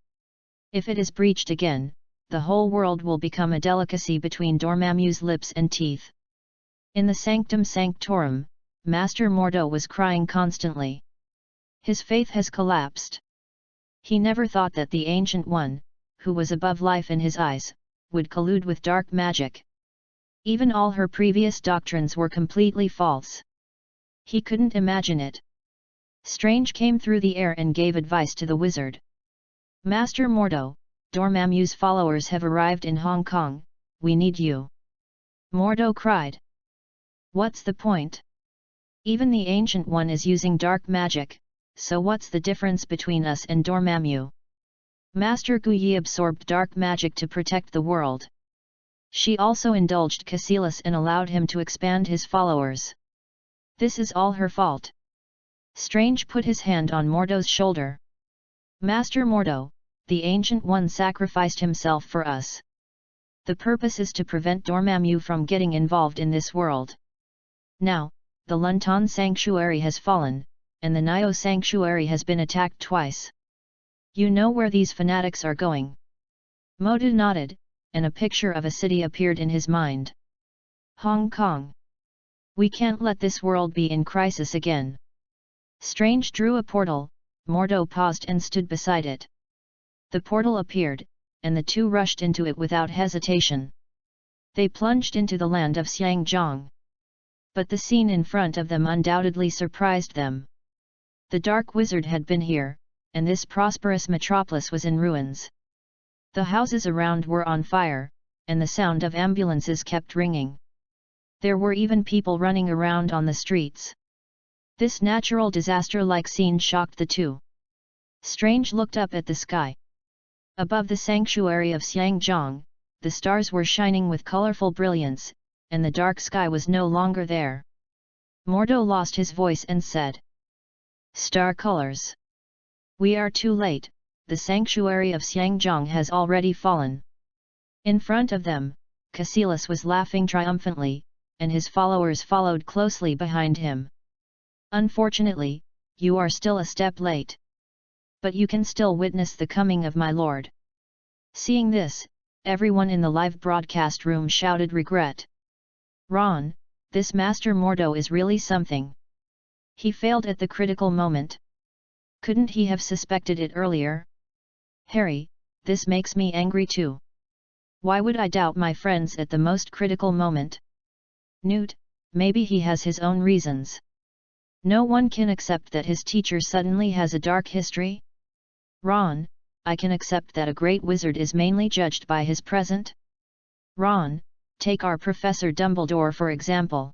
If it is breached again, the whole world will become a delicacy between Dormammu's lips and teeth. In the Sanctum Sanctorum, Master Mordo was crying constantly. His faith has collapsed. He never thought that the Ancient One, who was above life in his eyes, would collude with dark magic. Even all her previous doctrines were completely false. He couldn't imagine it. Strange came through the air and gave advice to the wizard. "Master Mordo, Dormammu's followers have arrived in Hong Kong, we need you." Mordo cried. "What's the point? Even the Ancient One is using dark magic, so what's the difference between us and Dormammu?" Master Guyi absorbed dark magic to protect the world. She also indulged Cassilis and allowed him to expand his followers. This is all her fault. Strange put his hand on Mordo's shoulder. "Master Mordo, the Ancient One sacrificed himself for us. The purpose is to prevent Dormammu from getting involved in this world. Now, the Lunton Sanctuary has fallen, and the Nio Sanctuary has been attacked twice. You know where these fanatics are going. Moda nodded, and a picture of a city appeared in his mind. Hong Kong. We can't let this world be in crisis again. Strange drew a portal. Mordo paused and stood beside it. The portal appeared, and the two rushed into it without hesitation. They plunged into the land of Xiangzhong. But the scene in front of them undoubtedly surprised them. The Dark Wizard had been here, and this prosperous metropolis was in ruins. The houses around were on fire, and the sound of ambulances kept ringing. There were even people running around on the streets. This natural disaster-like scene shocked the two. Strange looked up at the sky. Above the sanctuary of Xiangzhong, the stars were shining with colorful brilliance, and the dark sky was no longer there. Mordo lost his voice and said, "Star colors. We are too late, the sanctuary of Xiangzhong has already fallen." In front of them, Cassilis was laughing triumphantly, and his followers followed closely behind him. "Unfortunately, you are still a step late. But you can still witness the coming of my lord." Seeing this, everyone in the live broadcast room shouted regret. "Ron, this Master Mordo is really something. He failed at the critical moment. Couldn't he have suspected it earlier? Harry, this makes me angry too. Why would I doubt my friends at the most critical moment? Newt, maybe he has his own reasons. No one can accept that his teacher suddenly has a dark history. Ron, I can accept that a great wizard is mainly judged by his present. Ron, take our Professor Dumbledore for example.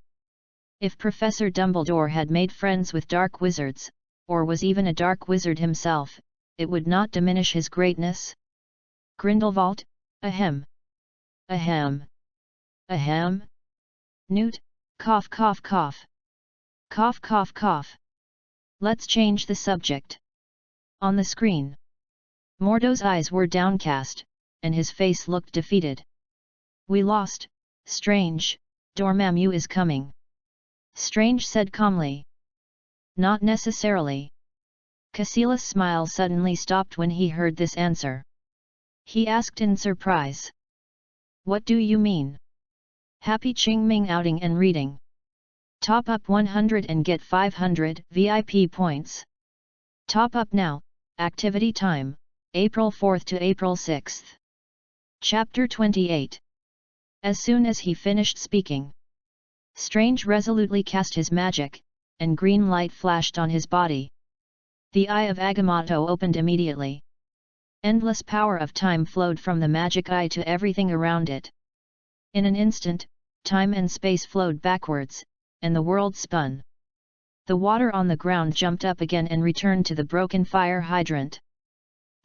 If Professor Dumbledore had made friends with dark wizards, or was even a dark wizard himself, it would not diminish his greatness. Grindelwald, ahem. Ahem. Ahem. Newt, cough cough cough. Cough cough cough. Let's change the subject. On the screen, Mordo's eyes were downcast, and his face looked defeated. "We lost, Strange, Dormammu is coming." Strange said calmly. "Not necessarily." Cassilis' smile suddenly stopped when he heard this answer. He asked in surprise. "What do you mean?" Happy Qingming outing and reading. Top up 100 and get 500 VIP points. Top up now. Activity time, April 4th to April 6th. Chapter 28. As soon as he finished speaking, Strange resolutely cast his magic, and green light flashed on his body. The eye of Agamotto opened immediately. Endless power of time flowed from the magic eye to everything around it. In an instant, time and space flowed backwards, and the world spun. The water on the ground jumped up again and returned to the broken fire hydrant.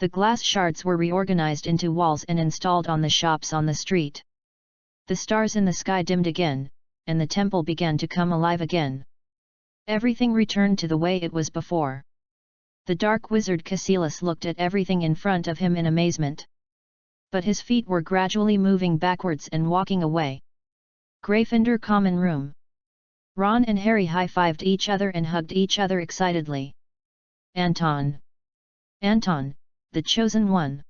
The glass shards were reorganized into walls and installed on the shops on the street. The stars in the sky dimmed again, and the temple began to come alive again. Everything returned to the way it was before. The dark wizard Cassilis looked at everything in front of him in amazement. But his feet were gradually moving backwards and walking away. Gryffindor Common Room. Ron and Harry high-fived each other and hugged each other excitedly. Anton! Anton, the chosen one!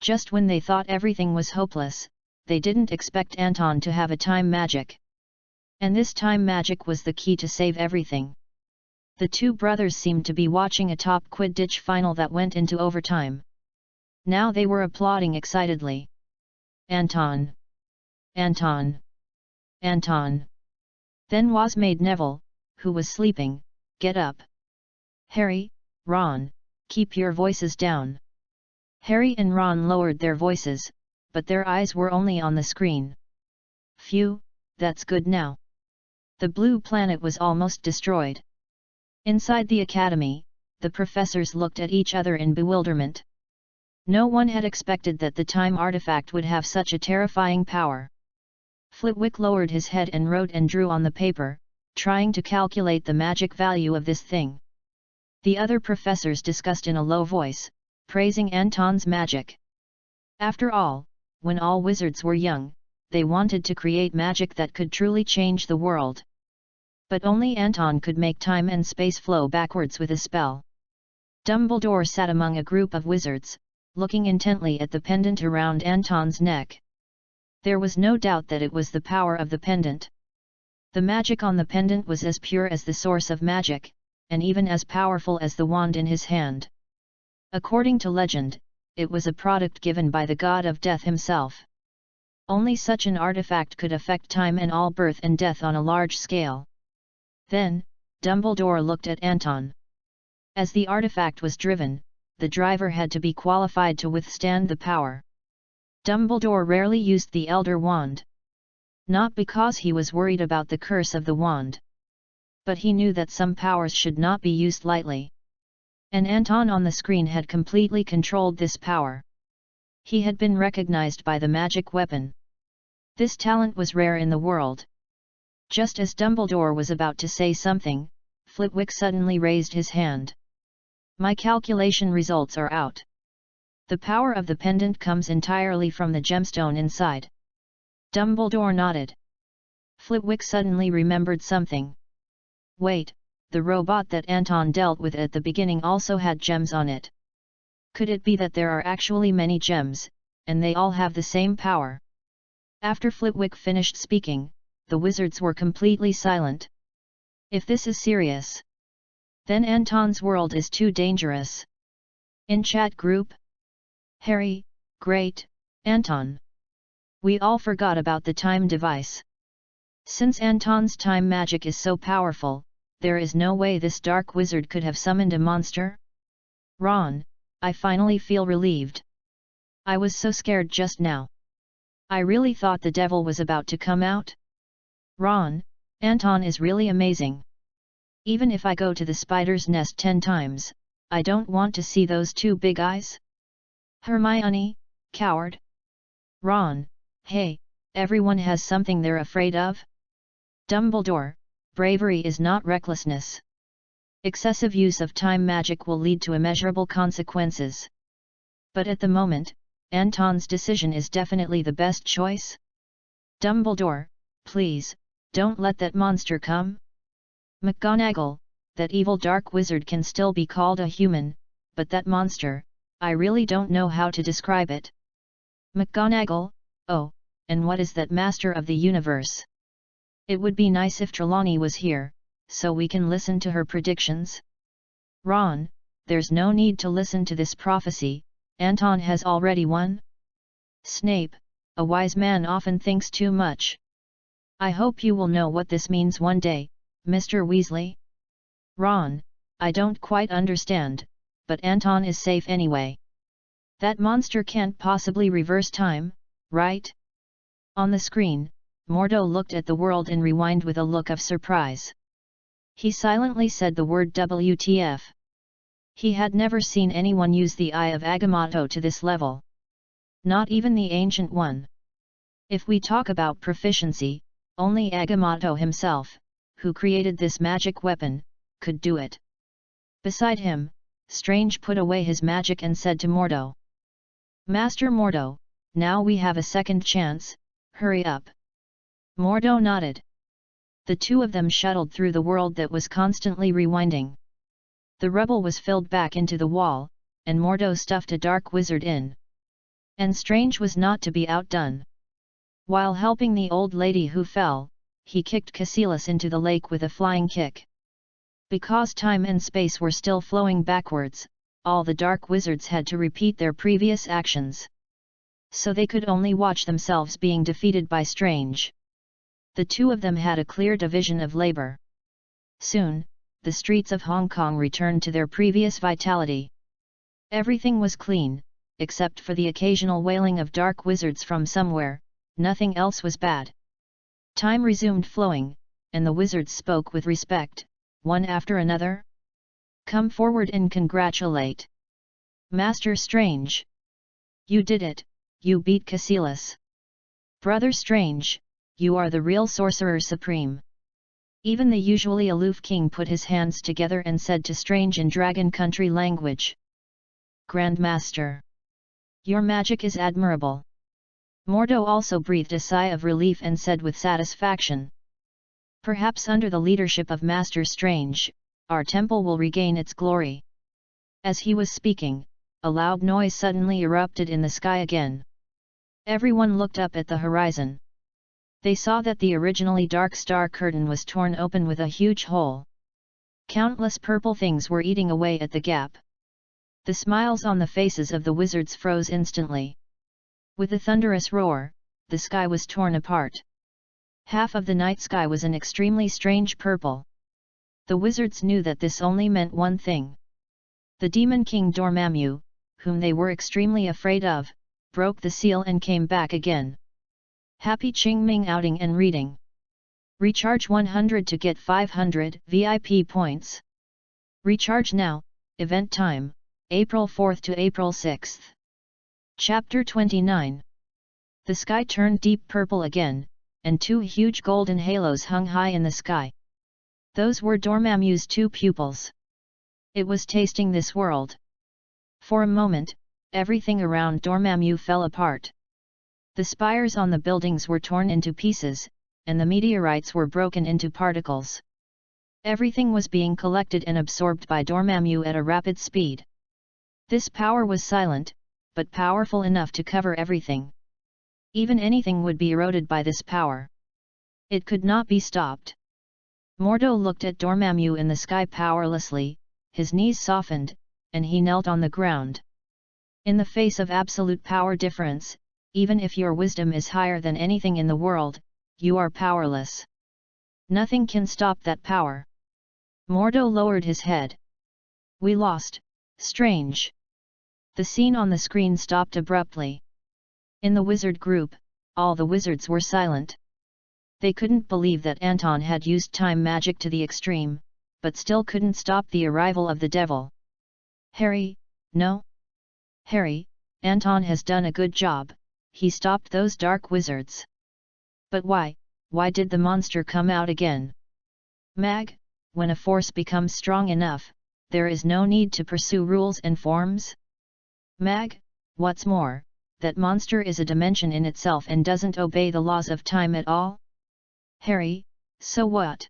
Just when they thought everything was hopeless, they didn't expect Anton to have a time magic. And this time magic was the key to save everything. The two brothers seemed to be watching a top Quidditch final that went into overtime. Now they were applauding excitedly. Anton! Anton! Anton! Then was made Neville, who was sleeping, get up. Harry, Ron, keep your voices down. Harry and Ron lowered their voices, but their eyes were only on the screen. Phew, that's good now. The blue planet was almost destroyed. Inside the academy, the professors looked at each other in bewilderment. No one had expected that the time artifact would have such a terrifying power. Flitwick lowered his head and wrote and drew on the paper, trying to calculate the magic value of this thing. The other professors discussed in a low voice, praising Anton's magic. After all, when all wizards were young, they wanted to create magic that could truly change the world. But only Anton could make time and space flow backwards with a spell. Dumbledore sat among a group of wizards, looking intently at the pendant around Anton's neck. There was no doubt that it was the power of the pendant. The magic on the pendant was as pure as the source of magic, and even as powerful as the wand in his hand. According to legend, it was a product given by the god of death himself. Only such an artifact could affect time and all birth and death on a large scale. Then, Dumbledore looked at Anton. As the artifact was driven, the driver had to be qualified to withstand the power. Dumbledore rarely used the Elder Wand. Not because he was worried about the curse of the wand. But he knew that some powers should not be used lightly. And Anton on the screen had completely controlled this power. He had been recognized by the magic weapon. This talent was rare in the world. Just as Dumbledore was about to say something, Flitwick suddenly raised his hand. My calculation results are out. The power of the pendant comes entirely from the gemstone inside. Dumbledore nodded. Flitwick suddenly remembered something. Wait, the robot that Anton dealt with at the beginning also had gems on it. Could it be that there are actually many gems, and they all have the same power? After Flitwick finished speaking, the wizards were completely silent. If this is serious, then Anton's world is too dangerous. In chat group, Harry, great, Anton. We all forgot about the time device. Since Anton's time magic is so powerful, there is no way this dark wizard could have summoned a monster? Ron, I finally feel relieved. I was so scared just now. I really thought the devil was about to come out. Ron, Anton is really amazing. Even if I go to the spider's nest 10 times, I don't want to see those two big eyes. Hermione, coward. Ron, hey, everyone has something they're afraid of. Dumbledore, bravery is not recklessness. Excessive use of time magic will lead to immeasurable consequences. But at the moment, Anton's decision is definitely the best choice. Dumbledore, please, don't let that monster come. McGonagall, that evil dark wizard can still be called a human, but that monster, I really don't know how to describe it. McGonagall, oh, and what is that master of the universe? It would be nice if Trelawney was here, so we can listen to her predictions. Ron, there's no need to listen to this prophecy, Anton has already won. Snape, a wise man often thinks too much. I hope you will know what this means one day, Mr. Weasley. Ron, I don't quite understand, but Anton is safe anyway. That monster can't possibly reverse time, right? On the screen, Mordo looked at the world and rewind with a look of surprise. He silently said the word WTF. He had never seen anyone use the Eye of Agamotto to this level. Not even the Ancient One. If we talk about proficiency, only Agamotto himself, who created this magic weapon, could do it. Beside him, Strange put away his magic and said to Mordo. Master Mordo, now we have a second chance, hurry up. Mordo nodded. The two of them shuttled through the world that was constantly rewinding. The rubble was filled back into the wall, and Mordo stuffed a dark wizard in. And Strange was not to be outdone. While helping the old lady who fell, he kicked Cassilis into the lake with a flying kick. Because time and space were still flowing backwards, all the dark wizards had to repeat their previous actions. So they could only watch themselves being defeated by Strange. The two of them had a clear division of labor. Soon, the streets of Hong Kong returned to their previous vitality. Everything was clean, except for the occasional wailing of dark wizards from somewhere. Nothing else was bad. Time resumed flowing, and the wizards spoke with respect, one after another. Come forward and congratulate. Master Strange. You did it, you beat Cassilis. Brother Strange, you are the real Sorcerer Supreme. Even the usually aloof king put his hands together and said to Strange in Dragon Country language. Grandmaster. Your magic is admirable. Mordo also breathed a sigh of relief and said with satisfaction, "Perhaps under the leadership of Master Strange, our temple will regain its glory." As he was speaking, a loud noise suddenly erupted in the sky again. Everyone looked up at the horizon. They saw that the originally dark star curtain was torn open with a huge hole. Countless purple things were eating away at the gap. The smiles on the faces of the wizards froze instantly. With a thunderous roar, the sky was torn apart. Half of the night sky was an extremely strange purple. The wizards knew that this only meant one thing. The Demon King Dormammu, whom they were extremely afraid of, broke the seal and came back again. Happy Qingming outing and reading. Recharge 100 to get 500 VIP points. Recharge now. Event time, April 4th to April 6th. Chapter 29. The sky turned deep purple again, and two huge golden halos hung high in the sky. Those were Dormammu's two pupils. It was tasting this world. For a moment, everything around Dormammu fell apart. The spires on the buildings were torn into pieces, and the meteorites were broken into particles. Everything was being collected and absorbed by Dormammu at a rapid speed. This power was silent, but powerful enough to cover everything. Even anything would be eroded by this power. It could not be stopped. Mordo looked at Dormammu in the sky powerlessly, his knees softened, and he knelt on the ground. In the face of absolute power difference, even if your wisdom is higher than anything in the world, you are powerless. Nothing can stop that power. Mordo lowered his head. We lost, Strange. The scene on the screen stopped abruptly. In the wizard group, all the wizards were silent. They couldn't believe that Anton had used time magic to the extreme, but still couldn't stop the arrival of the devil. Harry, no? Harry, Anton has done a good job, he stopped those dark wizards. But why did the monster come out again? Mag, when a force becomes strong enough, there is no need to pursue rules and forms? Mag, what's more, that monster is a dimension in itself and doesn't obey the laws of time at all? Harry, so what?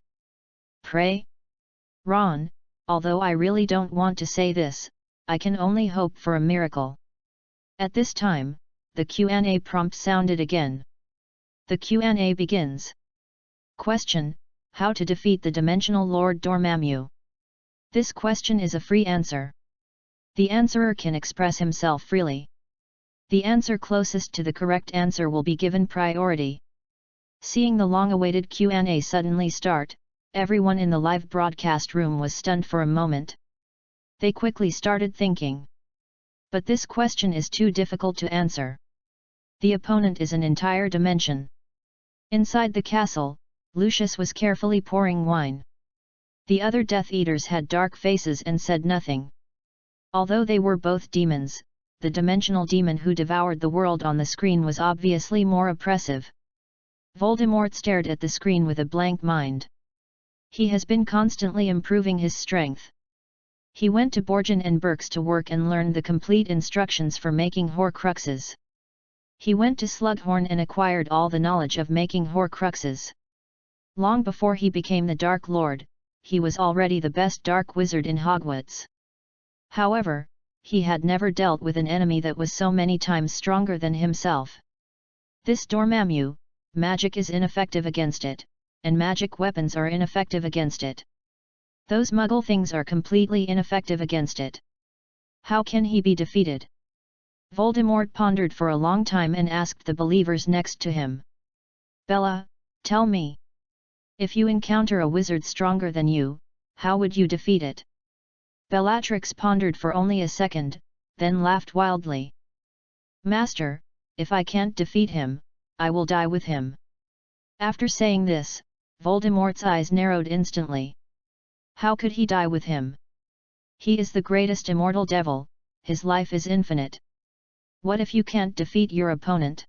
Pray? Ron, although I really don't want to say this, I can only hope for a miracle. At this time, the Q&A prompt sounded again. The Q&A begins. Question: How to defeat the Dimensional Lord Dormammu? This question is a free answer. The answerer can express himself freely. The answer closest to the correct answer will be given priority. Seeing the long-awaited Q&A suddenly start, everyone in the live broadcast room was stunned for a moment. They quickly started thinking. But this question is too difficult to answer. The opponent is an entire dimension. Inside the castle, Lucius was carefully pouring wine. The other Death Eaters had dark faces and said nothing. Although they were both demons, the dimensional demon who devoured the world on the screen was obviously more oppressive. Voldemort stared at the screen with a blank mind. He has been constantly improving his strength. He went to Borgin and Burke's to work and learned the complete instructions for making Horcruxes. He went to Slughorn and acquired all the knowledge of making Horcruxes. Long before he became the Dark Lord, he was already the best dark wizard in Hogwarts. However, he had never dealt with an enemy that was so many times stronger than himself. This Dormammu, magic is ineffective against it, and magic weapons are ineffective against it. Those Muggle things are completely ineffective against it. How can he be defeated? Voldemort pondered for a long time and asked the believers next to him. Bella, tell me. If you encounter a wizard stronger than you, how would you defeat it? Bellatrix pondered for only a second, then laughed wildly. Master, if I can't defeat him, I will die with him. After saying this, Voldemort's eyes narrowed instantly. How could he die with him? He is the greatest immortal devil, his life is infinite. What if you can't defeat your opponent?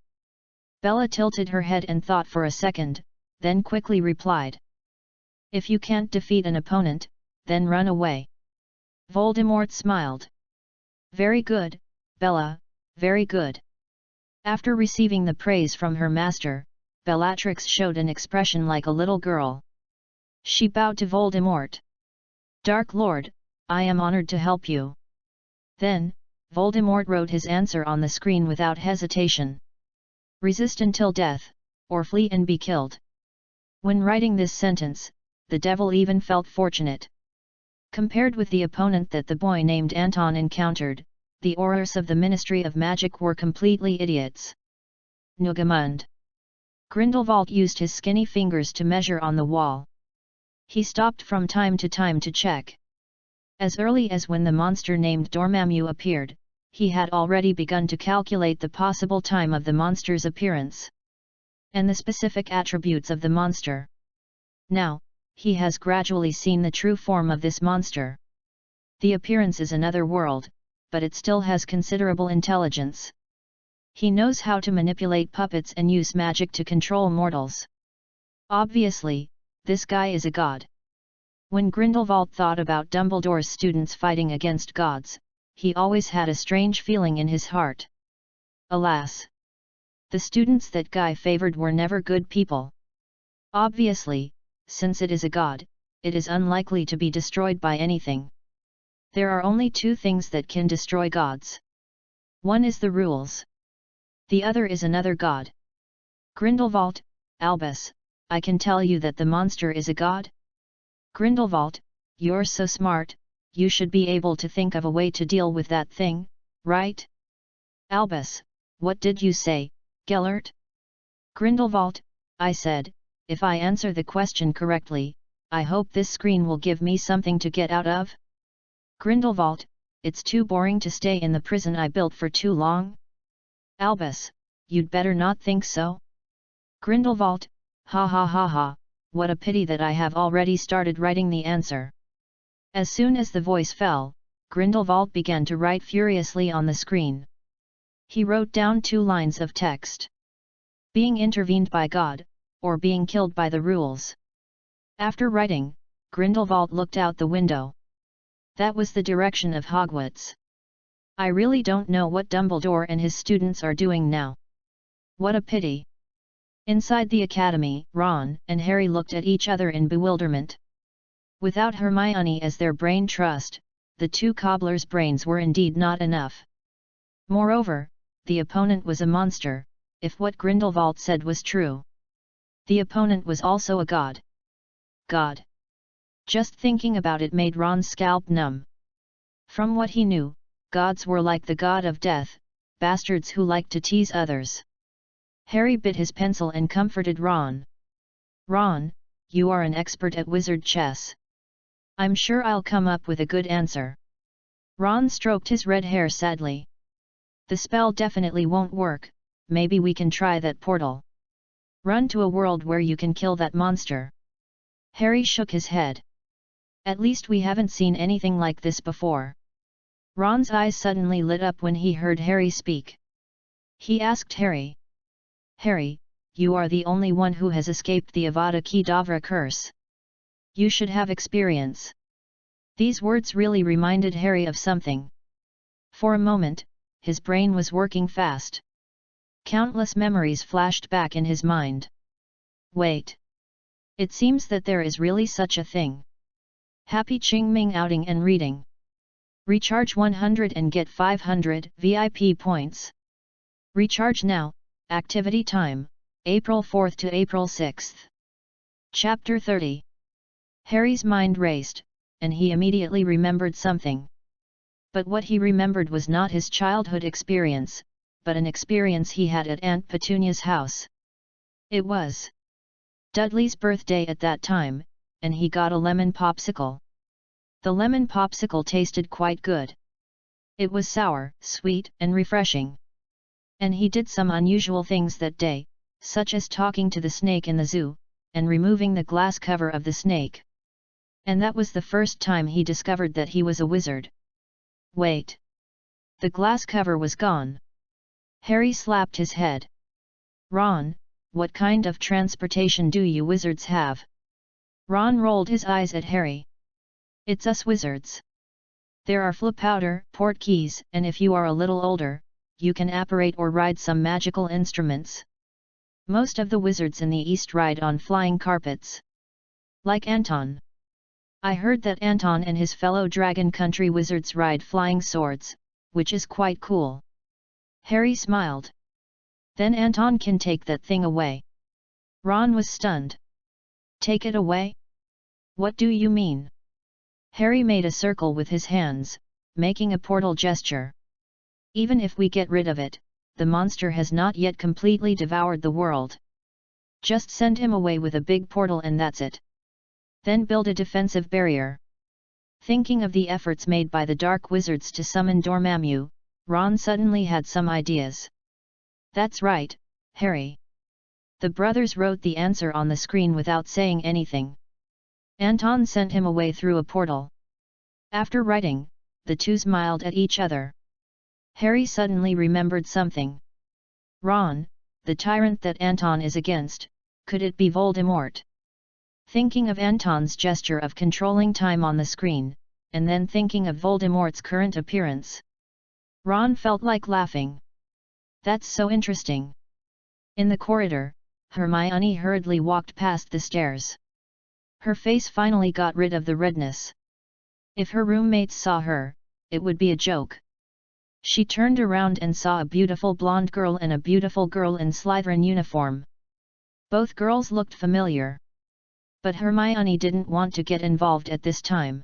Bella tilted her head and thought for a second, then quickly replied. If you can't defeat an opponent, then run away. Voldemort smiled. Very good, Bella, very good. After receiving the praise from her master, Bellatrix showed an expression like a little girl. She bowed to Voldemort. "Dark Lord, I am honored to help you." Then, Voldemort wrote his answer on the screen without hesitation. "Resist until death, or flee and be killed." When writing this sentence, the devil even felt fortunate. Compared with the opponent that the boy named Anton encountered, the Aurors of the Ministry of Magic were completely idiots. Nugamund. Grindelwald used his skinny fingers to measure on the wall. He stopped from time to time to check. As early as when the monster named Dormammu appeared, he had already begun to calculate the possible time of the monster's appearance and the specific attributes of the monster. Now, he has gradually seen the true form of this monster. The appearance is another world, but it still has considerable intelligence. He knows how to manipulate puppets and use magic to control mortals. Obviously, this guy is a god. When Grindelwald thought about Dumbledore's students fighting against gods, he always had a strange feeling in his heart. Alas! The students that Guy favored were never good people. Obviously, since it is a god, it is unlikely to be destroyed by anything. There are only two things that can destroy gods. One is the rules. The other is another god. Grindelwald, Albus, I can tell you that the monster is a god. Grindelwald, you're so smart, you should be able to think of a way to deal with that thing, right? Albus, what did you say, Gellert? Grindelwald, I said, if I answer the question correctly, I hope this screen will give me something to get out of. Grindelwald, it's too boring to stay in the prison I built for too long. Albus, you'd better not think so. Grindelwald, ha ha ha ha, what a pity that I have already started writing the answer. As soon as the voice fell, Grindelwald began to write furiously on the screen. He wrote down 2 lines of text. Being intervened by God, or being killed by the rules. After writing, Grindelwald looked out the window. That was the direction of Hogwarts. I really don't know what Dumbledore and his students are doing now. What a pity. Inside the academy, Ron and Harry looked at each other in bewilderment. Without Hermione as their brain trust, the 2 cobblers' brains were indeed not enough. Moreover, the opponent was a monster, if what Grindelwald said was true. The opponent was also a god. God. Just thinking about it made Ron's scalp numb. From what he knew, gods were like the god of death, bastards who liked to tease others. Harry bit his pencil and comforted Ron. Ron, you are an expert at wizard chess. I'm sure I'll come up with a good answer. Ron stroked his red hair sadly. The spell definitely won't work, maybe we can try that portal. Run to a world where you can kill that monster. Harry shook his head. At least we haven't seen anything like this before. Ron's eyes suddenly lit up when he heard Harry speak. He asked Harry. Harry, you are the only one who has escaped the Avada Kedavra curse. You should have experience. These words really reminded Harry of something. For a moment, his brain was working fast. Countless memories flashed back in his mind. Wait. It seems that there is really such a thing. Happy Qingming outing and reading. Recharge 100 and get 500 VIP points. Recharge now, activity time, April 4th to April 6th. Chapter 30. Harry's mind raced, and he immediately remembered something. But what he remembered was not his childhood experience, but an experience he had at Aunt Petunia's house. It was Dudley's birthday at that time, and he got a lemon popsicle. The lemon popsicle tasted quite good. It was sour, sweet, and refreshing. And he did some unusual things that day, such as talking to the snake in the zoo, and removing the glass cover of the snake. And that was the first time he discovered that he was a wizard. Wait! The glass cover was gone. Harry slapped his head. Ron, what kind of transportation do you wizards have? Ron rolled his eyes at Harry. It's us wizards. There are flip powder, port keys, and if you are a little older, you can apparate or ride some magical instruments. Most of the wizards in the East ride on flying carpets. Like Anton. I heard that Anton and his fellow Dragon Country wizards ride flying swords, which is quite cool. Harry smiled. Then Anton can take that thing away. Ron was stunned. Take it away? What do you mean? Harry made a circle with his hands, making a portal gesture. Even if we get rid of it, the monster has not yet completely devoured the world. Just send him away with a big portal and that's it. Then build a defensive barrier. Thinking of the efforts made by the Dark Wizards to summon Dormammu, Ron suddenly had some ideas. That's right, Harry. The brothers wrote the answer on the screen without saying anything. Anton sent him away through a portal. After writing, the two smiled at each other. Harry suddenly remembered something. Ron, the tyrant that Anton is against, could it be Voldemort? Thinking of Anton's gesture of controlling time on the screen, and then thinking of Voldemort's current appearance, Ron felt like laughing. That's so interesting. In the corridor, Hermione hurriedly walked past the stairs. Her face finally got rid of the redness. If her roommates saw her, it would be a joke. She turned around and saw a beautiful blonde girl and a beautiful girl in Slytherin uniform. Both girls looked familiar. But Hermione didn't want to get involved at this time.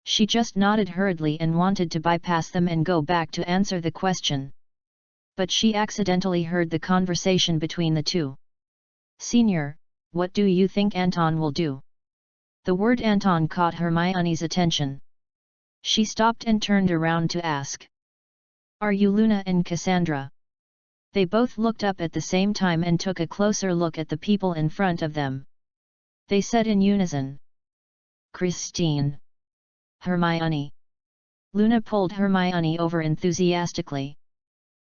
She just nodded hurriedly and wanted to bypass them and go back to answer the question. But she accidentally heard the conversation between the two. Senior, what do you think Anton will do? The word Anton caught Hermione's attention. She stopped and turned around to ask. Are you Luna and Cassandra? They both looked up at the same time and took a closer look at the people in front of them. They said in unison. Christine. Hermione. Luna pulled Hermione over enthusiastically.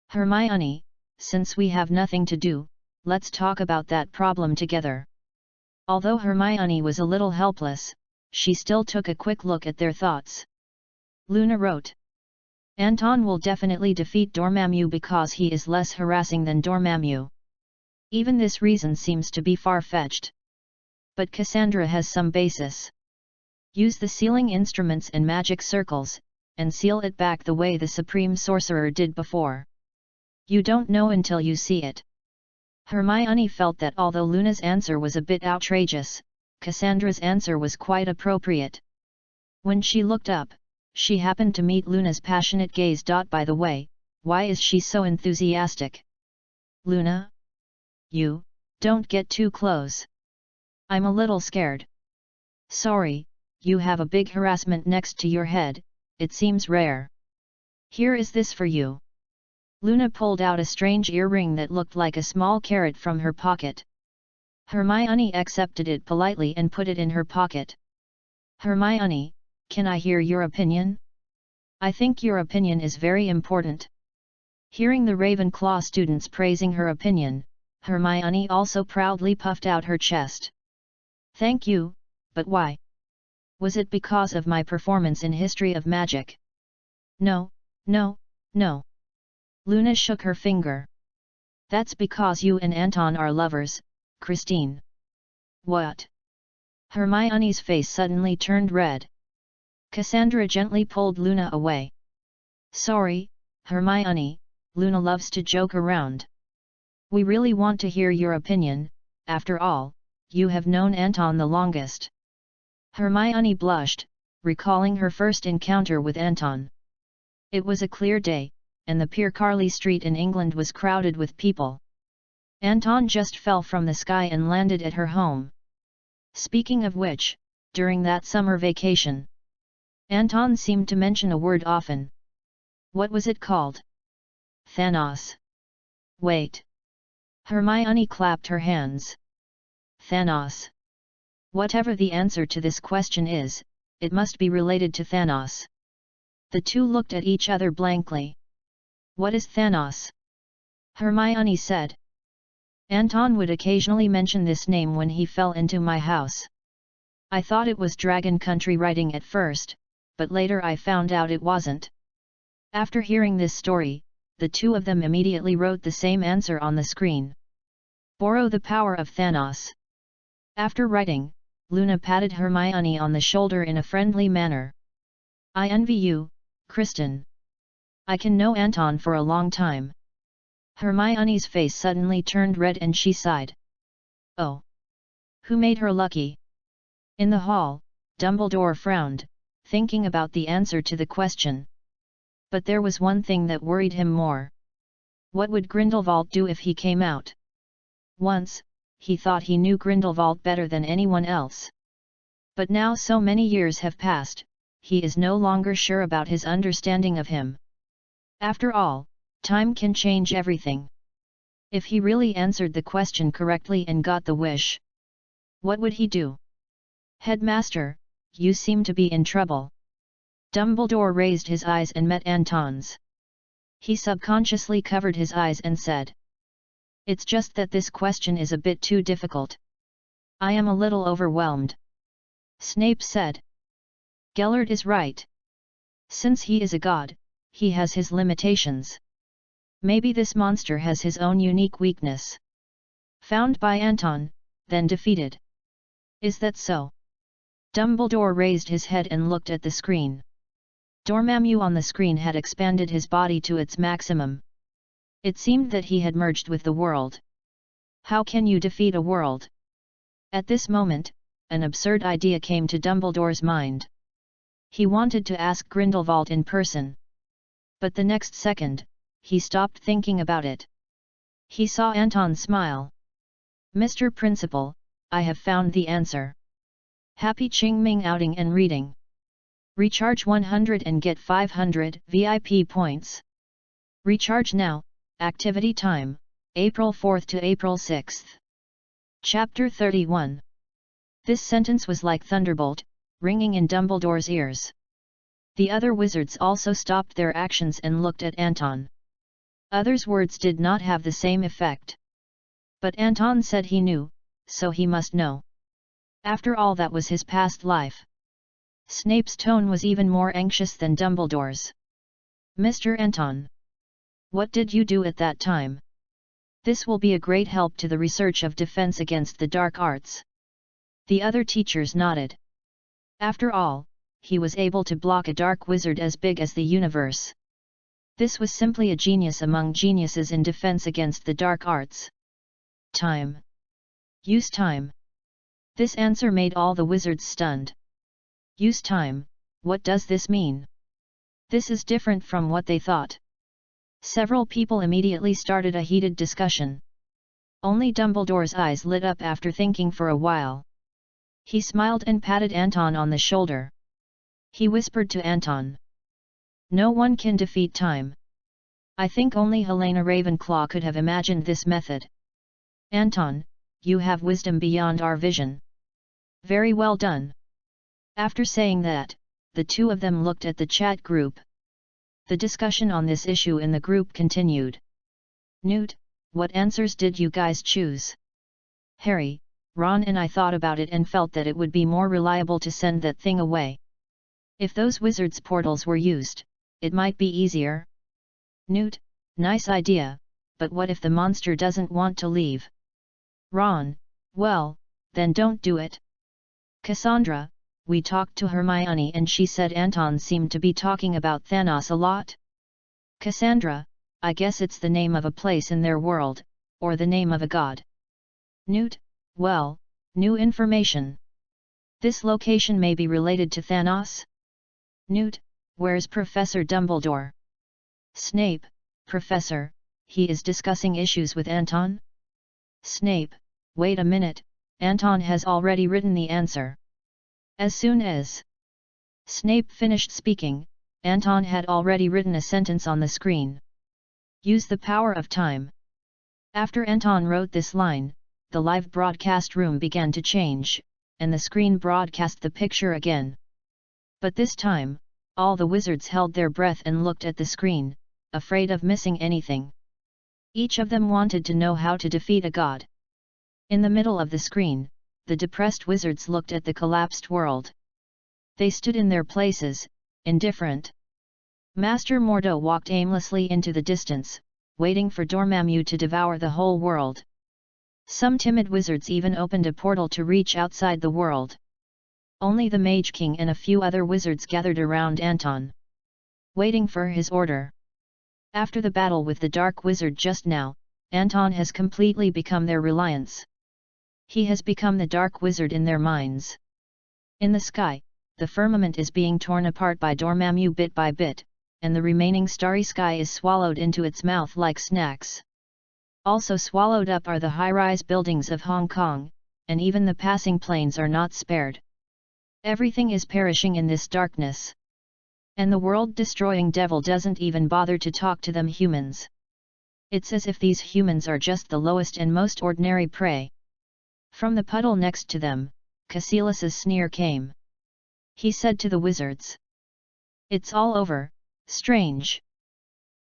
Hermione, since we have nothing to do, let's talk about that problem together. Although Hermione was a little helpless, she still took a quick look at their thoughts. Luna wrote. Anton will definitely defeat Dormammu because he is less harassing than Dormammu. Even this reason seems to be far-fetched. But Cassandra has some basis. Use the sealing instruments and magic circles, and seal it back the way the Supreme Sorcerer did before. You don't know until you see it. Hermione felt that although Luna's answer was a bit outrageous, Cassandra's answer was quite appropriate. When she looked up, she happened to meet Luna's passionate gaze. By the way, why is she so enthusiastic? Luna? You, don't get too close. I'm a little scared. Sorry, you have a big harassment next to your head, it seems rare. Here is this for you. Luna pulled out a strange earring that looked like a small carrot from her pocket. Hermione accepted it politely and put it in her pocket. Hermione, can I hear your opinion? I think your opinion is very important. Hearing the Ravenclaw students praising her opinion, Hermione also proudly puffed out her chest. Thank you, but why? Was it because of my performance in History of Magic? No, no, no. Luna shook her finger. That's because you and Anton are lovers, Christine. What? Hermione's face suddenly turned red. Cassandra gently pulled Luna away. Sorry, Hermione, Luna loves to joke around. We really want to hear your opinion, after all, you have known Anton the longest. Hermione blushed, recalling her first encounter with Anton. It was a clear day, and the Pier Carley Street in England was crowded with people. Anton just fell from the sky and landed at her home. Speaking of which, during that summer vacation, Anton seemed to mention a word often. What was it called? Thanos. Wait. Hermione clapped her hands. Thanos. Whatever the answer to this question is, it must be related to Thanos. The two looked at each other blankly. What is Thanos? Hermione said. Anton would occasionally mention this name when he fell into my house. I thought it was Dragon Country writing at first, but later I found out it wasn't. After hearing this story, the two of them immediately wrote the same answer on the screen. Borrow the power of Thanos. After writing, Luna patted Hermione on the shoulder in a friendly manner. I envy you, Kristen. I can know Anton for a long time. Hermione's face suddenly turned red and she sighed. Oh! Who made her lucky? In the hall, Dumbledore frowned, thinking about the answer to the question. But there was one thing that worried him more. What would Grindelwald do if he came out? Once, he thought he knew Grindelwald better than anyone else. But now so many years have passed, he is no longer sure about his understanding of him. After all, time can change everything. If he really answered the question correctly and got the wish, what would he do? Headmaster, you seem to be in trouble. Dumbledore raised his eyes and met Anton's. He subconsciously covered his eyes and said, It's just that this question is a bit too difficult. I am a little overwhelmed. Snape said. Gellert is right. Since he is a god, he has his limitations. Maybe this monster has his own unique weakness. Found by Anton, then defeated. Is that so? Dumbledore raised his head and looked at the screen. Dormammu on the screen had expanded his body to its maximum. It seemed that he had merged with the world. How can you defeat a world? At this moment, an absurd idea came to Dumbledore's mind. He wanted to ask Grindelwald in person. But the next second, he stopped thinking about it. He saw Anton smile. Mr. Principal, I have found the answer. Happy Qingming outing and reading. Recharge 100 and get 500 VIP points. Recharge now, activity time, April 4th to April 6th. Chapter 31. This sentence was like thunderbolt, ringing in Dumbledore's ears. The other wizards also stopped their actions and looked at Anton. Others' words did not have the same effect. But Anton said he knew, so he must know. After all, that was his past life. Snape's tone was even more anxious than Dumbledore's. Mr. Anton. What did you do at that time? This will be a great help to the research of defense against the dark arts. The other teachers nodded. After all, he was able to block a dark wizard as big as the universe. This was simply a genius among geniuses in defense against the dark arts. Time. Use time. This answer made all the wizards stunned. Use time, what does this mean? This is different from what they thought. Several people immediately started a heated discussion. Only Dumbledore's eyes lit up after thinking for a while. He smiled and patted Anton on the shoulder. He whispered to Anton. No one can defeat time. I think only Helena Ravenclaw could have imagined this method. Anton, you have wisdom beyond our vision. Very well done. After saying that, the two of them looked at the chat group. The discussion on this issue in the group continued. Newt, what answers did you guys choose? Harry, Ron and I thought about it and felt that it would be more reliable to send that thing away. If those wizards' portals were used, it might be easier. Newt, nice idea, but what if the monster doesn't want to leave? Ron, well, then don't do it. Cassandra, we talked to Hermione and she said Anton seemed to be talking about Thanos a lot. Cassandra, I guess it's the name of a place in their world, or the name of a god. Newt, well, new information. This location may be related to Thanos? Newt, where's Professor Dumbledore? Snape, Professor, he is discussing issues with Anton? Snape, wait a minute, Anton has already written the answer. As soon as Snape finished speaking, Anton had already written a sentence on the screen. Use the power of time. After Anton wrote this line, the live broadcast room began to change, and the screen broadcast the picture again. But this time, all the wizards held their breath and looked at the screen, afraid of missing anything. Each of them wanted to know how to defeat a god. In the middle of the screen, the depressed wizards looked at the collapsed world. They stood in their places, indifferent. Master Mordo walked aimlessly into the distance, waiting for Dormammu to devour the whole world. Some timid wizards even opened a portal to reach outside the world. Only the Mage King and a few other wizards gathered around Anton, waiting for his order. After the battle with the Dark Wizard just now, Anton has completely become their reliance. He has become the Dark Wizard in their minds. In the sky, the firmament is being torn apart by Dormammu bit by bit, and the remaining starry sky is swallowed into its mouth like snacks. Also swallowed up are the high-rise buildings of Hong Kong, and even the passing planes are not spared. Everything is perishing in this darkness. And the world-destroying devil doesn't even bother to talk to them humans. It's as if these humans are just the lowest and most ordinary prey. From the puddle next to them, Cassilus's sneer came. He said to the wizards, "It's all over, Strange.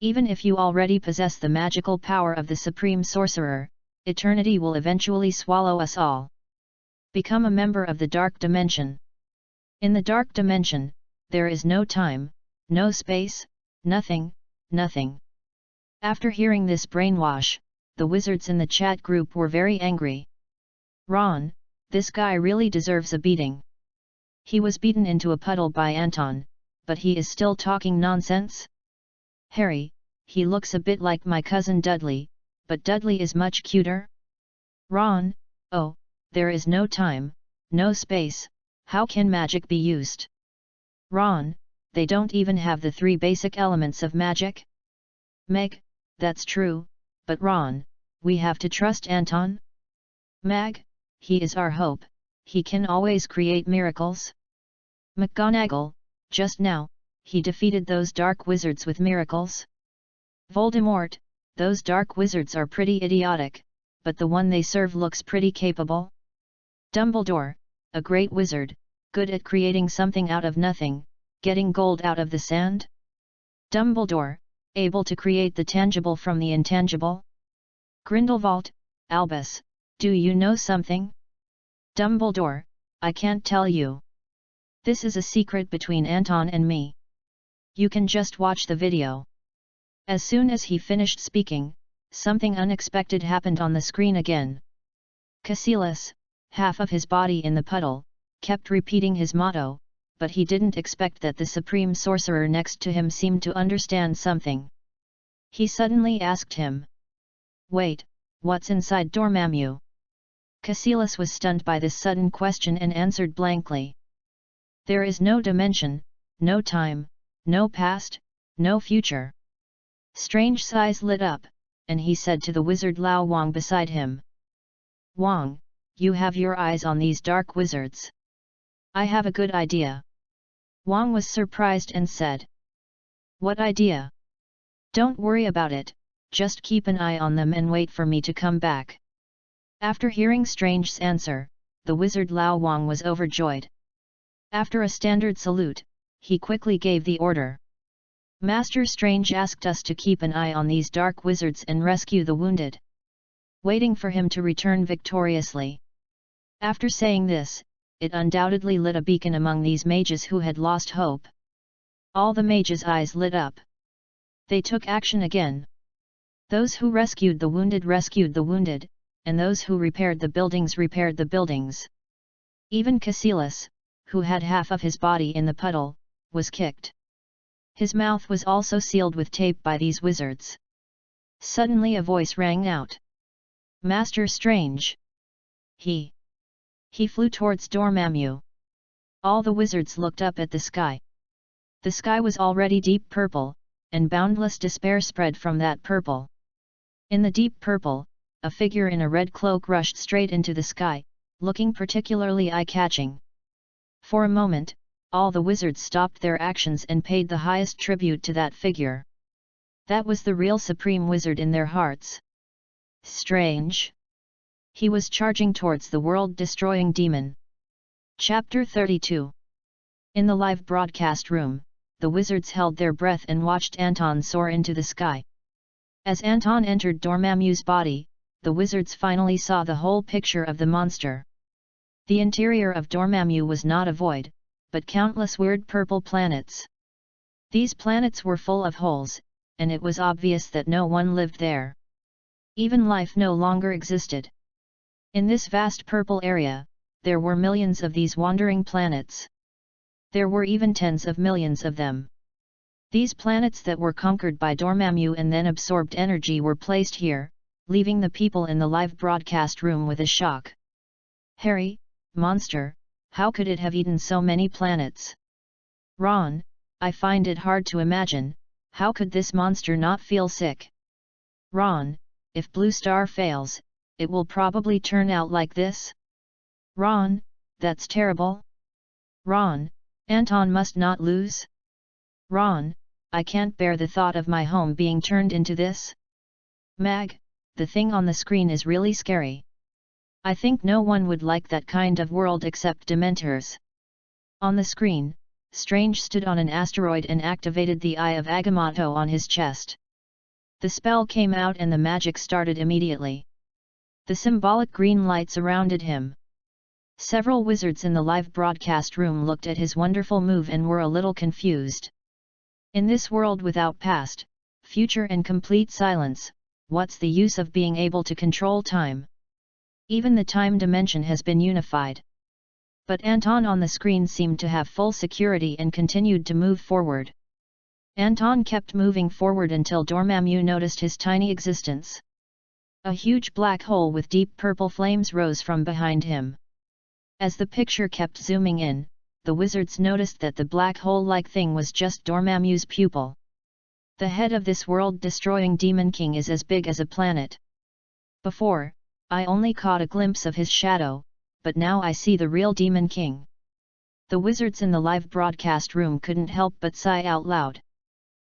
Even if you already possess the magical power of the Supreme Sorcerer, eternity will eventually swallow us all. Become a member of the Dark Dimension. In the Dark Dimension, there is no time, no space, nothing, nothing." After hearing this brainwash, the wizards in the chat group were very angry. Ron, this guy really deserves a beating. He was beaten into a puddle by Anton, but he is still talking nonsense? Harry, he looks a bit like my cousin Dudley, but Dudley is much cuter. Ron, oh, there is no time, no space, how can magic be used? Ron, they don't even have the 3 basic elements of magic? Meg, that's true, but Ron, we have to trust Anton? Mag, he is our hope, he can always create miracles. McGonagall, just now, he defeated those dark wizards with miracles. Voldemort, those dark wizards are pretty idiotic, but the one they serve looks pretty capable. Dumbledore, a great wizard, good at creating something out of nothing, getting gold out of the sand. Dumbledore, able to create the tangible from the intangible. Grindelwald, Albus, do you know something? Dumbledore, I can't tell you. This is a secret between Anton and me. You can just watch the video. As soon as he finished speaking, something unexpected happened on the screen again. Cassilus, half of his body in the puddle, kept repeating his motto, but he didn't expect that the Supreme Sorcerer next to him seemed to understand something. He suddenly asked him, "Wait, what's inside Dormammu?" Cassilus was stunned by this sudden question and answered blankly. "There is no dimension, no time, no past, no future." Strange's eyes lit up, and he said to the wizard Lao Wang beside him, "Wang, you have your eyes on these dark wizards. I have a good idea." Wang was surprised and said, "What idea?" "Don't worry about it, just keep an eye on them and wait for me to come back." After hearing Strange's answer, the wizard Lao Wang was overjoyed. After a standard salute, he quickly gave the order. "Master Strange asked us to keep an eye on these dark wizards and rescue the wounded, waiting for him to return victoriously." After saying this, it undoubtedly lit a beacon among these mages who had lost hope. All the mages' eyes lit up. They took action again. Those who rescued the wounded, and those who repaired the buildings. Even Cassilus, who had half of his body in the puddle, was kicked. His mouth was also sealed with tape by these wizards. Suddenly a voice rang out. "Master Strange!" He flew towards Dormammu. All the wizards looked up at the sky. The sky was already deep purple, and boundless despair spread from that purple. In the deep purple, a figure in a red cloak rushed straight into the sky, looking particularly eye-catching. For a moment, all the wizards stopped their actions and paid the highest tribute to that figure. That was the real Supreme Wizard in their hearts. Strange. He was charging towards the world-destroying demon. Chapter 32. In the live broadcast room, the wizards held their breath and watched Anton soar into the sky. As Anton entered Dormammu's body, the wizards finally saw the whole picture of the monster. The interior of Dormammu was not a void, but countless weird purple planets. These planets were full of holes, and it was obvious that no one lived there. Even life no longer existed. In this vast purple area, there were millions of these wandering planets. There were even tens of millions of them. These planets that were conquered by Dormammu and then absorbed energy were placed here, leaving the people in the live broadcast room with a shock. Harry, monster, how could it have eaten so many planets? Ron, I find it hard to imagine, how could this monster not feel sick? Ron, if Blue Star fails, it will probably turn out like this? Ron, that's terrible. Ron, Anton must not lose? Ron, I can't bear the thought of my home being turned into this. Mag, the thing on the screen is really scary. I think no one would like that kind of world except Dementors. On the screen, Strange stood on an asteroid and activated the Eye of Agamotto on his chest. The spell came out and the magic started immediately. The symbolic green light surrounded him. Several wizards in the live broadcast room looked at his wonderful move and were a little confused. In this world without past, future and complete silence, what's the use of being able to control time? Even the time dimension has been unified. But Anton on the screen seemed to have full security and continued to move forward. Anton kept moving forward until Dormammu noticed his tiny existence. A huge black hole with deep purple flames rose from behind him. As the picture kept zooming in, the wizards noticed that the black hole-like thing was just Dormammu's pupil. The head of this world-destroying Demon King is as big as a planet. Before, I only caught a glimpse of his shadow, but now I see the real Demon King. The wizards in the live broadcast room couldn't help but sigh out loud.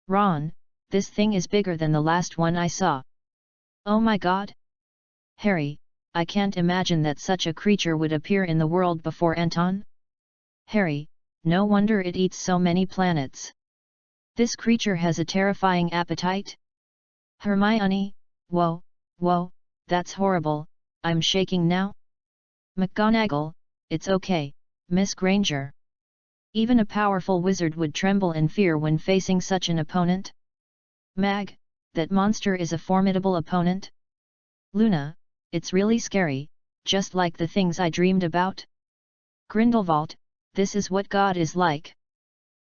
Ron, this thing is bigger than the last one I saw. Oh my god! Harry, I can't imagine that such a creature would appear in the world before Anton. Harry, no wonder it eats so many planets. This creature has a terrifying appetite. Hermione, whoa, that's horrible, I'm shaking now. McGonagall, it's okay, Miss Granger. Even a powerful wizard would tremble in fear when facing such an opponent. Mag, that monster is a formidable opponent. Luna, it's really scary, just like the things I dreamed about. Grindelwald, this is what God is like.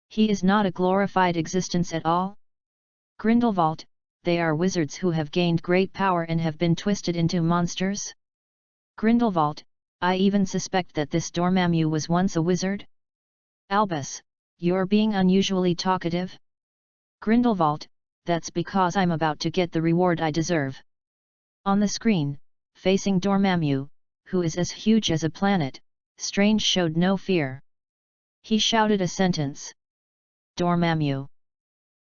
He is not a glorified existence at all. Grindelwald, they are wizards who have gained great power and have been twisted into monsters. Grindelwald, I even suspect that this Dormammu was once a wizard. Albus, you're being unusually talkative. Grindelwald, that's because I'm about to get the reward I deserve. On the screen, facing Dormammu, who is as huge as a planet, Strange showed no fear. He shouted a sentence. Dormammu.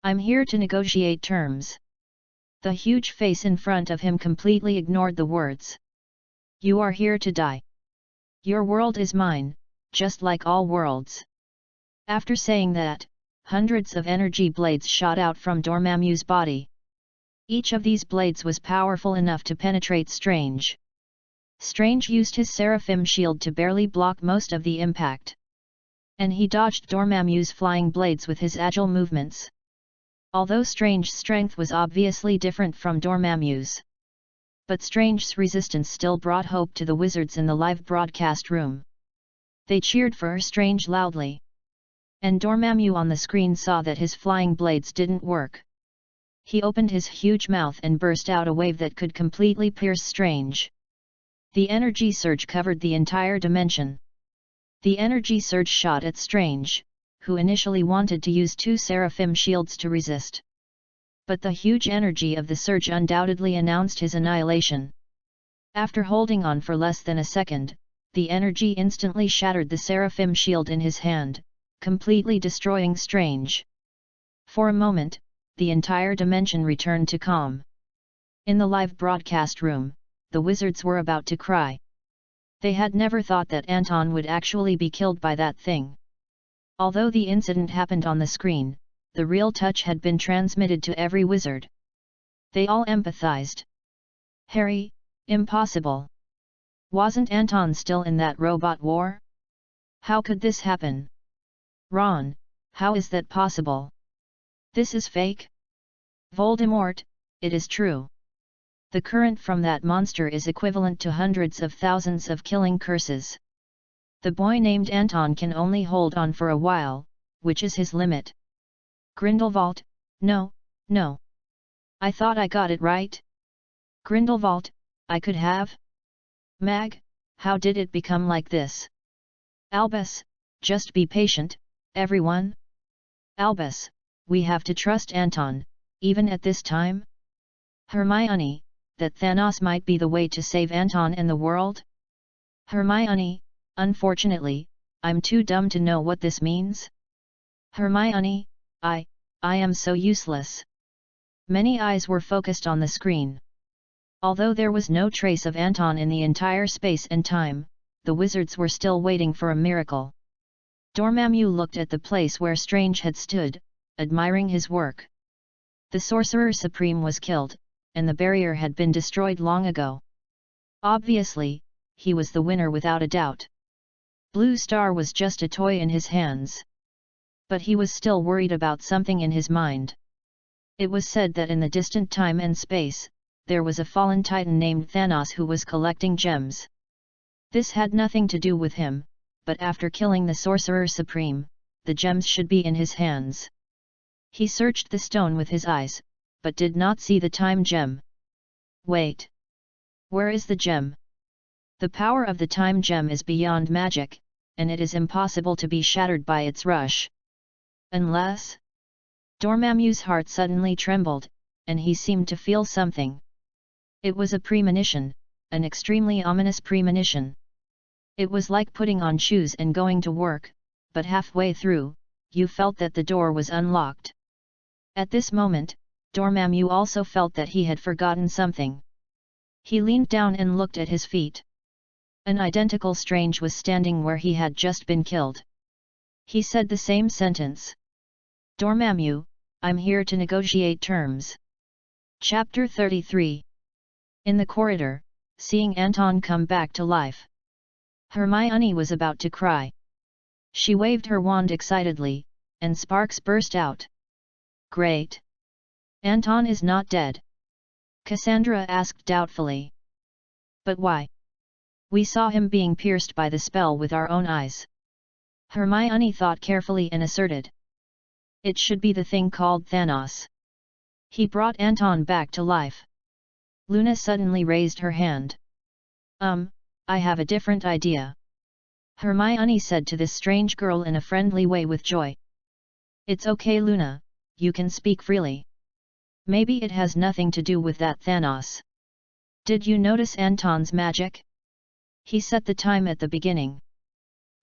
I'm here to negotiate terms. The huge face in front of him completely ignored the words. You are here to die. Your world is mine, just like all worlds. After saying that, hundreds of energy blades shot out from Dormammu's body. Each of these blades was powerful enough to penetrate Strange. Strange used his seraphim shield to barely block most of the impact. And he dodged Dormammu's flying blades with his agile movements. Although Strange's strength was obviously different from Dormammu's. But Strange's resistance still brought hope to the wizards in the live broadcast room. They cheered for Strange loudly. And Dormammu on the screen saw that his flying blades didn't work. He opened his huge mouth and burst out a wave that could completely pierce Strange. The energy surge covered the entire dimension. The energy surge shot at Strange, who initially wanted to use 2 seraphim shields to resist. But the huge energy of the surge undoubtedly announced his annihilation. After holding on for less than a second, the energy instantly shattered the seraphim shield in his hand, completely destroying Strange. For a moment, the entire dimension returned to calm. In the live broadcast room, the wizards were about to cry. They had never thought that Anton would actually be killed by that thing. Although the incident happened on the screen, the real touch had been transmitted to every wizard. They all empathized. Harry, impossible. Wasn't Anton still in that robot war? How could this happen? Ron, how is that possible? This is fake? Voldemort, it is true. The current from that monster is equivalent to hundreds of thousands of killing curses. The boy named Anton can only hold on for a while, which is his limit. Grindelwald, no, no. I thought I got it right? Grindelwald, I could have? Mag, how did it become like this? Albus, just be patient, everyone. Albus, we have to trust Anton, even at this time? Hermione, that Thanos might be the way to save Anton and the world? Hermione, unfortunately, I'm too dumb to know what this means. Hermione, I am so useless. Many eyes were focused on the screen. Although there was no trace of Anton in the entire space and time, the wizards were still waiting for a miracle. Dormammu looked at the place where Strange had stood, admiring his work. The Sorcerer Supreme was killed, and the barrier had been destroyed long ago. Obviously, he was the winner without a doubt. Blue Star was just a toy in his hands. But he was still worried about something in his mind. It was said that in the distant time and space, there was a fallen titan named Thanos who was collecting gems. This had nothing to do with him, but after killing the Sorcerer Supreme, the gems should be in his hands. He searched the stone with his eyes, but did not see the time gem. Wait! Where is the gem? The power of the time gem is beyond magic, and it is impossible to be shattered by its rush. Unless... Dormammu's heart suddenly trembled, and he seemed to feel something. It was a premonition, an extremely ominous premonition. It was like putting on shoes and going to work, but halfway through, you felt that the door was unlocked. At this moment, Dormammu also felt that he had forgotten something. He leaned down and looked at his feet. An identical Strange was standing where he had just been killed. He said the same sentence. Dormammu, I'm here to negotiate terms. Chapter 33. In the corridor, seeing Anton come back to life. Hermione was about to cry. She waved her wand excitedly, and sparks burst out. Great! Anton is not dead. Cassandra asked doubtfully. But why? We saw him being pierced by the spell with our own eyes. Hermione thought carefully and asserted. It should be the thing called Thanos. He brought Anton back to life. Luna suddenly raised her hand. I have a different idea. Hermione said to this strange girl in a friendly way with joy. It's okay, Luna, you can speak freely. Maybe it has nothing to do with that Thanos. Did you notice Anton's magic? He set the time at the beginning.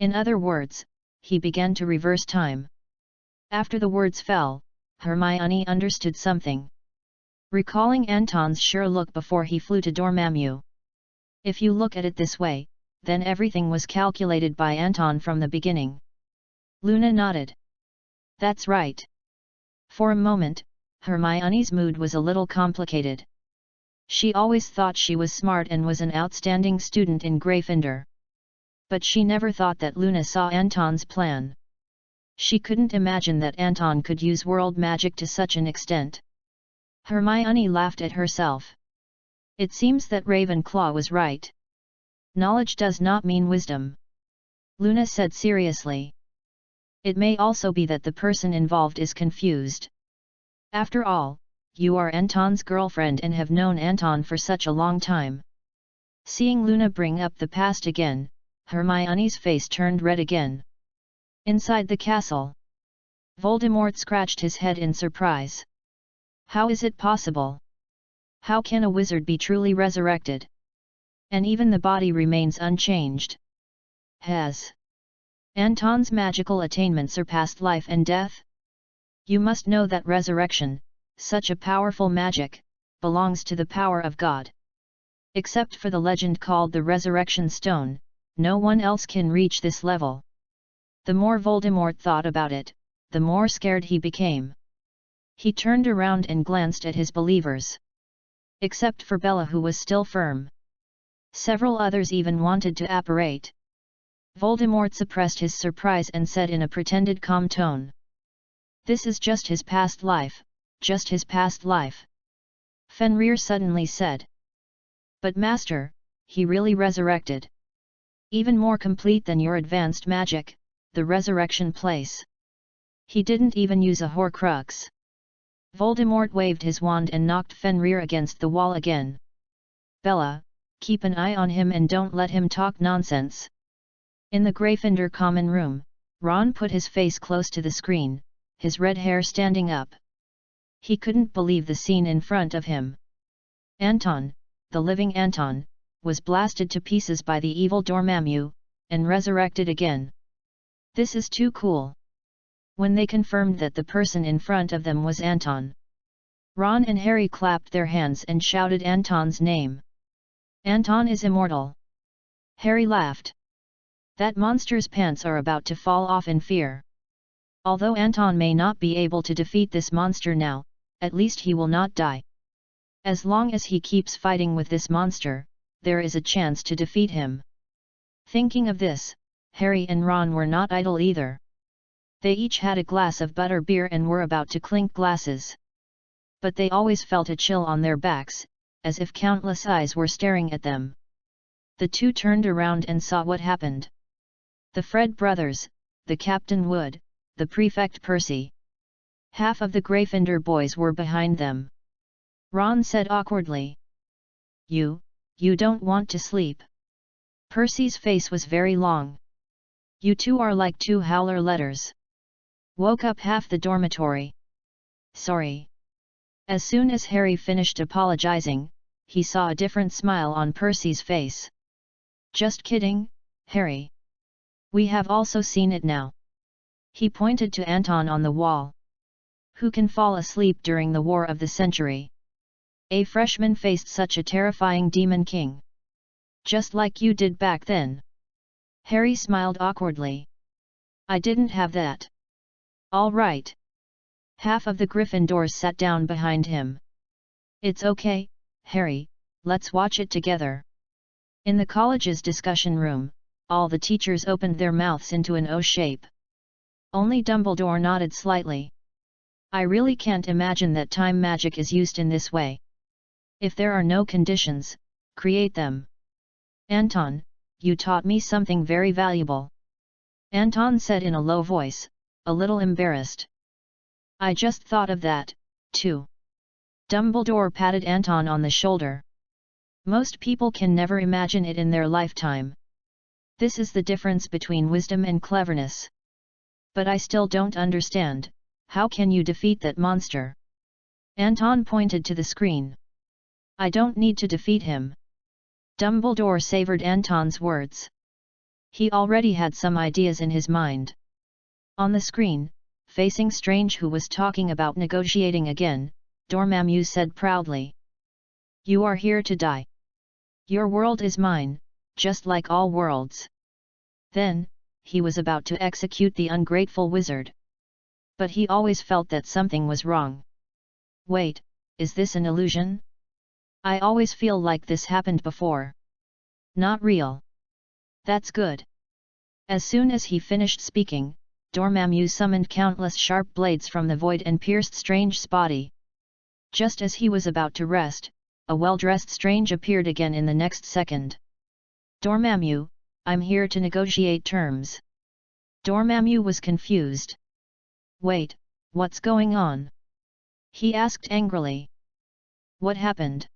In other words, he began to reverse time. After the words fell, Hermione understood something. Recalling Anton's sure look before he flew to Dormammu. If you look at it this way, then everything was calculated by Anton from the beginning. Luna nodded. That's right. For a moment, Hermione's mood was a little complicated. She always thought she was smart and was an outstanding student in Gryffindor. But she never thought that Luna saw Anton's plan. She couldn't imagine that Anton could use world magic to such an extent. Hermione laughed at herself. It seems that Ravenclaw was right. Knowledge does not mean wisdom. Luna said seriously. It may also be that the person involved is confused. After all, you are Anton's girlfriend and have known Anton for such a long time. Seeing Luna bring up the past again, Hermione's face turned red again. Inside the castle, Voldemort scratched his head in surprise. How is it possible? How can a wizard be truly resurrected? And even the body remains unchanged. Has Anton's magical attainment surpassed life and death? You must know that resurrection, such a powerful magic, belongs to the power of God. Except for the legend called the Resurrection Stone, no one else can reach this level. The more Voldemort thought about it, the more scared he became. He turned around and glanced at his believers. Except for Bella, who was still firm. Several others even wanted to apparate. Voldemort suppressed his surprise and said in a pretended calm tone. This is just his past life, just his past life. Fenrir suddenly said. But master, he really resurrected. Even more complete than your advanced magic, the resurrection place. He didn't even use a Horcrux. Voldemort waved his wand and knocked Fenrir against the wall again. Bella, keep an eye on him and don't let him talk nonsense. In the Gryffindor common room, Ron put his face close to the screen, his red hair standing up. He couldn't believe the scene in front of him. Anton, the living Anton, was blasted to pieces by the evil Dormammu, and resurrected again. This is too cool. When they confirmed that the person in front of them was Anton, Ron and Harry clapped their hands and shouted Anton's name. Anton is immortal. Harry laughed. That monster's pants are about to fall off in fear. Although Anton may not be able to defeat this monster now, at least he will not die. As long as he keeps fighting with this monster, there is a chance to defeat him. Thinking of this, Harry and Ron were not idle either. They each had a glass of butterbeer and were about to clink glasses. But they always felt a chill on their backs, as if countless eyes were staring at them. The two turned around and saw what happened. The Fred brothers, the Captain Wood, the Prefect Percy. Half of the Gryffindor boys were behind them. Ron said awkwardly. You don't want to sleep. Percy's face was very long. You two are like two howler letters. Woke up half the dormitory. Sorry. As soon as Harry finished apologizing, he saw a different smile on Percy's face. Just kidding, Harry. We have also seen it now. He pointed to Anton on the wall. Who can fall asleep during the War of the Century? A freshman faced such a terrifying demon king. Just like you did back then. Harry smiled awkwardly. I didn't have that. All right. Half of the Gryffindors sat down behind him. It's okay, Harry, let's watch it together. In the college's discussion room, all the teachers opened their mouths into an O shape. Only Dumbledore nodded slightly. I really can't imagine that time magic is used in this way. If there are no conditions, create them. Anton, you taught me something very valuable. Anton said in a low voice, a little embarrassed. I just thought of that, too. Dumbledore patted Anton on the shoulder. Most people can never imagine it in their lifetime. This is the difference between wisdom and cleverness. But I still don't understand, how can you defeat that monster? Anton pointed to the screen. I don't need to defeat him. Dumbledore savored Anton's words. He already had some ideas in his mind. On the screen, facing Strange who was talking about negotiating again, Dormammu said proudly. You are here to die. Your world is mine, just like all worlds. Then, he was about to execute the ungrateful wizard. But he always felt that something was wrong. Wait, is this an illusion? I always feel like this happened before. Not real. That's good. As soon as he finished speaking, Dormammu summoned countless sharp blades from the void and pierced Strange's body. Just as he was about to rest, a well-dressed Strange appeared again in the next second. Dormammu, I'm here to negotiate terms. Dormammu was confused. Wait, what's going on? He asked angrily. What happened?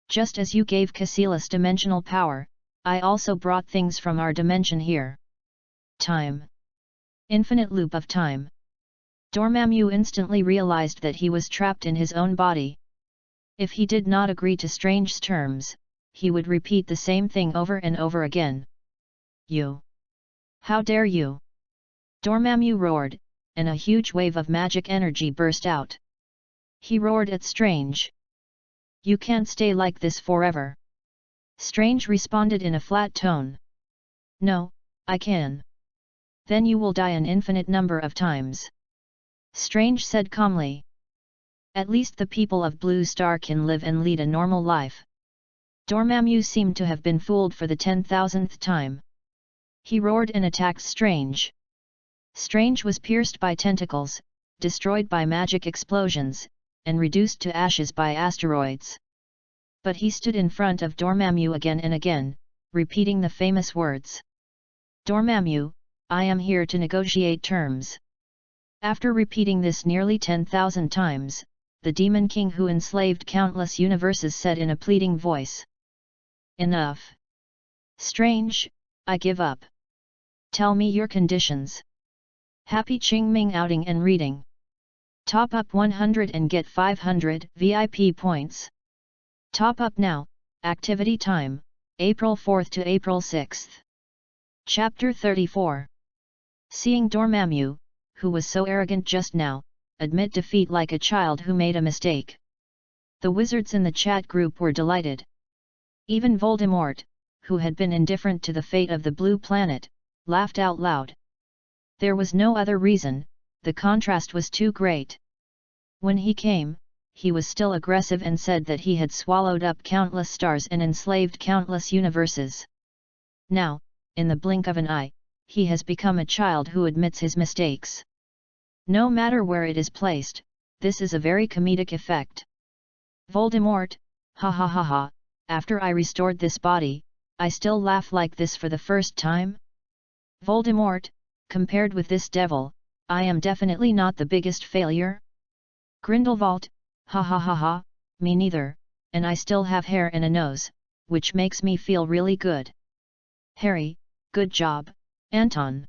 Just as you gave Cassilis dimensional power, I also brought things from our dimension here. Time. Infinite loop of time. Dormammu instantly realized that he was trapped in his own body. If he did not agree to Strange's terms, he would repeat the same thing over and over again. You! How dare you! Dormammu roared, and a huge wave of magic energy burst out. He roared at Strange. You can't stay like this forever. Strange responded in a flat tone. No, I can. Then you will die an infinite number of times. Strange said calmly. At least the people of Blue Star can live and lead a normal life. Dormammu seemed to have been fooled for the 10,000th time. He roared and attacked Strange. Strange was pierced by tentacles, destroyed by magic explosions, and reduced to ashes by asteroids. But he stood in front of Dormammu again and again, repeating the famous words. Dormammu, I am here to negotiate terms. After repeating this nearly 10,000 times, the Demon King who enslaved countless universes said in a pleading voice. Enough. Strange, I give up. Tell me your conditions. Happy Qingming outing and reading. Top up 100 and get 500 VIP points. Top up now, activity time, April 4th to April 6th. Chapter 34. Seeing Dormammu, who was so arrogant just now, admit defeat like a child who made a mistake. The wizards in the chat group were delighted. Even Voldemort, who had been indifferent to the fate of the blue planet, laughed out loud. There was no other reason, the contrast was too great. When he came, he was still aggressive and said that he had swallowed up countless stars and enslaved countless universes. Now, in the blink of an eye, he has become a child who admits his mistakes. No matter where it is placed, this is a very comedic effect. Voldemort, ha ha ha ha, after I restored this body, I still laugh like this for the first time? Voldemort, compared with this devil, I am definitely not the biggest failure? Grindelwald, ha ha ha ha, me neither, and I still have hair and a nose, which makes me feel really good. Harry, good job, Anton.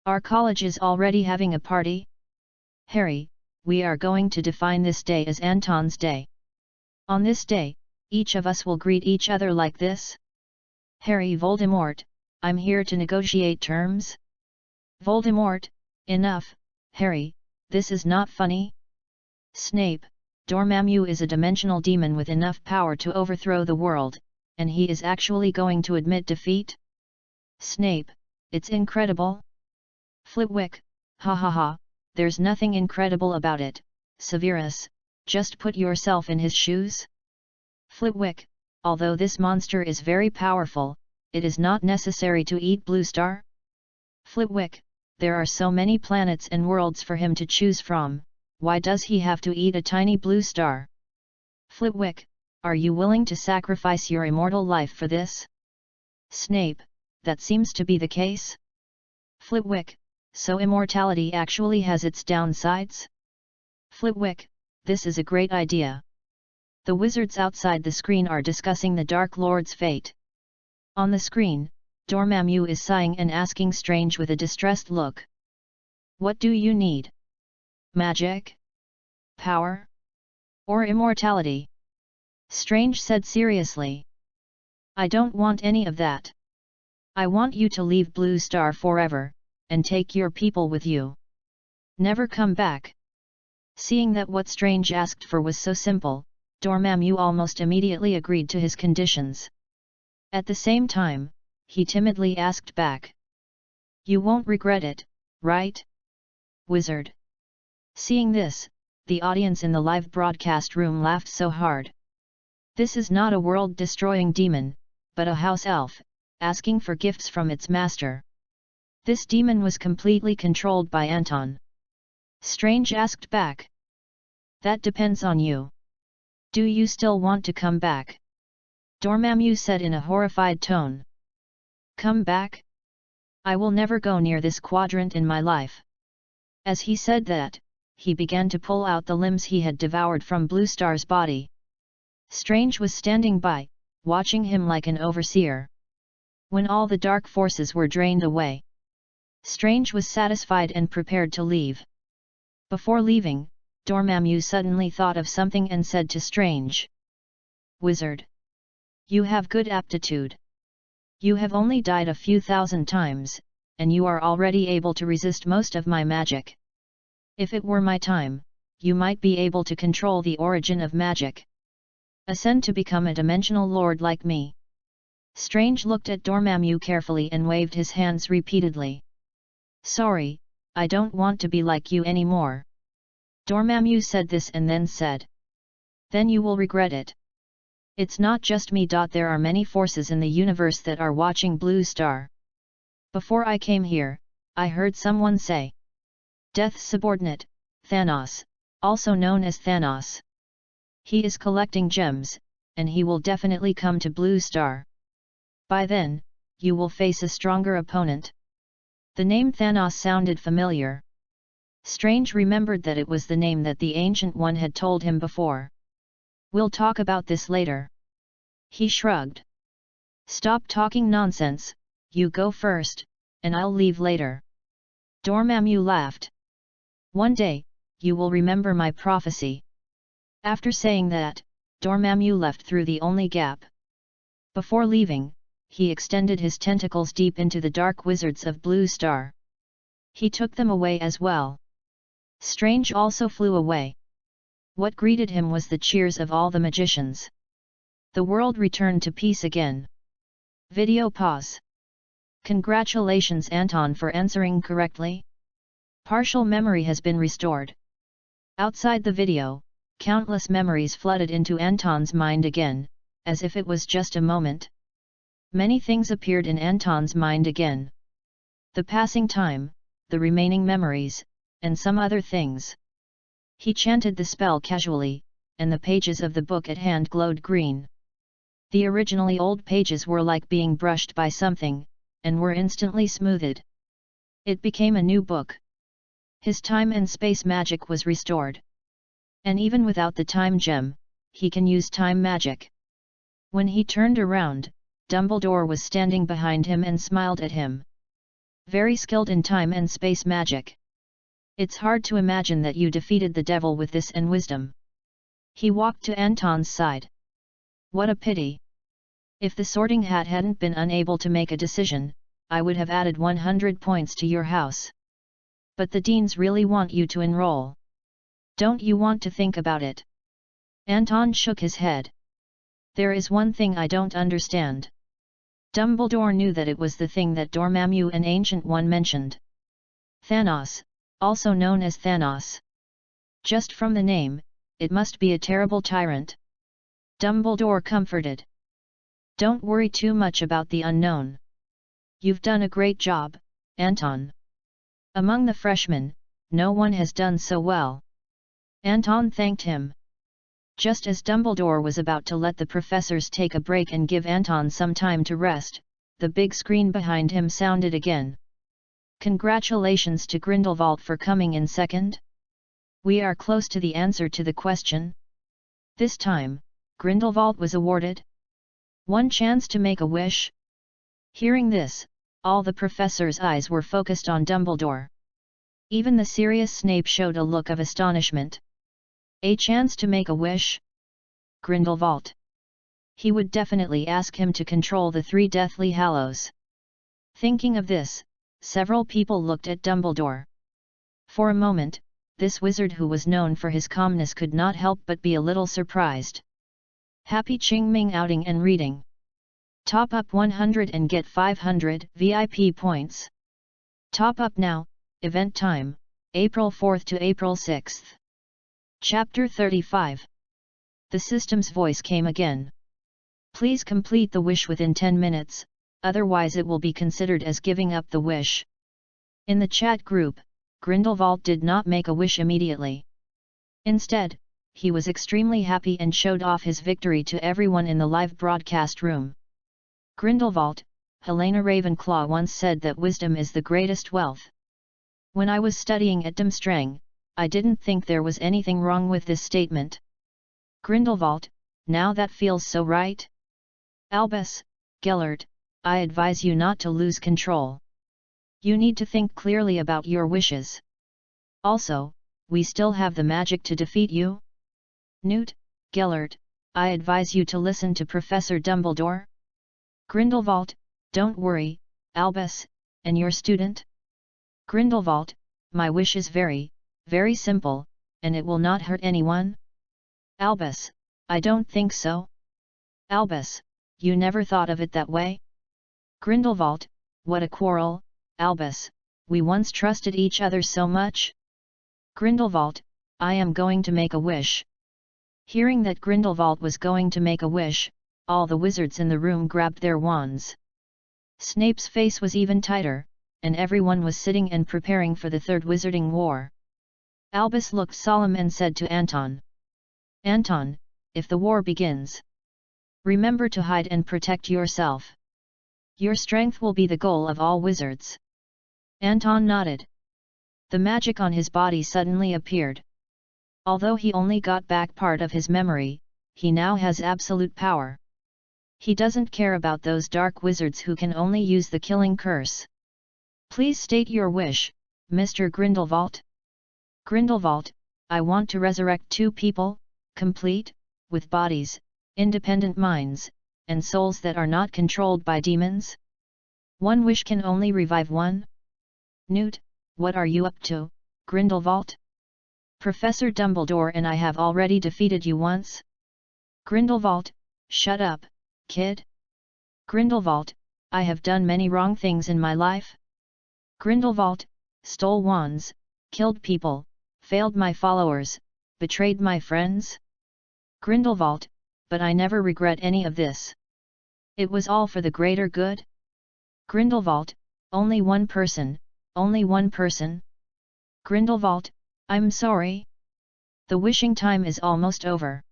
Our college is already having a party? Harry, we are going to define this day as Anton's day. On this day, each of us will greet each other like this? Harry Voldemort, I'm here to negotiate terms? Voldemort, enough, Harry, this is not funny. Snape, Dormammu is a dimensional demon with enough power to overthrow the world, and he is actually going to admit defeat? Snape, it's incredible. Flitwick, ha ha ha, there's nothing incredible about it, Severus, just put yourself in his shoes. Flitwick, although this monster is very powerful, it is not necessary to eat Blue Star. Flitwick, there are so many planets and worlds for him to choose from, why does he have to eat a tiny blue star? Flitwick, are you willing to sacrifice your immortal life for this? Snape, that seems to be the case. Flitwick, so immortality actually has its downsides? Flitwick, this is a great idea. The wizards outside the screen are discussing the Dark Lord's fate. On the screen, Dormammu is sighing and asking Strange with a distressed look. What do you need? Magic? Power? Or immortality? Strange said seriously. I don't want any of that. I want you to leave Blue Star forever, and take your people with you. Never come back. Seeing that what Strange asked for was so simple, Dormammu almost immediately agreed to his conditions. At the same time, he timidly asked back. You won't regret it, right? Wizard. Seeing this, the audience in the live broadcast room laughed so hard. This is not a world-destroying demon, but a house elf, asking for gifts from its master. This demon was completely controlled by Anton. Strange asked back. That depends on you. Do you still want to come back? Dormammu said in a horrified tone. Come back? I will never go near this quadrant in my life. As he said that, he began to pull out the limbs he had devoured from Blue Star's body. Strange was standing by, watching him like an overseer. When all the dark forces were drained away, Strange was satisfied and prepared to leave. Before leaving, Dormammu suddenly thought of something and said to Strange. Wizard. You have good aptitude. You have only died a few thousand times, and you are already able to resist most of my magic. If it were my time, you might be able to control the origin of magic. Ascend to become a dimensional lord like me. Strange looked at Dormammu carefully and waved his hands repeatedly. Sorry, I don't want to be like you anymore. Dormammu said this and then said. Then you will regret it. It's not just me. There are many forces in the universe that are watching Blue Star. Before I came here, I heard someone say. Death's subordinate, Thanos, also known as Thanos. He is collecting gems, and he will definitely come to Blue Star. By then, you will face a stronger opponent. The name Thanos sounded familiar. Strange remembered that it was the name that the Ancient One had told him before. We'll talk about this later. He shrugged. Stop talking nonsense, you go first, and I'll leave later. Dormammu laughed. One day, you will remember my prophecy. After saying that, Dormammu left through the only gap. Before leaving, he extended his tentacles deep into the dark wizards of Blue Star. He took them away as well. Strange also flew away. What greeted him was the cheers of all the magicians. The world returned to peace again. Video pause. Congratulations Anton for answering correctly. Partial memory has been restored. Outside the video, countless memories flooded into Anton's mind again, as if it was just a moment. Many things appeared in Anton's mind again. The passing time, the remaining memories, and some other things. He chanted the spell casually, and the pages of the book at hand glowed green. The originally old pages were like being brushed by something, and were instantly smoothed. It became a new book. His time and space magic was restored. And even without the time gem, he can use time magic. When he turned around, Dumbledore was standing behind him and smiled at him. Very skilled in time and space magic. It's hard to imagine that you defeated the devil with this and wisdom. He walked to Anton's side. What a pity. If the Sorting Hat hadn't been unable to make a decision, I would have added 100 points to your house. But the deans really want you to enroll. Don't you want to think about it? Anton shook his head. There is one thing I don't understand. Dumbledore knew that it was the thing that Dormammu and Ancient One mentioned. Thanos, also known as Thanos. Just from the name, it must be a terrible tyrant. Dumbledore comforted. Don't worry too much about the unknown. You've done a great job, Anton. Among the freshmen, no one has done so well. Anton thanked him. Just as Dumbledore was about to let the professors take a break and give Anton some time to rest, the big screen behind him sounded again. Congratulations to Grindelwald for coming in second. We are close to the answer to the question. This time, Grindelwald was awarded one chance to make a wish. Hearing this, all the professors' eyes were focused on Dumbledore. Even the serious Snape showed a look of astonishment. A chance to make a wish? Grindelwald. He would definitely ask him to control the 3 Deathly Hallows. Thinking of this, several people looked at Dumbledore. For a moment, this wizard who was known for his calmness could not help but be a little surprised. Happy Qingming outing and reading. Top up 100 and get 500 VIP points. Top up now, event time, April 4th to April 6th. Chapter 35. The system's voice came again. Please complete the wish within 10 minutes, otherwise it will be considered as giving up the wish. In the chat group, Grindelwald did not make a wish immediately. Instead, he was extremely happy and showed off his victory to everyone in the live broadcast room. Grindelwald, Helena Ravenclaw once said that wisdom is the greatest wealth. When I was studying at Durmstrang, I didn't think there was anything wrong with this statement. Grindelwald, now that feels so right. Albus, Gellert, I advise you not to lose control. You need to think clearly about your wishes. Also, we still have the magic to defeat you. Newt, Gellert, I advise you to listen to Professor Dumbledore. Grindelwald, don't worry, Albus, and your student? Grindelwald, my wish is very, very simple, and it will not hurt anyone. Albus, I don't think so. Albus, you never thought of it that way? Grindelwald, what a quarrel, Albus, we once trusted each other so much. Grindelwald, I am going to make a wish. Hearing that Grindelwald was going to make a wish, all the wizards in the room grabbed their wands. Snape's face was even tighter, and everyone was sitting and preparing for the Third Wizarding War. Albus looked solemn and said to Anton. Anton, if the war begins, remember to hide and protect yourself. Your strength will be the goal of all wizards. Anton nodded. The magic on his body suddenly appeared. Although he only got back part of his memory, he now has absolute power. He doesn't care about those dark wizards who can only use the killing curse. Please state your wish, Mr. Grindelwald. Grindelwald, I want to resurrect 2 people, complete, with bodies, independent minds, and souls that are not controlled by demons. 1 wish can only revive 1. Newt, what are you up to, Grindelwald? Professor Dumbledore and I have already defeated you once. Grindelwald, shut up, kid. Grindelwald, I have done many wrong things in my life. Grindelwald, stole wands, killed people, failed my followers, betrayed my friends. Grindelwald, but I never regret any of this. It was all for the greater good. Grindelwald, only one person, only one person. Grindelwald, I'm sorry. The wishing time is almost over.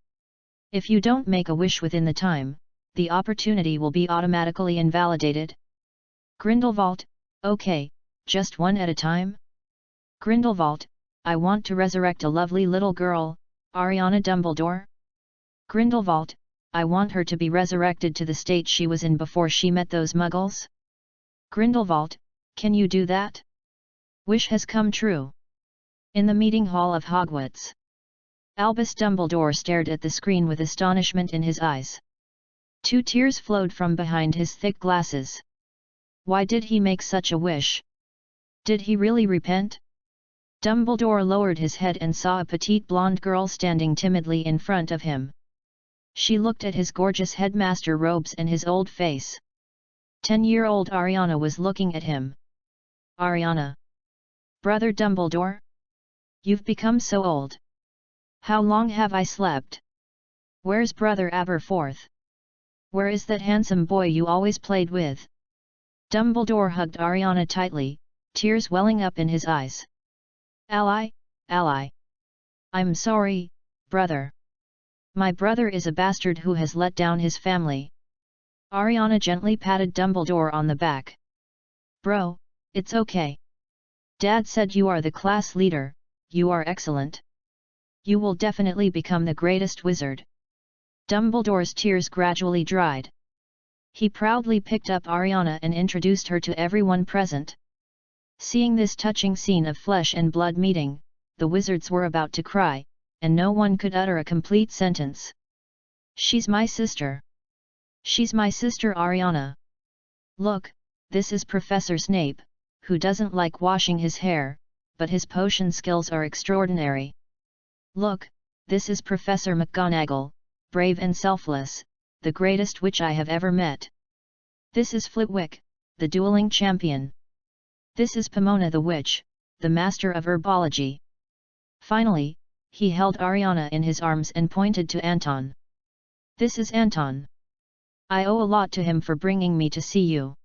If you don't make a wish within the time, the opportunity will be automatically invalidated. Grindelwald, okay, just one at a time. Grindelwald, I want to resurrect a lovely little girl, Ariana Dumbledore. Grindelwald, I want her to be resurrected to the state she was in before she met those muggles. Grindelwald, can you do that? Wish has come true. In the meeting hall of Hogwarts, Albus Dumbledore stared at the screen with astonishment in his eyes. 2 tears flowed from behind his thick glasses. Why did he make such a wish? Did he really repent? Dumbledore lowered his head and saw a petite blonde girl standing timidly in front of him. She looked at his gorgeous headmaster robes and his old face. 10-year-old Ariana was looking at him. Ariana. Brother Dumbledore? You've become so old. How long have I slept? Where's Brother Aberforth? Where is that handsome boy you always played with? Dumbledore hugged Ariana tightly, tears welling up in his eyes. Ally, ally. I'm sorry, brother. My brother is a bastard who has let down his family. Ariana gently patted Dumbledore on the back. Bro, it's okay. Dad said you are the class leader, you are excellent. You will definitely become the greatest wizard. Dumbledore's tears gradually dried. He proudly picked up Ariana and introduced her to everyone present. Seeing this touching scene of flesh and blood meeting, the wizards were about to cry, and no one could utter a complete sentence. She's my sister. She's my sister Ariana. Look, this is Professor Snape, who doesn't like washing his hair, but his potion skills are extraordinary. Look, this is Professor McGonagall, brave and selfless, the greatest witch I have ever met. This is Flitwick, the dueling champion. This is Pomona the witch, the master of herbology. Finally, he held Ariana in his arms and pointed to Anton. This is Anton. I owe a lot to him for bringing me to see you.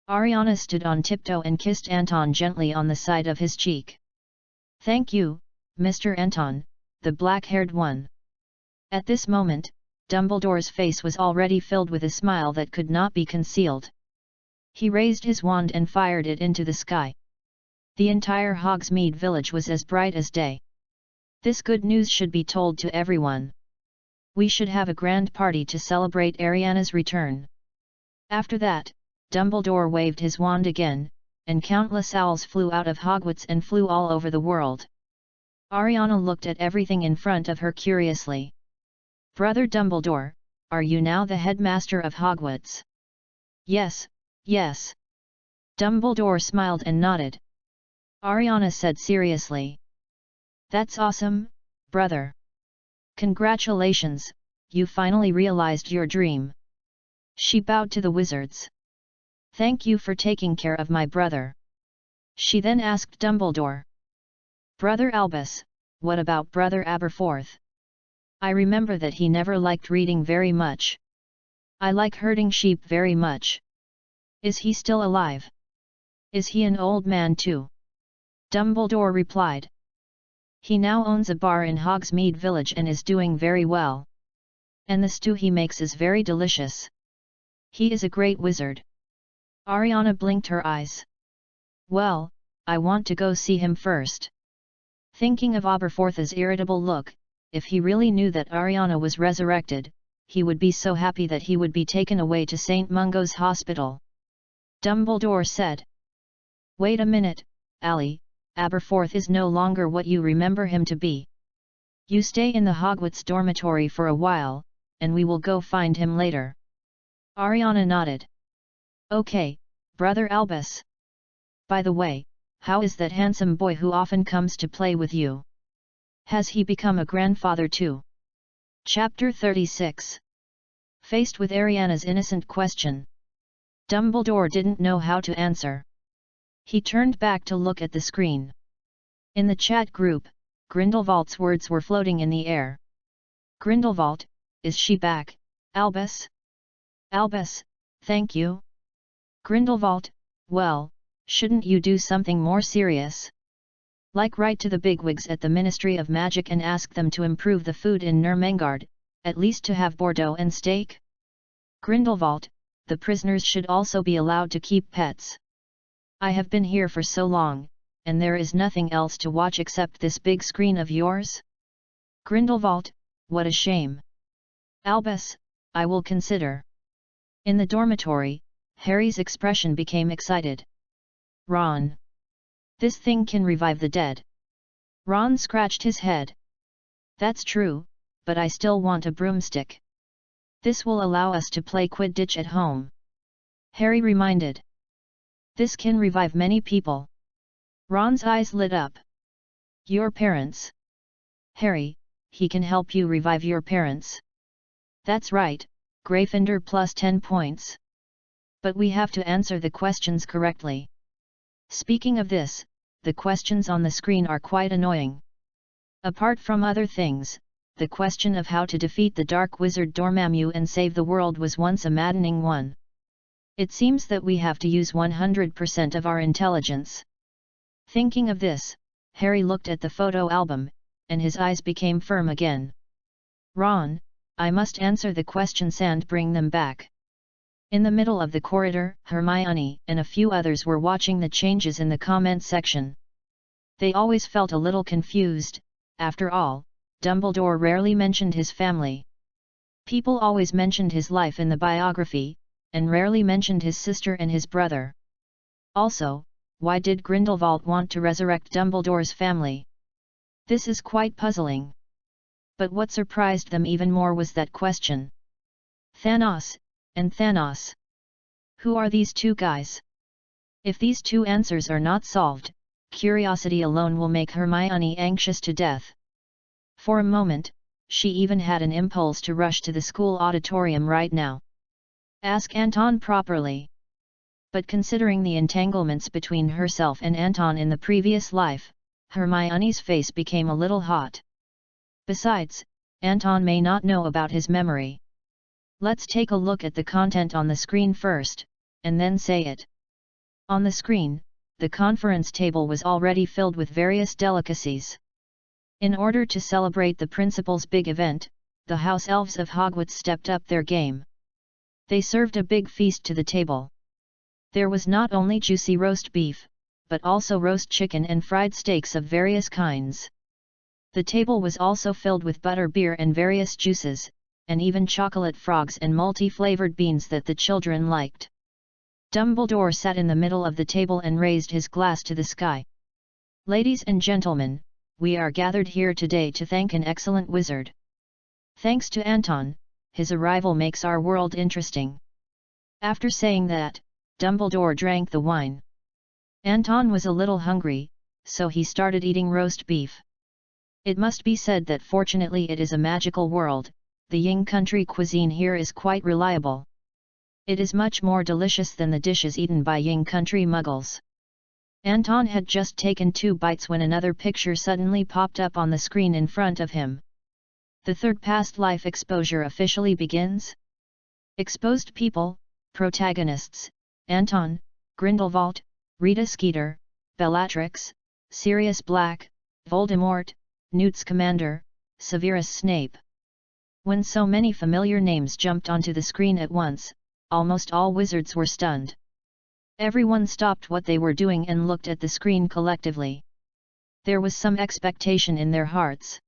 Ariana stood on tiptoe and kissed Anton gently on the side of his cheek. Thank you, Mr. Anton, the black-haired one. At this moment, Dumbledore's face was already filled with a smile that could not be concealed. He raised his wand and fired it into the sky. The entire Hogsmeade village was as bright as day. This good news should be told to everyone. We should have a grand party to celebrate Ariana's return. After that, Dumbledore waved his wand again, and countless owls flew out of Hogwarts and flew all over the world. Ariana looked at everything in front of her curiously. Brother Dumbledore, are you now the headmaster of Hogwarts? Yes, yes. Dumbledore smiled and nodded. Ariana said seriously. That's awesome, brother. Congratulations, you finally realized your dream. She bowed to the wizards. Thank you for taking care of my brother. She then asked Dumbledore. Brother Albus, what about Brother Aberforth? I remember that he never liked reading very much. I like herding sheep very much. Is he still alive? Is he an old man too? Dumbledore replied. He now owns a bar in Hogsmeade Village and is doing very well. And the stew he makes is very delicious. He is a great wizard. Ariana blinked her eyes. Well, I want to go see him first. Thinking of Aberforth's irritable look, if he really knew that Ariana was resurrected, he would be so happy that he would be taken away to St. Mungo's Hospital. Dumbledore said. Wait a minute, Ali, Aberforth is no longer what you remember him to be. You stay in the Hogwarts dormitory for a while, and we will go find him later. Ariana nodded. Okay, Brother Albus. By the way, how is that handsome boy who often comes to play with you? Has he become a grandfather too? Chapter 36. Faced with Ariana's innocent question, Dumbledore didn't know how to answer. He turned back to look at the screen. In the chat group, Grindelwald's words were floating in the air. Grindelwald, is she back, Albus? Albus, thank you. Grindelwald, well, shouldn't you do something more serious? Like write to the bigwigs at the Ministry of Magic and ask them to improve the food in Nurmengard, at least to have Bordeaux and steak? Grindelwald, the prisoners should also be allowed to keep pets. I have been here for so long, and there is nothing else to watch except this big screen of yours? Grindelwald, what a shame. Albus, I will consider. In the dormitory, Harry's expression became excited. Ron. This thing can revive the dead. Ron scratched his head. That's true, but I still want a broomstick. This will allow us to play Quidditch at home. Harry reminded. This can revive many people. Ron's eyes lit up. Your parents. Harry, he can help you revive your parents. That's right, Gryffindor plus 10 points. But we have to answer the questions correctly. Speaking of this, the questions on the screen are quite annoying. Apart from other things, the question of how to defeat the Dark Wizard Dormammu and save the world was once a maddening one. It seems that we have to use 100% of our intelligence. Thinking of this, Harry looked at the photo album, and his eyes became firm again. Ron, I must answer the questions and bring them back. In the middle of the corridor, Hermione and a few others were watching the changes in the comment section. They always felt a little confused. After all, Dumbledore rarely mentioned his family. People always mentioned his life in the biography, and rarely mentioned his sister and his brother. Also, why did Grindelwald want to resurrect Dumbledore's family? This is quite puzzling. But what surprised them even more was that question. Thanos, and Thanos. Who are these two guys? If these two answers are not solved, curiosity alone will make Hermione anxious to death. For a moment, she even had an impulse to rush to the school auditorium right now. Ask Anton properly. But considering the entanglements between herself and Anton in the previous life, Hermione's face became a little hot. Besides, Anton may not know about his memory. Let's take a look at the content on the screen first, and then say it. On the screen, the conference table was already filled with various delicacies. In order to celebrate the principal's big event, the House Elves of Hogwarts stepped up their game. They served a big feast to the table. There was not only juicy roast beef, but also roast chicken and fried steaks of various kinds. The table was also filled with butter beer and various juices, and even chocolate frogs and multi-flavored beans that the children liked. Dumbledore sat in the middle of the table and raised his glass to the sky. Ladies and gentlemen, we are gathered here today to thank an excellent wizard. Thanks to Anton, his arrival makes our world interesting. After saying that, Dumbledore drank the wine. Anton was a little hungry, so he started eating roast beef. It must be said that fortunately it is a magical world, the Ying country cuisine here is quite reliable. It is much more delicious than the dishes eaten by Ying country muggles. Anton had just taken 2 bites when another picture suddenly popped up on the screen in front of him. The third past life exposure officially begins. Exposed people, protagonists, Anton, Grindelwald, Rita Skeeter, Bellatrix, Sirius Black, Voldemort, Newt Scamander, Severus Snape. When so many familiar names jumped onto the screen at once, almost all wizards were stunned. Everyone stopped what they were doing and looked at the screen collectively. There was some expectation in their hearts.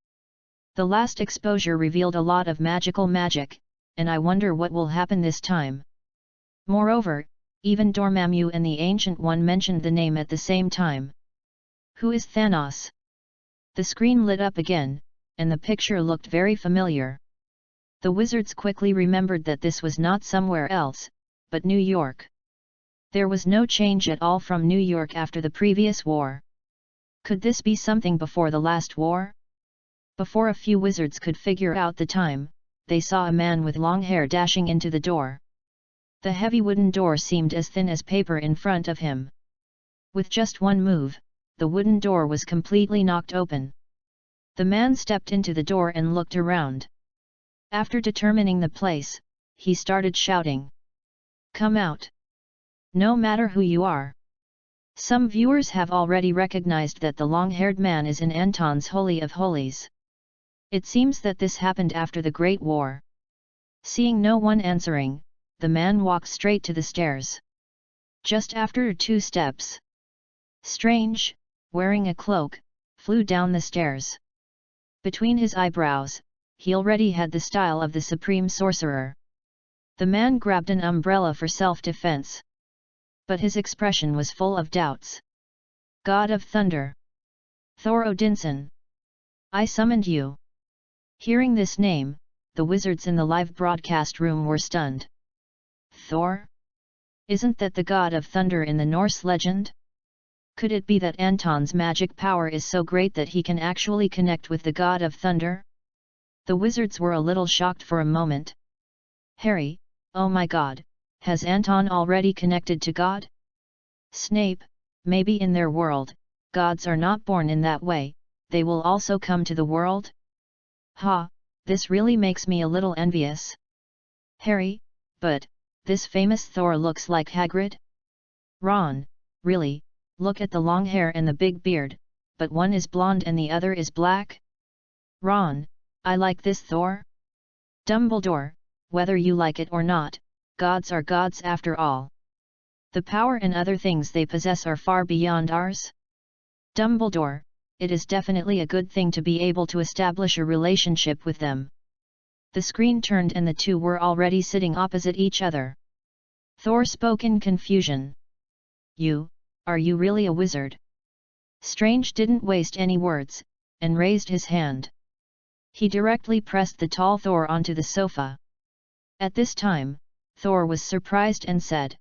The last exposure revealed a lot of magical magic, and I wonder what will happen this time. Moreover, even Dormammu and the Ancient One mentioned the name at the same time. Who is Thanos? The screen lit up again, and the picture looked very familiar. The wizards quickly remembered that this was not somewhere else, but New York. There was no change at all from New York after the previous war. Could this be something before the last war? Before a few wizards could figure out the time, they saw a man with long hair dashing into the door. The heavy wooden door seemed as thin as paper in front of him. With just one move, the wooden door was completely knocked open. The man stepped into the door and looked around. After determining the place, he started shouting. "Come out! No matter who you are!" Some viewers have already recognized that the long-haired man is in Anton's Holy of Holies. It seems that this happened after the Great War. Seeing no one answering, the man walked straight to the stairs. Just after 2 steps, Strange, wearing a cloak, flew down the stairs. Between his eyebrows, he already had the style of the Supreme Sorcerer. The man grabbed an umbrella for self-defense. But his expression was full of doubts. "God of Thunder! Thor Odinson! I summoned you!" Hearing this name, the wizards in the live broadcast room were stunned. Thor? Isn't that the god of thunder in the Norse legend? Could it be that Anton's magic power is so great that he can actually connect with the god of thunder? The wizards were a little shocked for a moment. Harry, oh my god, has Anton already connected to God? Snape, maybe in their world, gods are not born in that way, they will also come to the world? Ha, this really makes me a little envious. Harry, but, this famous Thor looks like Hagrid? Ron, really, look at the long hair and the big beard, but one is blonde and the other is black? Ron, I like this Thor. Dumbledore, whether you like it or not, gods are gods after all. The power and other things they possess are far beyond ours. Dumbledore, it is definitely a good thing to be able to establish a relationship with them. The screen turned and the two were already sitting opposite each other. Thor spoke in confusion. Are you really a wizard? Strange didn't waste any words, and raised his hand. He directly pressed the tall Thor onto the sofa. At this time, Thor was surprised and said,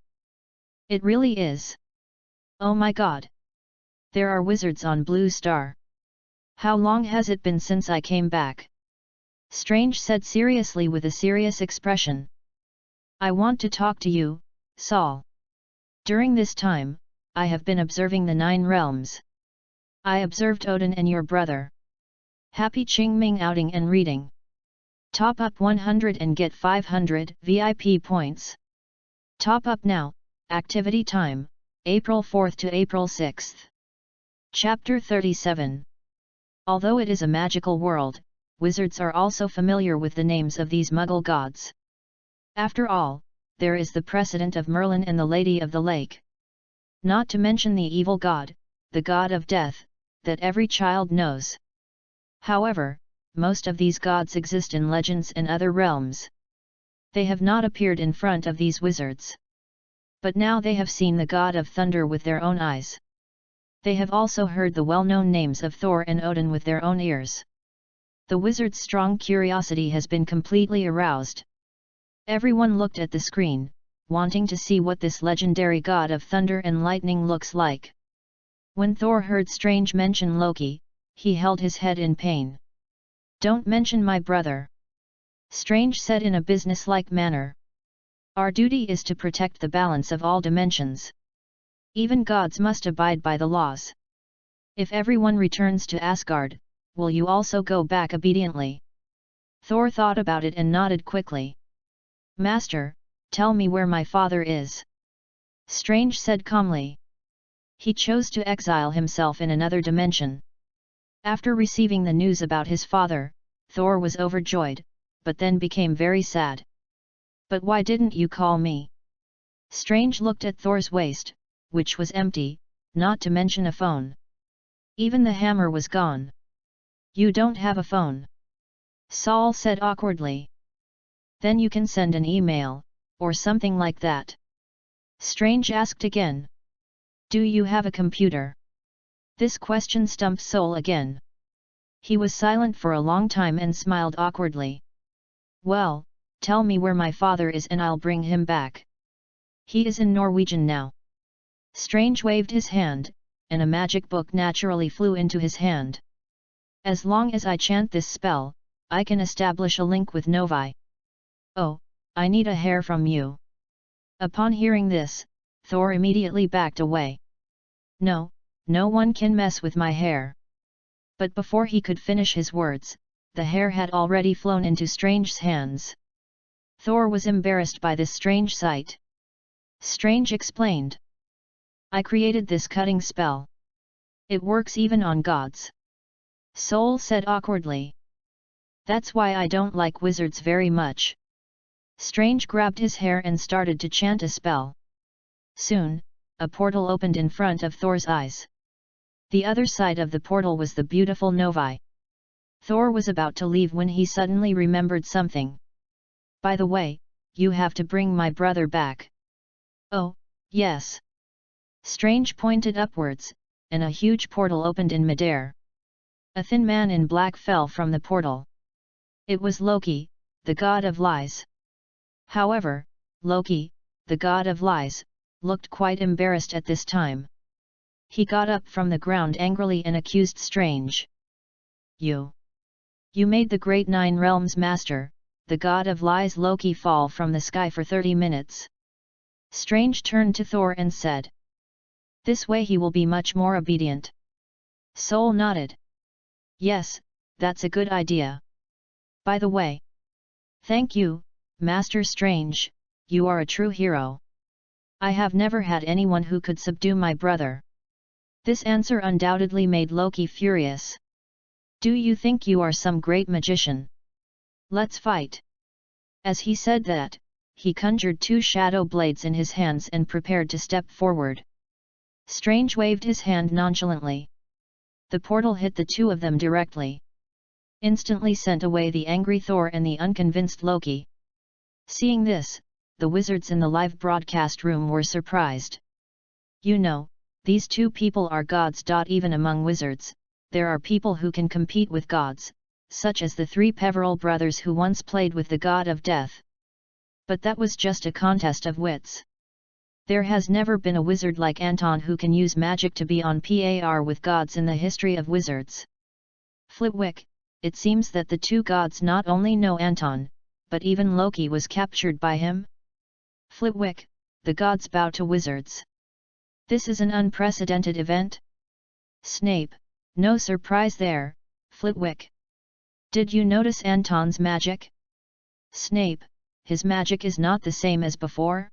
"It really is. Oh my god! There are wizards on Blue Star. How long has it been since I came back?" Strange said seriously with a serious expression. "I want to talk to you, Saul. During this time, I have been observing the 9 realms. I observed Odin and your brother. Happy Qingming outing and reading. Top up 100 and get 500 VIP points. Top up now, activity time, April 4th to April 6th. Chapter 37. Although it is a magical world, wizards are also familiar with the names of these Muggle gods. After all, there is the precedent of Merlin and the Lady of the Lake. Not to mention the evil god, the god of death, that every child knows. However, most of these gods exist in legends and other realms. They have not appeared in front of these wizards. But now they have seen the god of thunder with their own eyes. They have also heard the well-known names of Thor and Odin with their own ears. The wizard's strong curiosity has been completely aroused. Everyone looked at the screen, wanting to see what this legendary god of thunder and lightning looks like. When Thor heard Strange mention Loki, he held his head in pain. "Don't mention my brother," Strange said in a businesslike manner. "Our duty is to protect the balance of all dimensions. Even gods must abide by the laws. If everyone returns to Asgard, will you also go back obediently?" Thor thought about it and nodded quickly. "Master, tell me where my father is," Strange said calmly. "He chose to exile himself in another dimension." After receiving the news about his father, Thor was overjoyed, but then became very sad. "But why didn't you call me?" Strange looked at Thor's waist, which was empty, not to mention a phone. Even the hammer was gone. "You don't have a phone," Saul said awkwardly. "Then you can send an email, or something like that." Strange asked again. "Do you have a computer?" This question stumped Saul again. He was silent for a long time and smiled awkwardly. "Well, tell me where my father is and I'll bring him back." "He is in Norwegian now." Strange waved his hand, and a magic book naturally flew into his hand. "As long as I chant this spell, I can establish a link with Novi." "Oh, I need a hair from you." Upon hearing this, Thor immediately backed away. "No, no one can mess with my hair." But before he could finish his words, the hair had already flown into Strange's hands. Thor was embarrassed by this strange sight. Strange explained. "I created this cutting spell. It works even on gods." Soul said awkwardly. "That's why I don't like wizards very much." Strange grabbed his hair and started to chant a spell. Soon, a portal opened in front of Thor's eyes. The other side of the portal was the beautiful Novi. Thor was about to leave when he suddenly remembered something. "By the way, you have to bring my brother back." "Oh, yes." Strange pointed upwards, and a huge portal opened in midair. A thin man in black fell from the portal. It was Loki, the god of lies. However, Loki, the god of lies, looked quite embarrassed at this time. He got up from the ground angrily and accused Strange. You made the great Nine Realms master, the god of lies Loki, fall from the sky for 30 minutes. Strange turned to Thor and said. "This way he will be much more obedient." Soul nodded. "Yes, that's a good idea. By the way." "Thank you, Master Strange, you are a true hero. I have never had anyone who could subdue my brother." This answer undoubtedly made Loki furious. "Do you think you are some great magician? Let's fight." As he said that, he conjured 2 shadow blades in his hands and prepared to step forward. Strange waved his hand nonchalantly. The portal hit the 2 of them directly. Instantly sent away the angry Thor and the unconvinced Loki. Seeing this, the wizards in the live broadcast room were surprised. "You know, these 2 people are gods. Even among wizards, there are people who can compete with gods, such as the 3 Peveril brothers who once played with the god of death. But that was just a contest of wits. There has never been a wizard like Anton who can use magic to be on par with gods in the history of wizards. Flitwick, it seems that the 2 gods not only know Anton, but even Loki was captured by him." "Flitwick, the gods bow to wizards. This is an unprecedented event." Snape, no surprise there, Flitwick. "Did you notice Anton's magic?" Snape, his magic is not the same as before.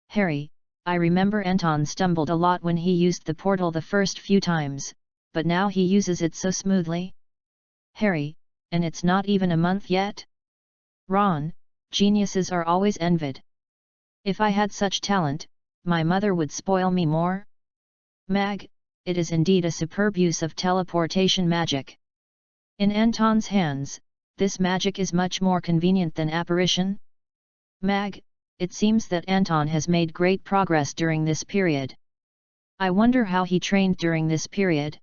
Harry, I remember Anton stumbled a lot when he used the portal the first few times, but now he uses it so smoothly. Harry, and it's not even a month yet? Ron, geniuses are always envied. If I had such talent, my mother would spoil me more. Mag, it is indeed a superb use of teleportation magic. In Anton's hands, this magic is much more convenient than apparition. Mag, it seems that Anton has made great progress during this period. I wonder how he trained during this period.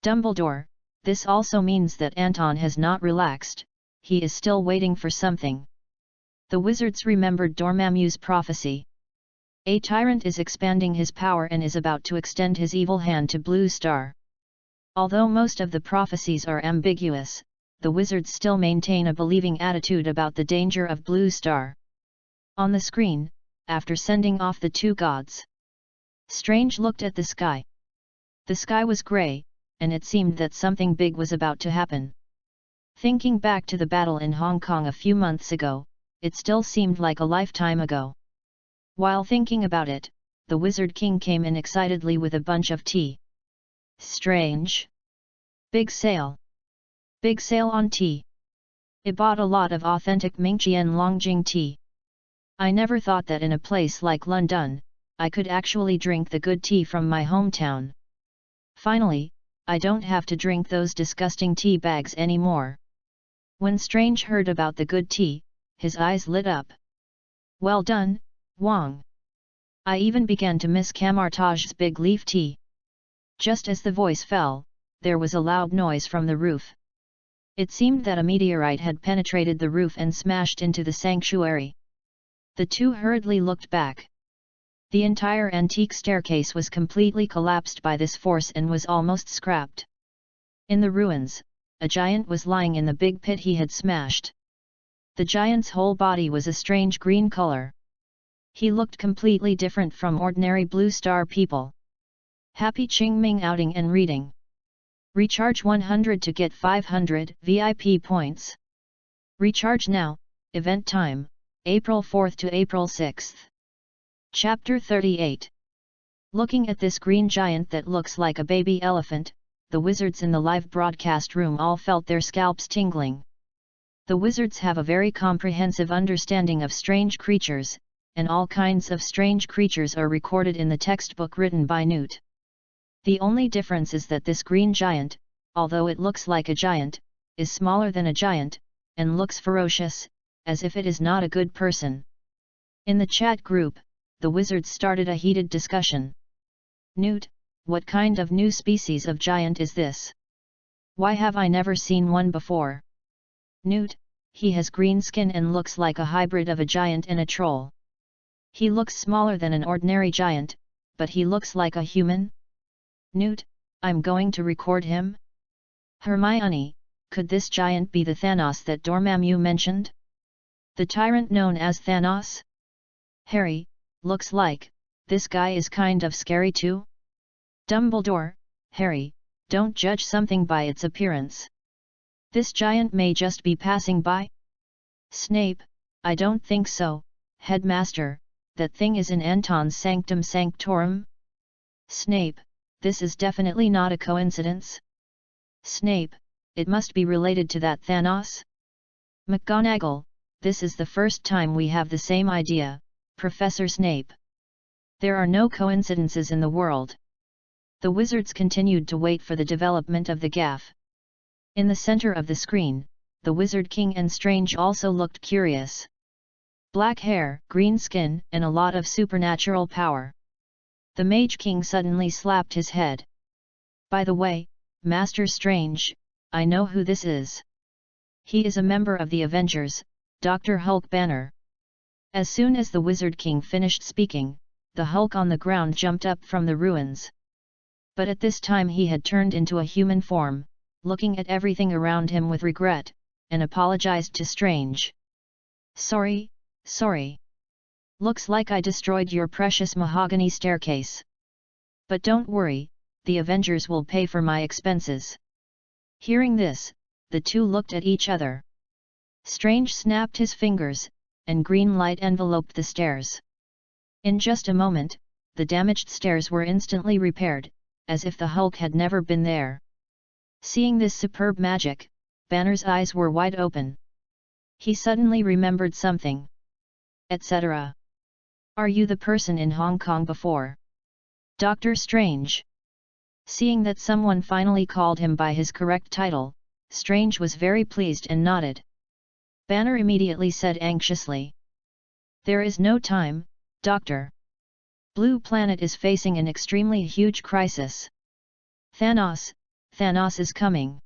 Dumbledore, this also means that Anton has not relaxed, he is still waiting for something. The wizards remembered Dormammu's prophecy. A tyrant is expanding his power and is about to extend his evil hand to Blue Star. Although most of the prophecies are ambiguous, the wizards still maintain a believing attitude about the danger of Blue Star. On the screen, after sending off the 2 gods, Strange looked at the sky. The sky was grey, and it seemed that something big was about to happen. Thinking back to the battle in Hong Kong a few months ago, it still seemed like a lifetime ago. While thinking about it, the Wizard King came in excitedly with a bunch of tea. "Strange! Big sale. Big sale on tea. I bought a lot of authentic Mingqian Longjing tea. I never thought that in a place like London, I could actually drink the good tea from my hometown. Finally, I don't have to drink those disgusting tea bags anymore. When Strange heard about the good tea, his eyes lit up. Well done, Wang. I even began to miss Kamartage's big leaf tea. Just as the voice fell, there was a loud noise from the roof. It seemed that a meteorite had penetrated the roof and smashed into the sanctuary. The two hurriedly looked back. The entire antique staircase was completely collapsed by this force and was almost scrapped. In the ruins, a giant was lying in the big pit he had smashed. The giant's whole body was a strange green color. He looked completely different from ordinary Blue Star people. Happy Qingming outing and reading. Recharge 100 to get 500 VIP points. Recharge now. Event time, April 4th to April 6th. Chapter 38. Looking at this green giant that looks like a baby elephant, the wizards in the live broadcast room all felt their scalps tingling. The wizards have a very comprehensive understanding of strange creatures, and all kinds of strange creatures are recorded in the textbook written by Newt. The only difference is that this green giant, although it looks like a giant, is smaller than a giant, and looks ferocious, as if it is not a good person. In the chat group, the wizards started a heated discussion. Newt, what kind of new species of giant is this? Why have I never seen one before? Newt, he has green skin and looks like a hybrid of a giant and a troll. He looks smaller than an ordinary giant, but he looks like a human. Newt, I'm going to record him. Hermione, could this giant be the Thanos that Dormammu mentioned? The tyrant known as Thanos? Harry, looks like, this guy is kind of scary too. Dumbledore, Harry, don't judge something by its appearance. This giant may just be passing by. Snape, I don't think so, Headmaster, that thing is in Anton's Sanctum Sanctorum. Snape, this is definitely not a coincidence. Snape, it must be related to that Thanos. McGonagall, this is the first time we have the same idea, Professor Snape. There are no coincidences in the world. The wizards continued to wait for the development of the gaffe. In the center of the screen, the Wizard King and Strange also looked curious. Black hair, green skin, and a lot of supernatural power. The Mage King suddenly slapped his head. By the way, Master Strange, I know who this is. He is a member of the Avengers, Dr. Hulk Banner. As soon as the Wizard King finished speaking, the Hulk on the ground jumped up from the ruins. But at this time he had turned into a human form, looking at everything around him with regret, and apologized to Strange. Sorry. Looks like I destroyed your precious mahogany staircase. But don't worry, the Avengers will pay for my expenses. Hearing this, the two looked at each other. Strange snapped his fingers, and green light enveloped the stairs. In just a moment, the damaged stairs were instantly repaired, as if the Hulk had never been there. Seeing this superb magic, Banner's eyes were wide open. He suddenly remembered something. Etc. Are you the person in Hong Kong before? Doctor Strange. Seeing that someone finally called him by his correct title, Strange was very pleased and nodded. Banner immediately said anxiously. There is no time, Doctor. Blue Planet is facing an extremely huge crisis. Thanos is coming.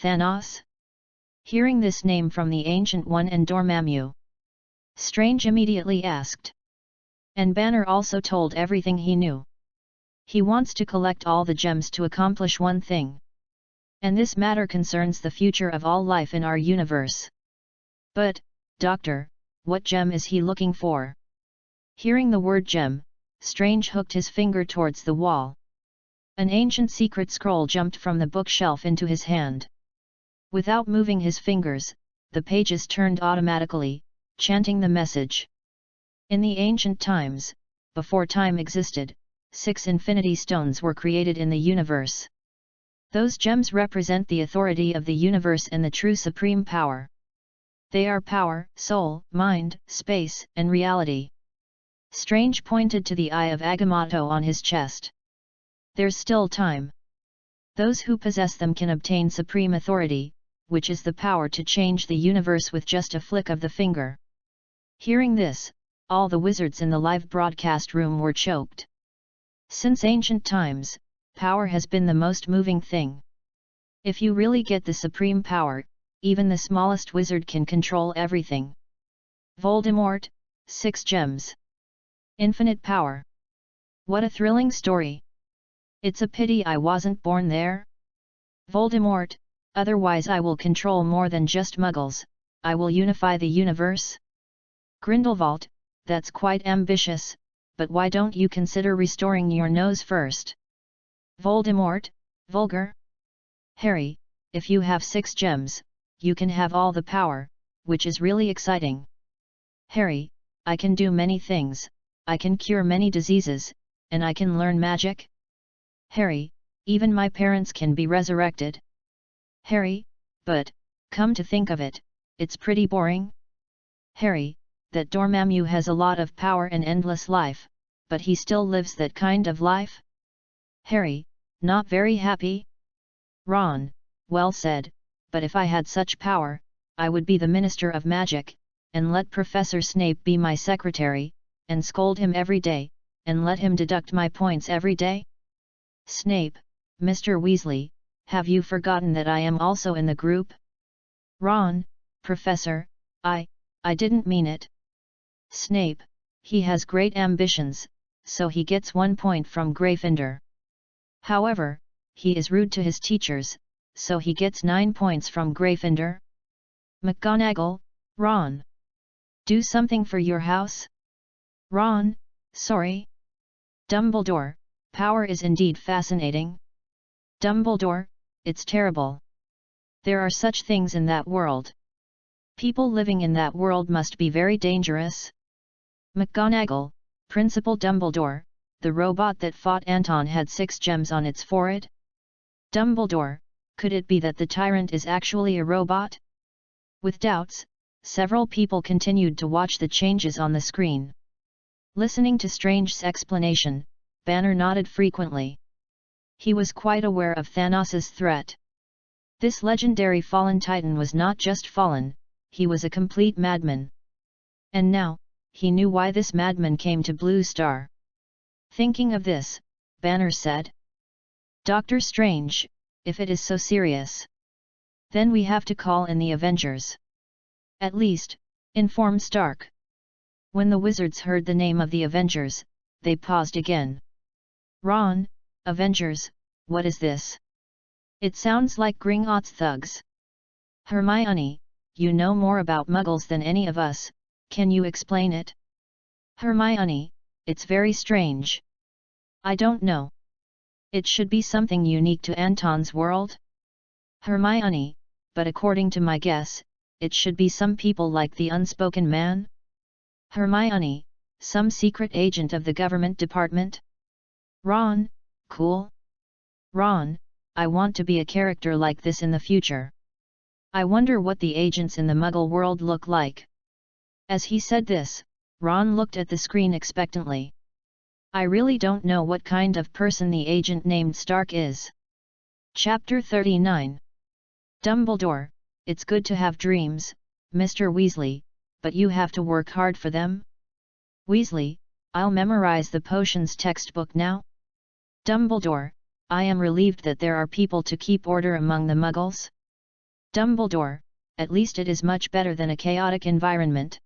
Thanos? Hearing this name from the Ancient One and Dormammu, Strange immediately asked. And Banner also told everything he knew. He wants to collect all the gems to accomplish one thing. And this matter concerns the future of all life in our universe. But, Doctor, what gem is he looking for? Hearing the word gem, Strange hooked his finger towards the wall. An ancient secret scroll jumped from the bookshelf into his hand. Without moving his fingers, the pages turned automatically, chanting the message. In the ancient times, before time existed, 6 infinity stones were created in the universe. Those gems represent the authority of the universe and the true supreme power. They are power, soul, mind, space, and reality. Strange pointed to the eye of Agamotto on his chest. There's still time. Those who possess them can obtain supreme authority, which is the power to change the universe with just a flick of the finger. Hearing this, all the wizards in the live broadcast room were choked. Since ancient times, power has been the most moving thing. If you really get the supreme power, even the smallest wizard can control everything. Voldemort, 6 gems. Infinite power. What a thrilling story. It's a pity I wasn't born there. Voldemort, otherwise I will control more than just muggles, I will unify the universe. Grindelwald, that's quite ambitious, but why don't you consider restoring your nose first? Voldemort, vulgar. Harry, if you have 6 gems, you can have all the power, which is really exciting. Harry, I can do many things, I can cure many diseases, and I can learn magic. Harry, even my parents can be resurrected. Harry, but, come to think of it, it's pretty boring. Harry, that Dormammu has a lot of power and endless life, but he still lives that kind of life? Harry, not very happy? Ron, well said, but if I had such power, I would be the Minister of Magic, and let Professor Snape be my secretary, and scold him every day, and let him deduct my points every day? Snape, Mr. Weasley, have you forgotten that I am also in the group? Ron, Professor, I didn't mean it. Snape, he has great ambitions, so he gets 1 point from Gryffindor. However, he is rude to his teachers, so he gets 9 points from Gryffindor. McGonagall, Ron. Do something for your house? Ron, sorry. Dumbledore, power is indeed fascinating. Dumbledore, it's terrible. There are such things in that world. People living in that world must be very dangerous. McGonagall, Principal Dumbledore, the robot that fought Anton had 6 gems on its forehead? Dumbledore, could it be that the tyrant is actually a robot? With doubts, several people continued to watch the changes on the screen. Listening to Strange's explanation, Banner nodded frequently. He was quite aware of Thanos' threat. This legendary fallen titan was not just fallen, he was a complete madman. And now, he knew why this madman came to Blue Star. Thinking of this, Banner said, Doctor Strange, if it is so serious, then we have to call in the Avengers. At least, inform Stark. When the wizards heard the name of the Avengers, they paused again. Ron, Avengers, what is this? It sounds like Gringotts thugs. Hermione, you know more about Muggles than any of us, can you explain it? Hermione, it's very strange. I don't know. It should be something unique to Anton's world? Hermione, but according to my guess, it should be some people like the Unspoken Man? Hermione, some secret agent of the government department? Ron, cool. Ron, I want to be a character like this in the future. I wonder what the agents in the Muggle world look like. As he said this, Ron looked at the screen expectantly. I really don't know what kind of person the agent named Stark is. Chapter 39. Dumbledore, it's good to have dreams, Mr. Weasley, but you have to work hard for them. Weasley, I'll memorize the potions textbook now. Dumbledore, I am relieved that there are people to keep order among the Muggles. Dumbledore, at least it is much better than a chaotic environment.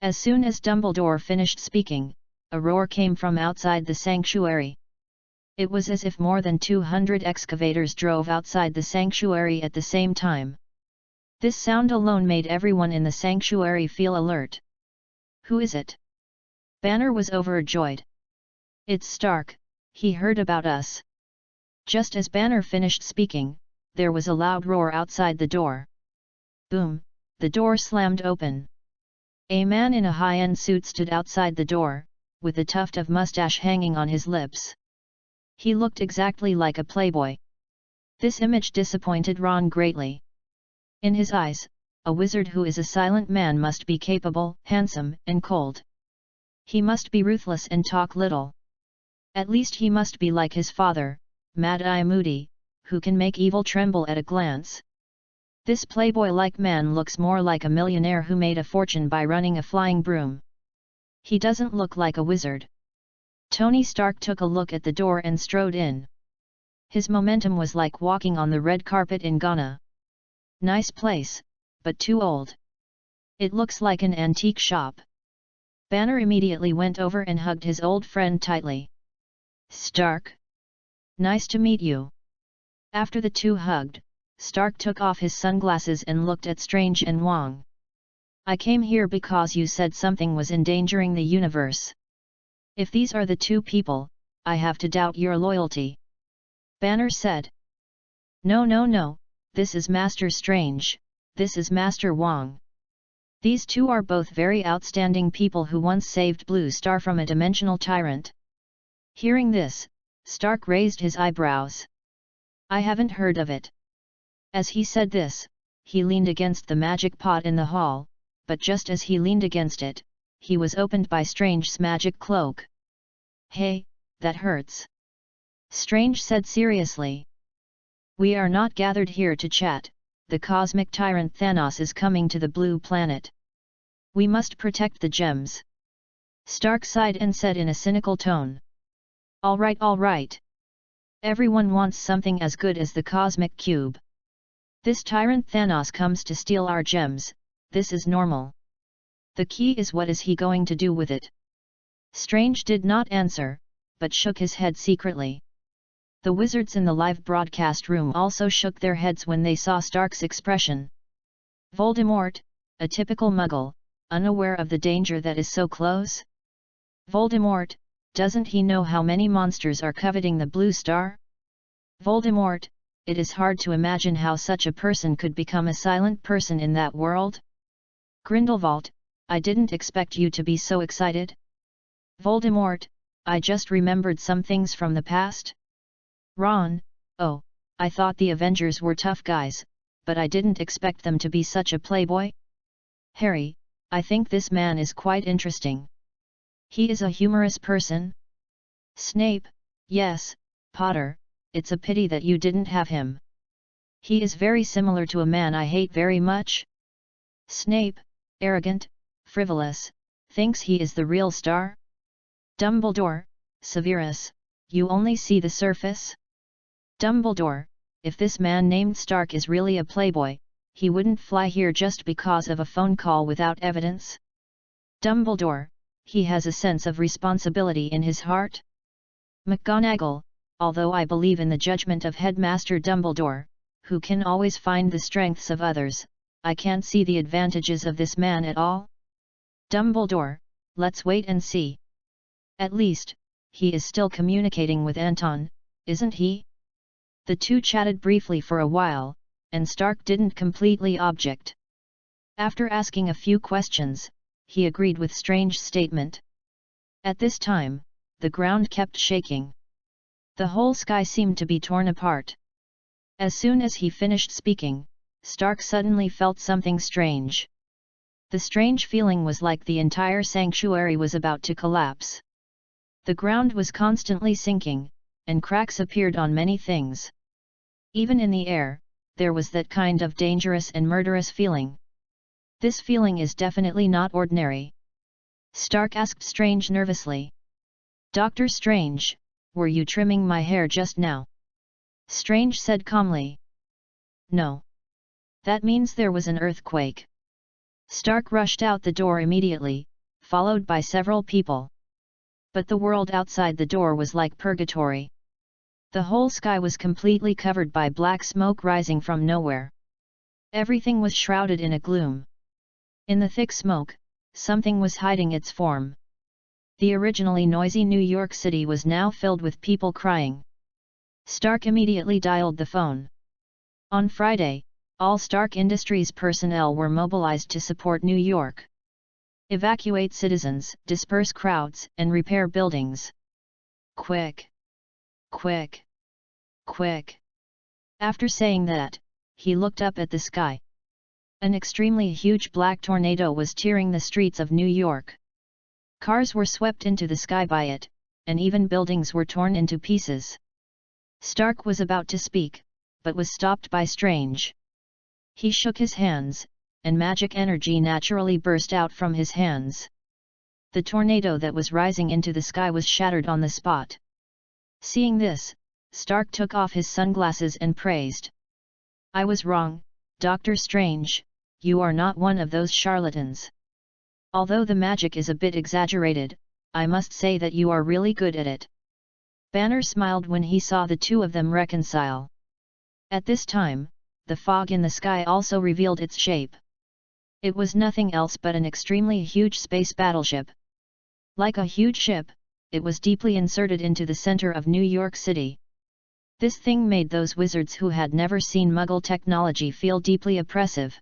As soon as Dumbledore finished speaking, a roar came from outside the sanctuary. It was as if more than 200 excavators drove outside the sanctuary at the same time. This sound alone made everyone in the sanctuary feel alert. Who is it? Banner was overjoyed. It's Stark, he heard about us. Just as Banner finished speaking, there was a loud roar outside the door. Boom, the door slammed open. A man in a high-end suit stood outside the door, with a tuft of mustache hanging on his lips. He looked exactly like a playboy. This image disappointed Ron greatly. In his eyes, a wizard who is a silent man must be capable, handsome, and cold. He must be ruthless and talk little. At least he must be like his father, Mad-Eye Moody, who can make evil tremble at a glance. This playboy-like man looks more like a millionaire who made a fortune by running a flying broom. He doesn't look like a wizard. Tony Stark took a look at the door and strode in. His momentum was like walking on the red carpet in Ghana. Nice place, but too old. It looks like an antique shop. Banner immediately went over and hugged his old friend tightly. Stark? Nice to meet you. After the two hugged, Stark took off his sunglasses and looked at Strange and Wong. I came here because you said something was endangering the universe. If these are the two people, I have to doubt your loyalty. Banner said. No, this is Master Strange, this is Master Wong. These two are both very outstanding people who once saved Blue Star from a dimensional tyrant. Hearing this, Stark raised his eyebrows. I haven't heard of it. As he said this, he leaned against the magic pot in the hall, but just as he leaned against it, he was opened by Strange's magic cloak. Hey, that hurts. Strange said seriously. We are not gathered here to chat, the cosmic tyrant Thanos is coming to the blue planet. We must protect the gems. Stark sighed and said in a cynical tone. All right. Everyone wants something as good as the cosmic cube. This tyrant Thanos comes to steal our gems, this is normal. The key is what is he going to do with it? Strange did not answer, but shook his head secretly. The wizards in the live broadcast room also shook their heads when they saw Stark's expression. Voldemort, a typical muggle, unaware of the danger that is so close? Voldemort, doesn't he know how many monsters are coveting the blue star? Voldemort, it is hard to imagine how such a person could become a silent person in that world. Grindelwald, I didn't expect you to be so excited. Voldemort, I just remembered some things from the past. Ron, oh, I thought the Avengers were tough guys, but I didn't expect them to be such a playboy. Harry, I think this man is quite interesting. He is a humorous person. Snape, yes, Potter, it's a pity that you didn't have him. He is very similar to a man I hate very much. Snape, arrogant, frivolous, thinks he is the real star. Dumbledore, Severus, you only see the surface. Dumbledore, if this man named Stark is really a playboy, he wouldn't fly here just because of a phone call without evidence. Dumbledore, he has a sense of responsibility in his heart. McGonagall, although I believe in the judgment of Headmaster Dumbledore, who can always find the strengths of others, I can't see the advantages of this man at all. Dumbledore, let's wait and see. At least, he is still communicating with Anton, isn't he? The two chatted briefly for a while, and Stark didn't completely object. After asking a few questions, he agreed with Strange's statement. At this time, the ground kept shaking. The whole sky seemed to be torn apart. As soon as he finished speaking, Stark suddenly felt something strange. The strange feeling was like the entire sanctuary was about to collapse. The ground was constantly sinking, and cracks appeared on many things. Even in the air, there was that kind of dangerous and murderous feeling. This feeling is definitely not ordinary. Stark asked Strange nervously. Dr. Strange, were you trimming my hair just now? Strange said calmly. No. That means there was an earthquake. Stark rushed out the door immediately, followed by several people. But the world outside the door was like purgatory. The whole sky was completely covered by black smoke rising from nowhere. Everything was shrouded in a gloom. In the thick smoke, something was hiding its form. The originally noisy New York City was now filled with people crying. Stark immediately dialed the phone. On Friday, all Stark Industries personnel were mobilized to support New York. Evacuate citizens, disperse crowds, and repair buildings. Quick! Quick! Quick! After saying that, he looked up at the sky. An extremely huge black tornado was tearing the streets of New York. Cars were swept into the sky by it, and even buildings were torn into pieces. Stark was about to speak, but was stopped by Strange. He shook his hands, and magic energy naturally burst out from his hands. The tornado that was rising into the sky was shattered on the spot. Seeing this, Stark took off his sunglasses and praised. "I was wrong, Dr. Strange, you are not one of those charlatans. Although the magic is a bit exaggerated, I must say that you are really good at it." Banner smiled when he saw the two of them reconcile. At this time, the fog in the sky also revealed its shape. It was nothing else but an extremely huge space battleship. Like a huge ship, it was deeply inserted into the center of New York City. This thing made those wizards who had never seen Muggle technology feel deeply oppressive.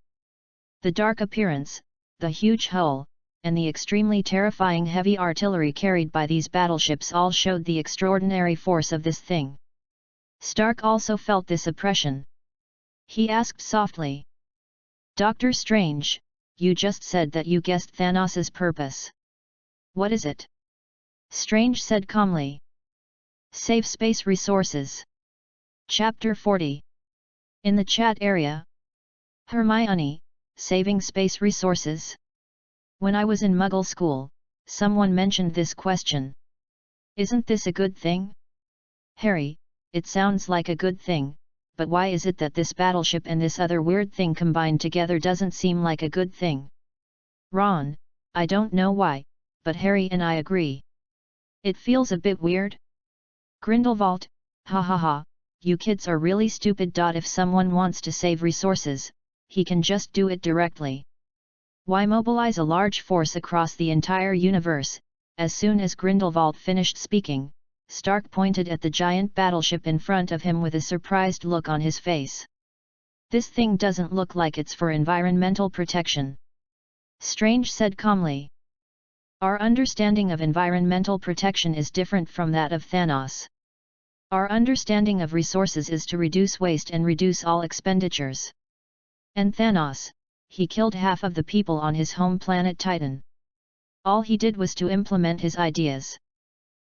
The dark appearance, the huge hull, and the extremely terrifying heavy artillery carried by these battleships all showed the extraordinary force of this thing. Stark also felt this oppression. He asked softly, "Dr. Strange, you just said that you guessed Thanos's purpose. What is it?" Strange said calmly. "Save space resources." Chapter 40. In the chat area. Hermione, saving space resources? When I was in Muggle school, someone mentioned this question. Isn't this a good thing? Harry, it sounds like a good thing, but why is it that this battleship and this other weird thing combined together doesn't seem like a good thing? Ron, I don't know why, but Harry and I agree. It feels a bit weird. Grindelwald, ha ha ha, you kids are really stupid. If someone wants to save resources, he can just do it directly. Why mobilize a large force across the entire universe? As soon as Grindelwald finished speaking, Stark pointed at the giant battleship in front of him with a surprised look on his face. This thing doesn't look like it's for environmental protection. Strange said calmly. Our understanding of environmental protection is different from that of Thanos. Our understanding of resources is to reduce waste and reduce all expenditures. And Thanos, he killed half of the people on his home planet Titan. All he did was to implement his ideas.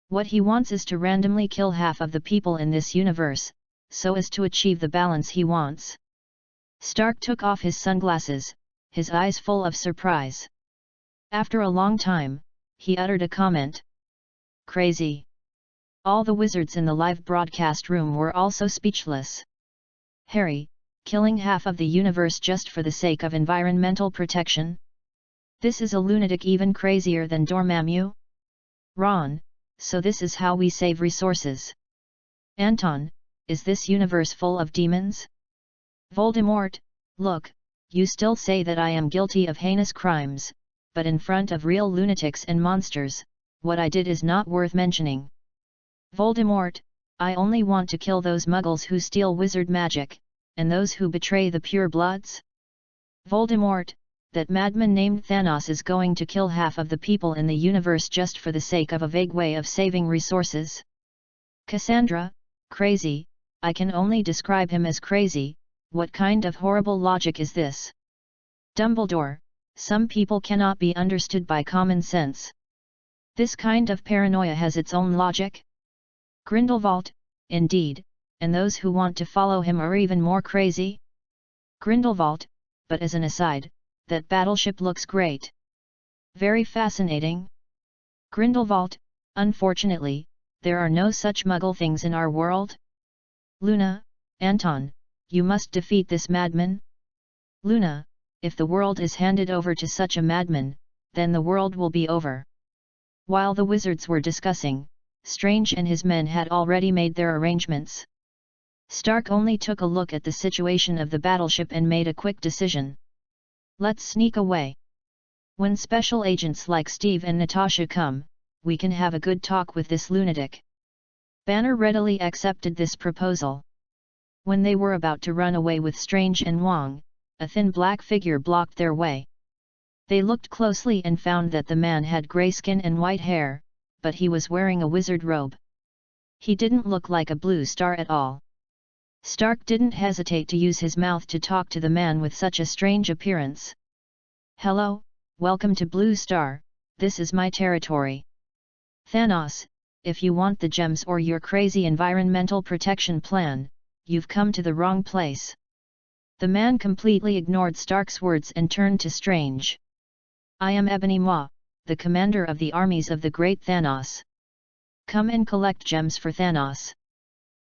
What he wants is to randomly kill half of the people in this universe, so as to achieve the balance he wants. Stark took off his sunglasses, his eyes full of surprise. After a long time, he uttered a comment. Crazy. All the wizards in the live broadcast room were also speechless. Harry, killing half of the universe just for the sake of environmental protection? This is a lunatic even crazier than Dormammu. Ron, so this is how we save resources. Anton, is this universe full of demons? Voldemort, look, you still say that I am guilty of heinous crimes, but in front of real lunatics and monsters, what I did is not worth mentioning. Voldemort, I only want to kill those muggles who steal wizard magic, and those who betray the pure bloods. Voldemort, that madman named Thanos is going to kill half of the people in the universe just for the sake of a vague way of saving resources. Cassandra, crazy, I can only describe him as crazy. What kind of horrible logic is this? Dumbledore, some people cannot be understood by common sense. This kind of paranoia has its own logic. Grindelwald, indeed, and those who want to follow him are even more crazy. Grindelwald, but as an aside, that battleship looks great. Very fascinating. Grindelwald, unfortunately, there are no such muggle things in our world. Luna, Anton, you must defeat this madman. Luna, if the world is handed over to such a madman, then the world will be over. While the wizards were discussing, Strange and his men had already made their arrangements. Stark only took a look at the situation of the battleship and made a quick decision. Let's sneak away. When special agents like Steve and Natasha come, we can have a good talk with this lunatic. Banner readily accepted this proposal. When they were about to run away with Strange and Wong, a thin black figure blocked their way. They looked closely and found that the man had grey skin and white hair, but he was wearing a wizard robe. He didn't look like a blue star at all. Stark didn't hesitate to use his mouth to talk to the man with such a strange appearance. "Hello, welcome to Blue Star, this is my territory. Thanos, if you want the gems or your crazy environmental protection plan, you've come to the wrong place." The man completely ignored Stark's words and turned to Strange. "I am Ebony Maw, the commander of the armies of the great Thanos. Come and collect gems for Thanos."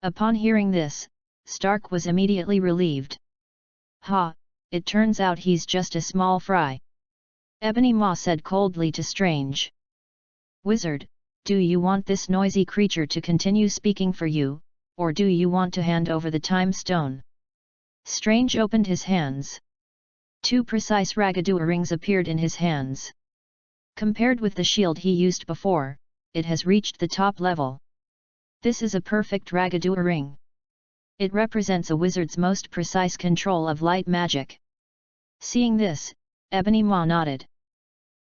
Upon hearing this, Stark was immediately relieved. "Ha, it turns out he's just a small fry," Ebony Maw said coldly to Strange. "Wizard, do you want this noisy creature to continue speaking for you, or do you want to hand over the time stone?" Strange opened his hands. 2 precise Ragadua rings appeared in his hands. Compared with the shield he used before, it has reached the top level. This is a perfect Ragadua ring. It represents a wizard's most precise control of light magic. Seeing this, Ebony Maw nodded.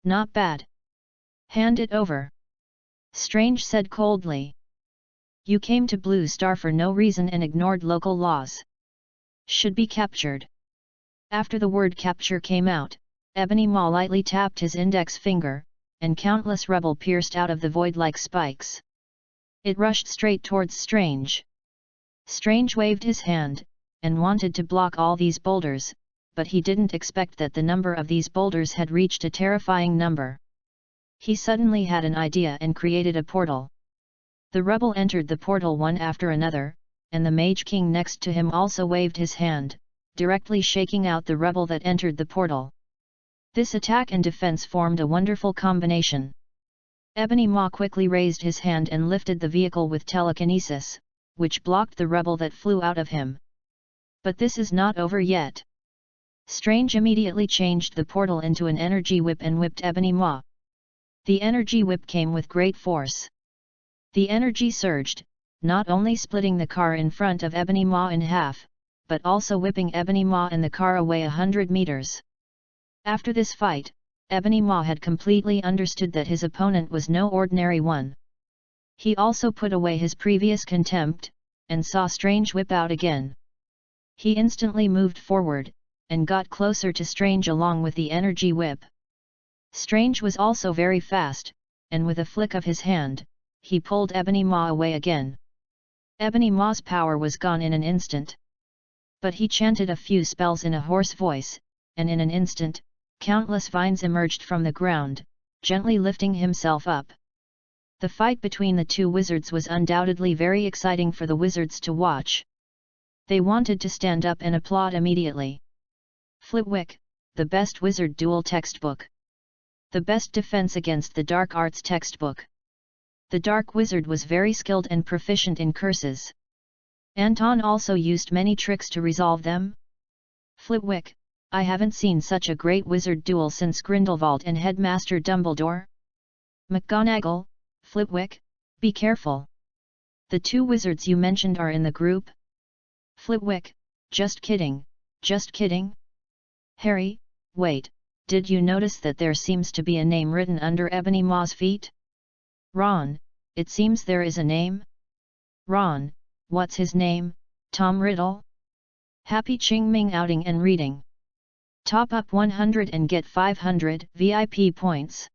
"Not bad. Hand it over," Strange said coldly. "You came to Blue Star for no reason and ignored local laws. Should be captured." After the word capture came out, Ebony Maw lightly tapped his index finger, and countless rubble pierced out of the void like spikes. It rushed straight towards Strange. Strange waved his hand, and wanted to block all these boulders, but he didn't expect that the number of these boulders had reached a terrifying number. He suddenly had an idea and created a portal. The rebel entered the portal one after another, and the Mage King next to him also waved his hand, directly shaking out the rebel that entered the portal. This attack and defense formed a wonderful combination. Ebony Maw quickly raised his hand and lifted the vehicle with telekinesis, which blocked the rebel that flew out of him. But this is not over yet. Strange immediately changed the portal into an energy whip and whipped Ebony Maw. The energy whip came with great force. The energy surged, not only splitting the car in front of Ebony Maw in half, but also whipping Ebony Maw and the car away 100 meters. After this fight, Ebony Maw had completely understood that his opponent was no ordinary one. He also put away his previous contempt, and saw Strange whip out again. He instantly moved forward, and got closer to Strange along with the energy whip. Strange was also very fast, and with a flick of his hand, he pulled Ebony Maw away again. Ebony Maw's power was gone in an instant. But he chanted a few spells in a hoarse voice, and in an instant, countless vines emerged from the ground, gently lifting himself up. The fight between the two wizards was undoubtedly very exciting for the wizards to watch. They wanted to stand up and applaud immediately. Flitwick, the best wizard duel textbook. The best defense against the dark arts textbook. The dark wizard was very skilled and proficient in curses. Anton also used many tricks to resolve them. Flitwick, I haven't seen such a great wizard duel since Grindelwald and Headmaster Dumbledore. McGonagall, Flitwick, be careful. The 2 wizards you mentioned are in the group? Flitwick, just kidding, just kidding. Harry, wait, did you notice that there seems to be a name written under Ebony Maw's feet? Ron, it seems there is a name? Ron, what's his name, Tom Riddle? Happy Qingming outing and reading. Top up 100 and get 500 VIP points.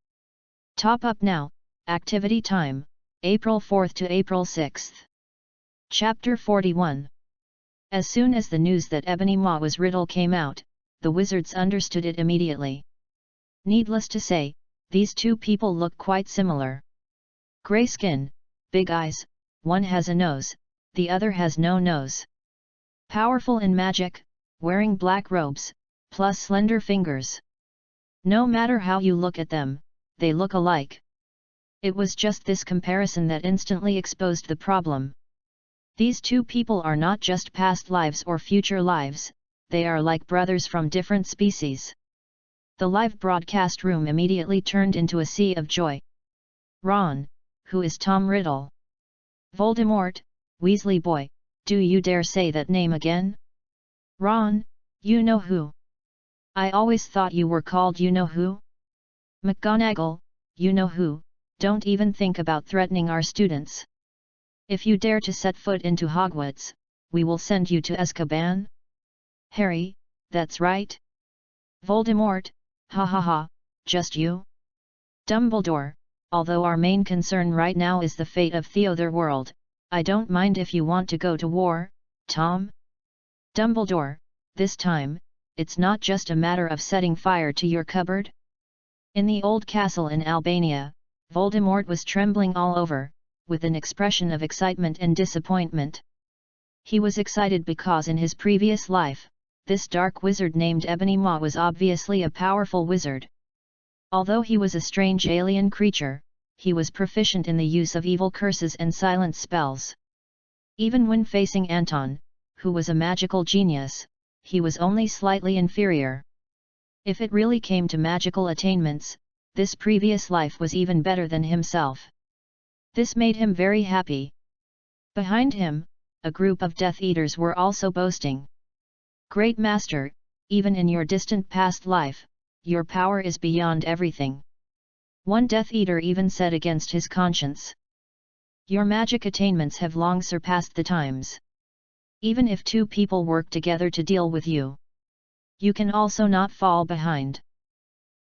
Top up now, activity time, April 4th to April 6th. Chapter 41. As soon as the news that Ebony Maw was Riddle came out, the wizards understood it immediately. Needless to say, these 2 people look quite similar. Grey skin, big eyes, one has a nose, the other has no nose. Powerful in magic, wearing black robes, plus slender fingers. No matter how you look at them, they look alike. It was just this comparison that instantly exposed the problem. These 2 people are not just past lives or future lives, they are like brothers from different species. The live broadcast room immediately turned into a sea of joy. Ron, who is Tom Riddle? Voldemort, Weasley boy, do you dare say that name again? Ron, you know who? I always thought you were called you know who? McGonagall, you know who, don't even think about threatening our students. If you dare to set foot into Hogwarts, we will send you to Azkaban? Harry, that's right. Voldemort, ha ha ha, just you? Dumbledore, although our main concern right now is the fate of the other world, I don't mind if you want to go to war, Tom? Dumbledore, this time, it's not just a matter of setting fire to your cupboard. In the old castle in Albania, Voldemort was trembling all over, with an expression of excitement and disappointment. He was excited because in his previous life, this dark wizard named Ebony Maw was obviously a powerful wizard. Although he was a strange alien creature, he was proficient in the use of evil curses and silent spells. Even when facing Anton, who was a magical genius, he was only slightly inferior. If it really came to magical attainments, this previous life was even better than himself. This made him very happy. Behind him, a group of Death Eaters were also boasting. Great Master, even in your distant past life, your power is beyond everything. One Death Eater even said against his conscience. Your magic attainments have long surpassed the times. Even if two people work together to deal with you, you can also not fall behind.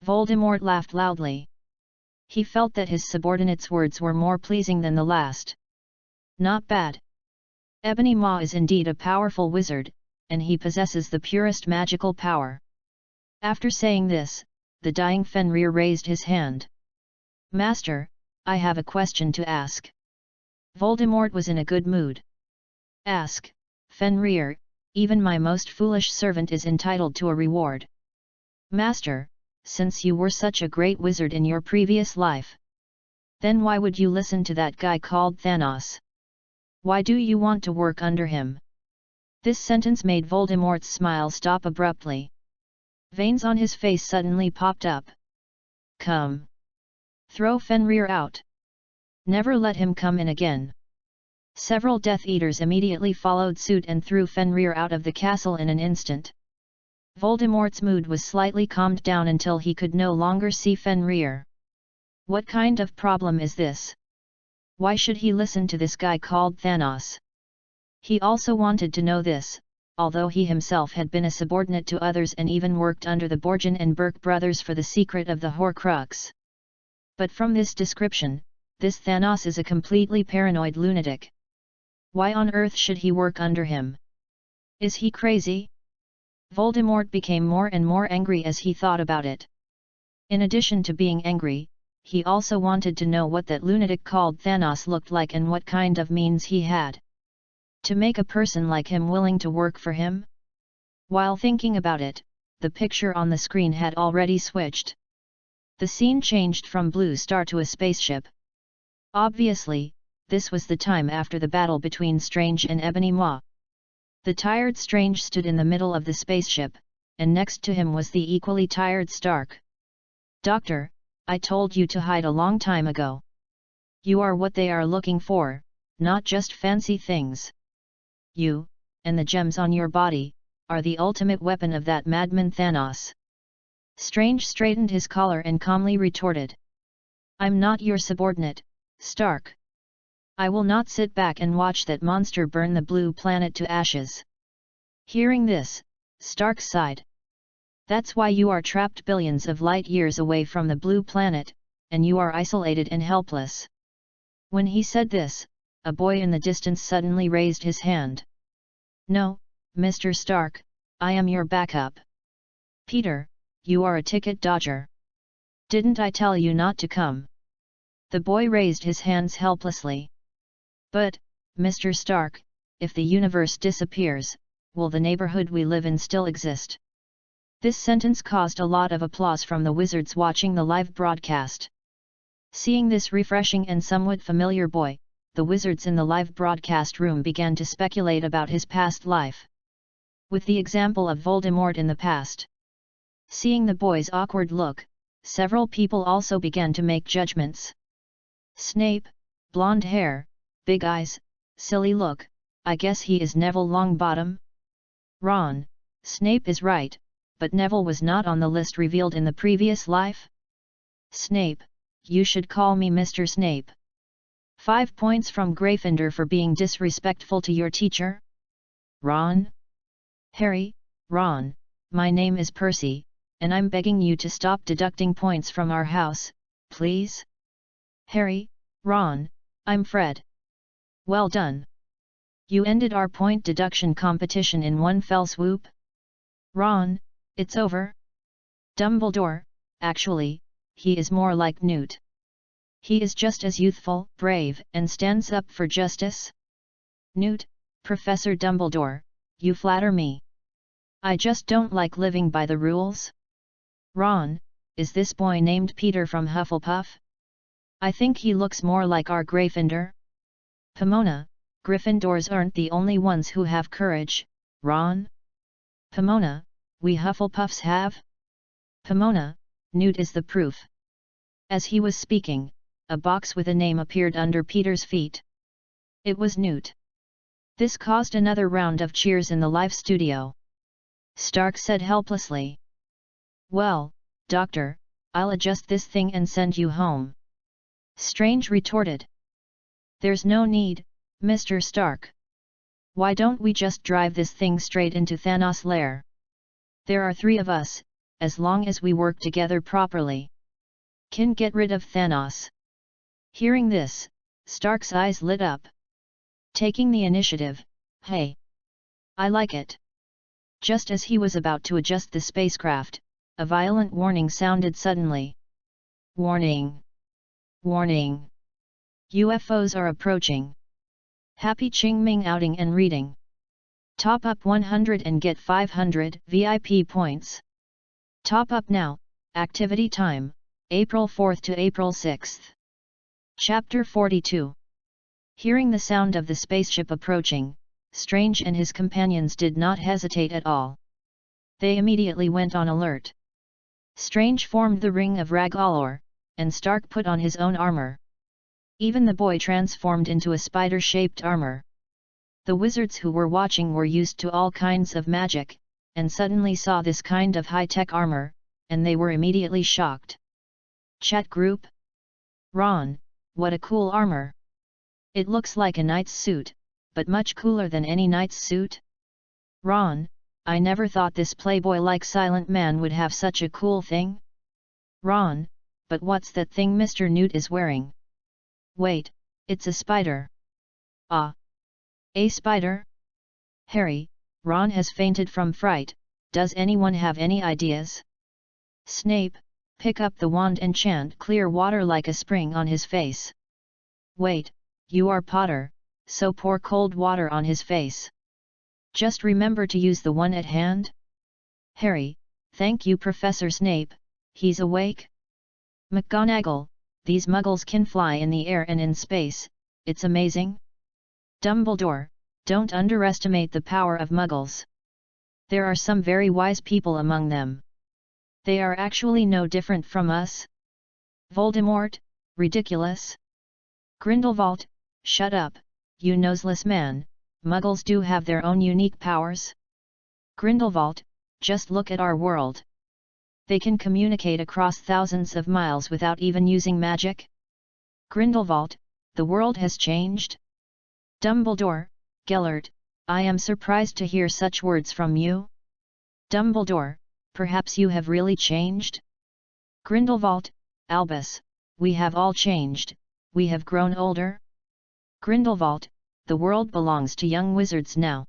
Voldemort laughed loudly. He felt that his subordinate's words were more pleasing than the last. Not bad. Ebony Maw is indeed a powerful wizard, and he possesses the purest magical power. After saying this, the dying Fenrir raised his hand. Master, I have a question to ask. Voldemort was in a good mood. Ask, Fenrir, even my most foolish servant is entitled to a reward. Master, since you were such a great wizard in your previous life, then why would you listen to that guy called Thanos? Why do you want to work under him? This sentence made Voldemort's smile stop abruptly. Veins on his face suddenly popped up. Come! Throw Fenrir out! Never let him come in again! Several Death Eaters immediately followed suit and threw Fenrir out of the castle in an instant. Voldemort's mood was slightly calmed down until he could no longer see Fenrir. What kind of problem is this? Why should he listen to this guy called Thanos? He also wanted to know this, although he himself had been a subordinate to others and even worked under the Borgin and Burke brothers for the secret of the Horcrux. But from this description, this Thanos is a completely paranoid lunatic. Why on earth should he work under him? Is he crazy? Voldemort became more and more angry as he thought about it. In addition to being angry, he also wanted to know what that lunatic called Thanos looked like and what kind of means he had to make a person like him willing to work for him. While thinking about it, the picture on the screen had already switched. The scene changed from Blue Star to a spaceship. Obviously, this was the time after the battle between Strange and Ebony Maw. The tired Strange stood in the middle of the spaceship, and next to him was the equally tired Stark. Doctor, I told you to hide a long time ago. You are what they are looking for, not just fancy things. You, and the gems on your body, are the ultimate weapon of that madman Thanos. Strange straightened his collar and calmly retorted. I'm not your subordinate, Stark. I will not sit back and watch that monster burn the blue planet to ashes. Hearing this, Stark sighed. That's why you are trapped billions of light years away from the blue planet, and you are isolated and helpless. When he said this, a boy in the distance suddenly raised his hand. No, Mr. Stark, I am your backup. Peter, you are a ticket dodger. Didn't I tell you not to come? The boy raised his hands helplessly. But, Mr. Stark, if the universe disappears, will the neighborhood we live in still exist? This sentence caused a lot of applause from the wizards watching the live broadcast. Seeing this refreshing and somewhat familiar boy, the wizards in the live broadcast room began to speculate about his past life. With the example of Voldemort in the past. Seeing the boy's awkward look, several people also began to make judgments. Snape, blonde hair, big eyes, silly look, I guess he is Neville Longbottom? Ron, Snape is right, but Neville was not on the list revealed in the previous life? Snape, you should call me Mr. Snape. 5 points from Gryffindor for being disrespectful to your teacher? Ron? Harry, Ron, my name is Percy, and I'm begging you to stop deducting points from our house, please? Harry, Ron, I'm Fred. Well done. You ended our point deduction competition in one fell swoop? Ron, it's over? Dumbledore, actually, he is more like Newt. He is just as youthful, brave, and stands up for justice. Newt, Professor Dumbledore, you flatter me. I just don't like living by the rules. Ron, is this boy named Peter from Hufflepuff? I think he looks more like our Gryffindor. Pomona, Gryffindors aren't the only ones who have courage, Ron. Pomona, we Hufflepuffs have? Pomona, Newt is the proof. As he was speaking, a box with a name appeared under Peter's feet. It was Newt. This caused another round of cheers in the live studio. Stark said helplessly. Well, Doctor, I'll adjust this thing and send you home. Strange retorted. There's no need, Mr. Stark. Why don't we just drive this thing straight into Thanos' lair? There are 3 of us, as long as we work together properly. Can get rid of Thanos. Hearing this, Stark's eyes lit up. Taking the initiative, hey! I like it. Just as he was about to adjust the spacecraft, a violent warning sounded suddenly. Warning! Warning! UFOs are approaching. Happy Qingming outing and reading. Top up 100 and get 500 VIP points. Top up now, activity time, April 4th to April 6th. Chapter 42. Hearing the sound of the spaceship approaching, Strange and his companions did not hesitate at all. They immediately went on alert. Strange formed the Ring of Rag-Alor, and Stark put on his own armor. Even the boy transformed into a spider-shaped armor. The wizards who were watching were used to all kinds of magic, and suddenly saw this kind of high-tech armor, and they were immediately shocked. Chat group? Ron, what a cool armor! It looks like a knight's suit, but much cooler than any knight's suit. Ron, I never thought this playboy-like silent man would have such a cool thing. Ron, but what's that thing Mr. Newt is wearing? Wait, it's a spider. Ah! A spider? Harry, Ron has fainted from fright, does anyone have any ideas? Snape, pick up the wand and chant clear water like a spring on his face. Wait, you are Potter, so pour cold water on his face. Just remember to use the one at hand. Harry, thank you Professor Snape, he's awake? McGonagall, these muggles can fly in the air and in space, it's amazing. Dumbledore, don't underestimate the power of muggles. There are some very wise people among them. They are actually no different from us. Voldemort, ridiculous. Grindelwald, shut up, you noseless man, muggles do have their own unique powers. Grindelwald, just look at our world. They can communicate across thousands of miles without even using magic. Grindelwald, the world has changed. Dumbledore, Gellert, I am surprised to hear such words from you. Dumbledore, perhaps you have really changed? Grindelwald, Albus, we have all changed, we have grown older. Grindelwald, the world belongs to young wizards now.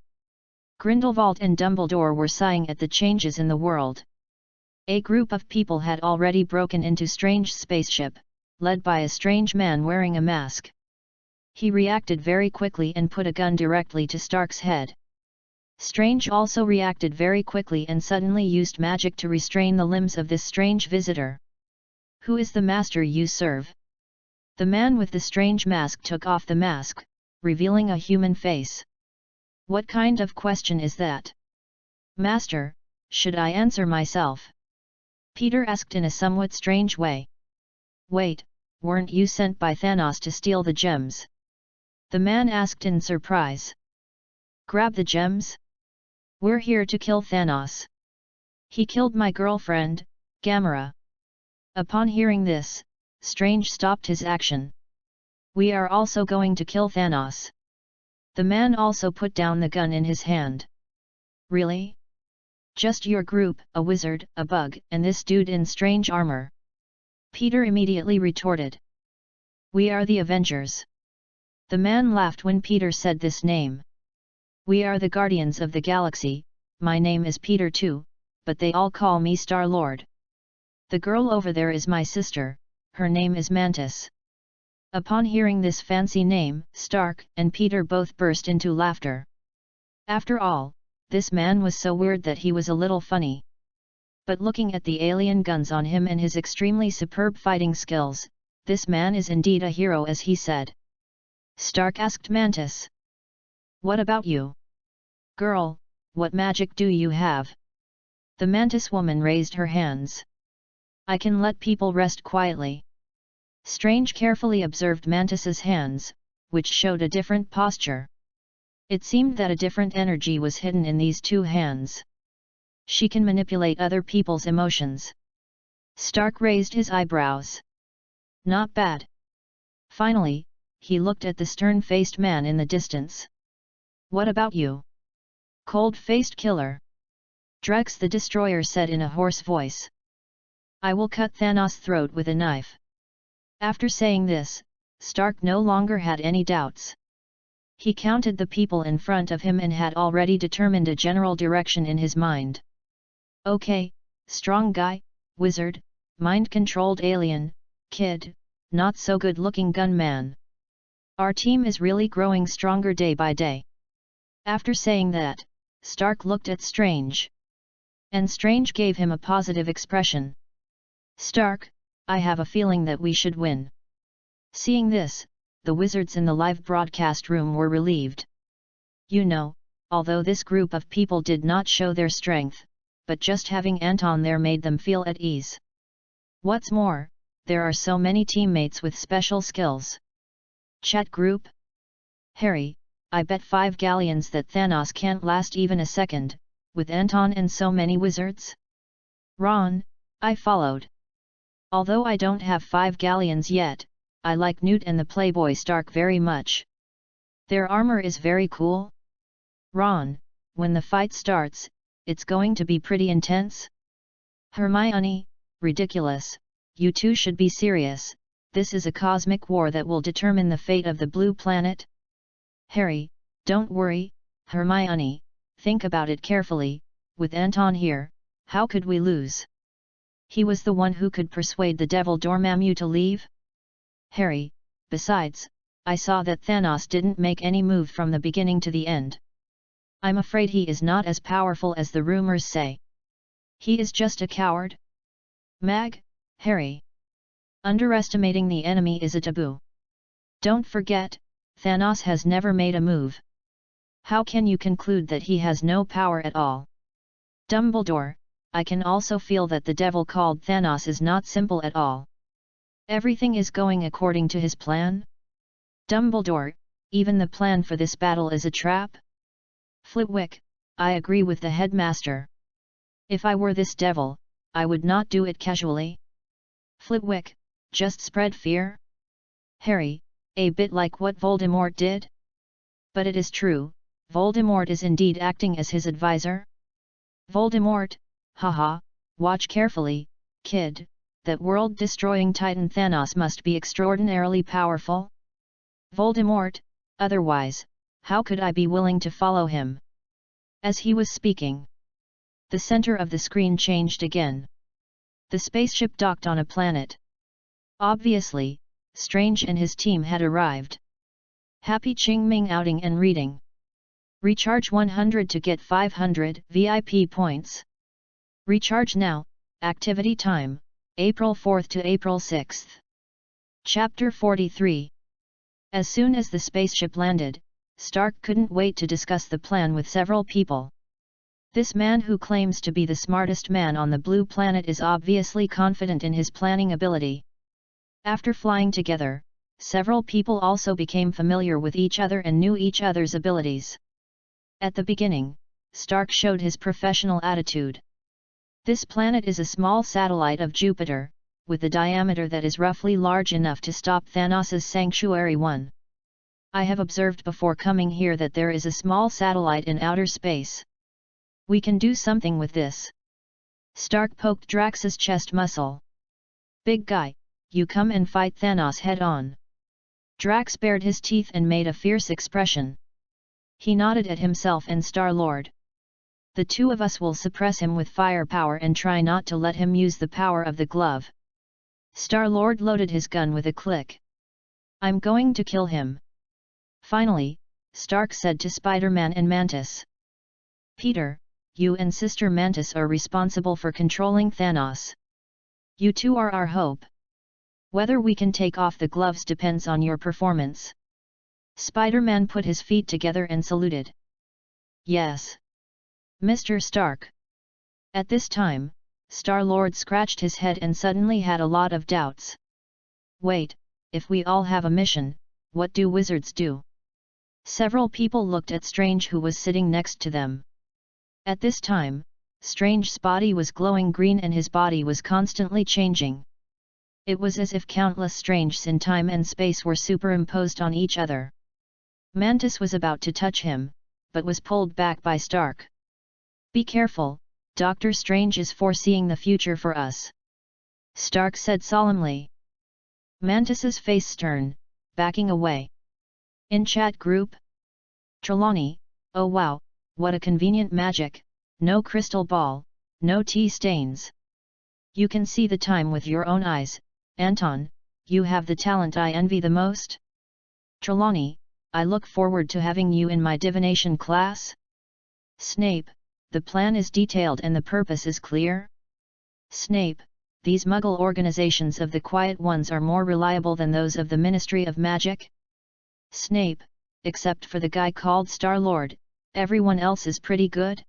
Grindelwald and Dumbledore were sighing at the changes in the world. A group of people had already broken into Strange's spaceship, led by a strange man wearing a mask. He reacted very quickly and put a gun directly to Stark's head. Strange also reacted very quickly and suddenly used magic to restrain the limbs of this strange visitor. Who is the master you serve? The man with the strange mask took off the mask, revealing a human face. What kind of question is that? Master, should I answer myself? Peter asked in a somewhat strange way. Wait, weren't you sent by Thanos to steal the gems? The man asked in surprise. Grab the gems? We're here to kill Thanos. He killed my girlfriend, Gamera. Upon hearing this, Strange stopped his action. We are also going to kill Thanos. The man also put down the gun in his hand. Really? Just your group, a wizard, a bug, and this dude in strange armor? Peter immediately retorted. We are the Avengers. The man laughed when Peter said this name. We are the Guardians of the Galaxy. My name is Peter too, but they all call me Star-Lord. The girl over there is my sister, her name is Mantis. Upon hearing this fancy name, Stark and Peter both burst into laughter. After all, this man was so weird that he was a little funny. But looking at the alien guns on him and his extremely superb fighting skills, this man is indeed a hero, as he said. Stark asked Mantis. What about you? Girl, what magic do you have? The Mantis woman raised her hands. I can let people rest quietly. Strange carefully observed Mantis's hands, which showed a different posture. It seemed that a different energy was hidden in these two hands. She can manipulate other people's emotions. Stark raised his eyebrows. Not bad. Finally, he looked at the stern-faced man in the distance. What about you? Cold-faced killer. Drex the Destroyer said in a hoarse voice. I will cut Thanos' throat with a knife. After saying this, Stark no longer had any doubts. He counted the people in front of him and had already determined a general direction in his mind. Okay, strong guy, wizard, mind-controlled alien, kid, not-so-good-looking gunman. Our team is really growing stronger day by day. After saying that, Stark looked at Strange. And Strange gave him a positive expression. Stark, I have a feeling that we should win. Seeing this, the wizards in the live broadcast room were relieved. You know, although this group of people did not show their strength, but just having Anton there made them feel at ease. What's more, there are so many teammates with special skills. Chat group? Harry, I bet 5 galleons that Thanos can't last even a second, with Anton and so many wizards? Ron, I followed. Although I don't have 5 galleons yet, I like Newt and the Playboy Stark very much. Their armor is very cool. Ron, when the fight starts, it's going to be pretty intense? Hermione, ridiculous, you two should be serious, this is a cosmic war that will determine the fate of the blue planet. Harry, don't worry, Hermione, think about it carefully, with Anton here, how could we lose? He was the one who could persuade the Devil Dormammu to leave? Harry, besides, I saw that Thanos didn't make any move from the beginning to the end. I'm afraid he is not as powerful as the rumors say. He is just a coward? Mag, Harry. Underestimating the enemy is a taboo. Don't forget, Thanos has never made a move. How can you conclude that he has no power at all? Dumbledore, I can also feel that the devil called Thanos is not simple at all. Everything is going according to his plan? Dumbledore, even the plan for this battle is a trap? Flitwick, I agree with the headmaster. If I were this devil, I would not do it casually. Flitwick, just spread fear? Harry, a bit like what Voldemort did? But it is true, Voldemort is indeed acting as his advisor? Voldemort, haha, watch carefully, kid, that world-destroying Titan Thanos must be extraordinarily powerful? Voldemort, otherwise, how could I be willing to follow him? As he was speaking, the center of the screen changed again. The spaceship docked on a planet. Obviously, Strange and his team had arrived. Happy Qingming outing and reading. Recharge 100 to get 500 VIP points. Recharge now, activity time, April 4th to April 6th. Chapter 43. As soon as the spaceship landed, Stark couldn't wait to discuss the plan with several people. This man who claims to be the smartest man on the blue planet is obviously confident in his planning ability. After flying together, several people also became familiar with each other and knew each other's abilities. At the beginning, Stark showed his professional attitude. This planet is a small satellite of Jupiter, with a diameter that is roughly large enough to stop Thanos' Sanctuary 1. I have observed before coming here that there is a small satellite in outer space. We can do something with this. Stark poked Drax's chest muscle. Big guy, you come and fight Thanos head-on. Drax bared his teeth and made a fierce expression. He nodded at himself and Star-Lord. The two of us will suppress him with firepower and try not to let him use the power of the glove. Star-Lord loaded his gun with a click. I'm going to kill him. Finally, Stark said to Spider-Man and Mantis. Peter, you and Sister Mantis are responsible for controlling Thanos. You two are our hope. Whether we can take off the gloves depends on your performance. Spider-Man put his feet together and saluted. Yes. Mr. Stark. At this time, Star-Lord scratched his head and suddenly had a lot of doubts. Wait, if we all have a mission, what do wizards do? Several people looked at Strange, who was sitting next to them. At this time, Strange's body was glowing green and his body was constantly changing. It was as if countless Stranges in time and space were superimposed on each other. Mantis was about to touch him, but was pulled back by Stark. Be careful, Doctor Strange is foreseeing the future for us. Stark said solemnly. Mantis's face stern, backing away. In chat group? Trelawney, oh wow, what a convenient magic, no crystal ball, no tea stains. You can see the time with your own eyes. Anton, you have the talent I envy the most. Trelawney, I look forward to having you in my divination class. Snape, the plan is detailed and the purpose is clear. Snape, these Muggle organizations of the Quiet Ones are more reliable than those of the Ministry of Magic. Snape, except for the guy called Star-Lord, everyone else is pretty good.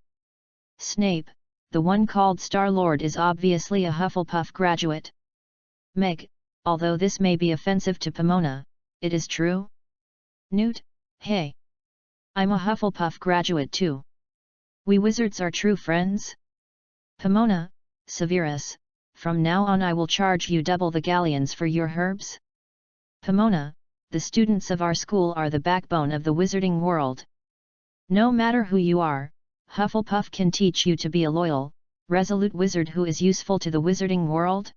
Snape, the one called Star-Lord is obviously a Hufflepuff graduate. Meg, although this may be offensive to Pomona, it is true. Newt, hey. I'm a Hufflepuff graduate too. We wizards are true friends. Pomona, Severus, from now on I will charge you double the galleons for your herbs. Pomona, the students of our school are the backbone of the wizarding world. No matter who you are, Hufflepuff can teach you to be a loyal, resolute wizard who is useful to the wizarding world.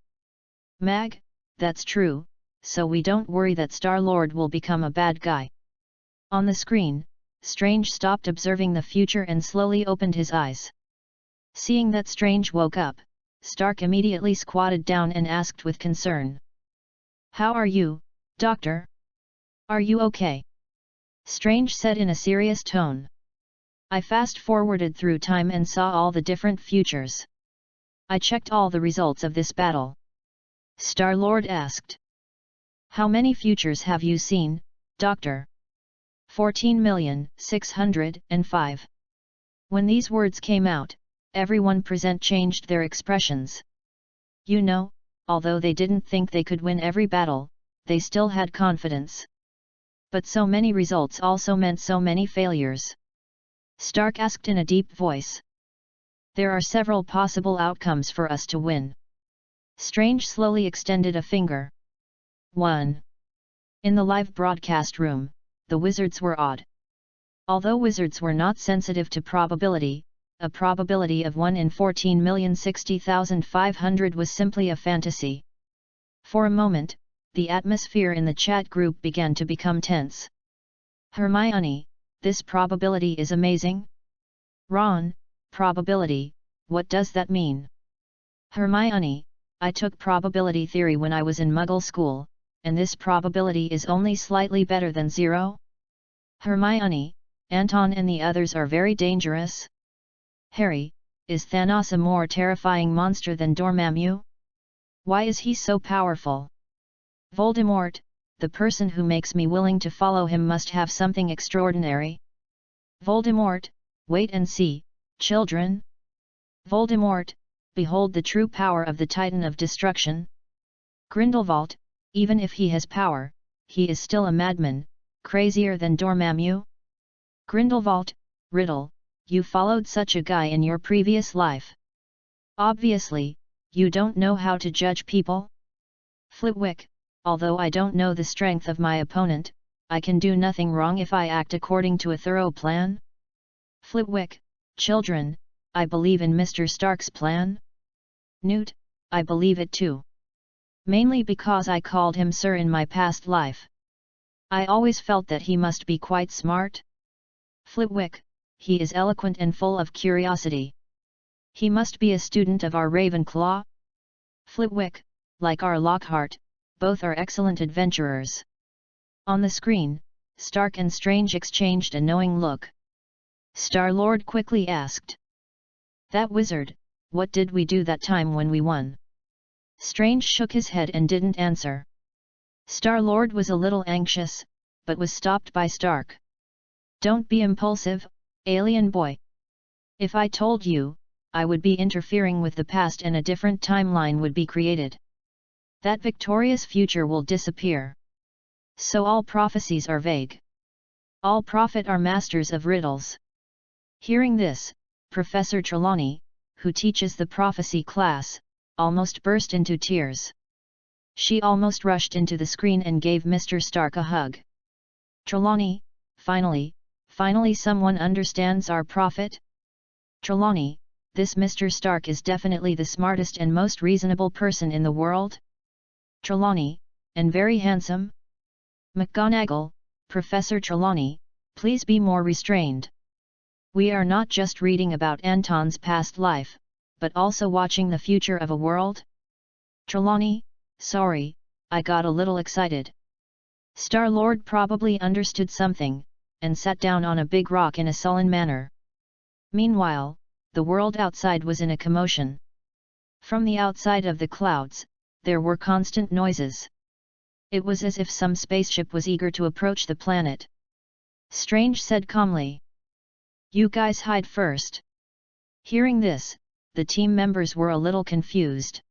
Mag, that's true, so we don't worry that Star-Lord will become a bad guy. On the screen, Strange stopped observing the future and slowly opened his eyes. Seeing that Strange woke up, Stark immediately squatted down and asked with concern. How are you, Doctor? Are you okay? Strange said in a serious tone. I fast-forwarded through time and saw all the different futures. I checked all the results of this battle. Star-Lord asked. How many futures have you seen, Doctor? 14,605,000. When these words came out, everyone present changed their expressions. You know, although they didn't think they could win every battle, they still had confidence. But so many results also meant so many failures. Stark asked in a deep voice. There are several possible outcomes for us to win. Strange slowly extended a finger. 1. In the live broadcast room, the wizards were odd. Although wizards were not sensitive to probability, a probability of 1 in 14,060,500 was simply a fantasy. For a moment, the atmosphere in the chat group began to become tense. Hermione, this probability is amazing. Ron, probability, what does that mean? Hermione, I took probability theory when I was in Muggle school, and this probability is only slightly better than 0. Hermione, Anton and the others are very dangerous. Harry, is Thanos a more terrifying monster than Dormammu? Why is he so powerful? Voldemort, the person who makes me willing to follow him must have something extraordinary. Voldemort, wait and see, children. Voldemort, behold the true power of the Titan of Destruction. Grindelwald, even if he has power, he is still a madman, crazier than Dormammu. Grindelwald, Riddle, you followed such a guy in your previous life. Obviously, you don't know how to judge people. Flitwick, although I don't know the strength of my opponent, I can do nothing wrong if I act according to a thorough plan? Flitwick, children, I believe in Mr. Stark's plan. Newt, I believe it too. Mainly because I called him sir in my past life. I always felt that he must be quite smart. Flitwick, he is eloquent and full of curiosity. He must be a student of our Ravenclaw. Flitwick, like our Lockhart, both are excellent adventurers. On the screen, Stark and Strange exchanged a knowing look. Star-Lord quickly asked. That wizard, what did we do that time when we won? Strange shook his head and didn't answer. Star-Lord was a little anxious, but was stopped by Stark. Don't be impulsive, alien boy. If I told you, I would be interfering with the past and a different timeline would be created. That victorious future will disappear. So all prophecies are vague. All prophet are masters of riddles. Hearing this, Professor Trelawney, who teaches the prophecy class, almost burst into tears. She almost rushed into the screen and gave Mr. Stark a hug. Trelawney, finally someone understands our prophet? Trelawney, this Mr. Stark is definitely the smartest and most reasonable person in the world? Trelawney, and very handsome? McGonagall, Professor Trelawney, please be more restrained. We are not just reading about Anton's past life, but also watching the future of a world? Trelawney, sorry, I got a little excited. Star-Lord probably understood something, and sat down on a big rock in a sullen manner. Meanwhile, the world outside was in a commotion. From the outside of the clouds, there were constant noises. It was as if some spaceship was eager to approach the planet. Strange said calmly. You guys hide first. Hearing this, the team members were a little confused.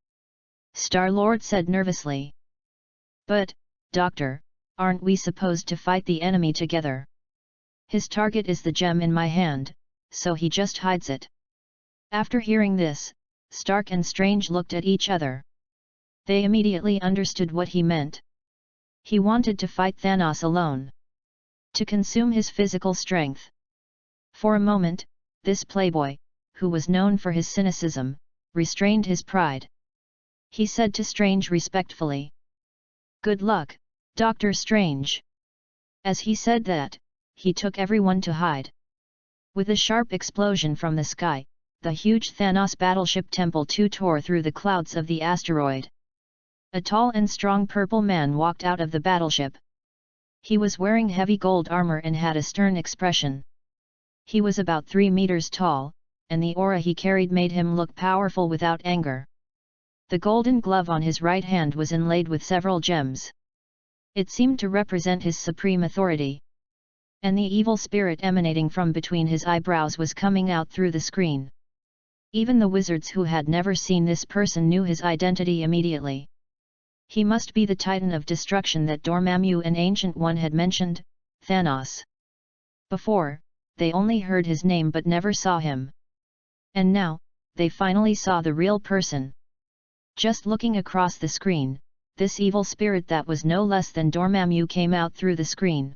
Star-Lord said nervously. But, Doctor, aren't we supposed to fight the enemy together? His target is the gem in my hand, so he just hides it. After hearing this, Stark and Strange looked at each other. They immediately understood what he meant. He wanted to fight Thanos alone. To consume his physical strength. For a moment, this playboy, who was known for his cynicism, restrained his pride. He said to Strange respectfully. Good luck, Dr. Strange. As he said that, he took everyone to hide. With a sharp explosion from the sky, the huge Thanos battleship Temple 2 tore through the clouds of the asteroid. A tall and strong purple man walked out of the battleship. He was wearing heavy gold armor and had a stern expression. He was about 3 meters tall, and the aura he carried made him look powerful without anger. The golden glove on his right hand was inlaid with several gems. It seemed to represent his supreme authority. And the evil spirit emanating from between his eyebrows was coming out through the screen. Even the wizards who had never seen this person knew his identity immediately. He must be the Titan of Destruction that Dormammu and Ancient One had mentioned, Thanos. Before, they only heard his name but never saw him. And now, they finally saw the real person. Just looking across the screen, this evil spirit that was no less than Dormammu came out through the screen.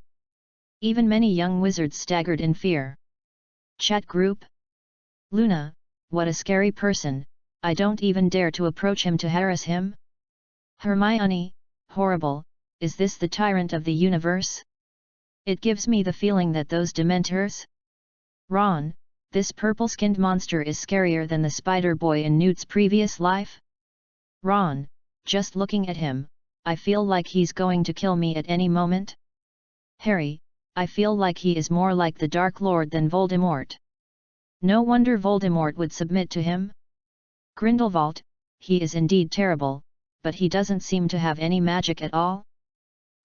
Even many young wizards staggered in fear. Chat group? Luna, what a scary person, I don't even dare to approach him to harass him. Hermione, horrible, is this the tyrant of the universe? It gives me the feeling that those Dementors? Ron, this purple-skinned monster is scarier than the Spider Boy in Newt's previous life? Ron, just looking at him, I feel like he's going to kill me at any moment. Harry, I feel like he is more like the Dark Lord than Voldemort. No wonder Voldemort would submit to him. Grindelwald, he is indeed terrible, but he doesn't seem to have any magic at all.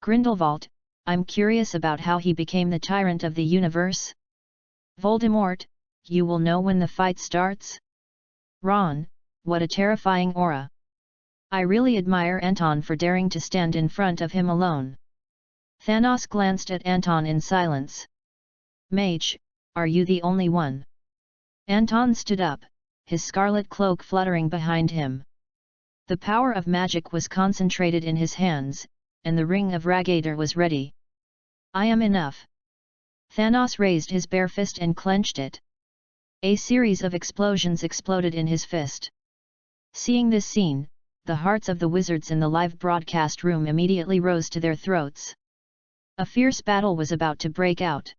Grindelwald, I'm curious about how he became the tyrant of the universe. Voldemort, you will know when the fight starts. Ron, what a terrifying aura. I really admire Anton for daring to stand in front of him alone. Thanos glanced at Anton in silence. Mage, are you the only one? Anton stood up, his scarlet cloak fluttering behind him. The power of magic was concentrated in his hands, and the ring of Ragator was ready. I am enough. Thanos raised his bare fist and clenched it. A series of explosions exploded in his fist. Seeing this scene, the hearts of the wizards in the live broadcast room immediately rose to their throats. A fierce battle was about to break out.